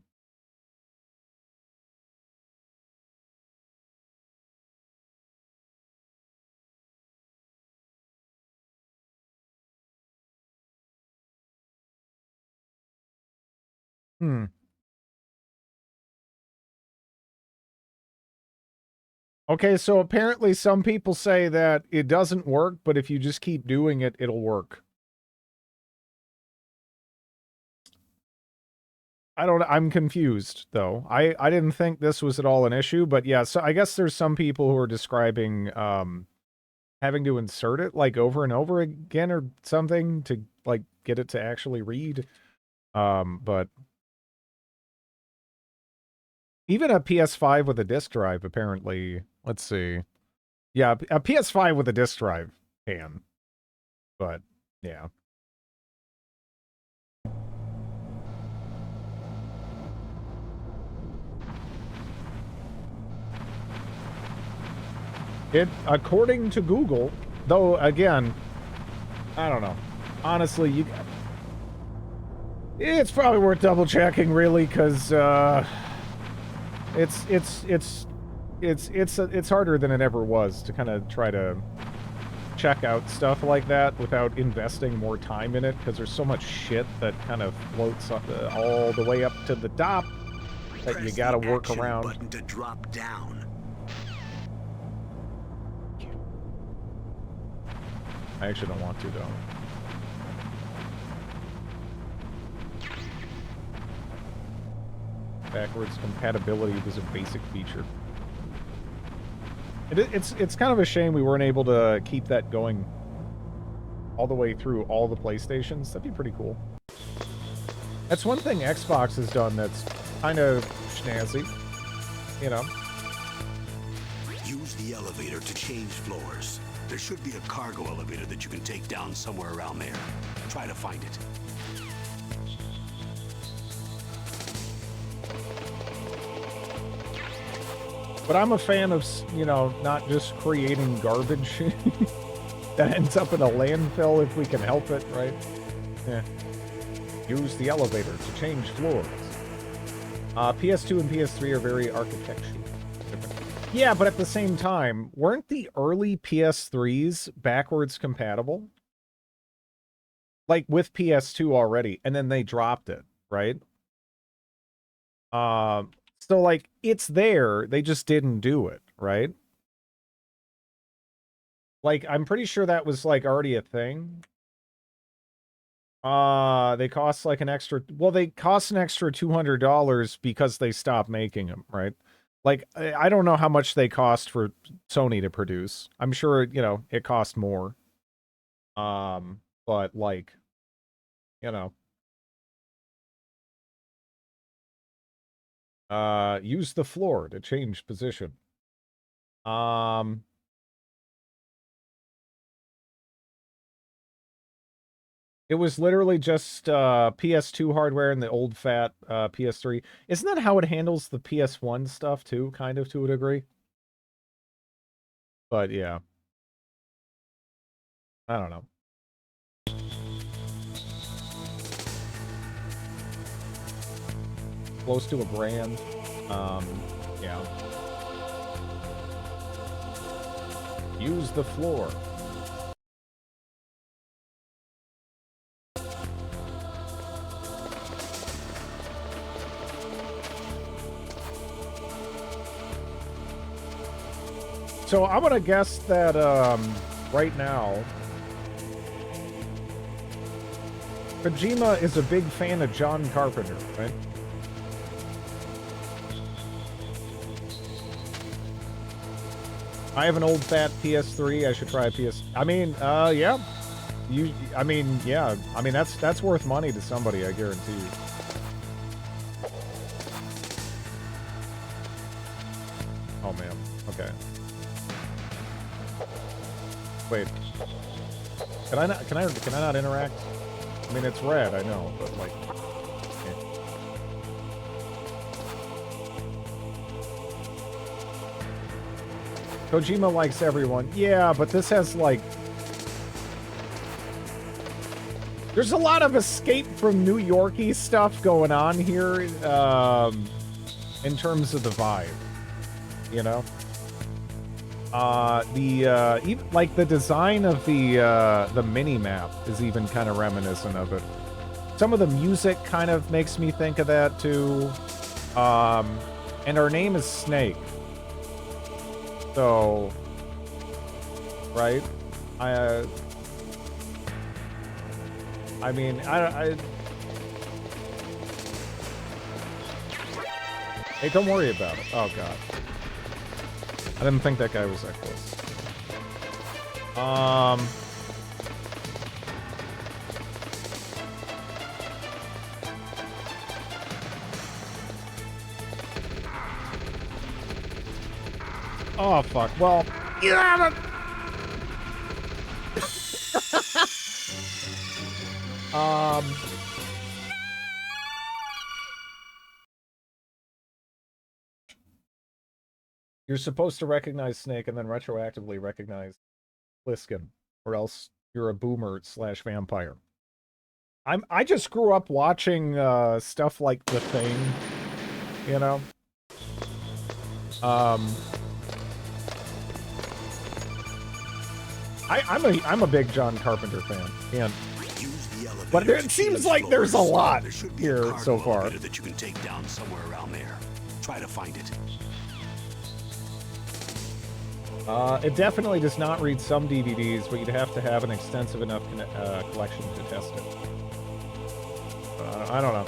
Hmm. Okay, so apparently some people say that it doesn't work, but if you just keep doing it, it'll work. I'm confused, though. I didn't think this was at all an issue, but yeah, so I guess there's some people who are describing having to insert it, like, over and over again or something to, like, get it to actually read. But even a PS5 with a disk drive, apparently, let's see. Yeah, a PS5 with a disk drive can. But, yeah. According to Google, though, again, I don't know. Honestly, it's probably worth double checking, really, because it's harder than it ever was to kind of try to check out stuff like that without investing more time in it, because there's so much shit that kind of floats up all the way up to the top that you gotta work around. Button to drop down. I actually don't want to, though. Backwards compatibility was a basic feature. It's kind of a shame we weren't able to keep that going all the way through all the PlayStations. That'd be pretty cool. That's one thing Xbox has done that's kind of snazzy. you know. Use the elevator to change floors. There should be a cargo elevator that you can take down somewhere around there. Try to find it. But I'm a fan of, you know, not just creating garbage that ends up in a landfill if we can help it, right? Yeah. Use the elevator to change floors. PS2 and PS3 are very architectural. Yeah, but at the same time, weren't the early PS3s backwards compatible? Like with PS2 already, and then they dropped it, right? So like it's there, they just didn't do it, right? Like I'm pretty sure that was like already a thing. They cost like an extra, well, they cost an extra $200 because they stopped making them, right? Like I don't know how much they cost for Sony to produce. I'm sure, you know, it cost more. But like, you know, use the floor to change position. It was literally just PS2 hardware and the old fat PS3. Isn't that how it handles the PS1 stuff too, kind of to a degree? But yeah. I don't know. Close to a brand. Yeah. Use the floor. So I'm gonna guess that right now Kojima is a big fan of John Carpenter, right? I have an old fat PS3. I should try a PS. I mean, yeah. I mean, yeah. I mean, that's worth money to somebody, I guarantee you. Oh man. Okay. Wait. Can I not interact? I mean, it's red, I know, but like. Okay. Kojima likes everyone. Yeah, but this has like. There's a lot of escape from New York-y stuff going on here, in terms of the vibe, you know. Even like the design of the mini map is even kind of reminiscent of it. Some of the music kind of makes me think of that too. And her name is Snake. So, right? I mean, hey, don't worry about it. Oh god. I didn't think that guy was that close. Oh fuck. Well, yeah. You're supposed to recognize Snake and then retroactively recognize Pliskin, or else you're a boomer / vampire. I just grew up watching stuff like The Thing, you know. I'm a big John Carpenter fan, and but it seems like there's a lot here so far. That you can take down somewhere around there. Try to find it. It definitely does not read some DVDs, but you'd have to have an extensive enough collection to test it. I don't know.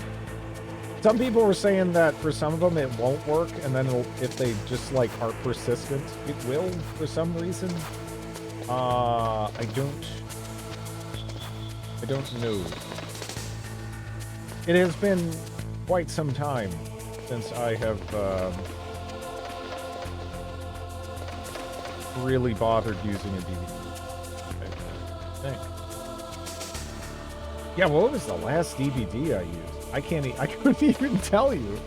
Some people were saying that for some of them it won't work, and then if they just like are persistent, it will for some reason. I don't know. It has been quite some time since I have really bothered using a DVD. I think. Yeah, what was the last DVD I used? I couldn't even tell you.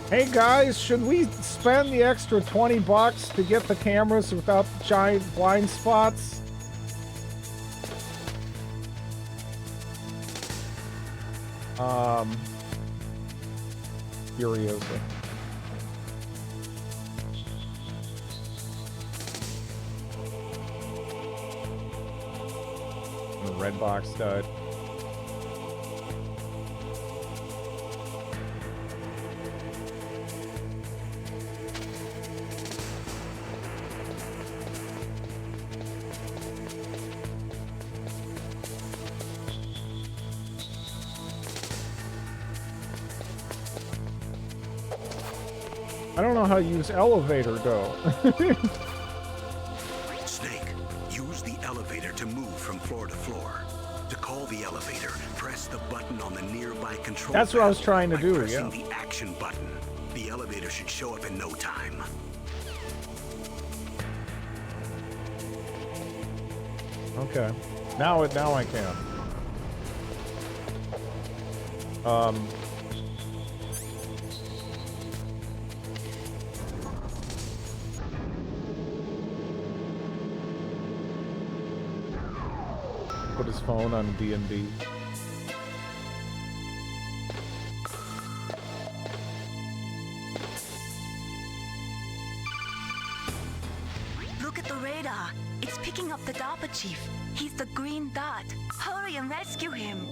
Hey guys, should we spend the extra $20 to get the cameras without the giant blind spots? Furiosa. The red box stud. I don't know how to use elevator though. Snake, use the elevator to move from floor to floor. To call the elevator, press the button on the nearby control. That's what I was trying to by do, pressing yeah. the action button. The elevator should show up in no time. Okay. Now I can. Put his phone on D&D. Look at the radar. It's picking up the DARPA chief. He's the green dot. Hurry and rescue him.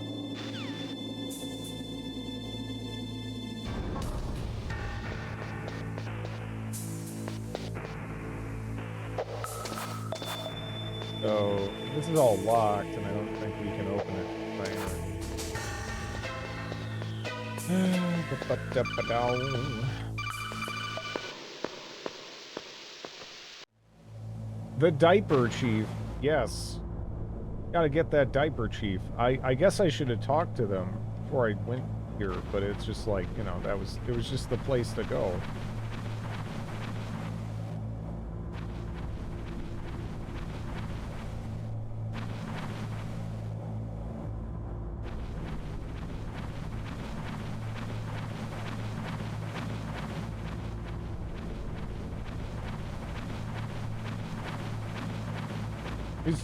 So this is all locked, and I don't think we can open it by The diaper chief, yes. Gotta get that diaper chief. I guess I should have talked to them before I went here, but it's just like, you know, it was just the place to go.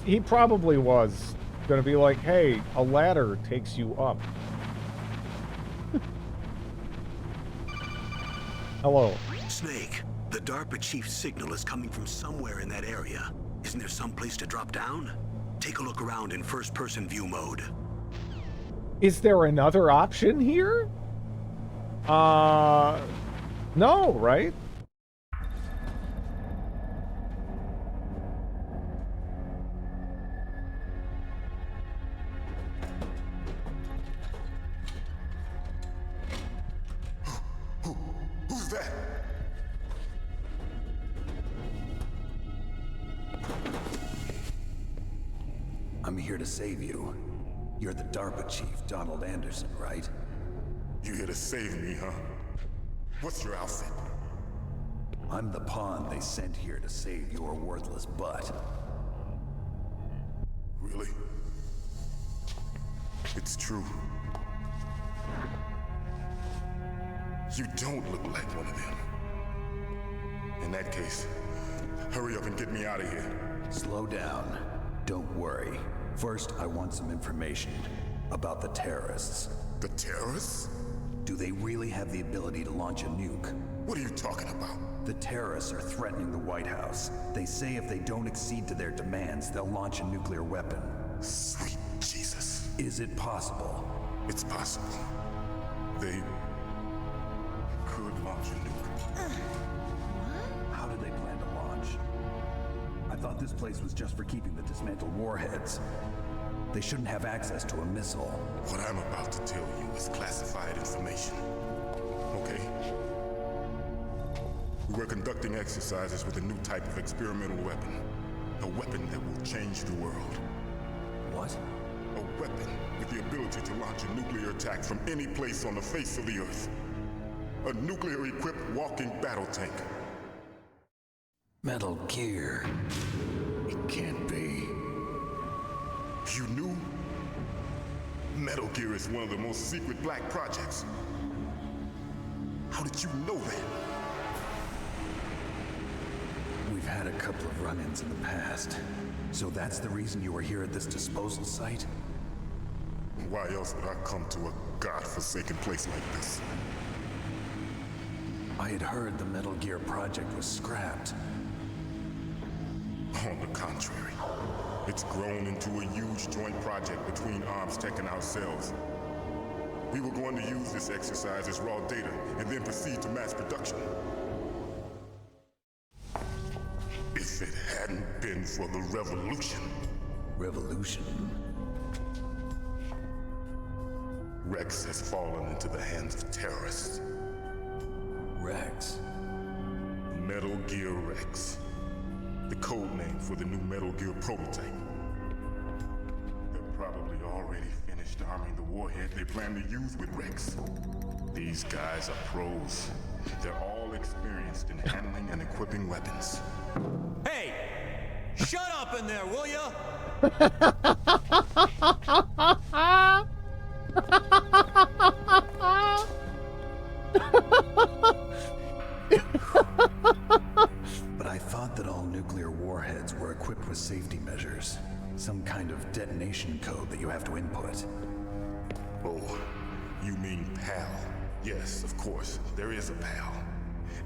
He probably was gonna be like, hey, a ladder takes you up. Hello. Snake, the DARPA chief's signal is coming from somewhere in that area. Isn't there some place to drop down? Take a look around in first-person view mode. Is there another option here? No, right? Who's that? I'm here to save you. You're the DARPA chief, Donald Anderson, right? You here to save me, huh? What's your outfit? I'm the pawn they sent here to save your worthless butt. Really? It's true. You don't look like one of them. In that case, hurry up and get me out of here. Slow down. Don't worry. First, I want some information about the terrorists. The terrorists? Do they really have the ability to launch a nuke? What are you talking about? The terrorists are threatening the White House. They say if they don't accede to their demands, they'll launch a nuclear weapon. Sweet Jesus. Is it possible? It's possible. They could launch a nuke. How do they plan to launch? I thought this place was just for keeping the dismantled warheads. They shouldn't have access to a missile. What I'm about to tell you is classified information. Okay? We're conducting exercises with a new type of experimental weapon. A weapon that will change the world. What? A weapon with the ability to launch a nuclear attack from any place on the face of the Earth. A nuclear-equipped walking battle tank. Metal Gear. It can't be. You knew? Metal Gear is one of the most secret black projects. How did you know that? We've had a couple of run-ins in the past. So that's the reason you were here at this disposal site? Why else would I come to a godforsaken place like this? I had heard the Metal Gear project was scrapped. On the contrary, it's grown into a huge joint project between ArmsTech and ourselves. We were going to use this exercise as raw data and then proceed to mass production. If it hadn't been for the revolution. Revolution? Rex has fallen into the hands of terrorists. Rex? Metal Gear Rex. The code name for the new Metal Gear prototype. They're probably already finished arming the warhead they plan to use with Rex. These guys are pros. They're all experienced in handling and equipping weapons. Hey! Shut up in there, will ya? But I thought that all nuclear warheads were equipped with safety measures. Some kind of detonation code that you have to input. Oh, you mean PAL? Yes, of course, there is a PAL.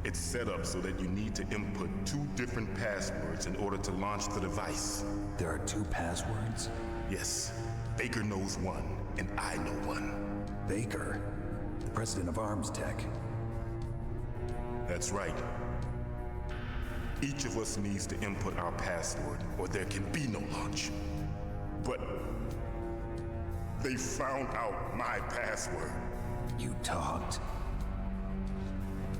It's set up so that you need to input 2 different passwords in order to launch the device. There are 2 passwords? Yes. Baker knows one, and I know one. Baker? The president of ArmsTech? That's right. Each of us needs to input our password, or there can be no launch. But they found out my password. You talked?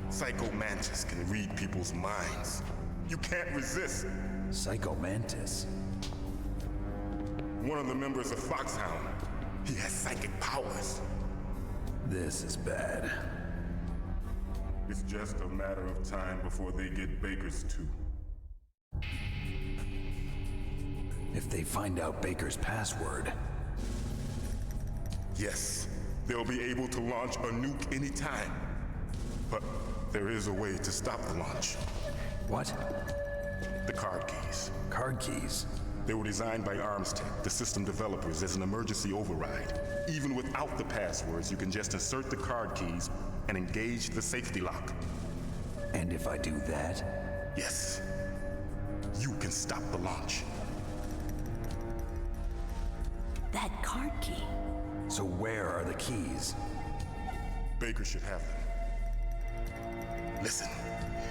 Psycho Mantis can read people's minds. You can't resist. Psycho Mantis? One of the members of Foxhound. He has psychic powers. This is bad. It's just a matter of time before they get Baker's too. If they find out Baker's password... Yes, they'll be able to launch a nuke anytime. But there is a way to stop the launch. What? The card keys. Card keys? They were designed by ArmsTech, the system developers, as an emergency override. Even without the passwords, you can just insert the card keys and engage the safety lock. And if I do that? Yes. You can stop the launch. That card key. So where are the keys? Baker should have them. Listen,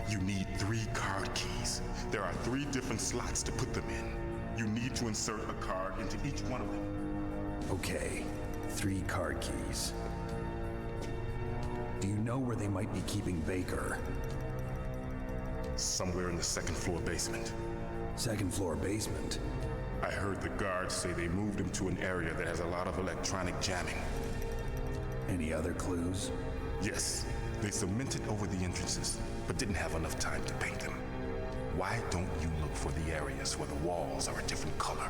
you need 3 card keys. There are 3 different slots to put them in. You need to insert a card into each one of them. Okay, 3 card keys. Do you know where they might be keeping Baker? Somewhere in the 2nd floor basement. 2nd floor basement? I heard the guards say they moved him to an area that has a lot of electronic jamming. Any other clues? Yes. They cemented over the entrances, but didn't have enough time to paint them. Why don't you look for the areas where the walls are a different color?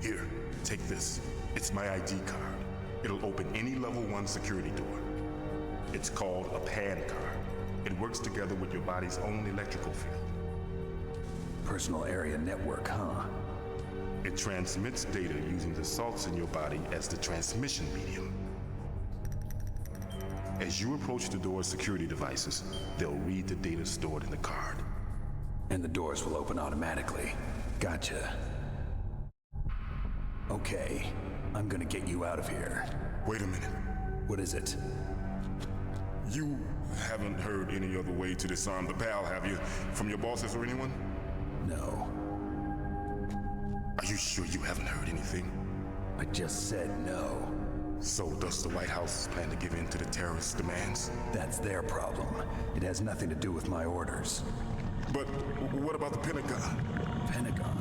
Here, take this. It's my ID card. It'll open any level 1 security door. It's called a PAN card. It works together with your body's own electrical field. Personal area network, huh? It transmits data using the salts in your body as the transmission medium. As you approach the door's security devices, they'll read the data stored in the card. And the doors will open automatically. Gotcha. Okay, I'm gonna get you out of here. Wait a minute. What is it? You haven't heard any other way to disarm the PAL, have you? From your bosses or anyone? No. Are you sure you haven't heard anything? I just said no. So does the White House plan to give in to the terrorists' demands? That's their problem. It has nothing to do with my orders. But what about the Pentagon? Pentagon?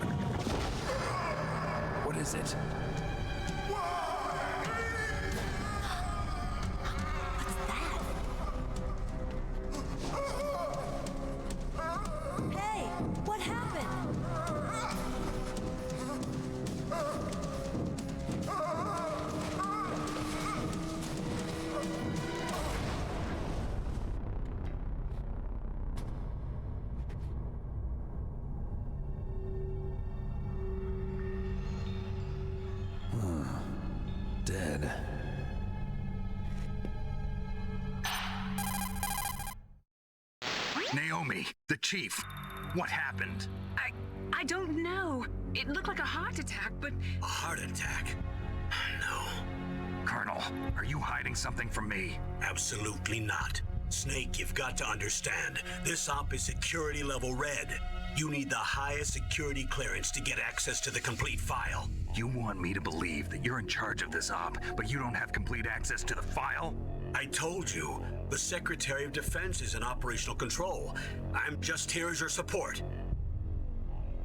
What is it? Hey, what happened? Dead. Naomi, the chief. What happened? I don't know. It looked like a heart attack, but... A heart attack? No. Colonel, are you hiding something from me? Absolutely not. Snake, you've got to understand. This op is security level red. You need the highest security clearance to get access to the complete file. You want me to believe that you're in charge of this op, but you don't have complete access to the file? I told you, the Secretary of Defense is in operational control. I'm just here as your support.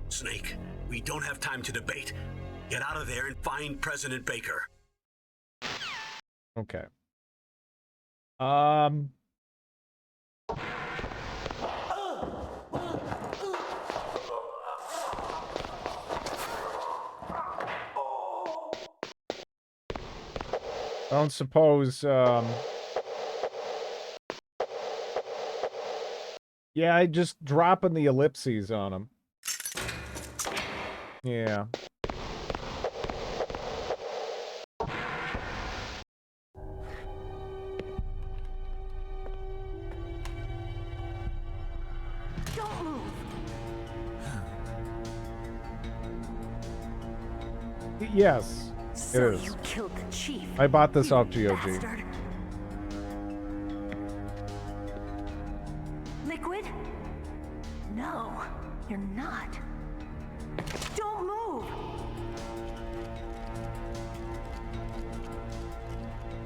Snake, we don't have time to debate. Get out of there and find President Baker. Okay. I don't suppose, yeah, I just dropping the ellipses on him. Yeah. Don't move. Yes, it So is. you killed the chief. I bought this off GOG. Bastard. Liquid? No, you're not. Don't move.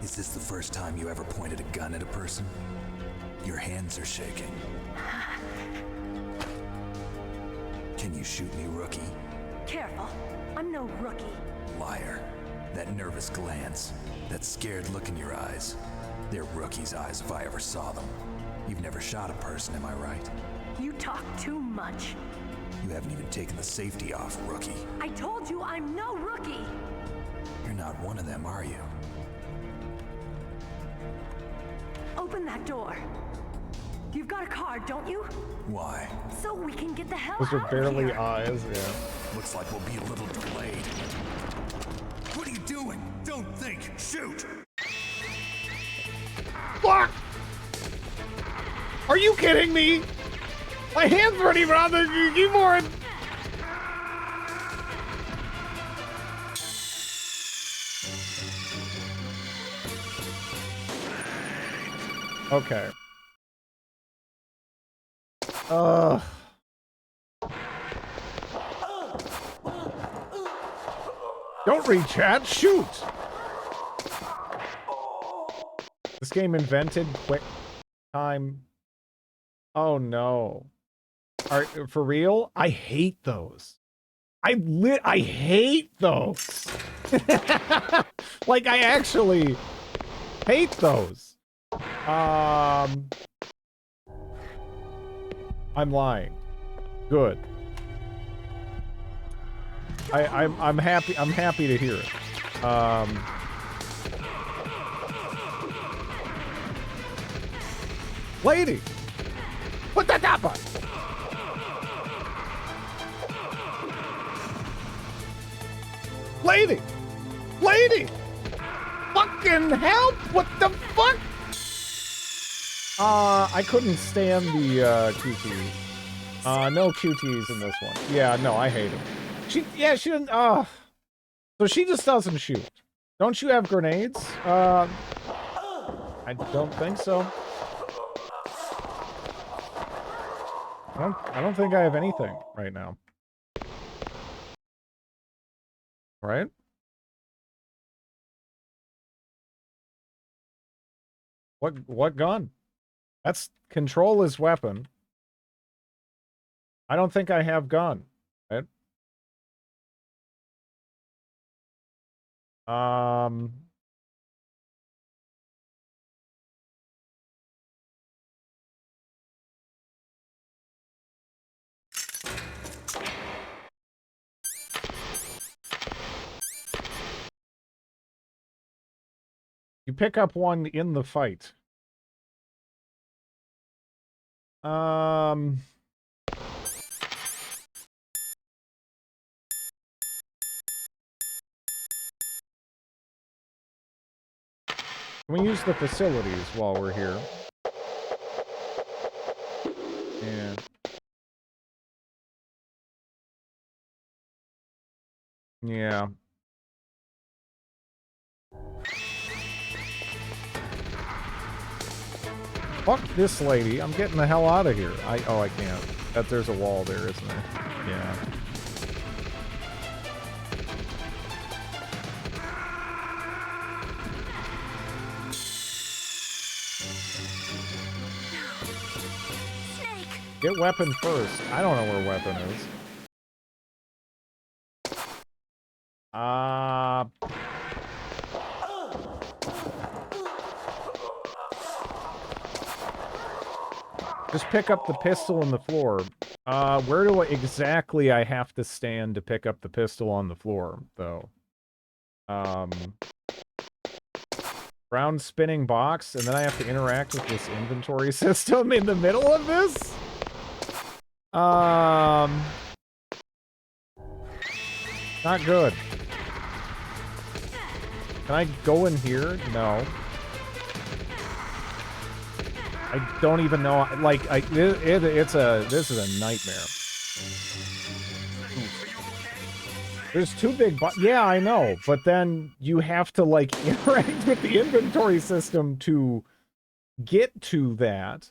Is this the first time you ever pointed a gun at a person? Your hands are shaking. Can you shoot me, rookie? Careful. I'm no rookie. Liar. That nervous glance, that scared look in your eyes. They're rookie's eyes if I ever saw them. You've never shot a person, am I right? You talk too much. You haven't even taken the safety off, rookie. I told you I'm no rookie. You're not one of them, are you? Open that door. You've got a card, don't you? Why? So we can get the hell Those are out of barely here. eyes, yeah. Looks like we'll be a little delayed. What are you doing? Don't think. Shoot! Fuck! Are you kidding me? My hands weren't even on the keyboard! Okay. Don't read chat, shoot! This game invented quick time. Oh no. For real? I hate those. I hate those. Like, I actually hate those. I'm lying. Good. I'm happy to hear it. Lady, put that top on. Lady, fucking help! What the fuck? I couldn't stand the QTs. No QTs in this one. Yeah, no, I hate it. She didn't. So she just doesn't shoot. Don't you have grenades? I don't think so. I don't think I have anything right now. Right? What gun? That's control is weapon. I don't think I have gun. Right? You pick up one in the fight. Can we use the facilities while we're here? Yeah. Yeah. Fuck this lady. I'm getting the hell out of here. Oh, I can't. There's a wall there, isn't there? Yeah. Get weapon first. I don't know where weapon is. Just pick up the pistol on the floor. Where do exactly I have to stand to pick up the pistol on the floor, though? Round spinning box, and then I have to interact with this inventory system in the middle of this? Not good. Can I go in here? No. I don't even know. Like, this is a nightmare. There's two big yeah, I know. But then you have to, like, interact with the inventory system to get to that.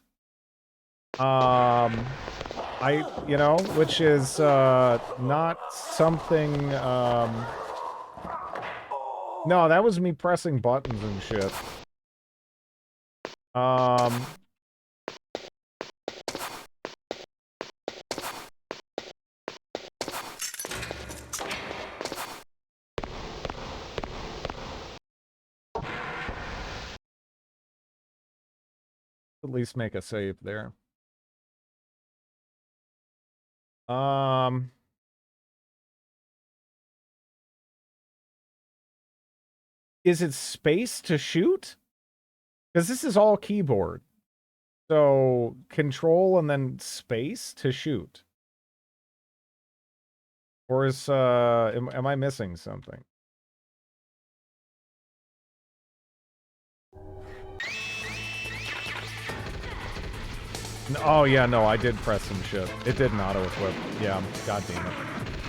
You know, which is, not something, no, that was me pressing buttons and shit. At least make a save there. Is it space to shoot? Because this is all keyboard. So, control and then space to shoot. Or is, am I missing something? Oh, yeah, no, I did press some shit. It did not auto-equip. Yeah, god damn it.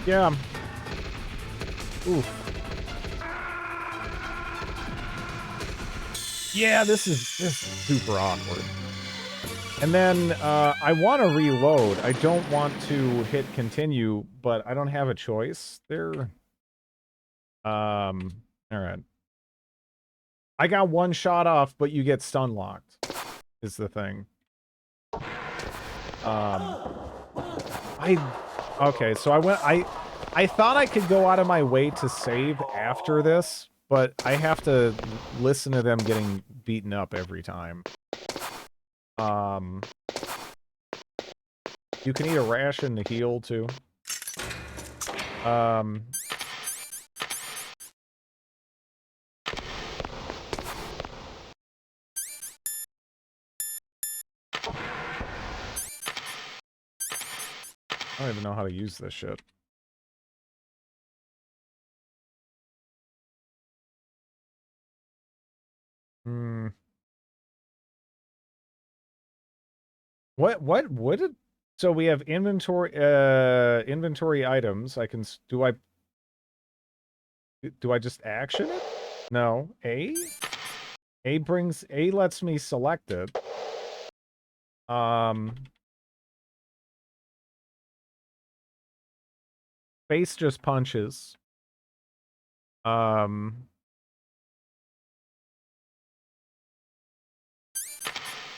Yeah. Oof. Yeah, this is super awkward. And then, I want to reload. I don't want to hit continue, but I don't have a choice there. Alright. I got one shot off, but you get stun locked, is the thing. Okay, so I thought I could go out of my way to save after this, but I have to listen to them getting beaten up every time. You can eat a ration to heal, too. I don't even know how to use this shit. What would it? So we have inventory items. Do I just action it? No. A lets me select it. Face just punches.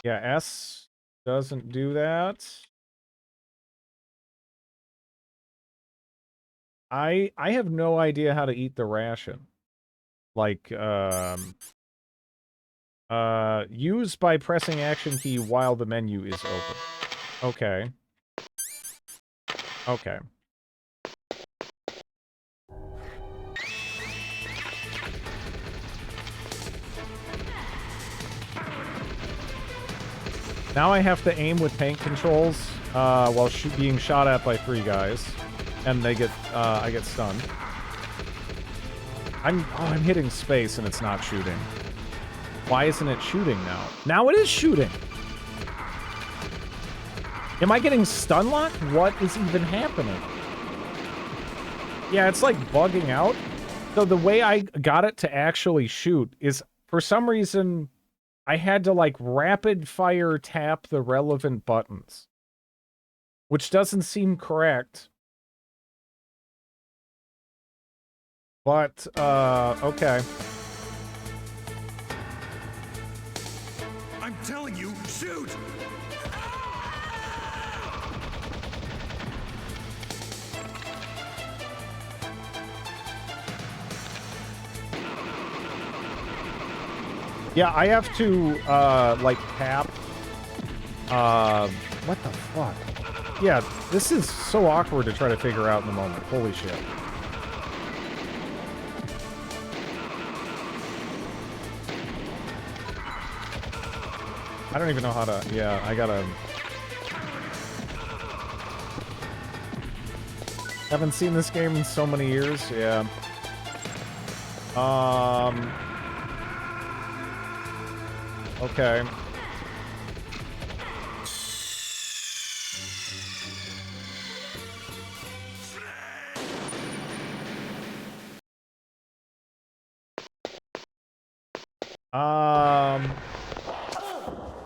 Yeah, S doesn't do that. I have no idea how to eat the ration. Like, use by pressing action key while the menu is open. Okay. Okay. Now I have to aim with tank controls while being shot at by 3 guys, and they get I get stunned. I'm hitting space and it's not shooting. Why isn't it shooting now? Now it is shooting. Am I getting stun locked? What is even happening? Yeah, it's like bugging out. So the way I got it to actually shoot is, for some reason, I had to like rapid fire tap the relevant buttons, which doesn't seem correct. But, okay. I'm telling you, shoot! Yeah, I have to, like, tap, what the fuck? Yeah, this is so awkward to try to figure out in the moment. Holy shit. I don't even know how to, yeah, I gotta... Haven't seen this game in so many years, yeah. Okay.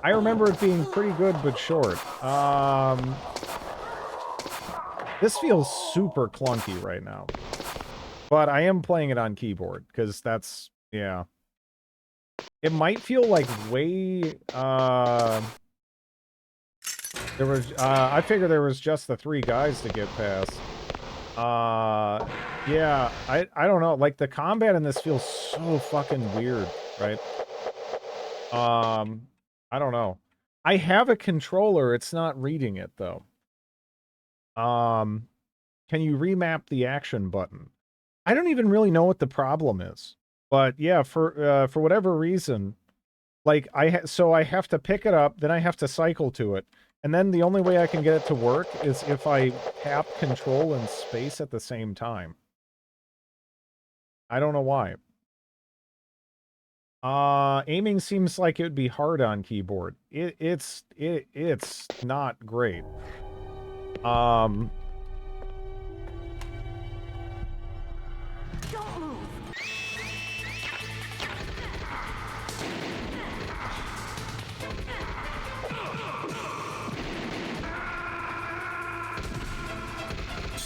I remember it being pretty good, but short. This feels super clunky right now. But I am playing it on keyboard, because that's, yeah. It might feel like way, there was, I figured there was just the 3 guys to get past. Yeah, I don't know, like, the combat in this feels so fucking weird, right? I don't know. I have a controller, it's not reading it, though. Can you remap the action button? I don't even really know what the problem is. But yeah, for whatever reason, like, so I have to pick it up, then I have to cycle to it. And then the only way I can get it to work is if I tap control and space at the same time. I don't know why. Aiming seems like it would be hard on keyboard. It's not great. Don't move.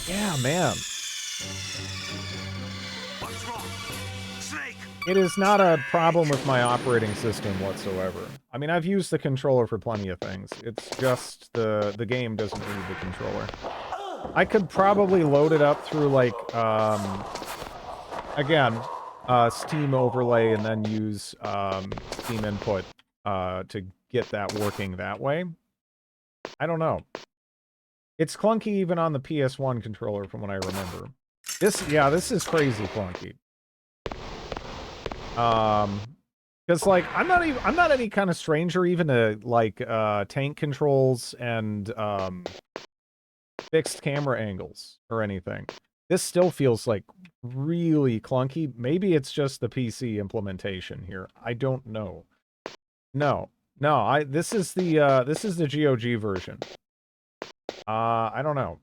Yeah, man. What's wrong? Snake! It is not a problem with my operating system whatsoever. I mean, I've used the controller for plenty of things. It's just the game doesn't need the controller. I could probably load it up through, like, again, Steam overlay and then use Steam input to get that working that way. I don't know. It's clunky even on the PS1 controller from what I remember. This is crazy clunky. Because, like, I'm not any kind of stranger even to, like, tank controls and fixed camera angles or anything. This still feels like really clunky. Maybe it's just the PC implementation here. I don't know. No, this is the GOG version. I don't know.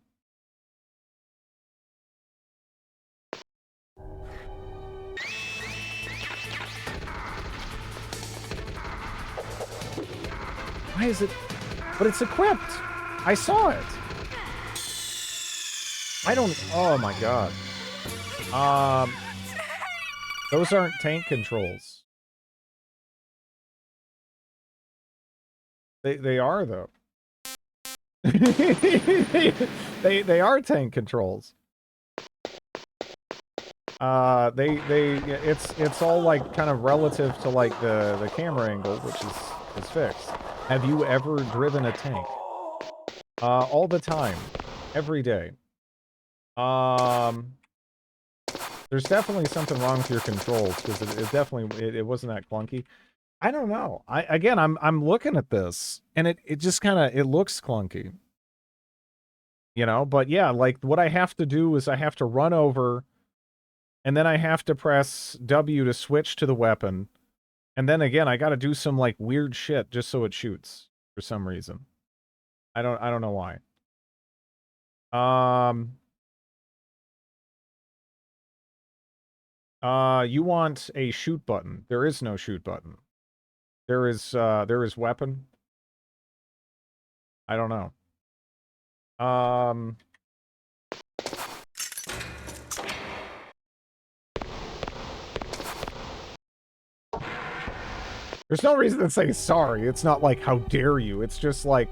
Why is it? But it's equipped. I saw it. I don't. Oh my god. Those aren't tank controls. They are though. they are tank controls. It's all like kind of relative to like the camera angle, which is fixed. Have you ever driven a tank? All the time, every day. There's definitely something wrong with your controls because it definitely wasn't that clunky. I don't know. I'm looking at this and it just kind of it looks clunky. You know, but yeah, like what I have to do is I have to run over and then I have to press W to switch to the weapon. And then again, I got to do some like weird shit just so it shoots for some reason. I don't know why. You want a shoot button. There is no shoot button. There is weapon. I don't know. There's no reason to say sorry. It's not like, how dare you? It's just like,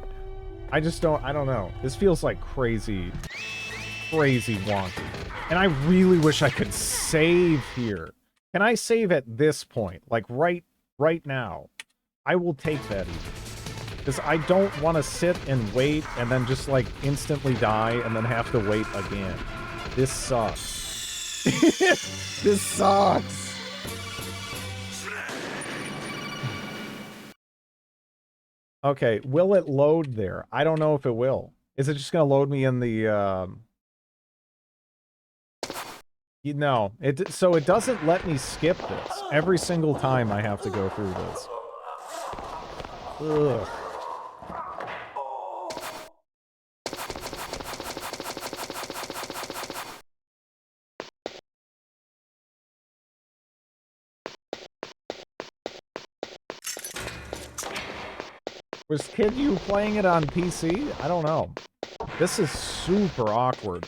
I don't know. This feels like crazy wonky. And I really wish I could save here. Can I save at this point? Like right now? I will take that even. Because I don't want to sit and wait and then just like instantly die and then have to wait again. This sucks. This sucks. Okay, will it load there? I don't know if it will. Is it just going to load me in the... No, so it doesn't let me skip this. Every single time I have to go through this. Ugh. Was Kid You playing it on PC? I don't know. This is super awkward.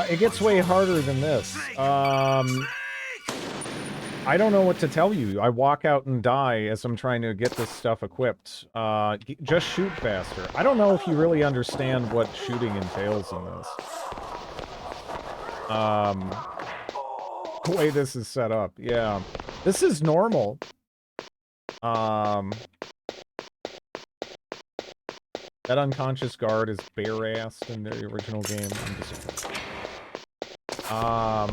It gets way harder than this. I don't know what to tell you. I walk out and die as I'm trying to get this stuff equipped. Just shoot faster. I don't know if you really understand what shooting entails in this. The way this is set up, yeah. This is normal. That unconscious guard is bare-assed in the original game. I'm disappointed. Oh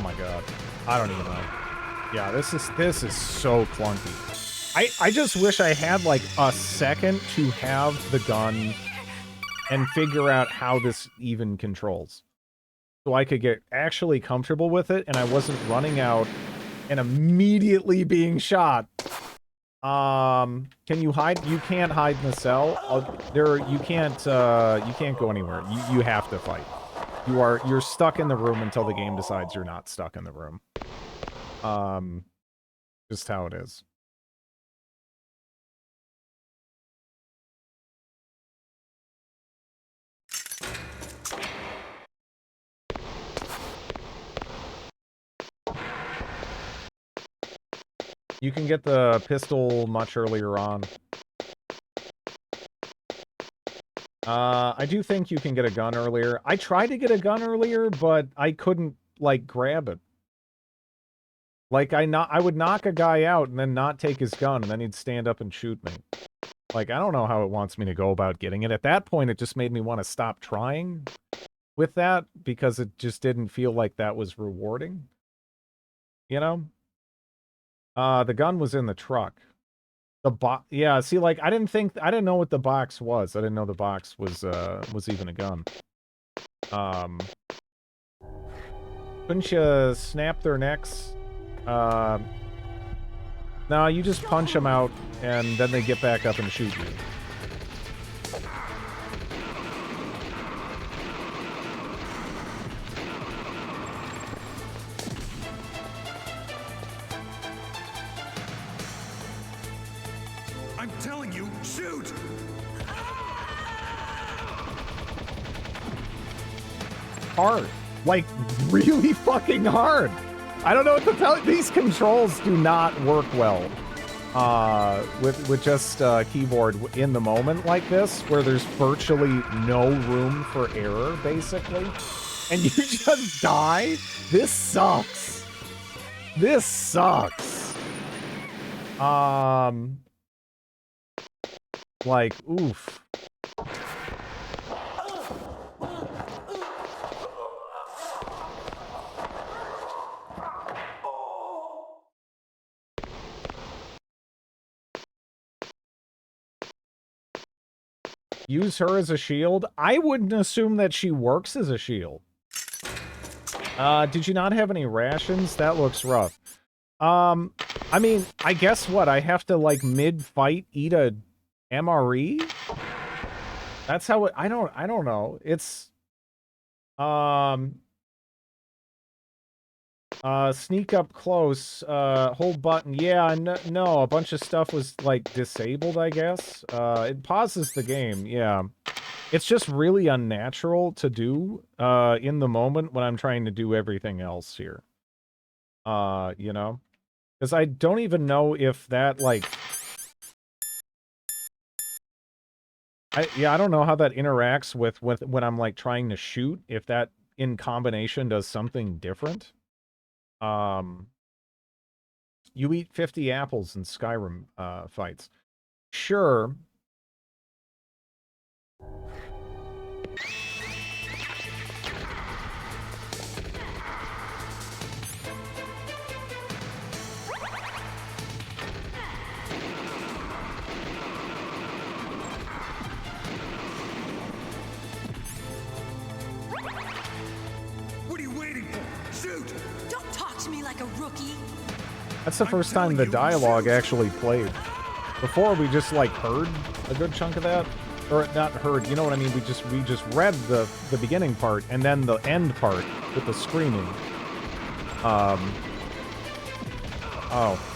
my god. I don't even know. Yeah, this is so clunky. I just wish I had like a second to have the gun and figure out how this even controls. So I could get actually comfortable with it and I wasn't running out and immediately being shot. Can you hide? You can't hide in the cell. You can't go anywhere. You have to fight. You're stuck in the room until the game decides you're not stuck in the room. Just how it is. You can get the pistol much earlier on. I do think you can get a gun earlier. I tried to get a gun earlier, but I couldn't, like, grab it. Like, I would knock a guy out and then not take his gun, and then he'd stand up and shoot me. Like, I don't know how it wants me to go about getting it. At that point, it just made me want to stop trying with that, because it just didn't feel like that was rewarding. You know? The gun was in the truck. Yeah, see, like, I didn't know what the box was. I didn't know the box was even a gun. Couldn't you snap their necks? No, you just punch them out, and then they get back up and shoot you. telling you, shoot! Hard. Like, really fucking hard. I don't know what to tell you. These controls do not work well with just keyboard in the moment like this, where there's virtually no room for error, basically. And you just die? This sucks. This sucks. Like, oof. Use her as a shield? I wouldn't assume that she works as a shield. Did you not have any rations? That looks rough. I mean, I guess what? I have to, like, mid-fight eat a MRE? That's how it... I don't know. It's... sneak up close, hold button. Yeah, no, a bunch of stuff was, like, disabled, I guess. It pauses the game, yeah. It's just really unnatural to do, in the moment when I'm trying to do everything else here. You know? Because I don't even know if that, like... I don't know how that interacts with when I'm, like, trying to shoot, if that, in combination, does something different. You eat 50 apples in Skyrim fights. Sure. What are you waiting for? Shoot! Don't talk to me like a rookie. That's the first time the dialogue actually played. Before, we just, like, heard a good chunk of that. Or, not heard, you know what I mean? We just read the beginning part, and then the end part with the screaming. Oh. Oh.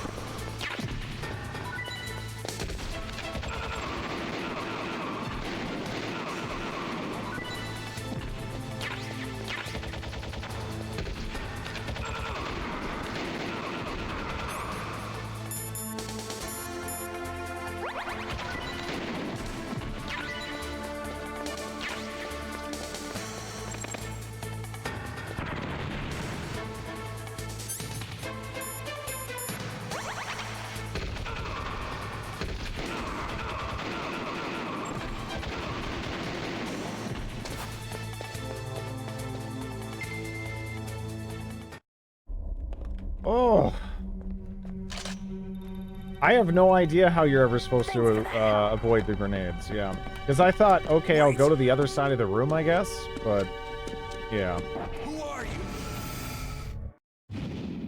I have no idea how you're ever supposed to avoid the grenades, yeah. Because I thought, okay, I'll go to the other side of the room, I guess, but, yeah. Who are you?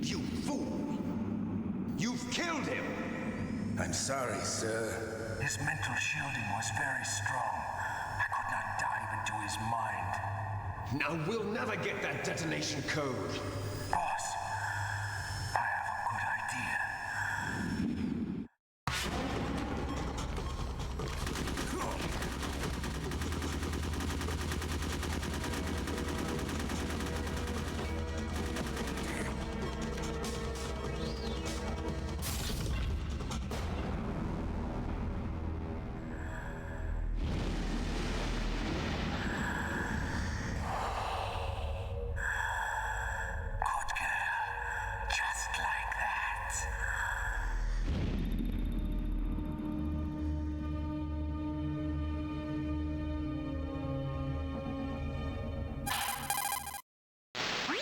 You fool! You've killed him! I'm sorry, sir. His mental shielding was very strong. I could not dive into his mind. Now we'll never get that detonation code. Boss, I have a good idea.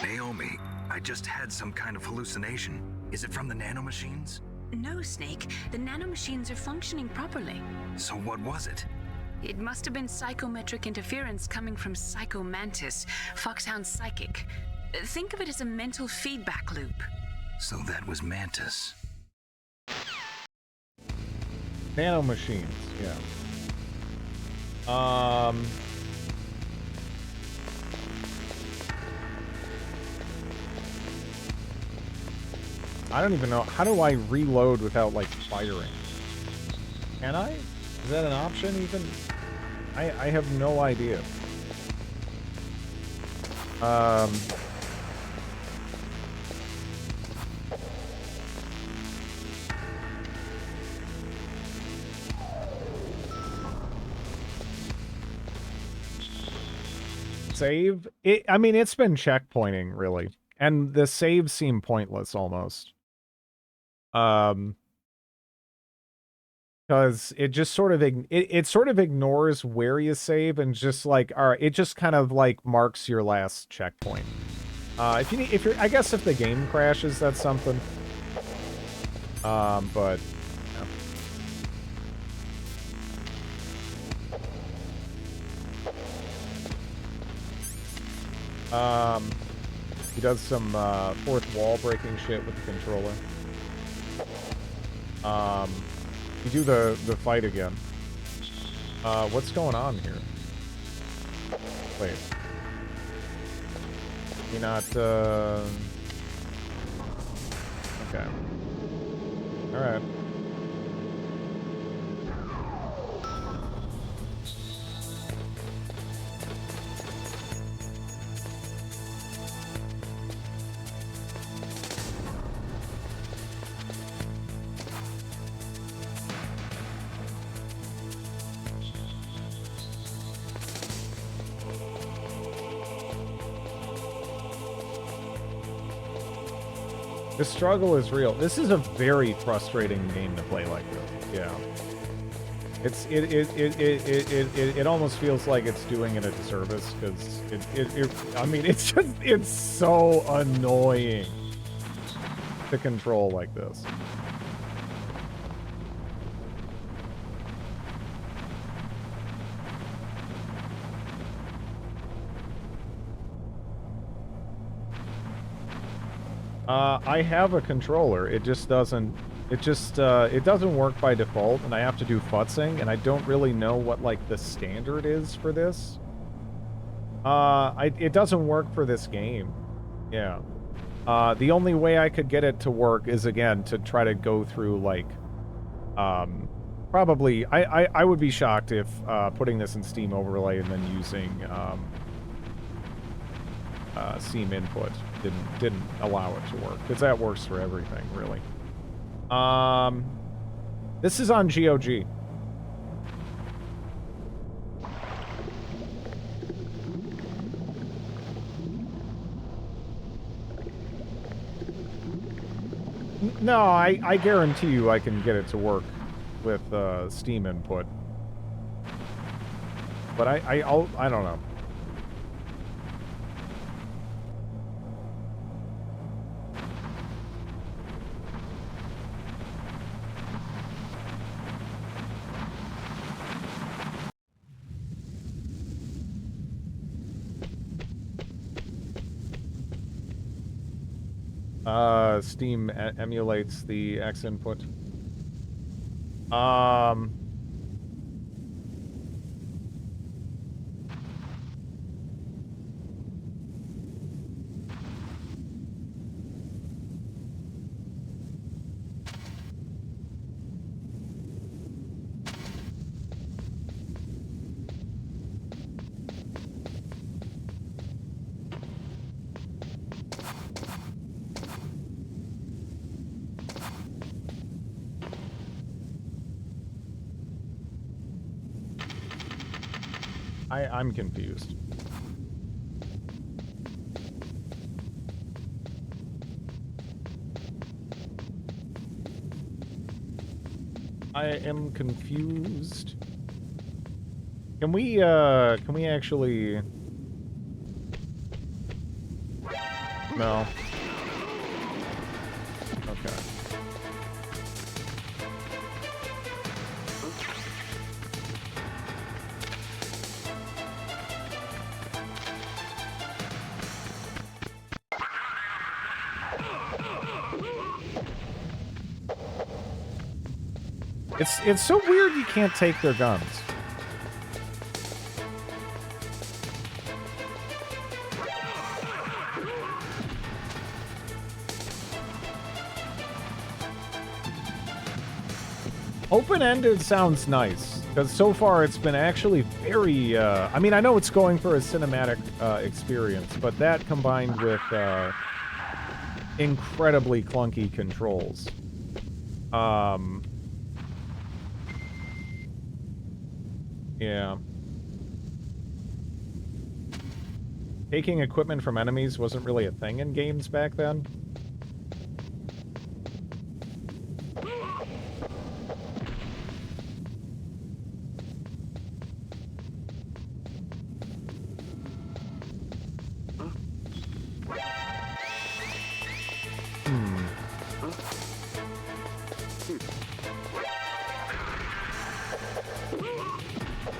Naomi, I just had some kind of hallucination. Is it from the nanomachines? No, Snake. The nanomachines are functioning properly. So what was it? It must have been psychometric interference coming from Psycho Mantis, Foxhound's psychic. Think of it as a mental feedback loop. So that was Mantis. Nanomachines, yeah. I don't even know. How do I reload without, like, firing? Can I? Is that an option even? I have no idea. Save? I mean, it's been checkpointing, really. And the saves seem pointless, almost. Because it just sort of it sort of ignores where you save and just like, all right, it just kind of like marks your last checkpoint. If you're, I guess if the game crashes, that's something. But yeah. He does some fourth wall breaking shit with the controller. You do the fight again. What's going on here? Wait. You're not, okay. Alright. The struggle is real. This is a very frustrating game to play like this. Yeah. It almost feels like it's doing it a disservice because I mean, it's so annoying to control like this. I have a controller. It just doesn't. It doesn't work by default, and I have to do futzing, and I don't really know what like the standard is for this. It doesn't work for this game. Yeah. The only way I could get it to work is again to try to go through like, probably I would be shocked if putting this in Steam Overlay and then using Steam Input didn't allow it to work, because that works for everything really. This is on GOG. No, I guarantee you I can get it to work with Steam Input. But I don't know. Steam emulates the X input. I'm confused. I am confused. Can we actually... No. Okay. It's so weird you can't take their guns. Open-ended sounds nice, because so far it's been actually very, I mean, I know it's going for a cinematic experience, but that combined with incredibly clunky controls. Yeah. Taking equipment from enemies wasn't really a thing in games back then.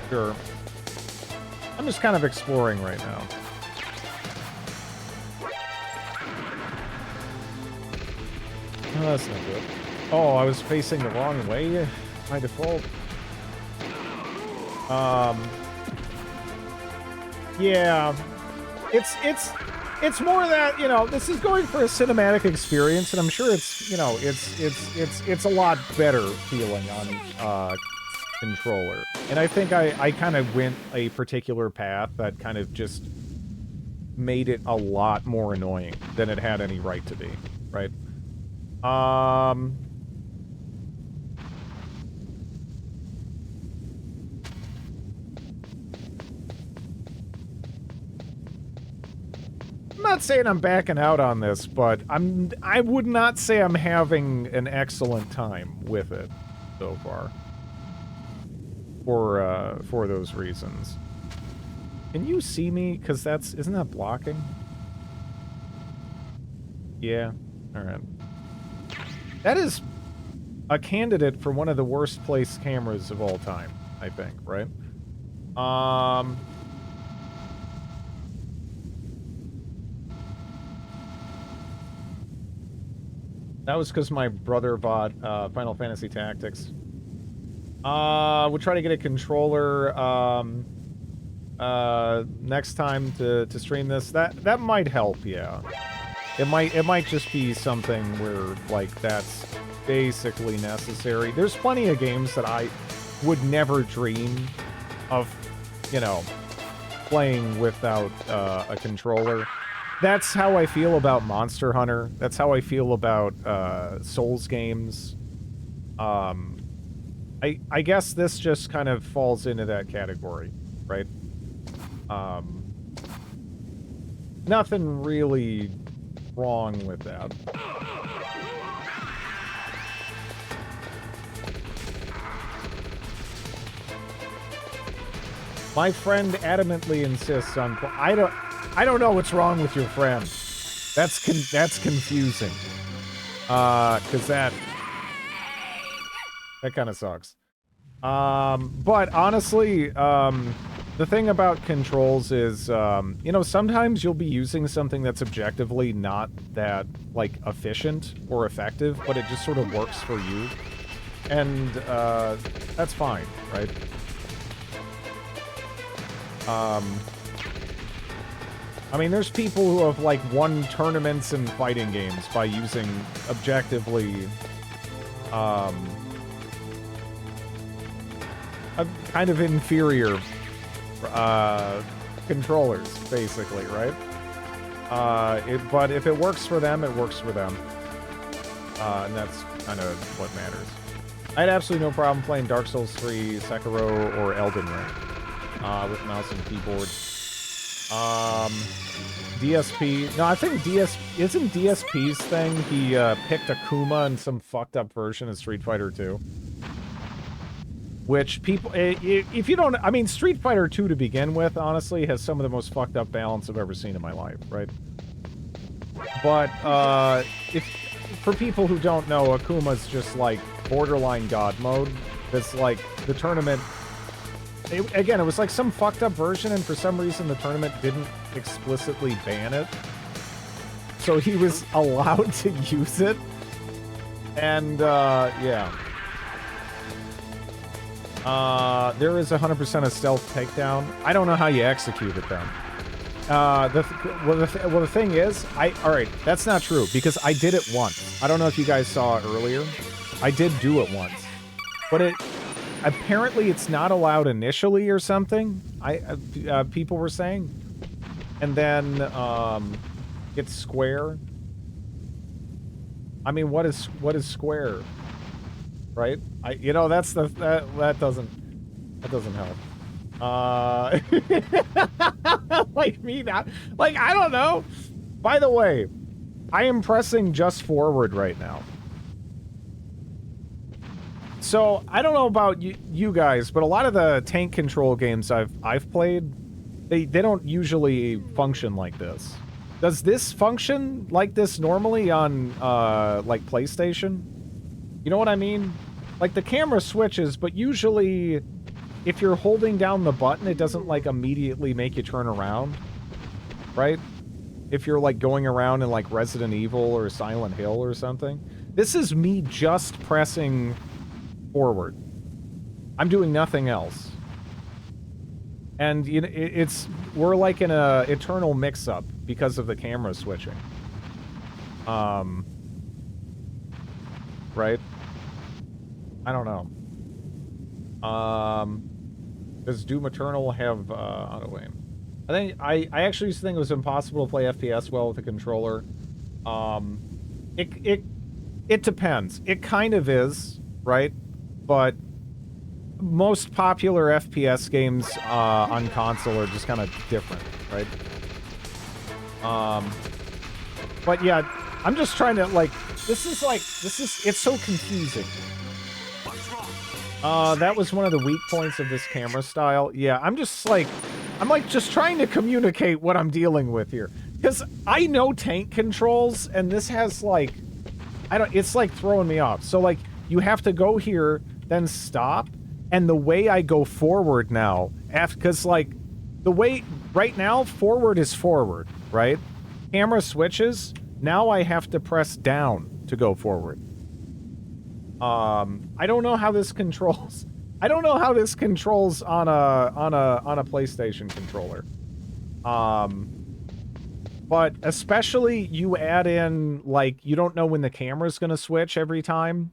Sure. I'm just kind of exploring right now. Oh, that's not good. Oh, I was facing the wrong way by default. Yeah. It's more that, you know, this is going for a cinematic experience, and I'm sure it's, you know, it's a lot better feeling on controller. And I think I kind of went a particular path that kind of just made it a lot more annoying than it had any right to be, right? I'm not saying I'm backing out on this, but I would not say I'm having an excellent time with it so far. For those reasons. Can you see me? Because isn't that blocking? Yeah. Alright. That is a candidate for one of the worst placed cameras of all time, I think, right? That was because my brother bought Final Fantasy Tactics. We'll try to get a controller next time to stream this. That might help, yeah. It might just be something where, like, that's basically necessary. There's plenty of games that I would never dream of, you know, playing without a controller. That's how I feel about Monster Hunter. That's how I feel about Souls games. I guess this just kind of falls into that category, right? Nothing really wrong with that. My friend adamantly insists on... I don't know what's wrong with your friend. That's confusing. 'Cause that kind of sucks. But honestly, the thing about controls is, you know, sometimes you'll be using something that's objectively not that, like, efficient or effective, but it just sort of works for you. And, that's fine, right? I mean, there's people who have, like, won tournaments in fighting games by using objectively, a kind of inferior controllers, basically, right? But if it works for them, it works for them. And that's kind of what matters. I had absolutely no problem playing Dark Souls 3, Sekiro, or Elden Ring with mouse and keyboard. DSP... No, I think isn't DSP's thing, he picked Akuma in some fucked up version of Street Fighter 2. Which people, if you don't, I mean, Street Fighter 2 to begin with, honestly, has some of the most fucked up balance I've ever seen in my life, right? But, for people who don't know, Akuma's just, like, borderline God mode. That's, like, the tournament, again, it was, like, some fucked up version, and for some reason the tournament didn't explicitly ban it. So he was allowed to use it. And, yeah. There is 100% a stealth takedown. I don't know how you execute it then. The thing is, alright, that's not true, because I did it once. I don't know if you guys saw it earlier. I did do it once. but apparently it's not allowed initially or something. People were saying, and then it's square. I mean, what is square, right? That doesn't help. Like me not, like, I don't know. By the way, I am pressing just forward right now. So I don't know about you guys, but a lot of the tank control games I've played, they don't usually function like this. Does this function like this normally on like PlayStation? You know what I mean? Like the camera switches, but usually if you're holding down the button, it doesn't like immediately make you turn around, right? If you're like going around in like Resident Evil or Silent Hill or something. This is me just pressing forward. I'm doing nothing else. And you know, we're like in a eternal mix-up because of the camera switching. Right? I don't know. Does Doom Eternal have auto aim? I actually used to think it was impossible to play FPS well with a controller. It depends. It kind of is, right? But most popular FPS games on console are just kind of different, right? But yeah, I'm just trying to like, it's so confusing. That was one of the weak points of this camera style. Yeah, I'm just trying to communicate what I'm dealing with here. Because I know tank controls, and this has like, it's like throwing me off. So like, you have to go here, then stop, and the way I go forward now, because like, the way, right now, forward is forward, right? Camera switches, now I have to press down to go forward. I don't know how this controls. I don't know how this controls on a PlayStation controller. But especially you add in like you don't know when the camera's gonna switch every time,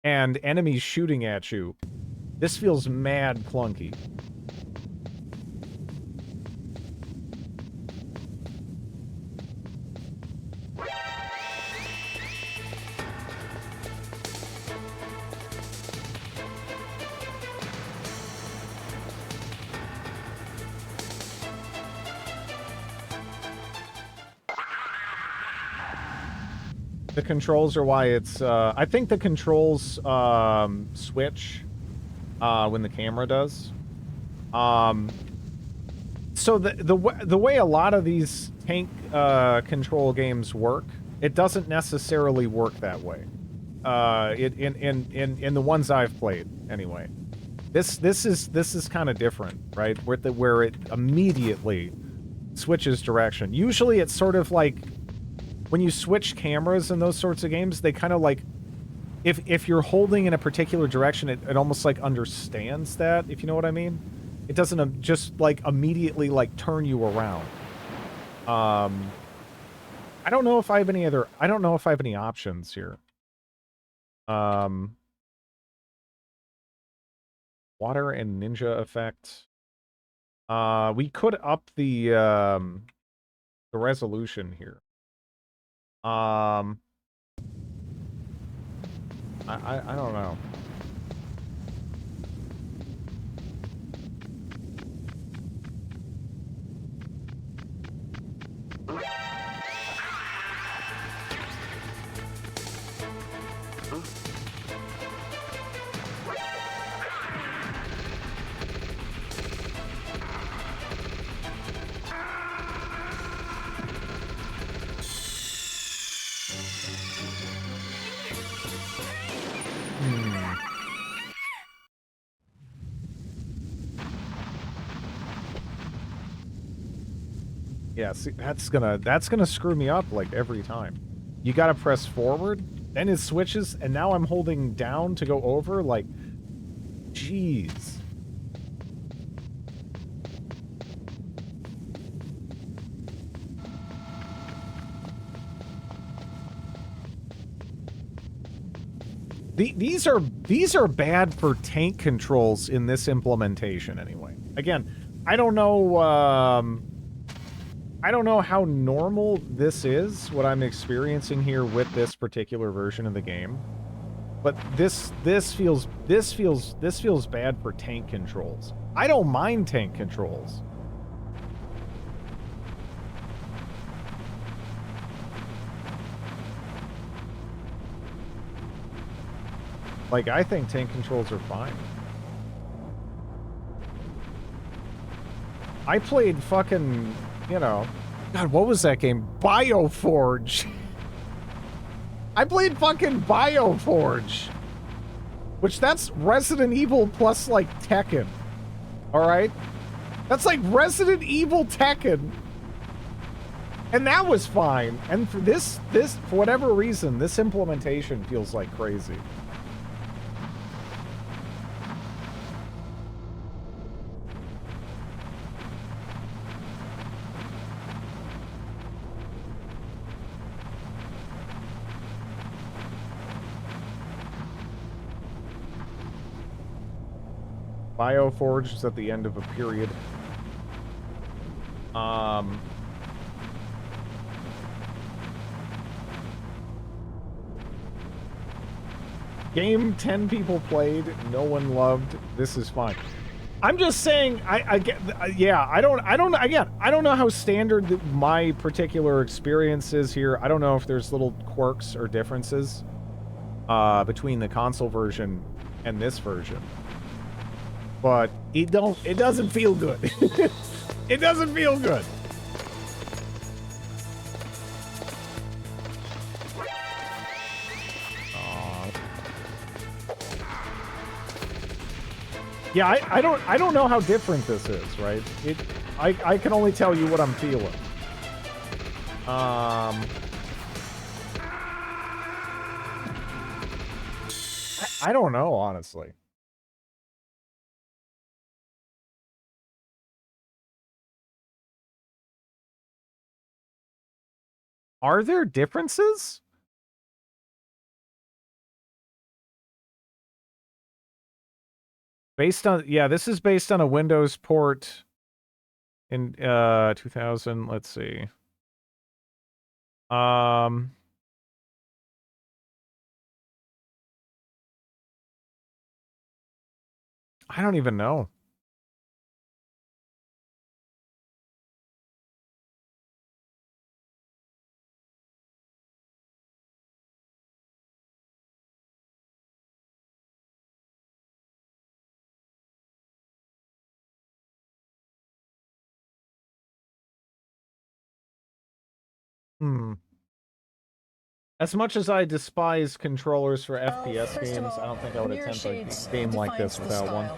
and enemies shooting at you. This feels mad clunky. The controls are why it's, I think the controls, switch, when the camera does. So the way a lot of these tank, control games work, it doesn't necessarily work that way. In the ones I've played, anyway. This is kind of different, right? Where it immediately switches direction. Usually it's sort of like, when you switch cameras in those sorts of games, they kind of like, if you're holding in a particular direction, it almost like understands that, if you know what I mean. It doesn't just like immediately like turn you around. I don't know if I have any options here. Water and ninja effect. We could up the resolution here. I don't know. Yeah, see, that's gonna screw me up like every time. You gotta press forward, then it switches, and now I'm holding down to go over, like, jeez. These are bad for tank controls in this implementation anyway. Again, I don't know how normal this is, what I'm experiencing here with this particular version of the game. But this feels bad for tank controls. I don't mind tank controls. Like, I think tank controls are fine. I played fucking, you know... God, what was that game? Bioforge! I played fucking Bioforge! Which, that's Resident Evil plus, like, Tekken. Alright? That's like Resident Evil Tekken! And that was fine. And for this, for whatever reason, this implementation feels like crazy. Bioforge is at the end of a period. Game 10 people played, no one loved. This is fine. I'm just saying, I get, yeah, I don't know how standard my particular experience is here. I don't know if there's little quirks or differences between the console version and this version. But it doesn't feel good. It doesn't feel good. Yeah, I don't know how different this is, right? I can only tell you what I'm feeling. I don't know, honestly. Are there differences? Based on, yeah, this is based on a Windows port in 2000. Let's see. I don't even know. As much as I despise controllers for FPS games, I don't think I would attempt a game like this without one.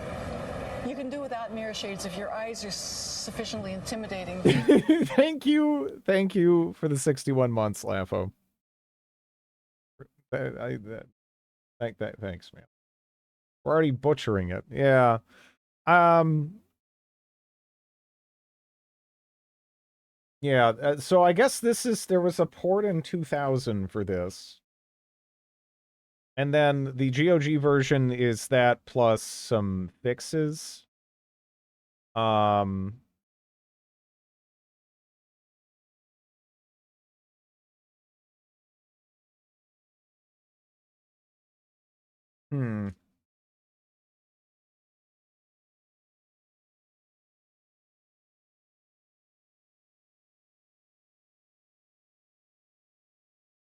You can do without mirror shades if your eyes are sufficiently intimidating. Thank you for the 61 months, Lafo. Thanks, man. We're already butchering it. Yeah. Yeah, so I guess there was a port in 2000 for this. And then the GOG version is that plus some fixes.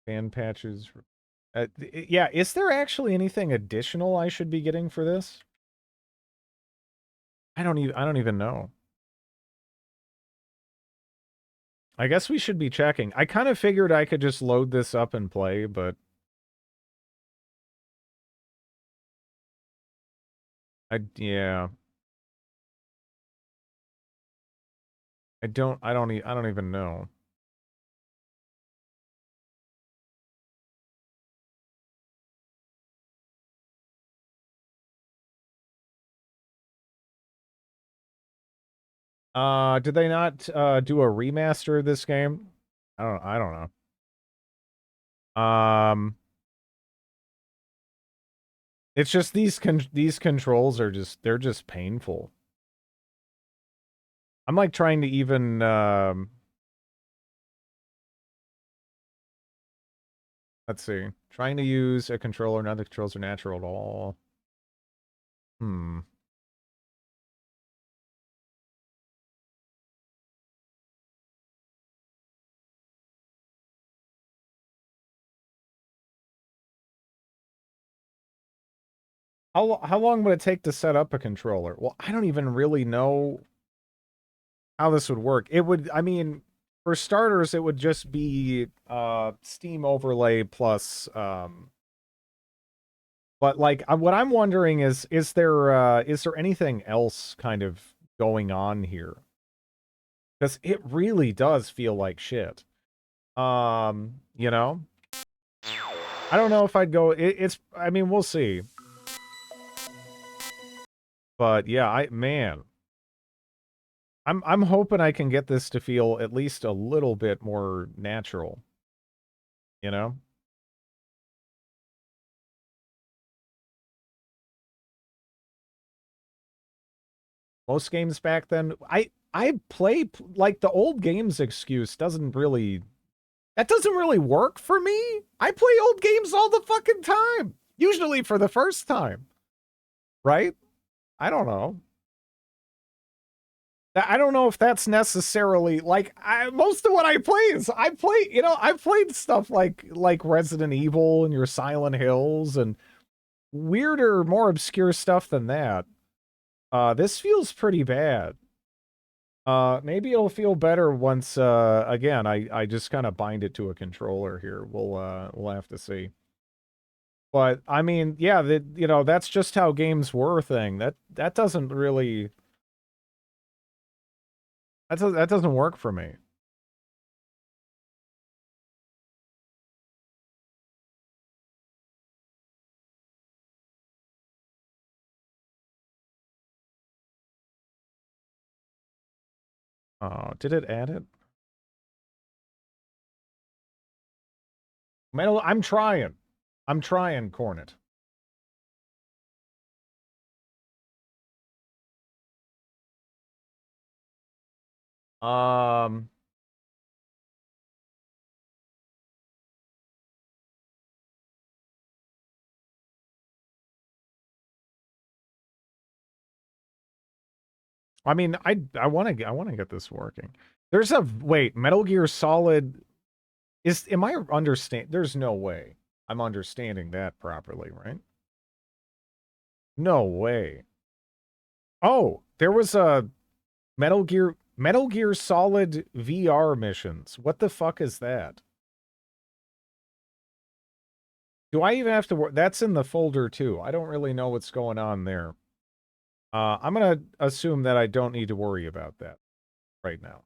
Fan patches. Yeah, is there actually anything additional I should be getting for this? I don't even know. I guess we should be checking. I kind of figured I could just load this up and play, but yeah. I don't even know. Did they not do a remaster of this game? I don't know. It's just these controls are they're just painful. I'm like trying to even let's see. Trying to use a controller, none of the controls are natural at all. How long would it take to set up a controller? Well, I don't even really know how this would work. It would, I mean, for starters, it would just be Steam overlay plus but like what I'm wondering is there anything else kind of going on here? Because it really does feel like shit. You know? I don't know if I'd go I mean, we'll see. But yeah, man. I'm hoping I can get this to feel at least a little bit more natural. You know? Most games back then, I play like the old games excuse doesn't really work for me. I play old games all the fucking time. Usually for the first time. Right? I don't know. I don't know if that's necessarily like most of what I play is I've played stuff like Resident Evil and your Silent Hills and weirder, more obscure stuff than that. This feels pretty bad. Maybe it'll feel better once again I just kind of bind it to a controller here. We'll have to see. But I mean, yeah, that's just how games were thing. That doesn't really that doesn't work for me. Oh, did it add it? Metal, I'm trying, Cornet. I mean, I want to get this working. There's a wait, Metal Gear Solid am I understand? There's no way I'm understanding that properly, right? No way. Oh, there was a Metal Gear Solid VR missions. What the fuck is that? Do I even have to work? That's in the folder too. I don't really know what's going on there. I'm going to assume that I don't need to worry about that right now.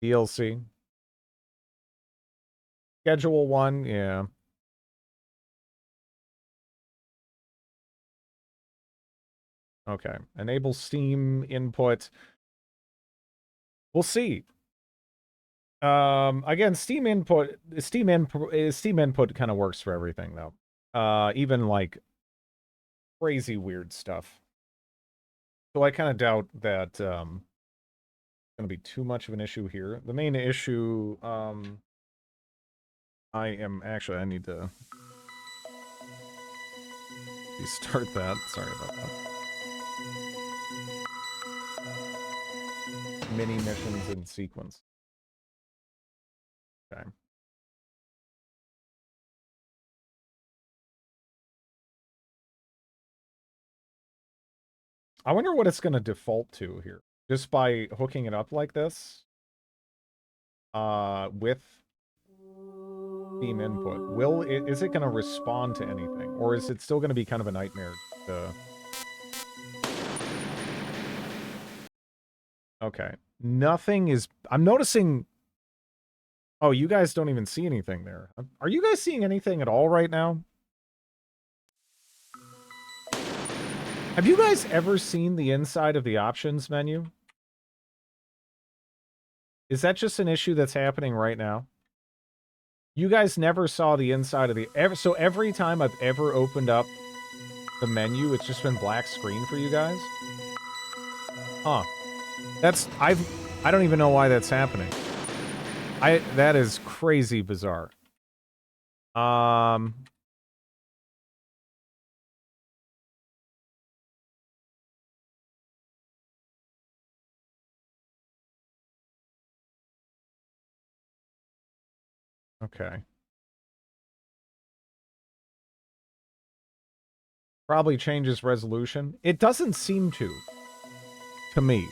DLC. Schedule 1, yeah. Okay. Enable Steam input. We'll see. Again, Steam input kind of works for everything though. Even like crazy weird stuff. So I kind of doubt that going to be too much of an issue here. The main issue I need to restart that. Sorry about that. Mini missions in sequence. Okay. I wonder what it's going to default to here. Just by hooking it up like this. With Steam input. Is it going to respond to anything? Or is it still going to be kind of a nightmare to... Okay. Nothing is... I'm noticing... Oh, you guys don't even see anything there. Are you guys seeing anything at all right now? Have you guys ever seen the inside of the options menu? Is that just an issue that's happening right now? You guys never saw the inside of the... So every time I've ever opened up the menu, it's just been black screen for you guys? Huh. I don't even know why that's happening. That is crazy bizarre. Okay. Probably changes resolution. It doesn't seem to me.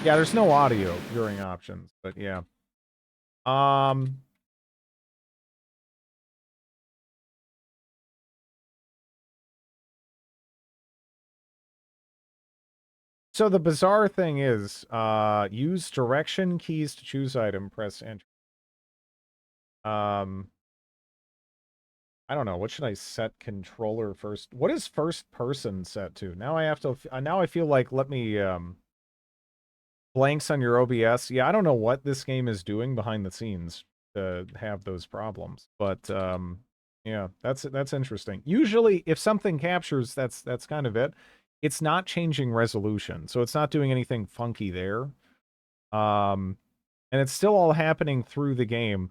Yeah, there's no audio viewing options, but yeah. So the bizarre thing is, use direction keys to choose item, press enter. I don't know. What should I set controller first? What is first person set to? Now I have to, now I feel like, let me, blanks on your OBS. Yeah, I don't know what this game is doing behind the scenes to have those problems, but, yeah, that's interesting. Usually, if something captures, that's kind of it. It's not changing resolution, so it's not doing anything funky there. And it's still all happening through the game.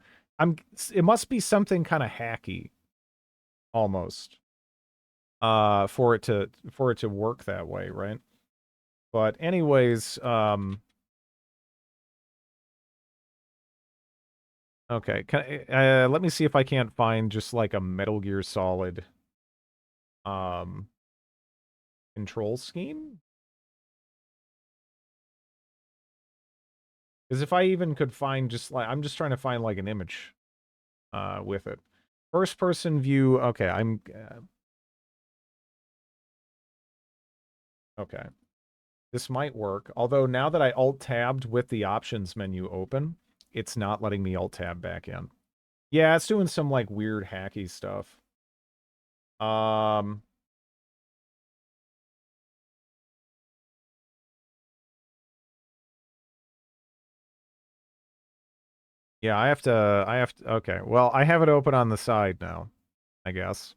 It must be something kind of hacky, almost, for it to work that way, right? But anyways, okay, let me see if I can't find just like a Metal Gear Solid control scheme. Because if I even could find just like, I'm just trying to find like an image with it. First person view, okay, okay. This might work, although now that I alt-tabbed with the options menu open, it's not letting me alt-tab back in. Yeah, it's doing some like weird hacky stuff. Yeah, I have to, okay. Well, I have it open on the side now, I guess.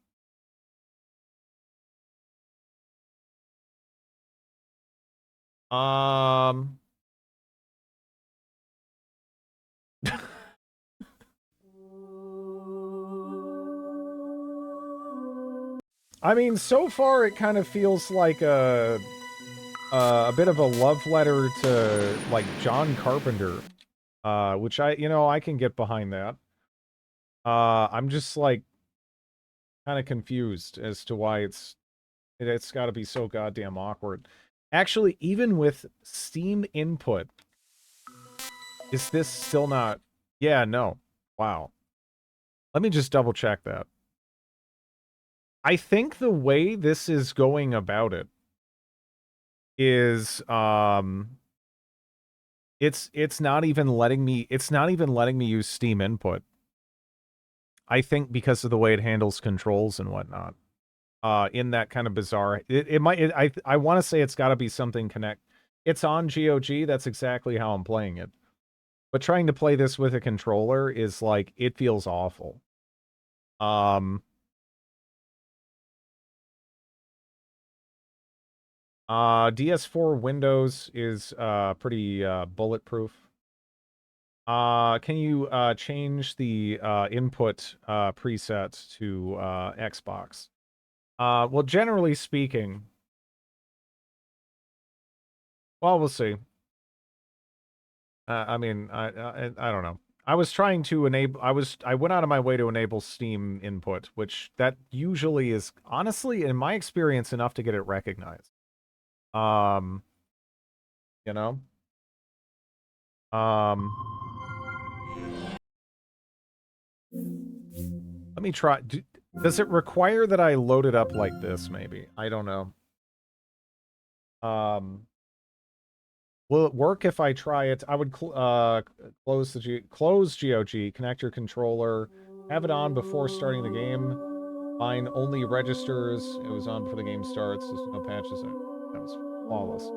I mean, so far it kind of feels like a bit of a love letter to like John Carpenter, which I can get behind that. I'm just like kind of confused as to why it's got to be so goddamn awkward. Actually, even with Steam input, is this still not? Yeah, no. Wow. Let me just double check that. I think the way this is going about it is it's not even letting me use Steam input. I think because of the way it handles controls and whatnot. In that kind of bizarre, I want to say it's got to be something connect. It's on GOG. That's exactly how I'm playing it. But trying to play this with a controller is like, it feels awful. DS4 Windows is pretty bulletproof. Can you change the input preset to Xbox? Well, generally speaking, well, we'll see. I mean, I don't know. I was trying to enable, I went out of my way to enable Steam input, which that usually is, honestly, in my experience, enough to get it recognized. You know? Let me try. Does it require that I load it up like this, maybe? I don't know. Will it work if I try it? I would close GOG, connect your controller, have it on before starting the game. Mine only registers. It was on before the game starts. There's no patches. That was flawless.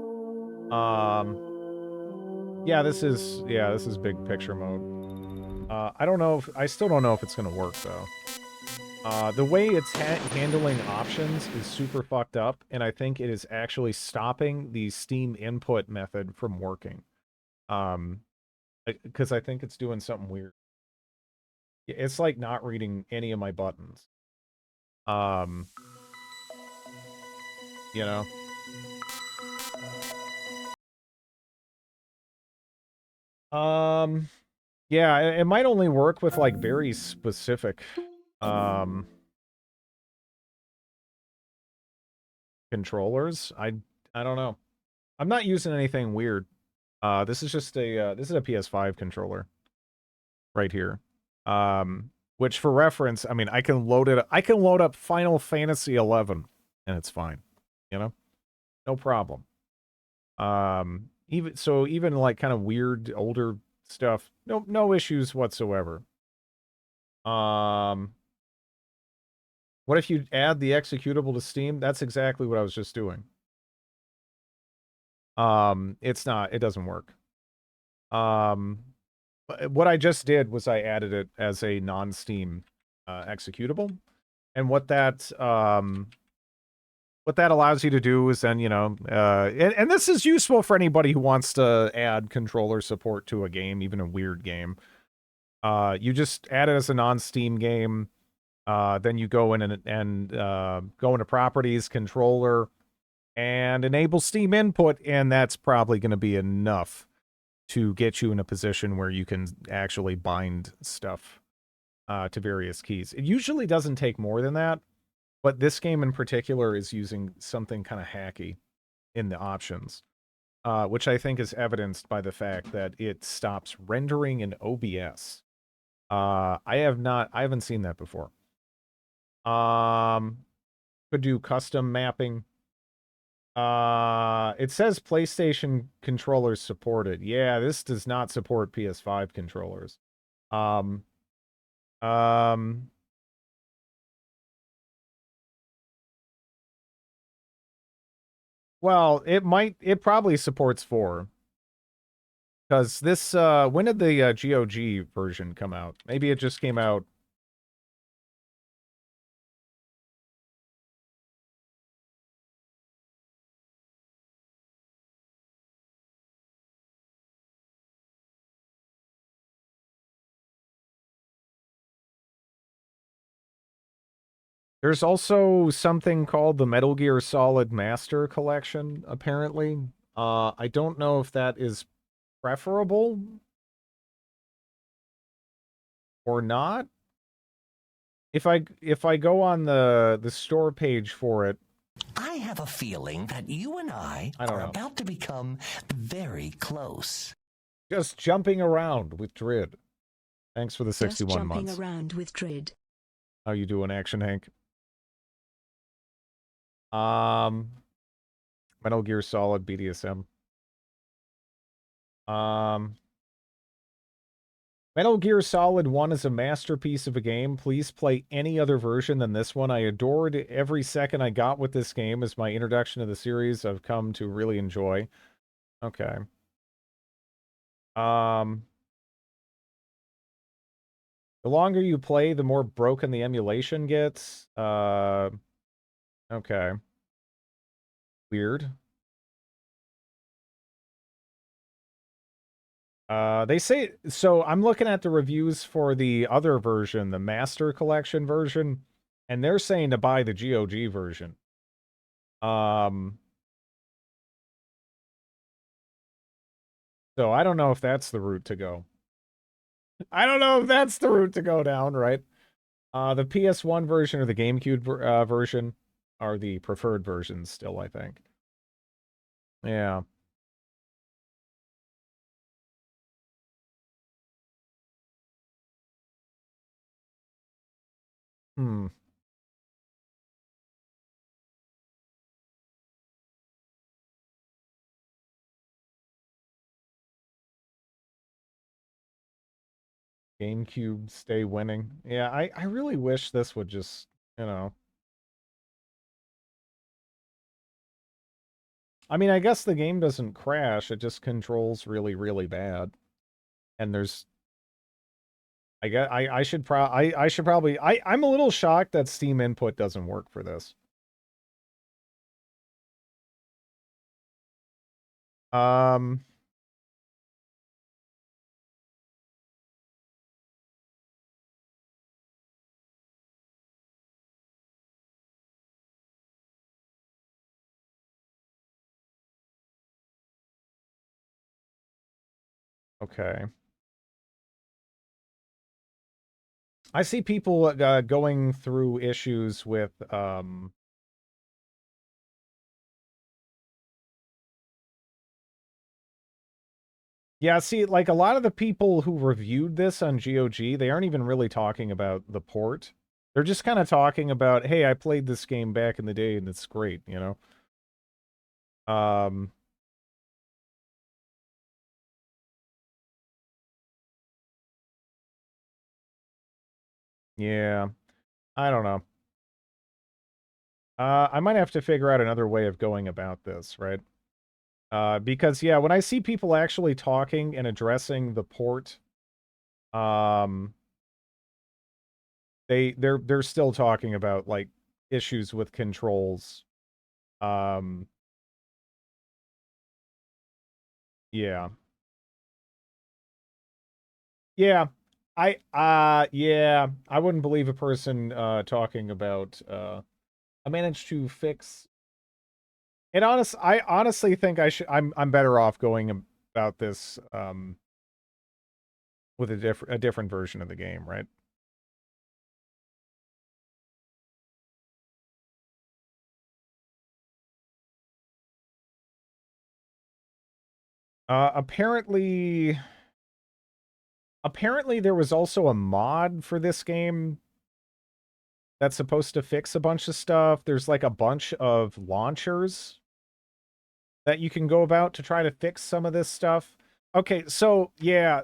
Yeah, this is big picture mode. I don't know if I still don't know if it's gonna work though. The way it's handling options is super fucked up, and I think it is actually stopping the Steam input method from working. Because I think it's doing something weird. It's like not reading any of my buttons. You know. Yeah, it might only work with like very specific controllers. I don't know. I'm not using anything weird. This is just a PS5 controller right here. Which for reference, I mean, I can load up Final Fantasy 11 and it's fine. You know? No problem. Even like kind of weird older stuff, no issues whatsoever. What if you add the executable to Steam? That's exactly what I was just doing. It doesn't work. What I just did was I added it as a non-Steam executable, and what that allows you to do is then, you know, and this is useful for anybody who wants to add controller support to a game, even a weird game. You just add it as a non-Steam game. Then you go in and go into properties, controller, and enable Steam input, and that's probably going to be enough to get you in a position where you can actually bind stuff to various keys. It usually doesn't take more than that, but this game in particular is using something kind of hacky in the options, which I think is evidenced by the fact that it stops rendering in OBS. I haven't seen that before. Could do custom mapping. It says PlayStation controllers supported. Yeah, this does not support PS5 controllers. Well, it probably supports 4. Because this, when did the GOG version come out? Maybe it just came out. There's also something called the Metal Gear Solid Master Collection, apparently. I don't know if that is preferable or not. If I go on the store page for it, I have a feeling that you and I don't are know. about to become very close. Just jumping around with Drid. Thanks for the Just 61 months. jumping around with Drid. How you doing, Action Hank? Metal Gear Solid BDSM. Metal Gear Solid 1 is a masterpiece of a game. Please play any other version than this one. I adored every second I got with this game as my introduction to the series I've come to really enjoy. Okay. The longer you play, the more broken the emulation gets. Okay. Weird. They say, so I'm looking at the reviews for the other version, the Master Collection version, and they're saying to buy the GOG version. So I don't know if that's the route to go. I don't know if that's the route to go down, right? The PS1 version or the GameCube version are the preferred versions still, I think. Yeah. Hmm. GameCube stay winning. Yeah, I really wish this would just, you know. I mean, I guess the game doesn't crash. It just controls really, really bad. And there's... I should probably... I'm a little shocked that Steam Input doesn't work for this. Okay. I see people going through issues with yeah, see, like a lot of the people who reviewed this on GOG, they aren't even really talking about the port. They're just kind of talking about, hey, I played this game back in the day and it's great, you know? Yeah, I don't know. I might have to figure out another way of going about this, right? Because, yeah, when I see people actually talking and addressing the port, they're still talking about, like, issues with controls. Yeah. Yeah. Yeah, I wouldn't believe a person talking about I managed to fix. And I honestly think I'm better off going about this with a different version of the game, right? Apparently there was also a mod for this game that's supposed to fix a bunch of stuff. There's like a bunch of launchers that you can go about to try to fix some of this stuff. Okay, so yeah,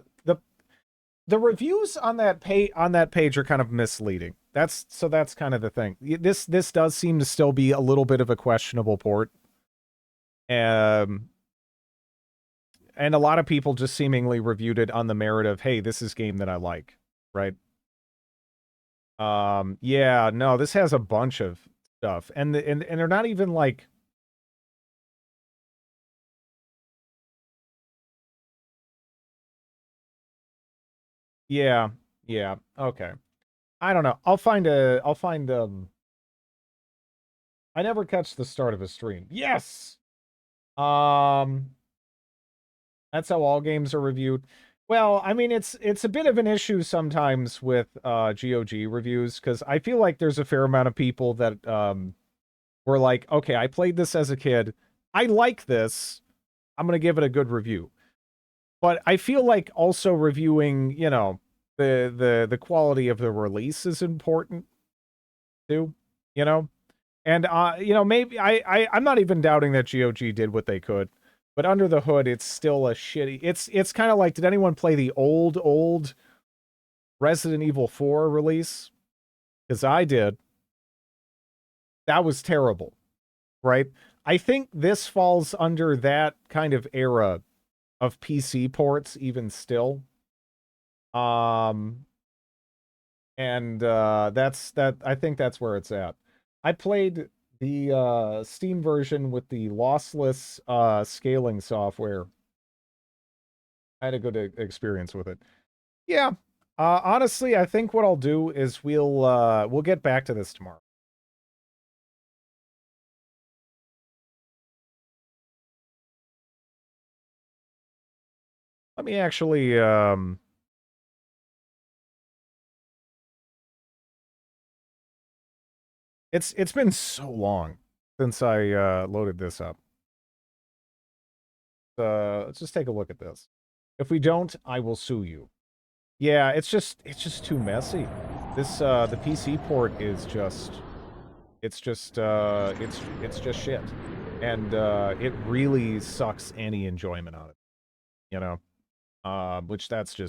the reviews on that page are kind of misleading. That's kind of the thing. This does seem to still be a little bit of a questionable port. And a lot of people just seemingly reviewed it on the merit of, hey, this is game that I like, right? Yeah, no, this has a bunch of stuff. And they're not even like yeah, okay. I don't know. I'll find I never catch the start of a stream. Yes. That's how all games are reviewed. Well, I mean, it's a bit of an issue sometimes with GOG reviews, because I feel like there's a fair amount of people that were like, okay, I played this as a kid. I like this. I'm going to give it a good review. But I feel like also reviewing, you know, the quality of the release is important too, you know? And, you know, maybe I'm not even doubting that GOG did what they could. But under the hood, it's still a shitty... It's kind of like, did anyone play the old Resident Evil 4 release? Because I did. That was terrible, right? I think this falls under that kind of era of PC ports, even still. And I think that's where it's at. I played the Steam version with the lossless scaling software. I had a good experience with it. Yeah. Honestly, I think what I'll do is we'll get back to this tomorrow. Let me actually It's been so long since I loaded this up. Let's just take a look at this. If we don't, I will sue you. Yeah, it's just too messy. This the PC port is just it's just shit. And it really sucks any enjoyment out of it. You know? Which that's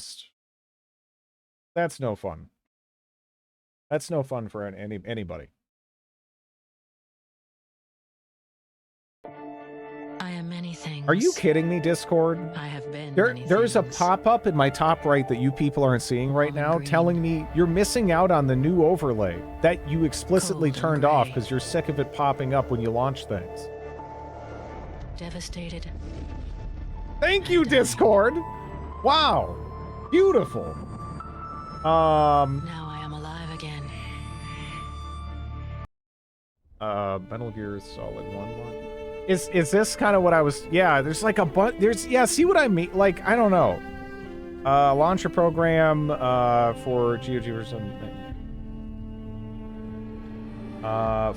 no fun. That's no fun for anybody. I things. Are you kidding me, Discord? I have been There's a pop-up in my top right that you people aren't seeing right now telling me you're missing out on the new overlay that you explicitly turned off because you're sick of it popping up when you launch things. Devastated. Thank you, Discord! Wow. Beautiful. Now I am alive again. Metal Gear Solid 1. Is this kind of what I was... Yeah, there's like a bunch... Yeah, see what I mean? Like, I don't know. Launcher program for GeoGebra or something.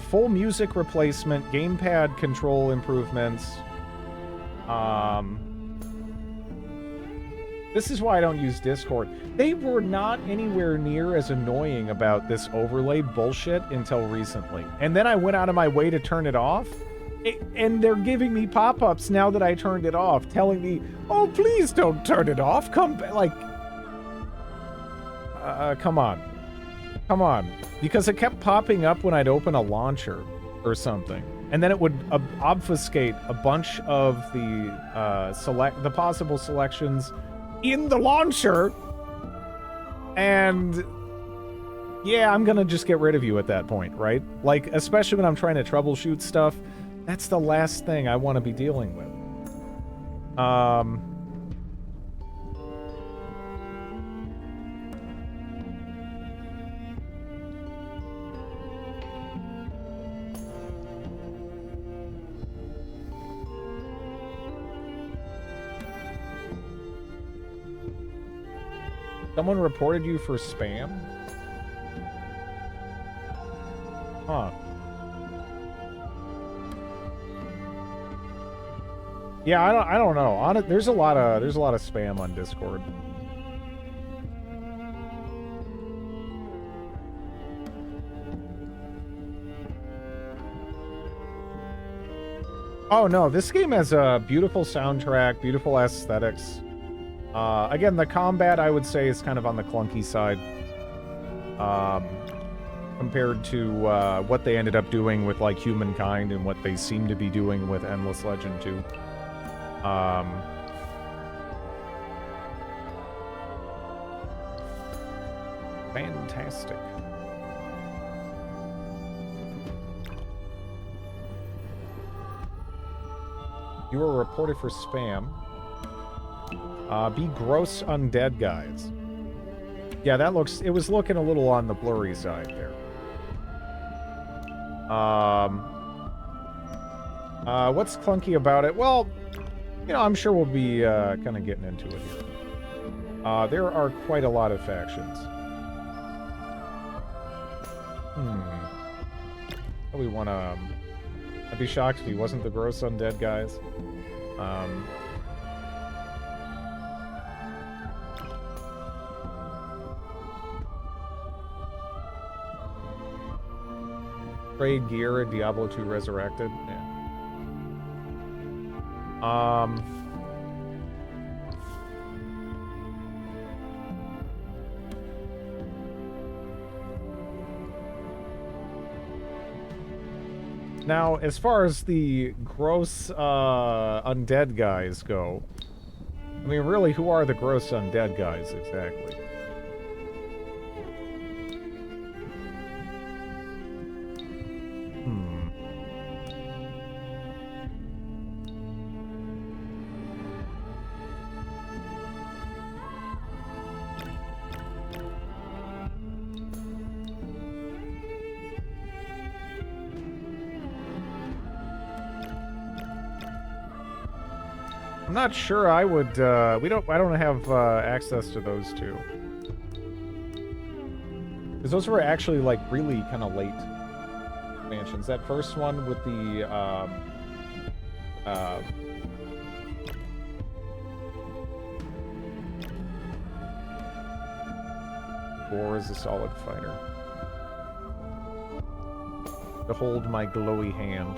Full music replacement, gamepad control improvements. This is why I don't use Discord. They were not anywhere near as annoying about this overlay bullshit until recently. And then I went out of my way to turn it off. And they're giving me pop-ups now that I turned it off, telling me, oh, please don't turn it off. Come back. Like, come on. Come on. Because it kept popping up when I'd open a launcher or something. And then it would obfuscate a bunch of the possible selections in the launcher. And yeah, I'm gonna just get rid of you at that point, right? Like, especially when I'm trying to troubleshoot stuff, that's the last thing I want to be dealing with. Someone reported you for spam? Huh. Yeah, I don't know. There's a lot of spam on Discord. Oh no, this game has a beautiful soundtrack, beautiful aesthetics. Again, the combat, I would say, is kind of on the clunky side. Compared to what they ended up doing with, like, Humankind and what they seem to be doing with Endless Legend 2. Fantastic. You were reported for spam. Be gross undead guys. Yeah, it was looking a little on the blurry side there. What's clunky about it? Well, you know, I'm sure we'll be kind of getting into it here. There are quite a lot of factions. We want to... I'd be shocked if he wasn't the gross undead guys. Trade gear at Diablo 2 Resurrected. Yeah. Now, as far as the gross undead guys go, I mean, really, who are the gross undead guys exactly? I'm not sure I would, I don't have access to those two. Because those were actually, like, really kind of late expansions. That first one with the, War is a solid fighter. To hold my glowy hand.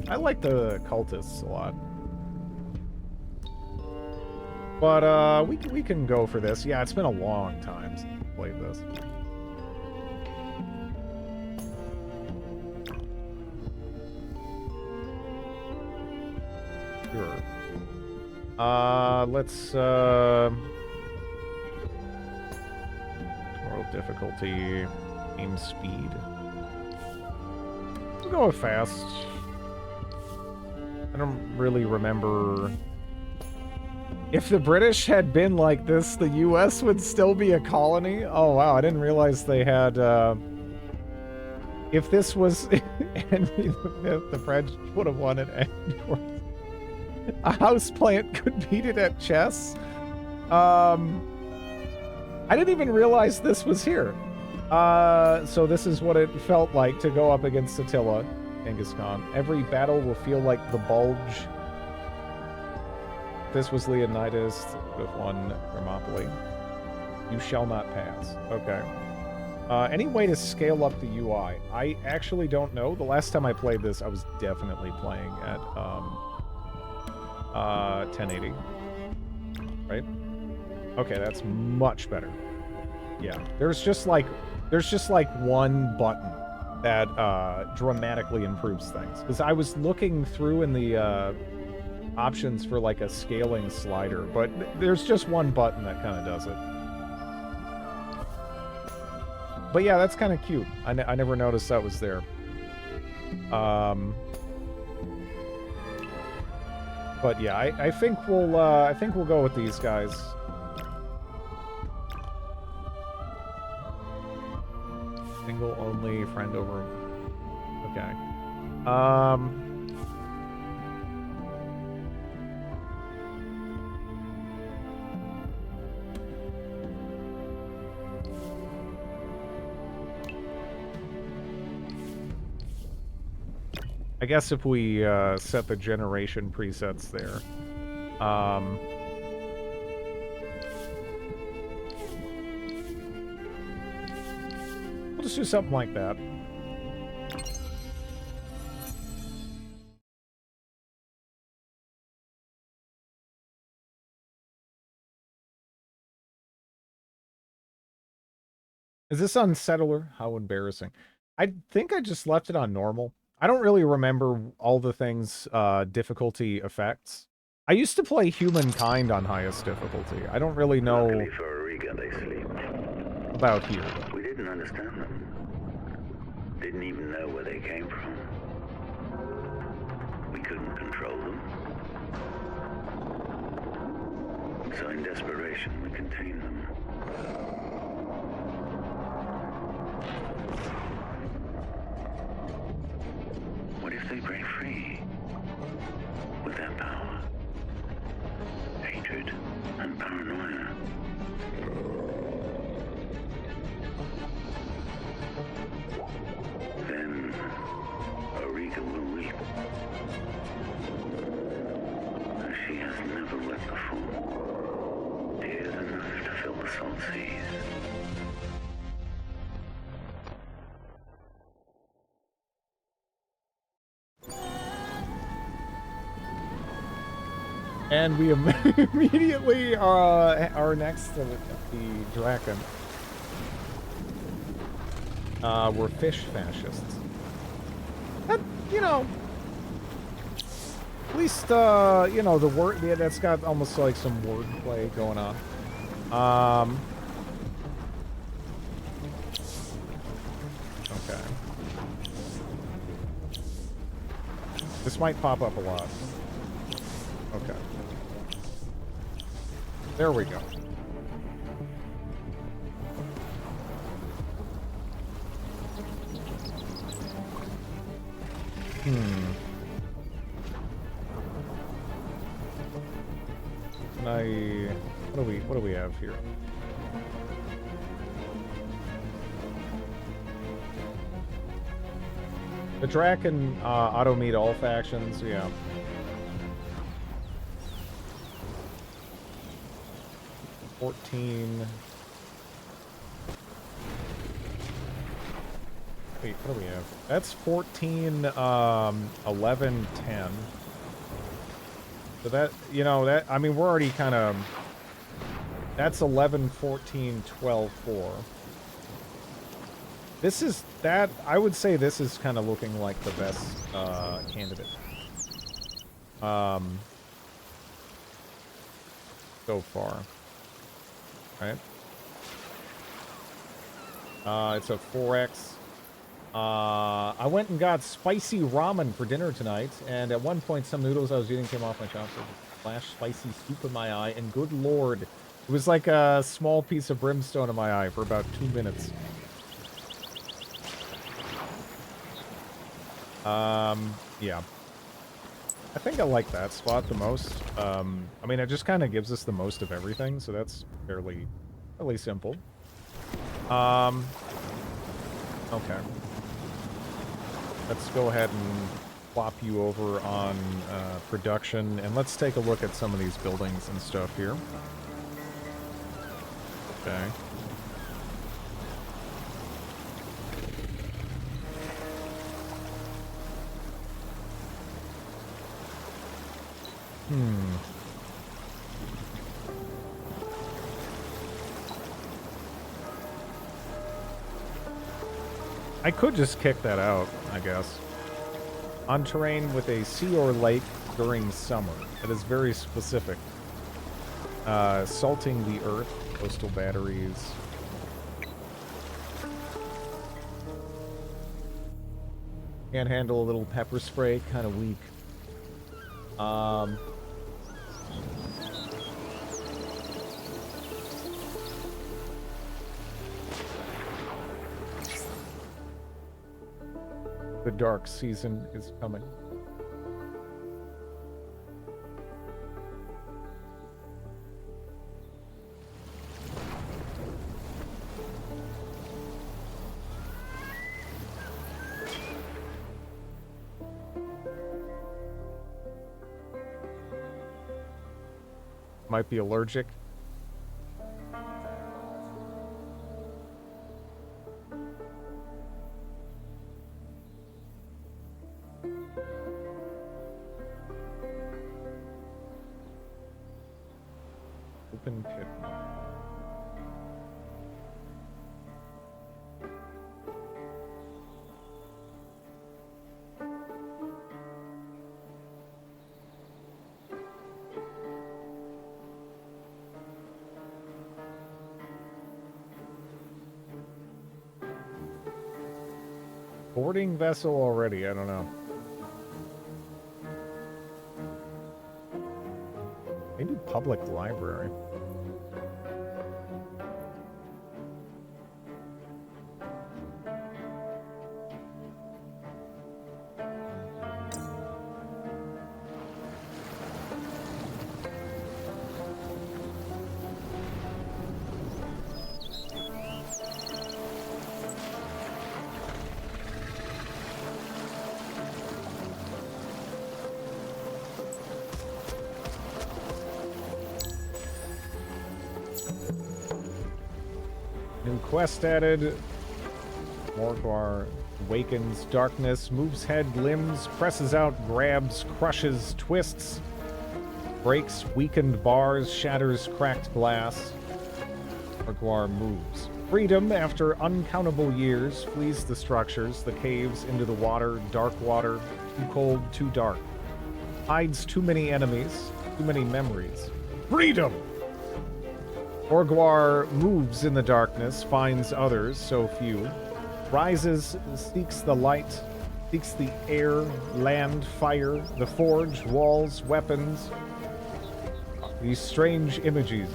I like the cultists a lot. But we can go for this. Yeah, it's been a long time since I played this. Sure. Let's, world difficulty, aim speed. We'll go with fast. I don't really remember... If the British had been like this, the US would still be a colony? Oh wow, I didn't realize they had, if this was Henry V, the French would have won it, and of course, a houseplant could beat it at chess. I didn't even realize this was here. So this is what it felt like to go up against Attila, Genghis Khan. Every battle will feel like the bulge. This was Leonidas with one Thermopylae. You shall not pass. Okay. Any way to scale up the UI? I actually don't know. The last time I played this, I was definitely playing at 1080. Right? Okay, that's much better. Yeah. There's just like one button that dramatically improves things. Because I was looking through in the options for like a scaling slider, but there's just one button that kind of does it. But yeah, that's kind of cute. I never noticed that was there. But yeah, I think we'll go with these guys. Single only, friend over. Okay. I guess if we set the generation presets there. We'll just do something like that. Is this on Settler? How embarrassing. I think I just left it on normal. I don't really remember all the things, difficulty effects. I used to play Humankind on highest difficulty. I don't really know about here. We didn't understand them. Didn't even know where they came from. We couldn't control them. So in desperation, we contained them. What if they break free? With their power, hatred, and paranoia? Then Auriga will weep. As she has never wept before. Tears enough to fill the salt seas. And we immediately are next to the Draken. We're fish fascists. That, you know, at least, you know, the word, yeah, that's got almost like some wordplay going on. Okay. This might pop up a lot. Okay. There we go. Can I... What do we have here? The Draken auto-meet all factions, yeah. Wait, what do we have? That's 14, 11, 10. So that, you know, that, I mean, we're already kind of, that's 11, 14, 12, 4. This is, that, I would say this is kind of looking like the best, candidate. so far. Right? It's a 4X. I went and got spicy ramen for dinner tonight, and at one point some noodles I was eating came off my chopstick. Flash spicy soup in my eye, and good lord, it was like a small piece of brimstone in my eye for about 2 minutes. Yeah. I think I like that spot the most. I mean, it just kind of gives us the most of everything, so that's fairly simple. Okay. Let's go ahead and plop you over on production, and let's take a look at some of these buildings and stuff here. Okay. I could just kick that out, I guess. On terrain with a sea or lake during summer. That is very specific. Salting the earth, coastal batteries. Can't handle a little pepper spray, kind of weak. The dark season is coming. Might be allergic. Open pit. Boarding vessel already, I don't know. Maybe public library. New quest added. Morgwar awakens darkness, moves head, limbs, presses out, grabs, crushes, twists, breaks weakened bars, shatters cracked glass. Morgwar moves. Freedom, after uncountable years, flees the structures, the caves, into the water, dark water, too cold, too dark. Hides too many enemies, too many memories. Freedom! Morgwar moves in the darkness, finds others, so few. Rises, seeks the light, seeks the air, land, fire, the forge, walls, weapons. These strange images.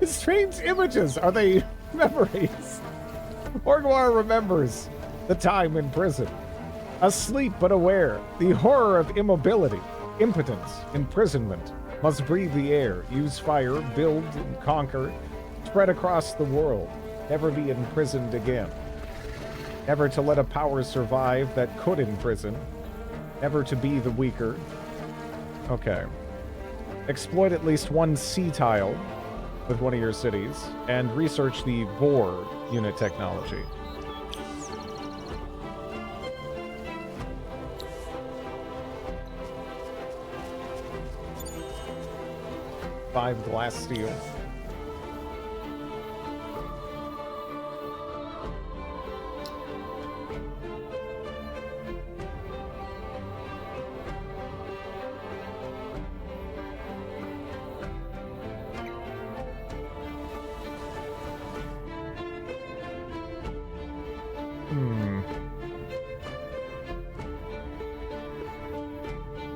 Strange images! Are they memories? Morgwar remembers the time in prison. Asleep but aware. The horror of immobility, impotence, imprisonment. Must breathe the air, use fire, build and conquer, spread across the world, never be imprisoned again. Never to let a power survive that could imprison, never to be the weaker. Okay. Exploit at least one sea tile with one of your cities, and research the Bohr unit technology. Five glass steel. I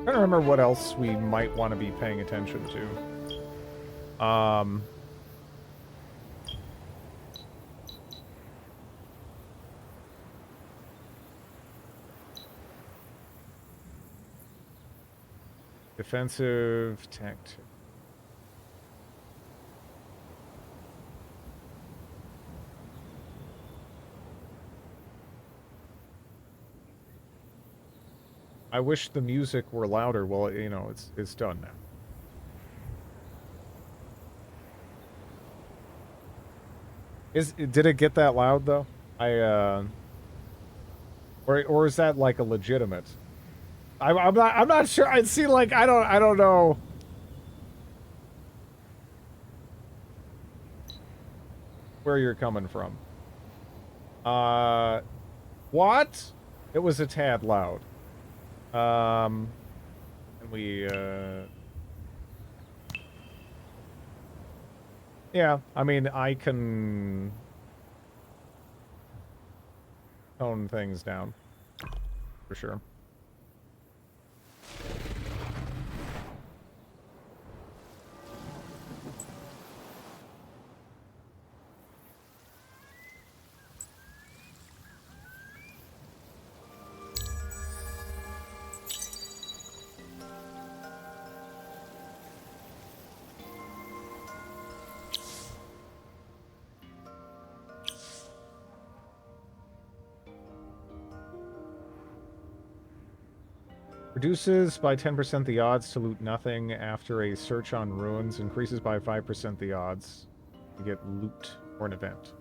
don't remember what else we might want to be paying attention to. Defensive tactic. I wish the music were louder. Well, you know, it's done now. Did it get that loud though? Or is that like a legitimate? I'm not sure. I see, like, I don't know. Where you're coming from. What? It was a tad loud. And we, yeah, I mean, I can tone things down, for sure. Reduces by 10% the odds to loot nothing after a search on ruins. Increases by 5% the odds to get loot or an event.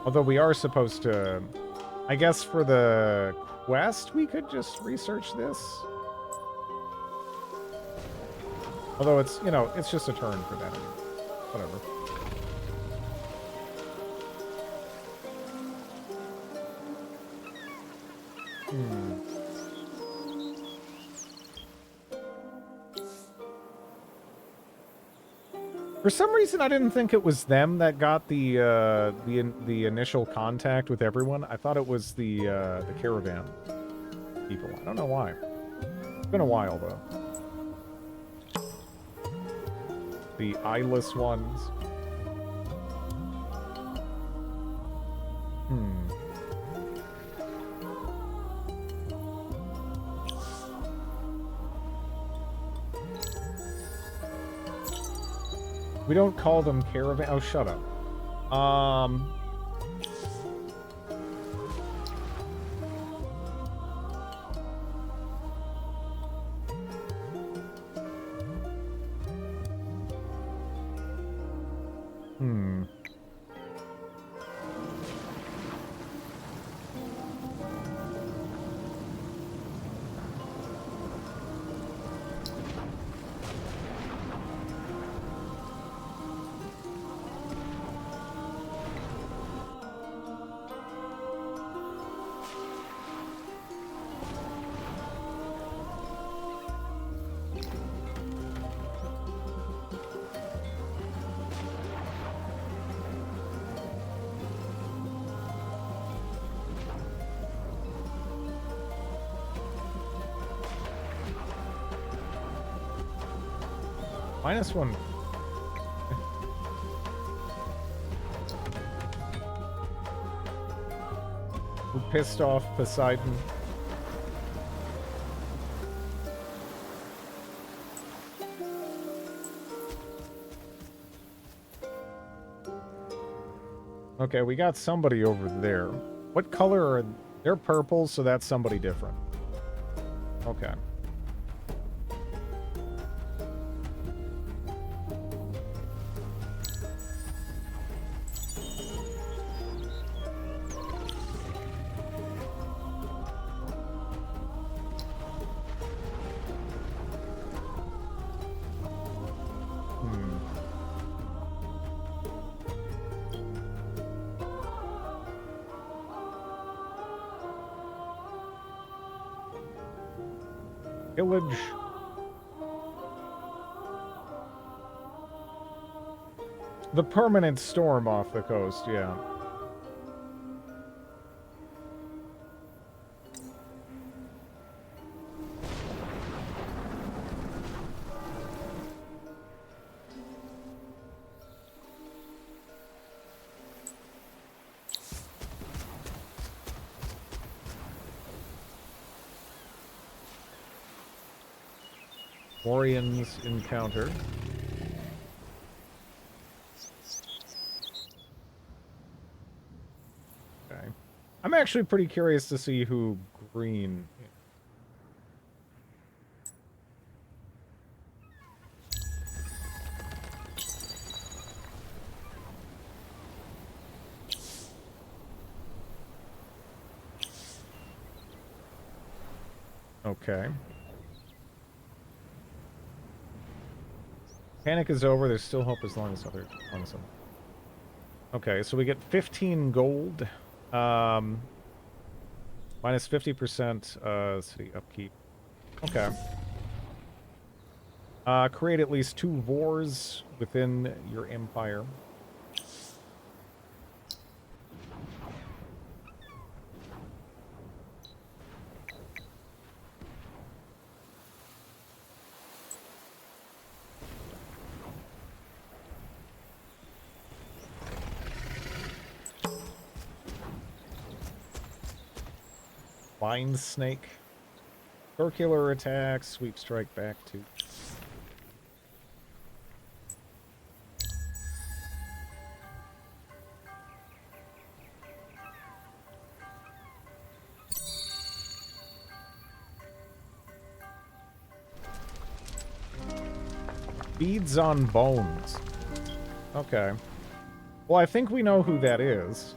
Although we are supposed to... I guess for the quest, we could just research this. Although it's, you know, it's just a turn for that. Whatever. For some reason, I didn't think it was them that got the initial contact with everyone. I thought it was the caravan people. I don't know why. It's been a while, though. The eyeless ones. We don't call them caravan. Oh, shut up. -1. Who pissed off Poseidon? Okay, we got somebody over there. What color are... They're purple, so that's somebody different. Okay. Village. The permanent storm off the coast, yeah. Orions encounter. Okay. I'm actually pretty curious to see who Green. Okay. Panic is over. There's still hope as long as other ones. Okay, so we get 15 gold. Minus 50% city upkeep. Okay. Create at least 2 wars within your empire. Blind Snake. Circular attack, sweep strike back to. Beads on bones. Okay. Well, I think we know who that is.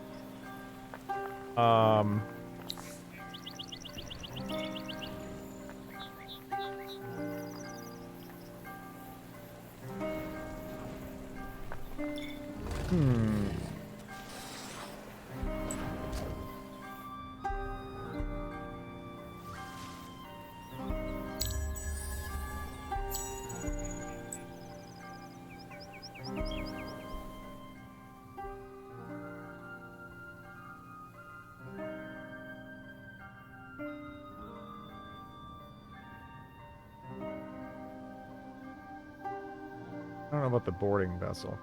I don't know about the boarding vessel.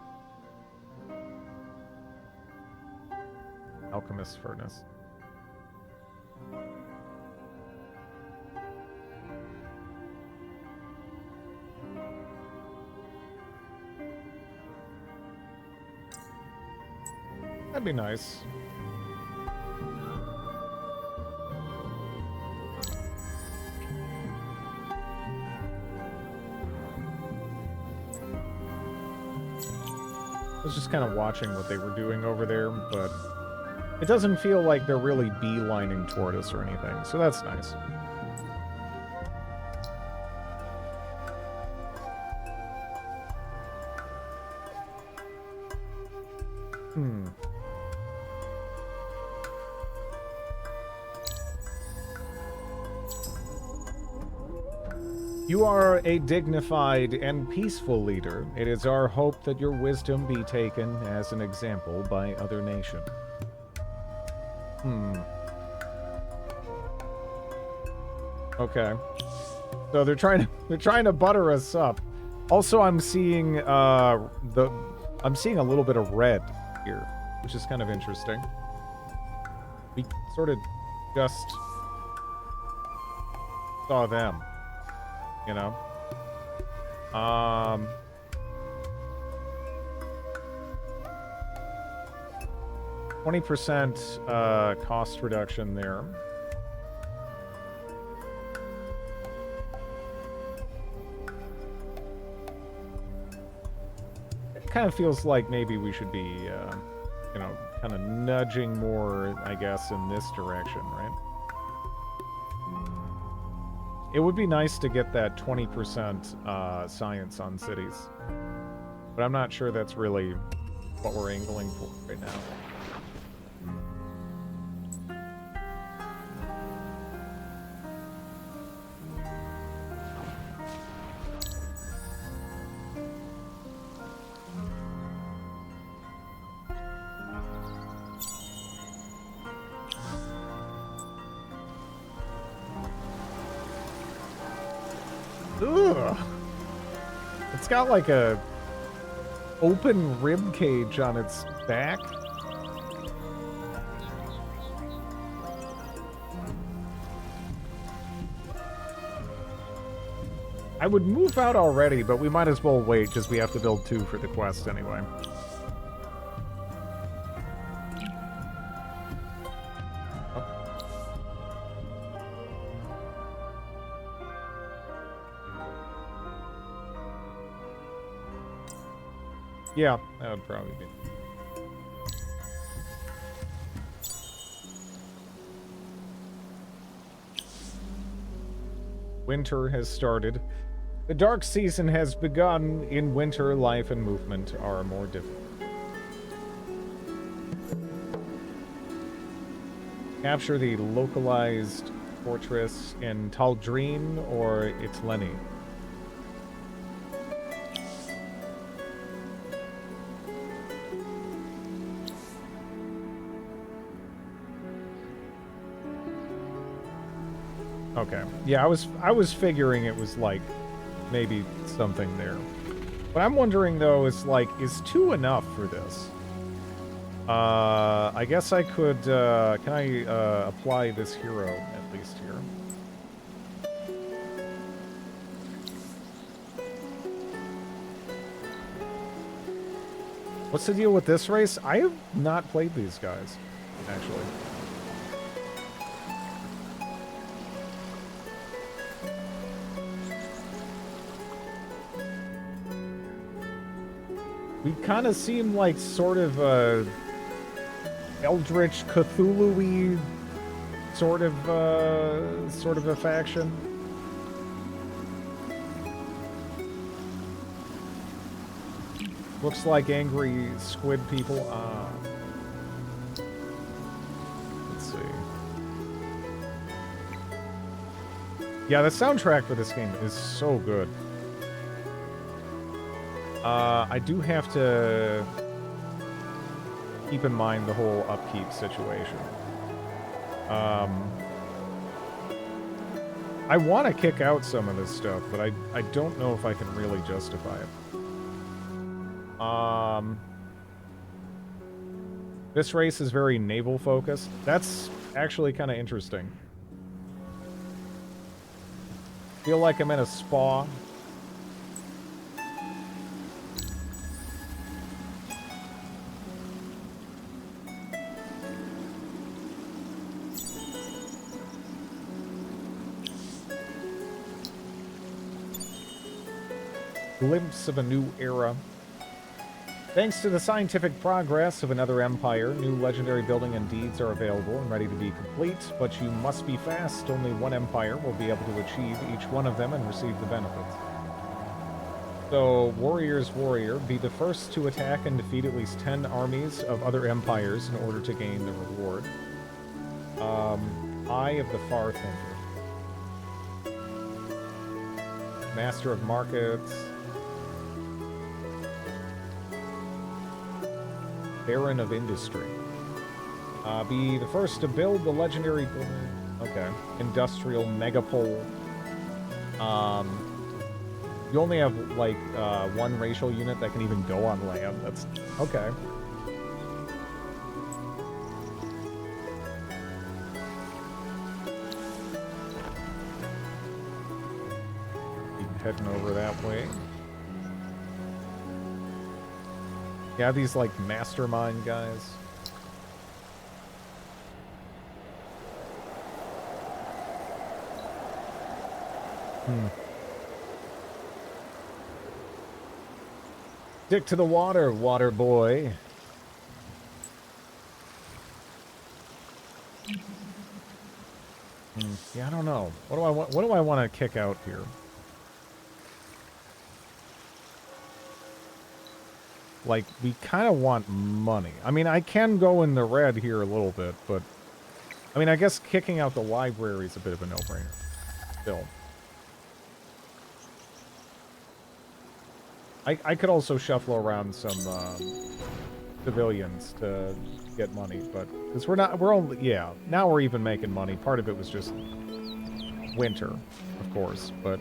Alchemist Furnace. That'd be nice. I was just kind of watching what they were doing over there, but it doesn't feel like they're really beelining toward us or anything, so that's nice. You are a dignified and peaceful leader. It is our hope that your wisdom be taken as an example by other nations. Okay. So they're trying to butter us up. Also, I'm seeing a little bit of red here, which is kind of interesting. We sort of just saw them. You know? 20% cost reduction there. It kind of feels like maybe we should be, you know, kind of nudging more, I guess, in this direction, right? It would be nice to get that 20% science on cities. But I'm not sure that's really what we're angling for right now. Ugh. It's got like a open rib cage on its back. I would move out already, but we might as well wait because we have to build 2 for the quest anyway. Yeah, that would probably be. Winter has started. The dark season has begun. In winter, life and movement are more difficult. Capture the localized fortress in Taldreen or Itleni. Okay. Yeah, I was figuring it was like maybe something there. What I'm wondering though is like, is 2 enough for this? I guess I could, can I apply this hero at least here? What's the deal with this race? I have not played these guys, actually. We kind of seem like sort of a Eldritch Cthulhu-y sort of a faction. Looks like angry squid people. Let's see. Yeah, the soundtrack for this game is so good. I do have to keep in mind the whole upkeep situation. I want to kick out some of this stuff, but I don't know if I can really justify it. This race is very naval focused. That's actually kind of interesting. Feel like I'm in a spa. Glimpse of a new era. Thanks to the scientific progress of another empire, new legendary building and deeds are available and ready to be complete, but you must be fast. Only one empire will be able to achieve each one of them and receive the benefits. So, Warrior's Warrior, be the first to attack and defeat at least 10 armies of other empires in order to gain the reward. Eye of the Far Thinker. Master of Markets. Baron of Industry. Be the first to build the legendary... Okay. Industrial Megapole. You only have, like, one racial unit that can even go on land. That's... Okay. Keep heading over that way. Yeah, these, like, mastermind guys. Stick to the water, water boy. Yeah, I don't know. What do I want to kick out here? Like, we kind of want money. I mean, I can go in the red here a little bit, but... I mean, I guess kicking out the library is a bit of a no-brainer. Still. I could also shuffle around some, civilians to get money, but... Because we're only... Yeah, now we're even making money. Part of it was just winter, of course, but...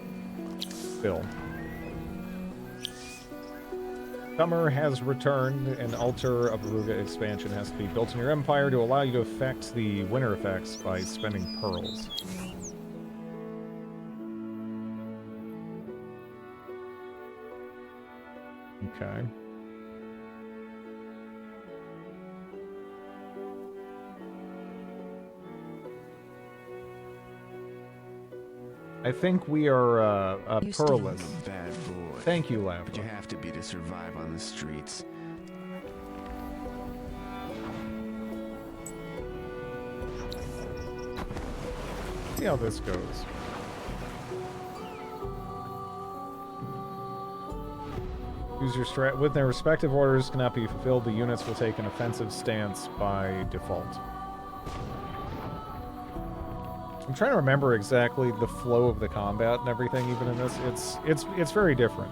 Still. Summer has returned. An altar of Aruga expansion has to be built in your empire to allow you to affect the winter effects by spending pearls. Okay. I think we are pearless. Bad boy. Thank you, Lamp. But you have to be to survive on the streets. See how this goes. Use your strat with their respective orders cannot be fulfilled. The units will take an offensive stance by default. I'm trying to remember exactly the flow of the combat and everything. Even in this, it's very different.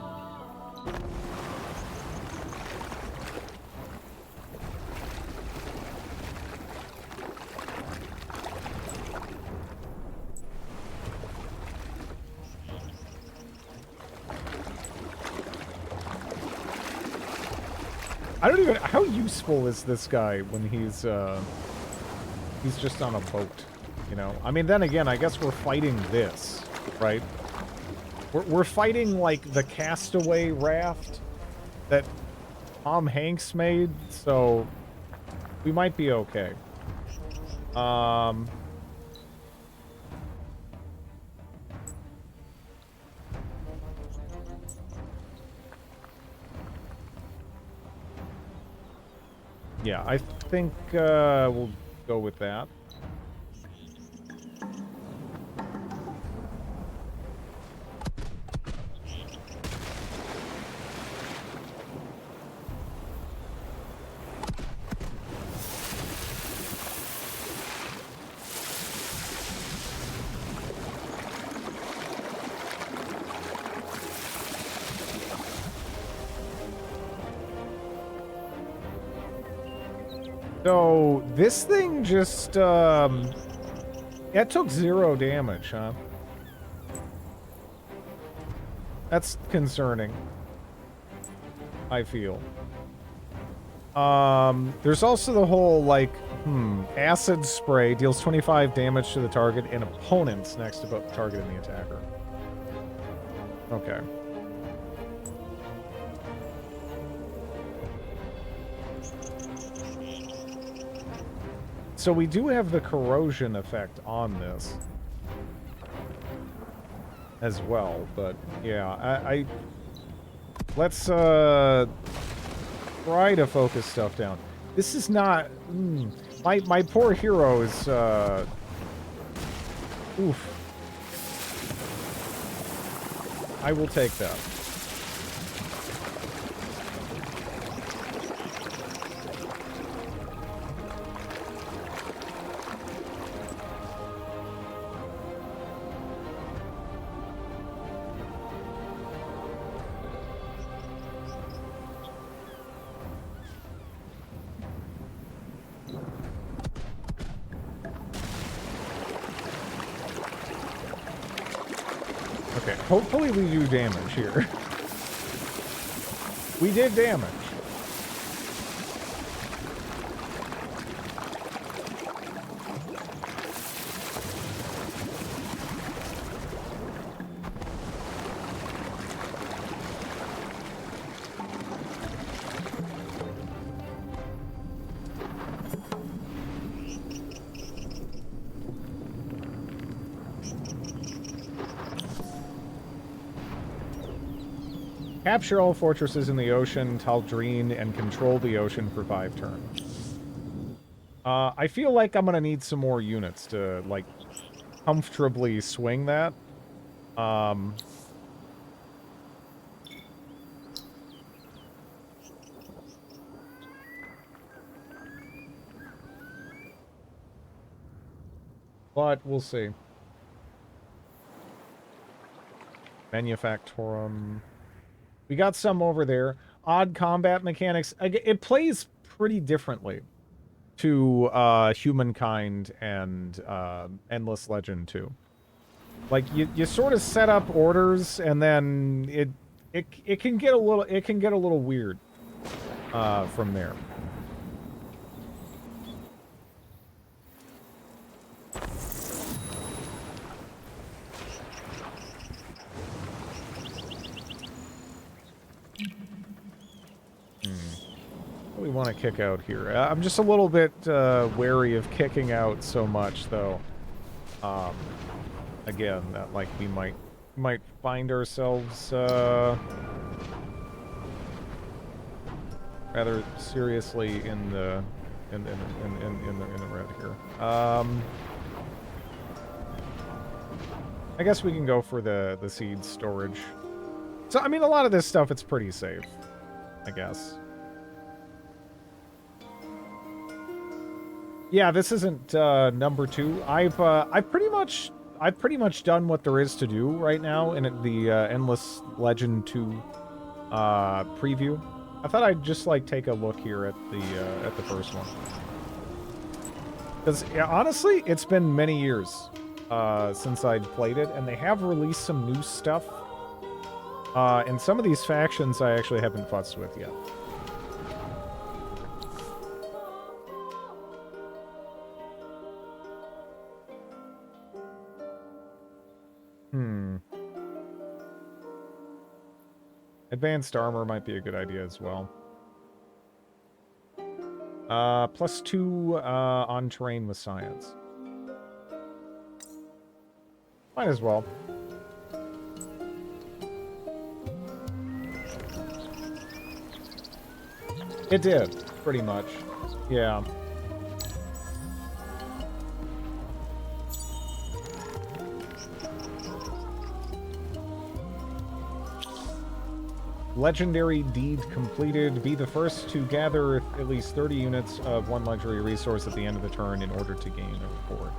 I don't even... How useful is this guy when he's just on a boat, you know? I mean, then again, I guess we're fighting this, right? We're fighting, like, the Castaway raft that Tom Hanks made, so we might be okay. Yeah, I think we'll go with that. So, this thing just, it took 0 damage, huh? That's concerning, I feel. There's also the whole, like, acid spray deals 25 damage to the target and opponents next to both the target and the attacker. Okay. So we do have the corrosion effect on this as well, but yeah, let's try to focus stuff down. This is not my poor hero is oof. I will take that. Okay, hopefully we do damage here. We did damage. Capture all fortresses in the ocean, Tal'Dreen, and control the ocean for 5 turns. I feel like I'm gonna need some more units to, like, comfortably swing that. But we'll see. Manufactorum. We got some over there. Odd combat mechanics. It plays pretty differently to Humankind and Endless Legend 2. Like you sort of set up orders, and then it can get a little weird from there. What do we want to kick out here? I'm just a little bit wary of kicking out so much, though. Again, that like we might find ourselves rather seriously in the red here. I guess we can go for the seed storage. So I mean, a lot of this stuff it's pretty safe, I guess. Yeah, this isn't number 2. I've pretty much done what there is to do right now in the Endless Legend 2 preview. I thought I'd just like take a look here at the first one, because yeah, honestly, it's been many years since I'd played it, and they have released some new stuff. And some of these factions I actually haven't futzed with yet. Advanced armor might be a good idea as well. +2 on terrain with science. Might as well. It did, pretty much. Yeah. Legendary deed completed. Be the first to gather at least 30 units of one luxury resource at the end of the turn in order to gain a report.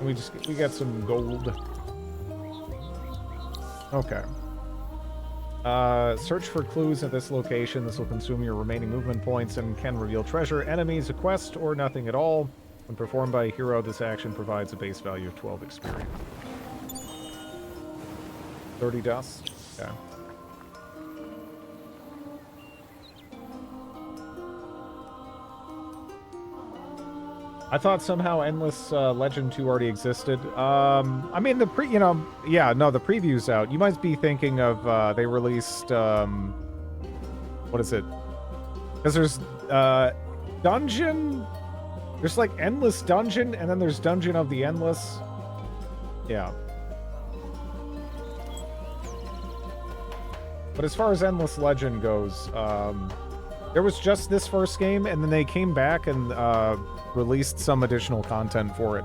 And we got some gold. Okay. Search for clues at this location. This will consume your remaining movement points and can reveal treasure, enemies, a quest, or nothing at all. When performed by a hero, this action provides a base value of 12 experience. 30 dust. Okay. I thought somehow Endless Legend 2 already existed. I mean, the preview's out. You might be thinking of, they released, what is it? Because there's, Dungeon? There's, like, Endless Dungeon, and then there's Dungeon of the Endless. Yeah. But as far as Endless Legend goes, there was just this first game, and then they came back and, released some additional content for it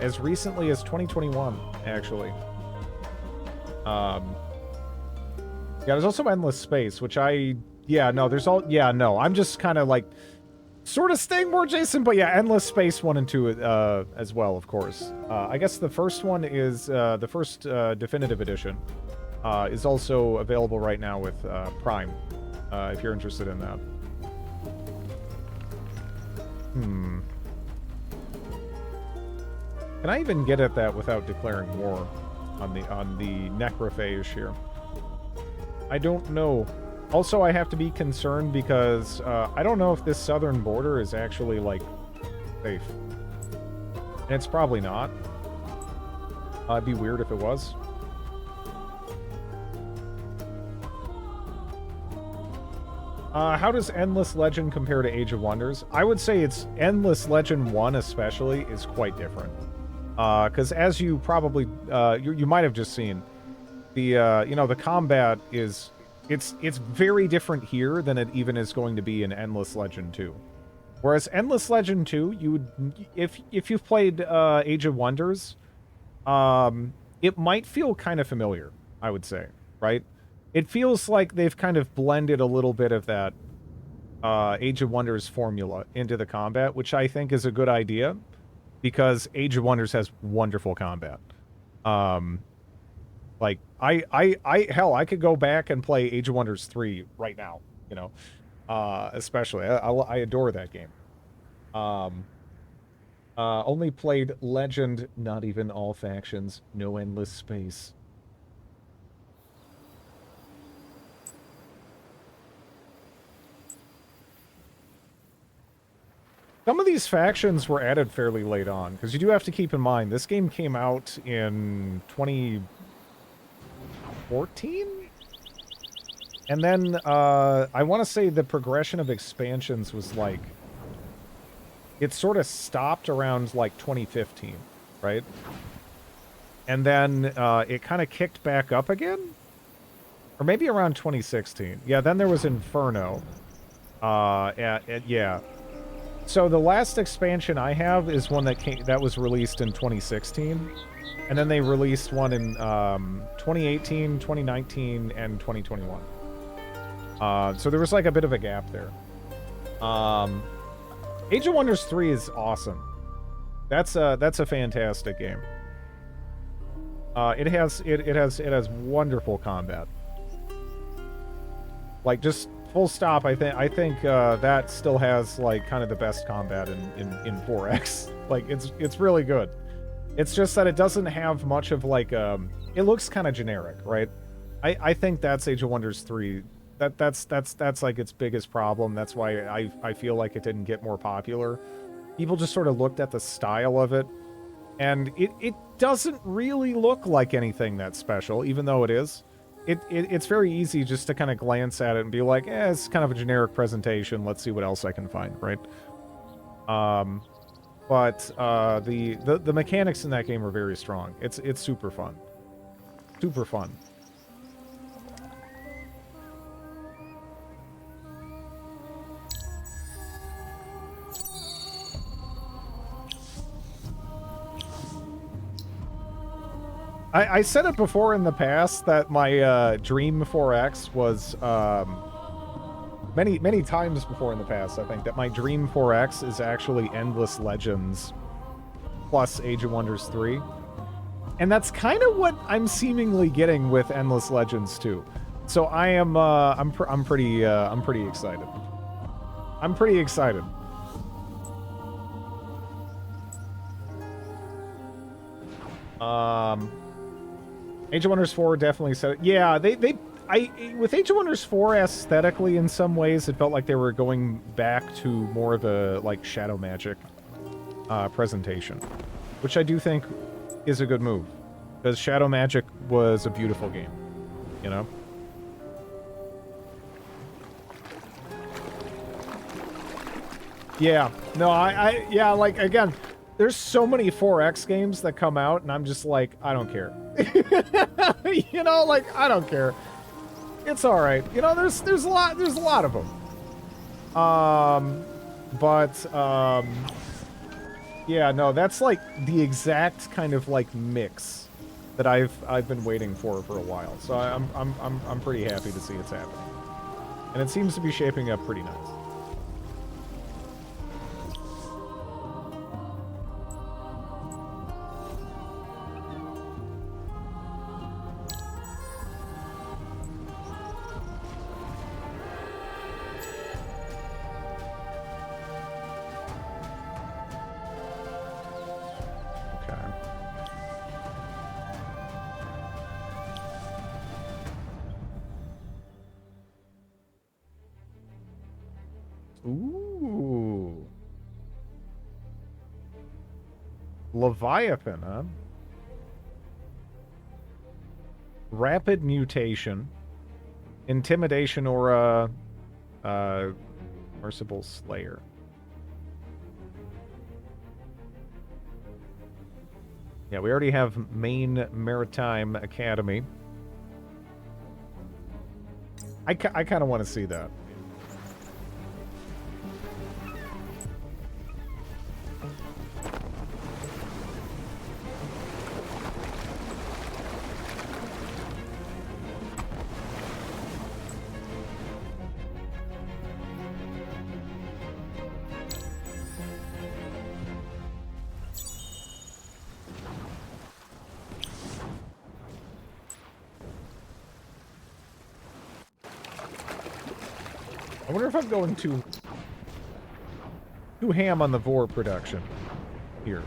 as recently as 2021, actually. Yeah, there's also Endless Space, which I'm just kind of like sort of staying more Jason, but yeah, Endless Space 1 and 2 as well, of course. I guess the first one is the first definitive edition is also available right now with Prime, if you're interested in that. Can I even get at that without declaring war on the necrophage here? I don't know. Also, I have to be concerned because I don't know if this southern border is actually, like, safe. And it's probably not. It'd be weird if it was. How does Endless Legend compare to Age of Wonders? I would say it's Endless Legend 1 especially is quite different. Because as you probably, you might have just seen, the combat is, it's very different here than it even is going to be in Endless Legend 2. Whereas Endless Legend 2, you would, if you've played Age of Wonders, it might feel kind of familiar, I would say, right? It feels like they've kind of blended a little bit of that Age of Wonders formula into the combat, which I think is a good idea, because Age of Wonders has wonderful combat. Like, hell, I could go back and play Age of Wonders 3 right now, you know, especially. I adore that game. Only played Legend, not even all factions. No endless space. Some of these factions were added fairly late on, because you do have to keep in mind, this game came out in 2014? And then, I want to say the progression of expansions was like... It sort of stopped around, like, 2015, right? And then, it kind of kicked back up again? Or maybe around 2016. Yeah, then there was Inferno. Yeah. So the last expansion I have is one that was released in 2016. And then they released one in, 2018, 2019, and 2021. So there was, like, a bit of a gap there. Age of Wonders 3 is awesome. That's a fantastic game. It has wonderful combat. Like, just full stop. I think that still has like kind of the best combat in 4X. Like, it's really good. It's just that it doesn't have much of like it looks kind of generic, right? I think that's Age of Wonders 3. That's like its biggest problem. That's why I feel like it didn't get more popular. People just sort of looked at the style of it, and it doesn't really look like anything that's special, even though it is. It's very easy just to kind of glance at it and be like, it's kind of a generic presentation. Let's see what else I can find, right? But the mechanics in that game are very strong. It's super fun. Super fun. I said it before in the past that my Dream 4X was many times before in the past, I think, that my Dream 4X is actually Endless Legends plus Age of Wonders 3. And that's kind of what I'm seemingly getting with Endless Legends 2. So I am I'm pretty excited. I'm pretty excited. Age of Wonders 4 definitely said it. Yeah, with Age of Wonders 4 aesthetically, in some ways, it felt like they were going back to more of a, like, Shadow Magic presentation. Which I do think is a good move. Because Shadow Magic was a beautiful game. You know? Yeah. No, yeah, like, again... There's so many 4X games that come out, and I'm just like, I don't care. You know, like, I don't care. It's all right. You know, there's a lot of them. Yeah, no, that's like the exact kind of like mix that I've been waiting for a while. So I'm pretty happy to see it's happening, and it seems to be shaping up pretty nice. Ooh. Leviathan, huh? Rapid mutation. Intimidation or Merciful Slayer. Yeah, we already have Maine Maritime Academy. I kind of want to see that. I wonder if I'm going too ham on the Vor production. here.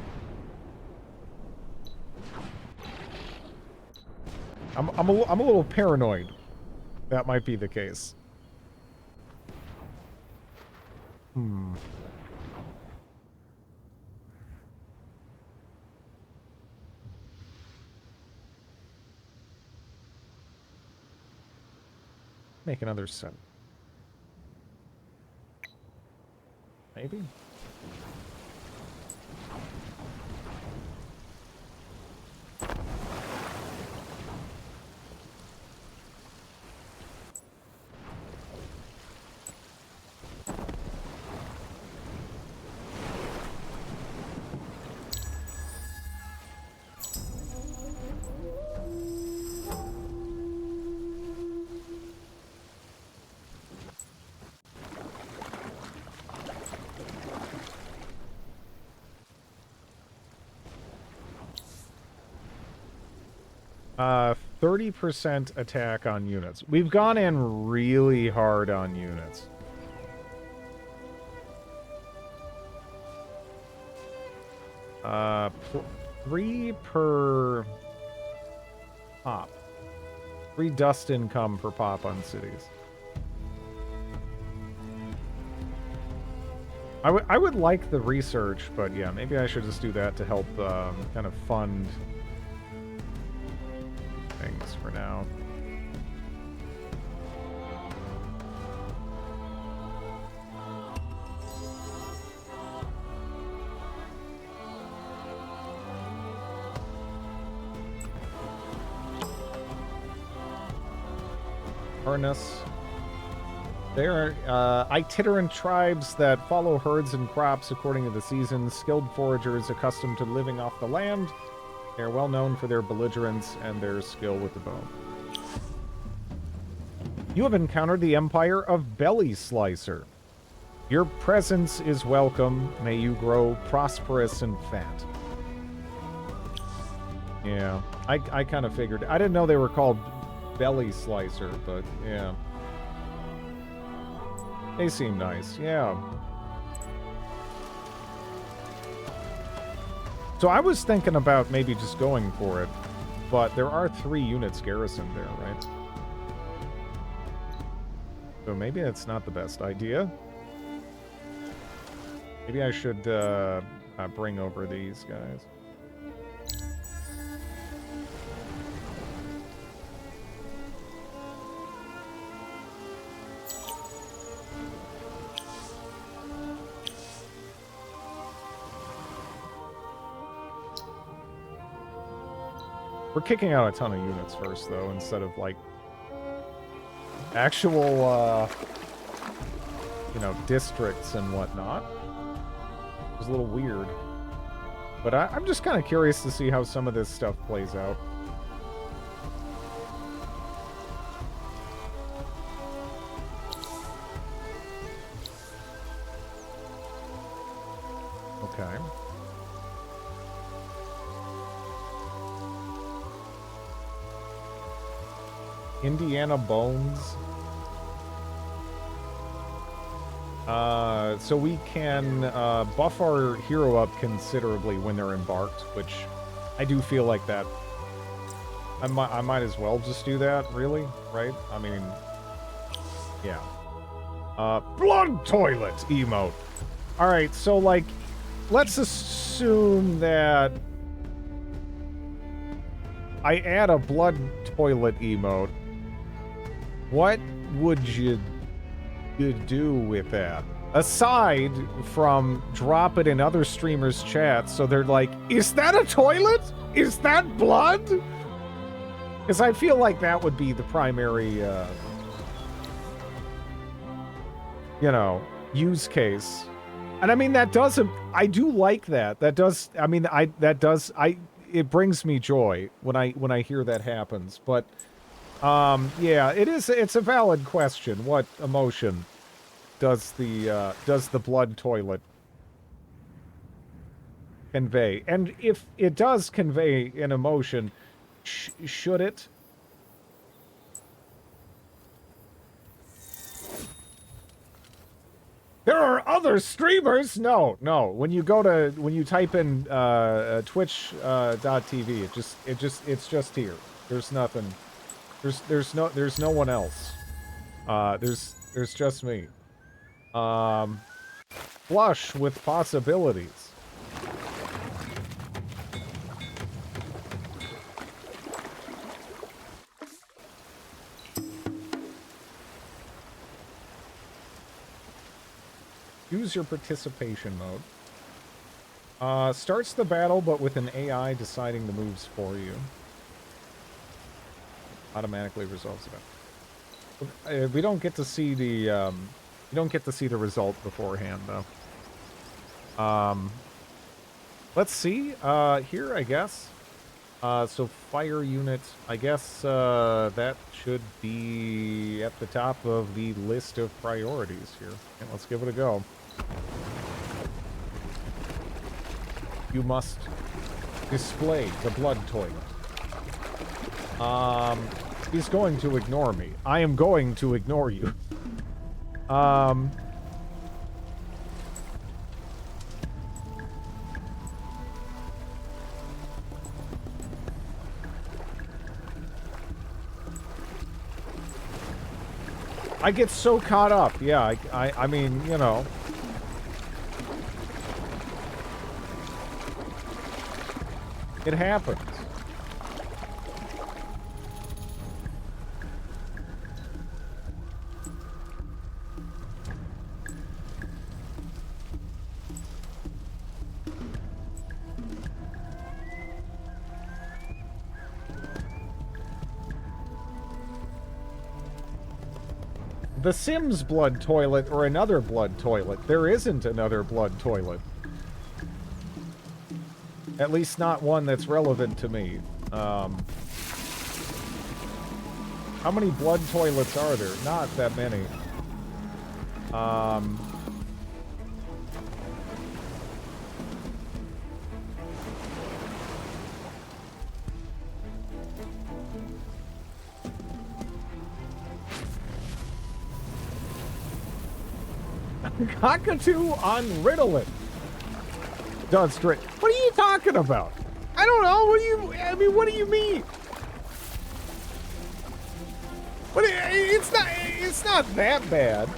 I'm a little paranoid. That might be the case. Make another set. Maybe? Uh, 30% attack on units. We've gone in really hard on units. Uh, 3 per pop. 3 dust income per pop on cities. I would like the research, but yeah, maybe I should just do that to help kind of fund things for now. Harness. They are itinerant tribes that follow herds and crops according to the seasons, skilled foragers accustomed to living off the land. They are well known for their belligerence and their skill with the bow. You have encountered the Empire of Belly Slicer. Your presence is welcome. May you grow prosperous and fat. Yeah, I kind of figured. I didn't know they were called Belly Slicer, but yeah. They seem nice, yeah. So I was thinking about maybe just going for it, but there are 3 units garrisoned there, right? So maybe that's not the best idea. Maybe I should bring over these guys. We're kicking out a ton of units first, though, instead of, like, actual, you know, districts and whatnot. It was a little weird. But I'm just kind of curious to see how some of this stuff plays out. Okay. Indiana Bones. So we can buff our hero up considerably when they're embarked, which I do feel like that. I might as well just do that, really, right? I mean, yeah. Blood toilet emote. All right, so like, let's assume that I add a blood toilet emote. What would you do with that? Aside from drop it in other streamers' chats, so they're like, is that a toilet? Is that blood? Because I feel like that would be the primary, you know, use case. And I mean, that doesn't, I do like that. That does, I mean, it brings me joy when I hear that happens. But, yeah, it's a valid question. What emotion does the blood toilet convey? And if it does convey an emotion, should it? There are other streamers? No. When you type in twitch.tv, it's just here. There's nothing. There's no one else. There's just me. Flush with possibilities. Use your participation mode. Starts the battle, but with an AI deciding the moves for you. Automatically resolves it. We don't get to see the result beforehand, though. Let's see. Here, I guess. So fire unit. I guess that should be at the top of the list of priorities here. Okay, let's give it a go. You must display the blood toilet. He's going to ignore me. I am going to ignore you. I get so caught up. Yeah, I mean, you know. It happens. The Sims blood toilet or another blood toilet. There isn't another blood toilet. At least not one that's relevant to me. How many blood toilets are there? Not that many. Cockatoo on Ritalin. Done straight. What are you talking about? I don't know. What do you mean? It's not that bad.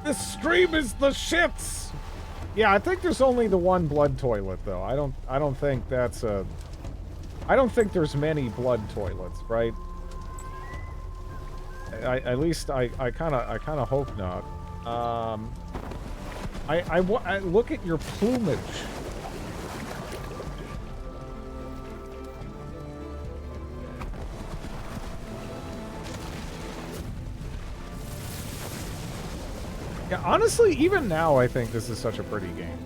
This stream is the shits. Yeah, I think there's only the one blood toilet though. I don't think that's a I don't think there's many blood toilets, right? At least I kind of hope not. I look at your plumage. Yeah, honestly, even now I think this is such a pretty game.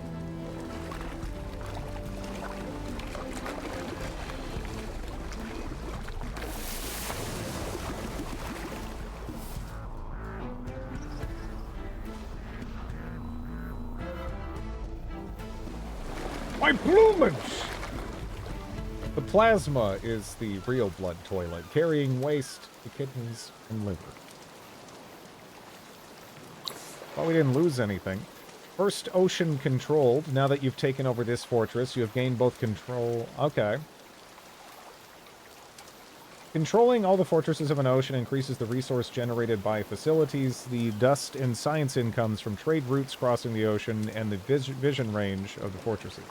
My plumage! The plasma is the real blood toilet, carrying waste to kidneys and liver. Well, we didn't lose anything. First ocean controlled. Now that you've taken over this fortress, you have gained both control... Okay. Controlling all the fortresses of an ocean increases the resource generated by facilities, the dust and science incomes from trade routes crossing the ocean, and the vision range of the fortresses.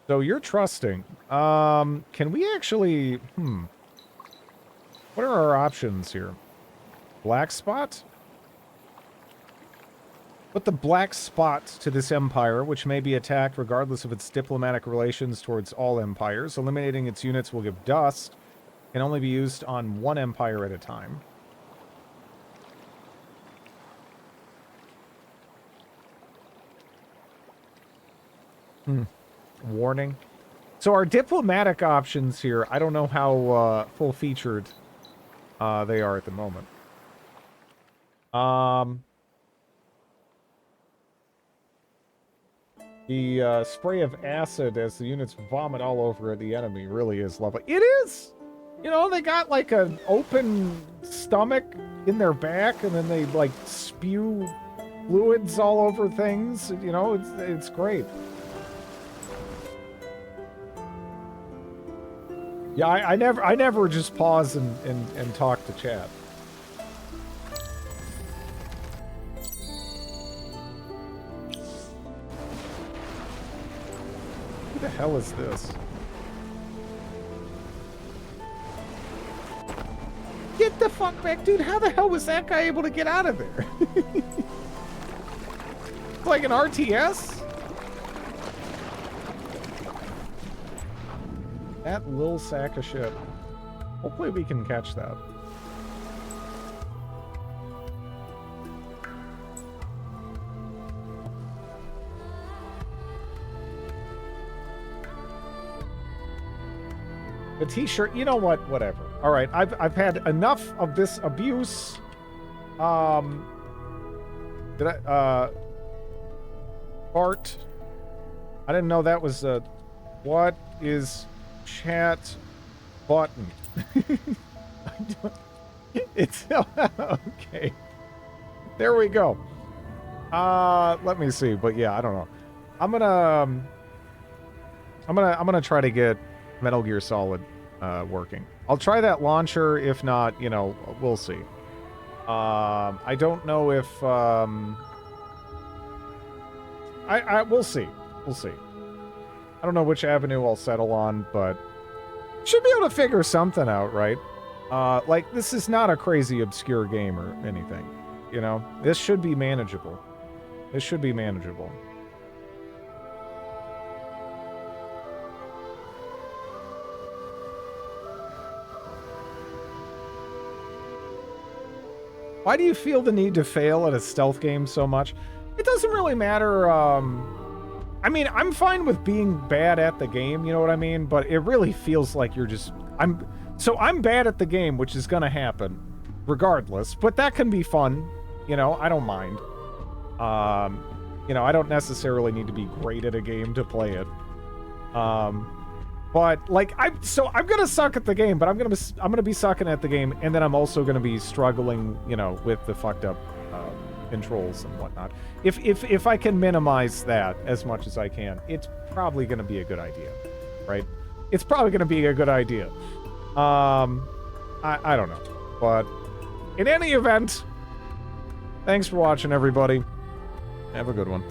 So you're trusting. Can we actually... What are our options here? Black spot? Put the black spot to this empire, which may be attacked regardless of its diplomatic relations towards all empires. Eliminating its units will give dust. Can only be used on one empire at a time. Warning. So our diplomatic options here, I don't know how full-featured they are at the moment. The spray of acid as the units vomit all over the enemy really is lovely. It is! You know, they got like an open stomach in their back, and then they like spew fluids all over things. You know, it's great. Yeah, I never just pause and talk to chat. Who the hell is this? Get the fuck back, dude. How the hell was that guy able to get out of there? Like an RTS? That little sack of shit. Hopefully we can catch that. The t-shirt, you know what? Whatever. All right, I've had enough of this abuse. Did I Bart? I didn't know that was a what is chat button? It's okay. There we go. Let me see, but yeah, I don't know. I'm gonna try to get Metal Gear Solid working. I'll try that launcher. If not, you know, we'll see. I don't know if we'll see. We'll see. I don't know which avenue I'll settle on, but should be able to figure something out, right? Like, this is not a crazy obscure game or anything, you know? This should be manageable. This should be manageable. Why do you feel the need to fail at a stealth game so much? It doesn't really matter. I mean, I'm fine with being bad at the game, you know what I mean? But it really feels like you're just... I'm bad at the game, which is gonna happen regardless, but that can be fun, you know? I don't mind. You know, I don't necessarily need to be great at a game to play it. But like, I'm gonna suck at the game, but I'm gonna be sucking at the game, and then I'm also gonna be struggling, you know, with the fucked up controls and whatnot. If I can minimize that as much as I can, it's probably gonna be a good idea, right? It's probably gonna be a good idea. I don't know, but in any event, thanks for watching, everybody. Have a good one.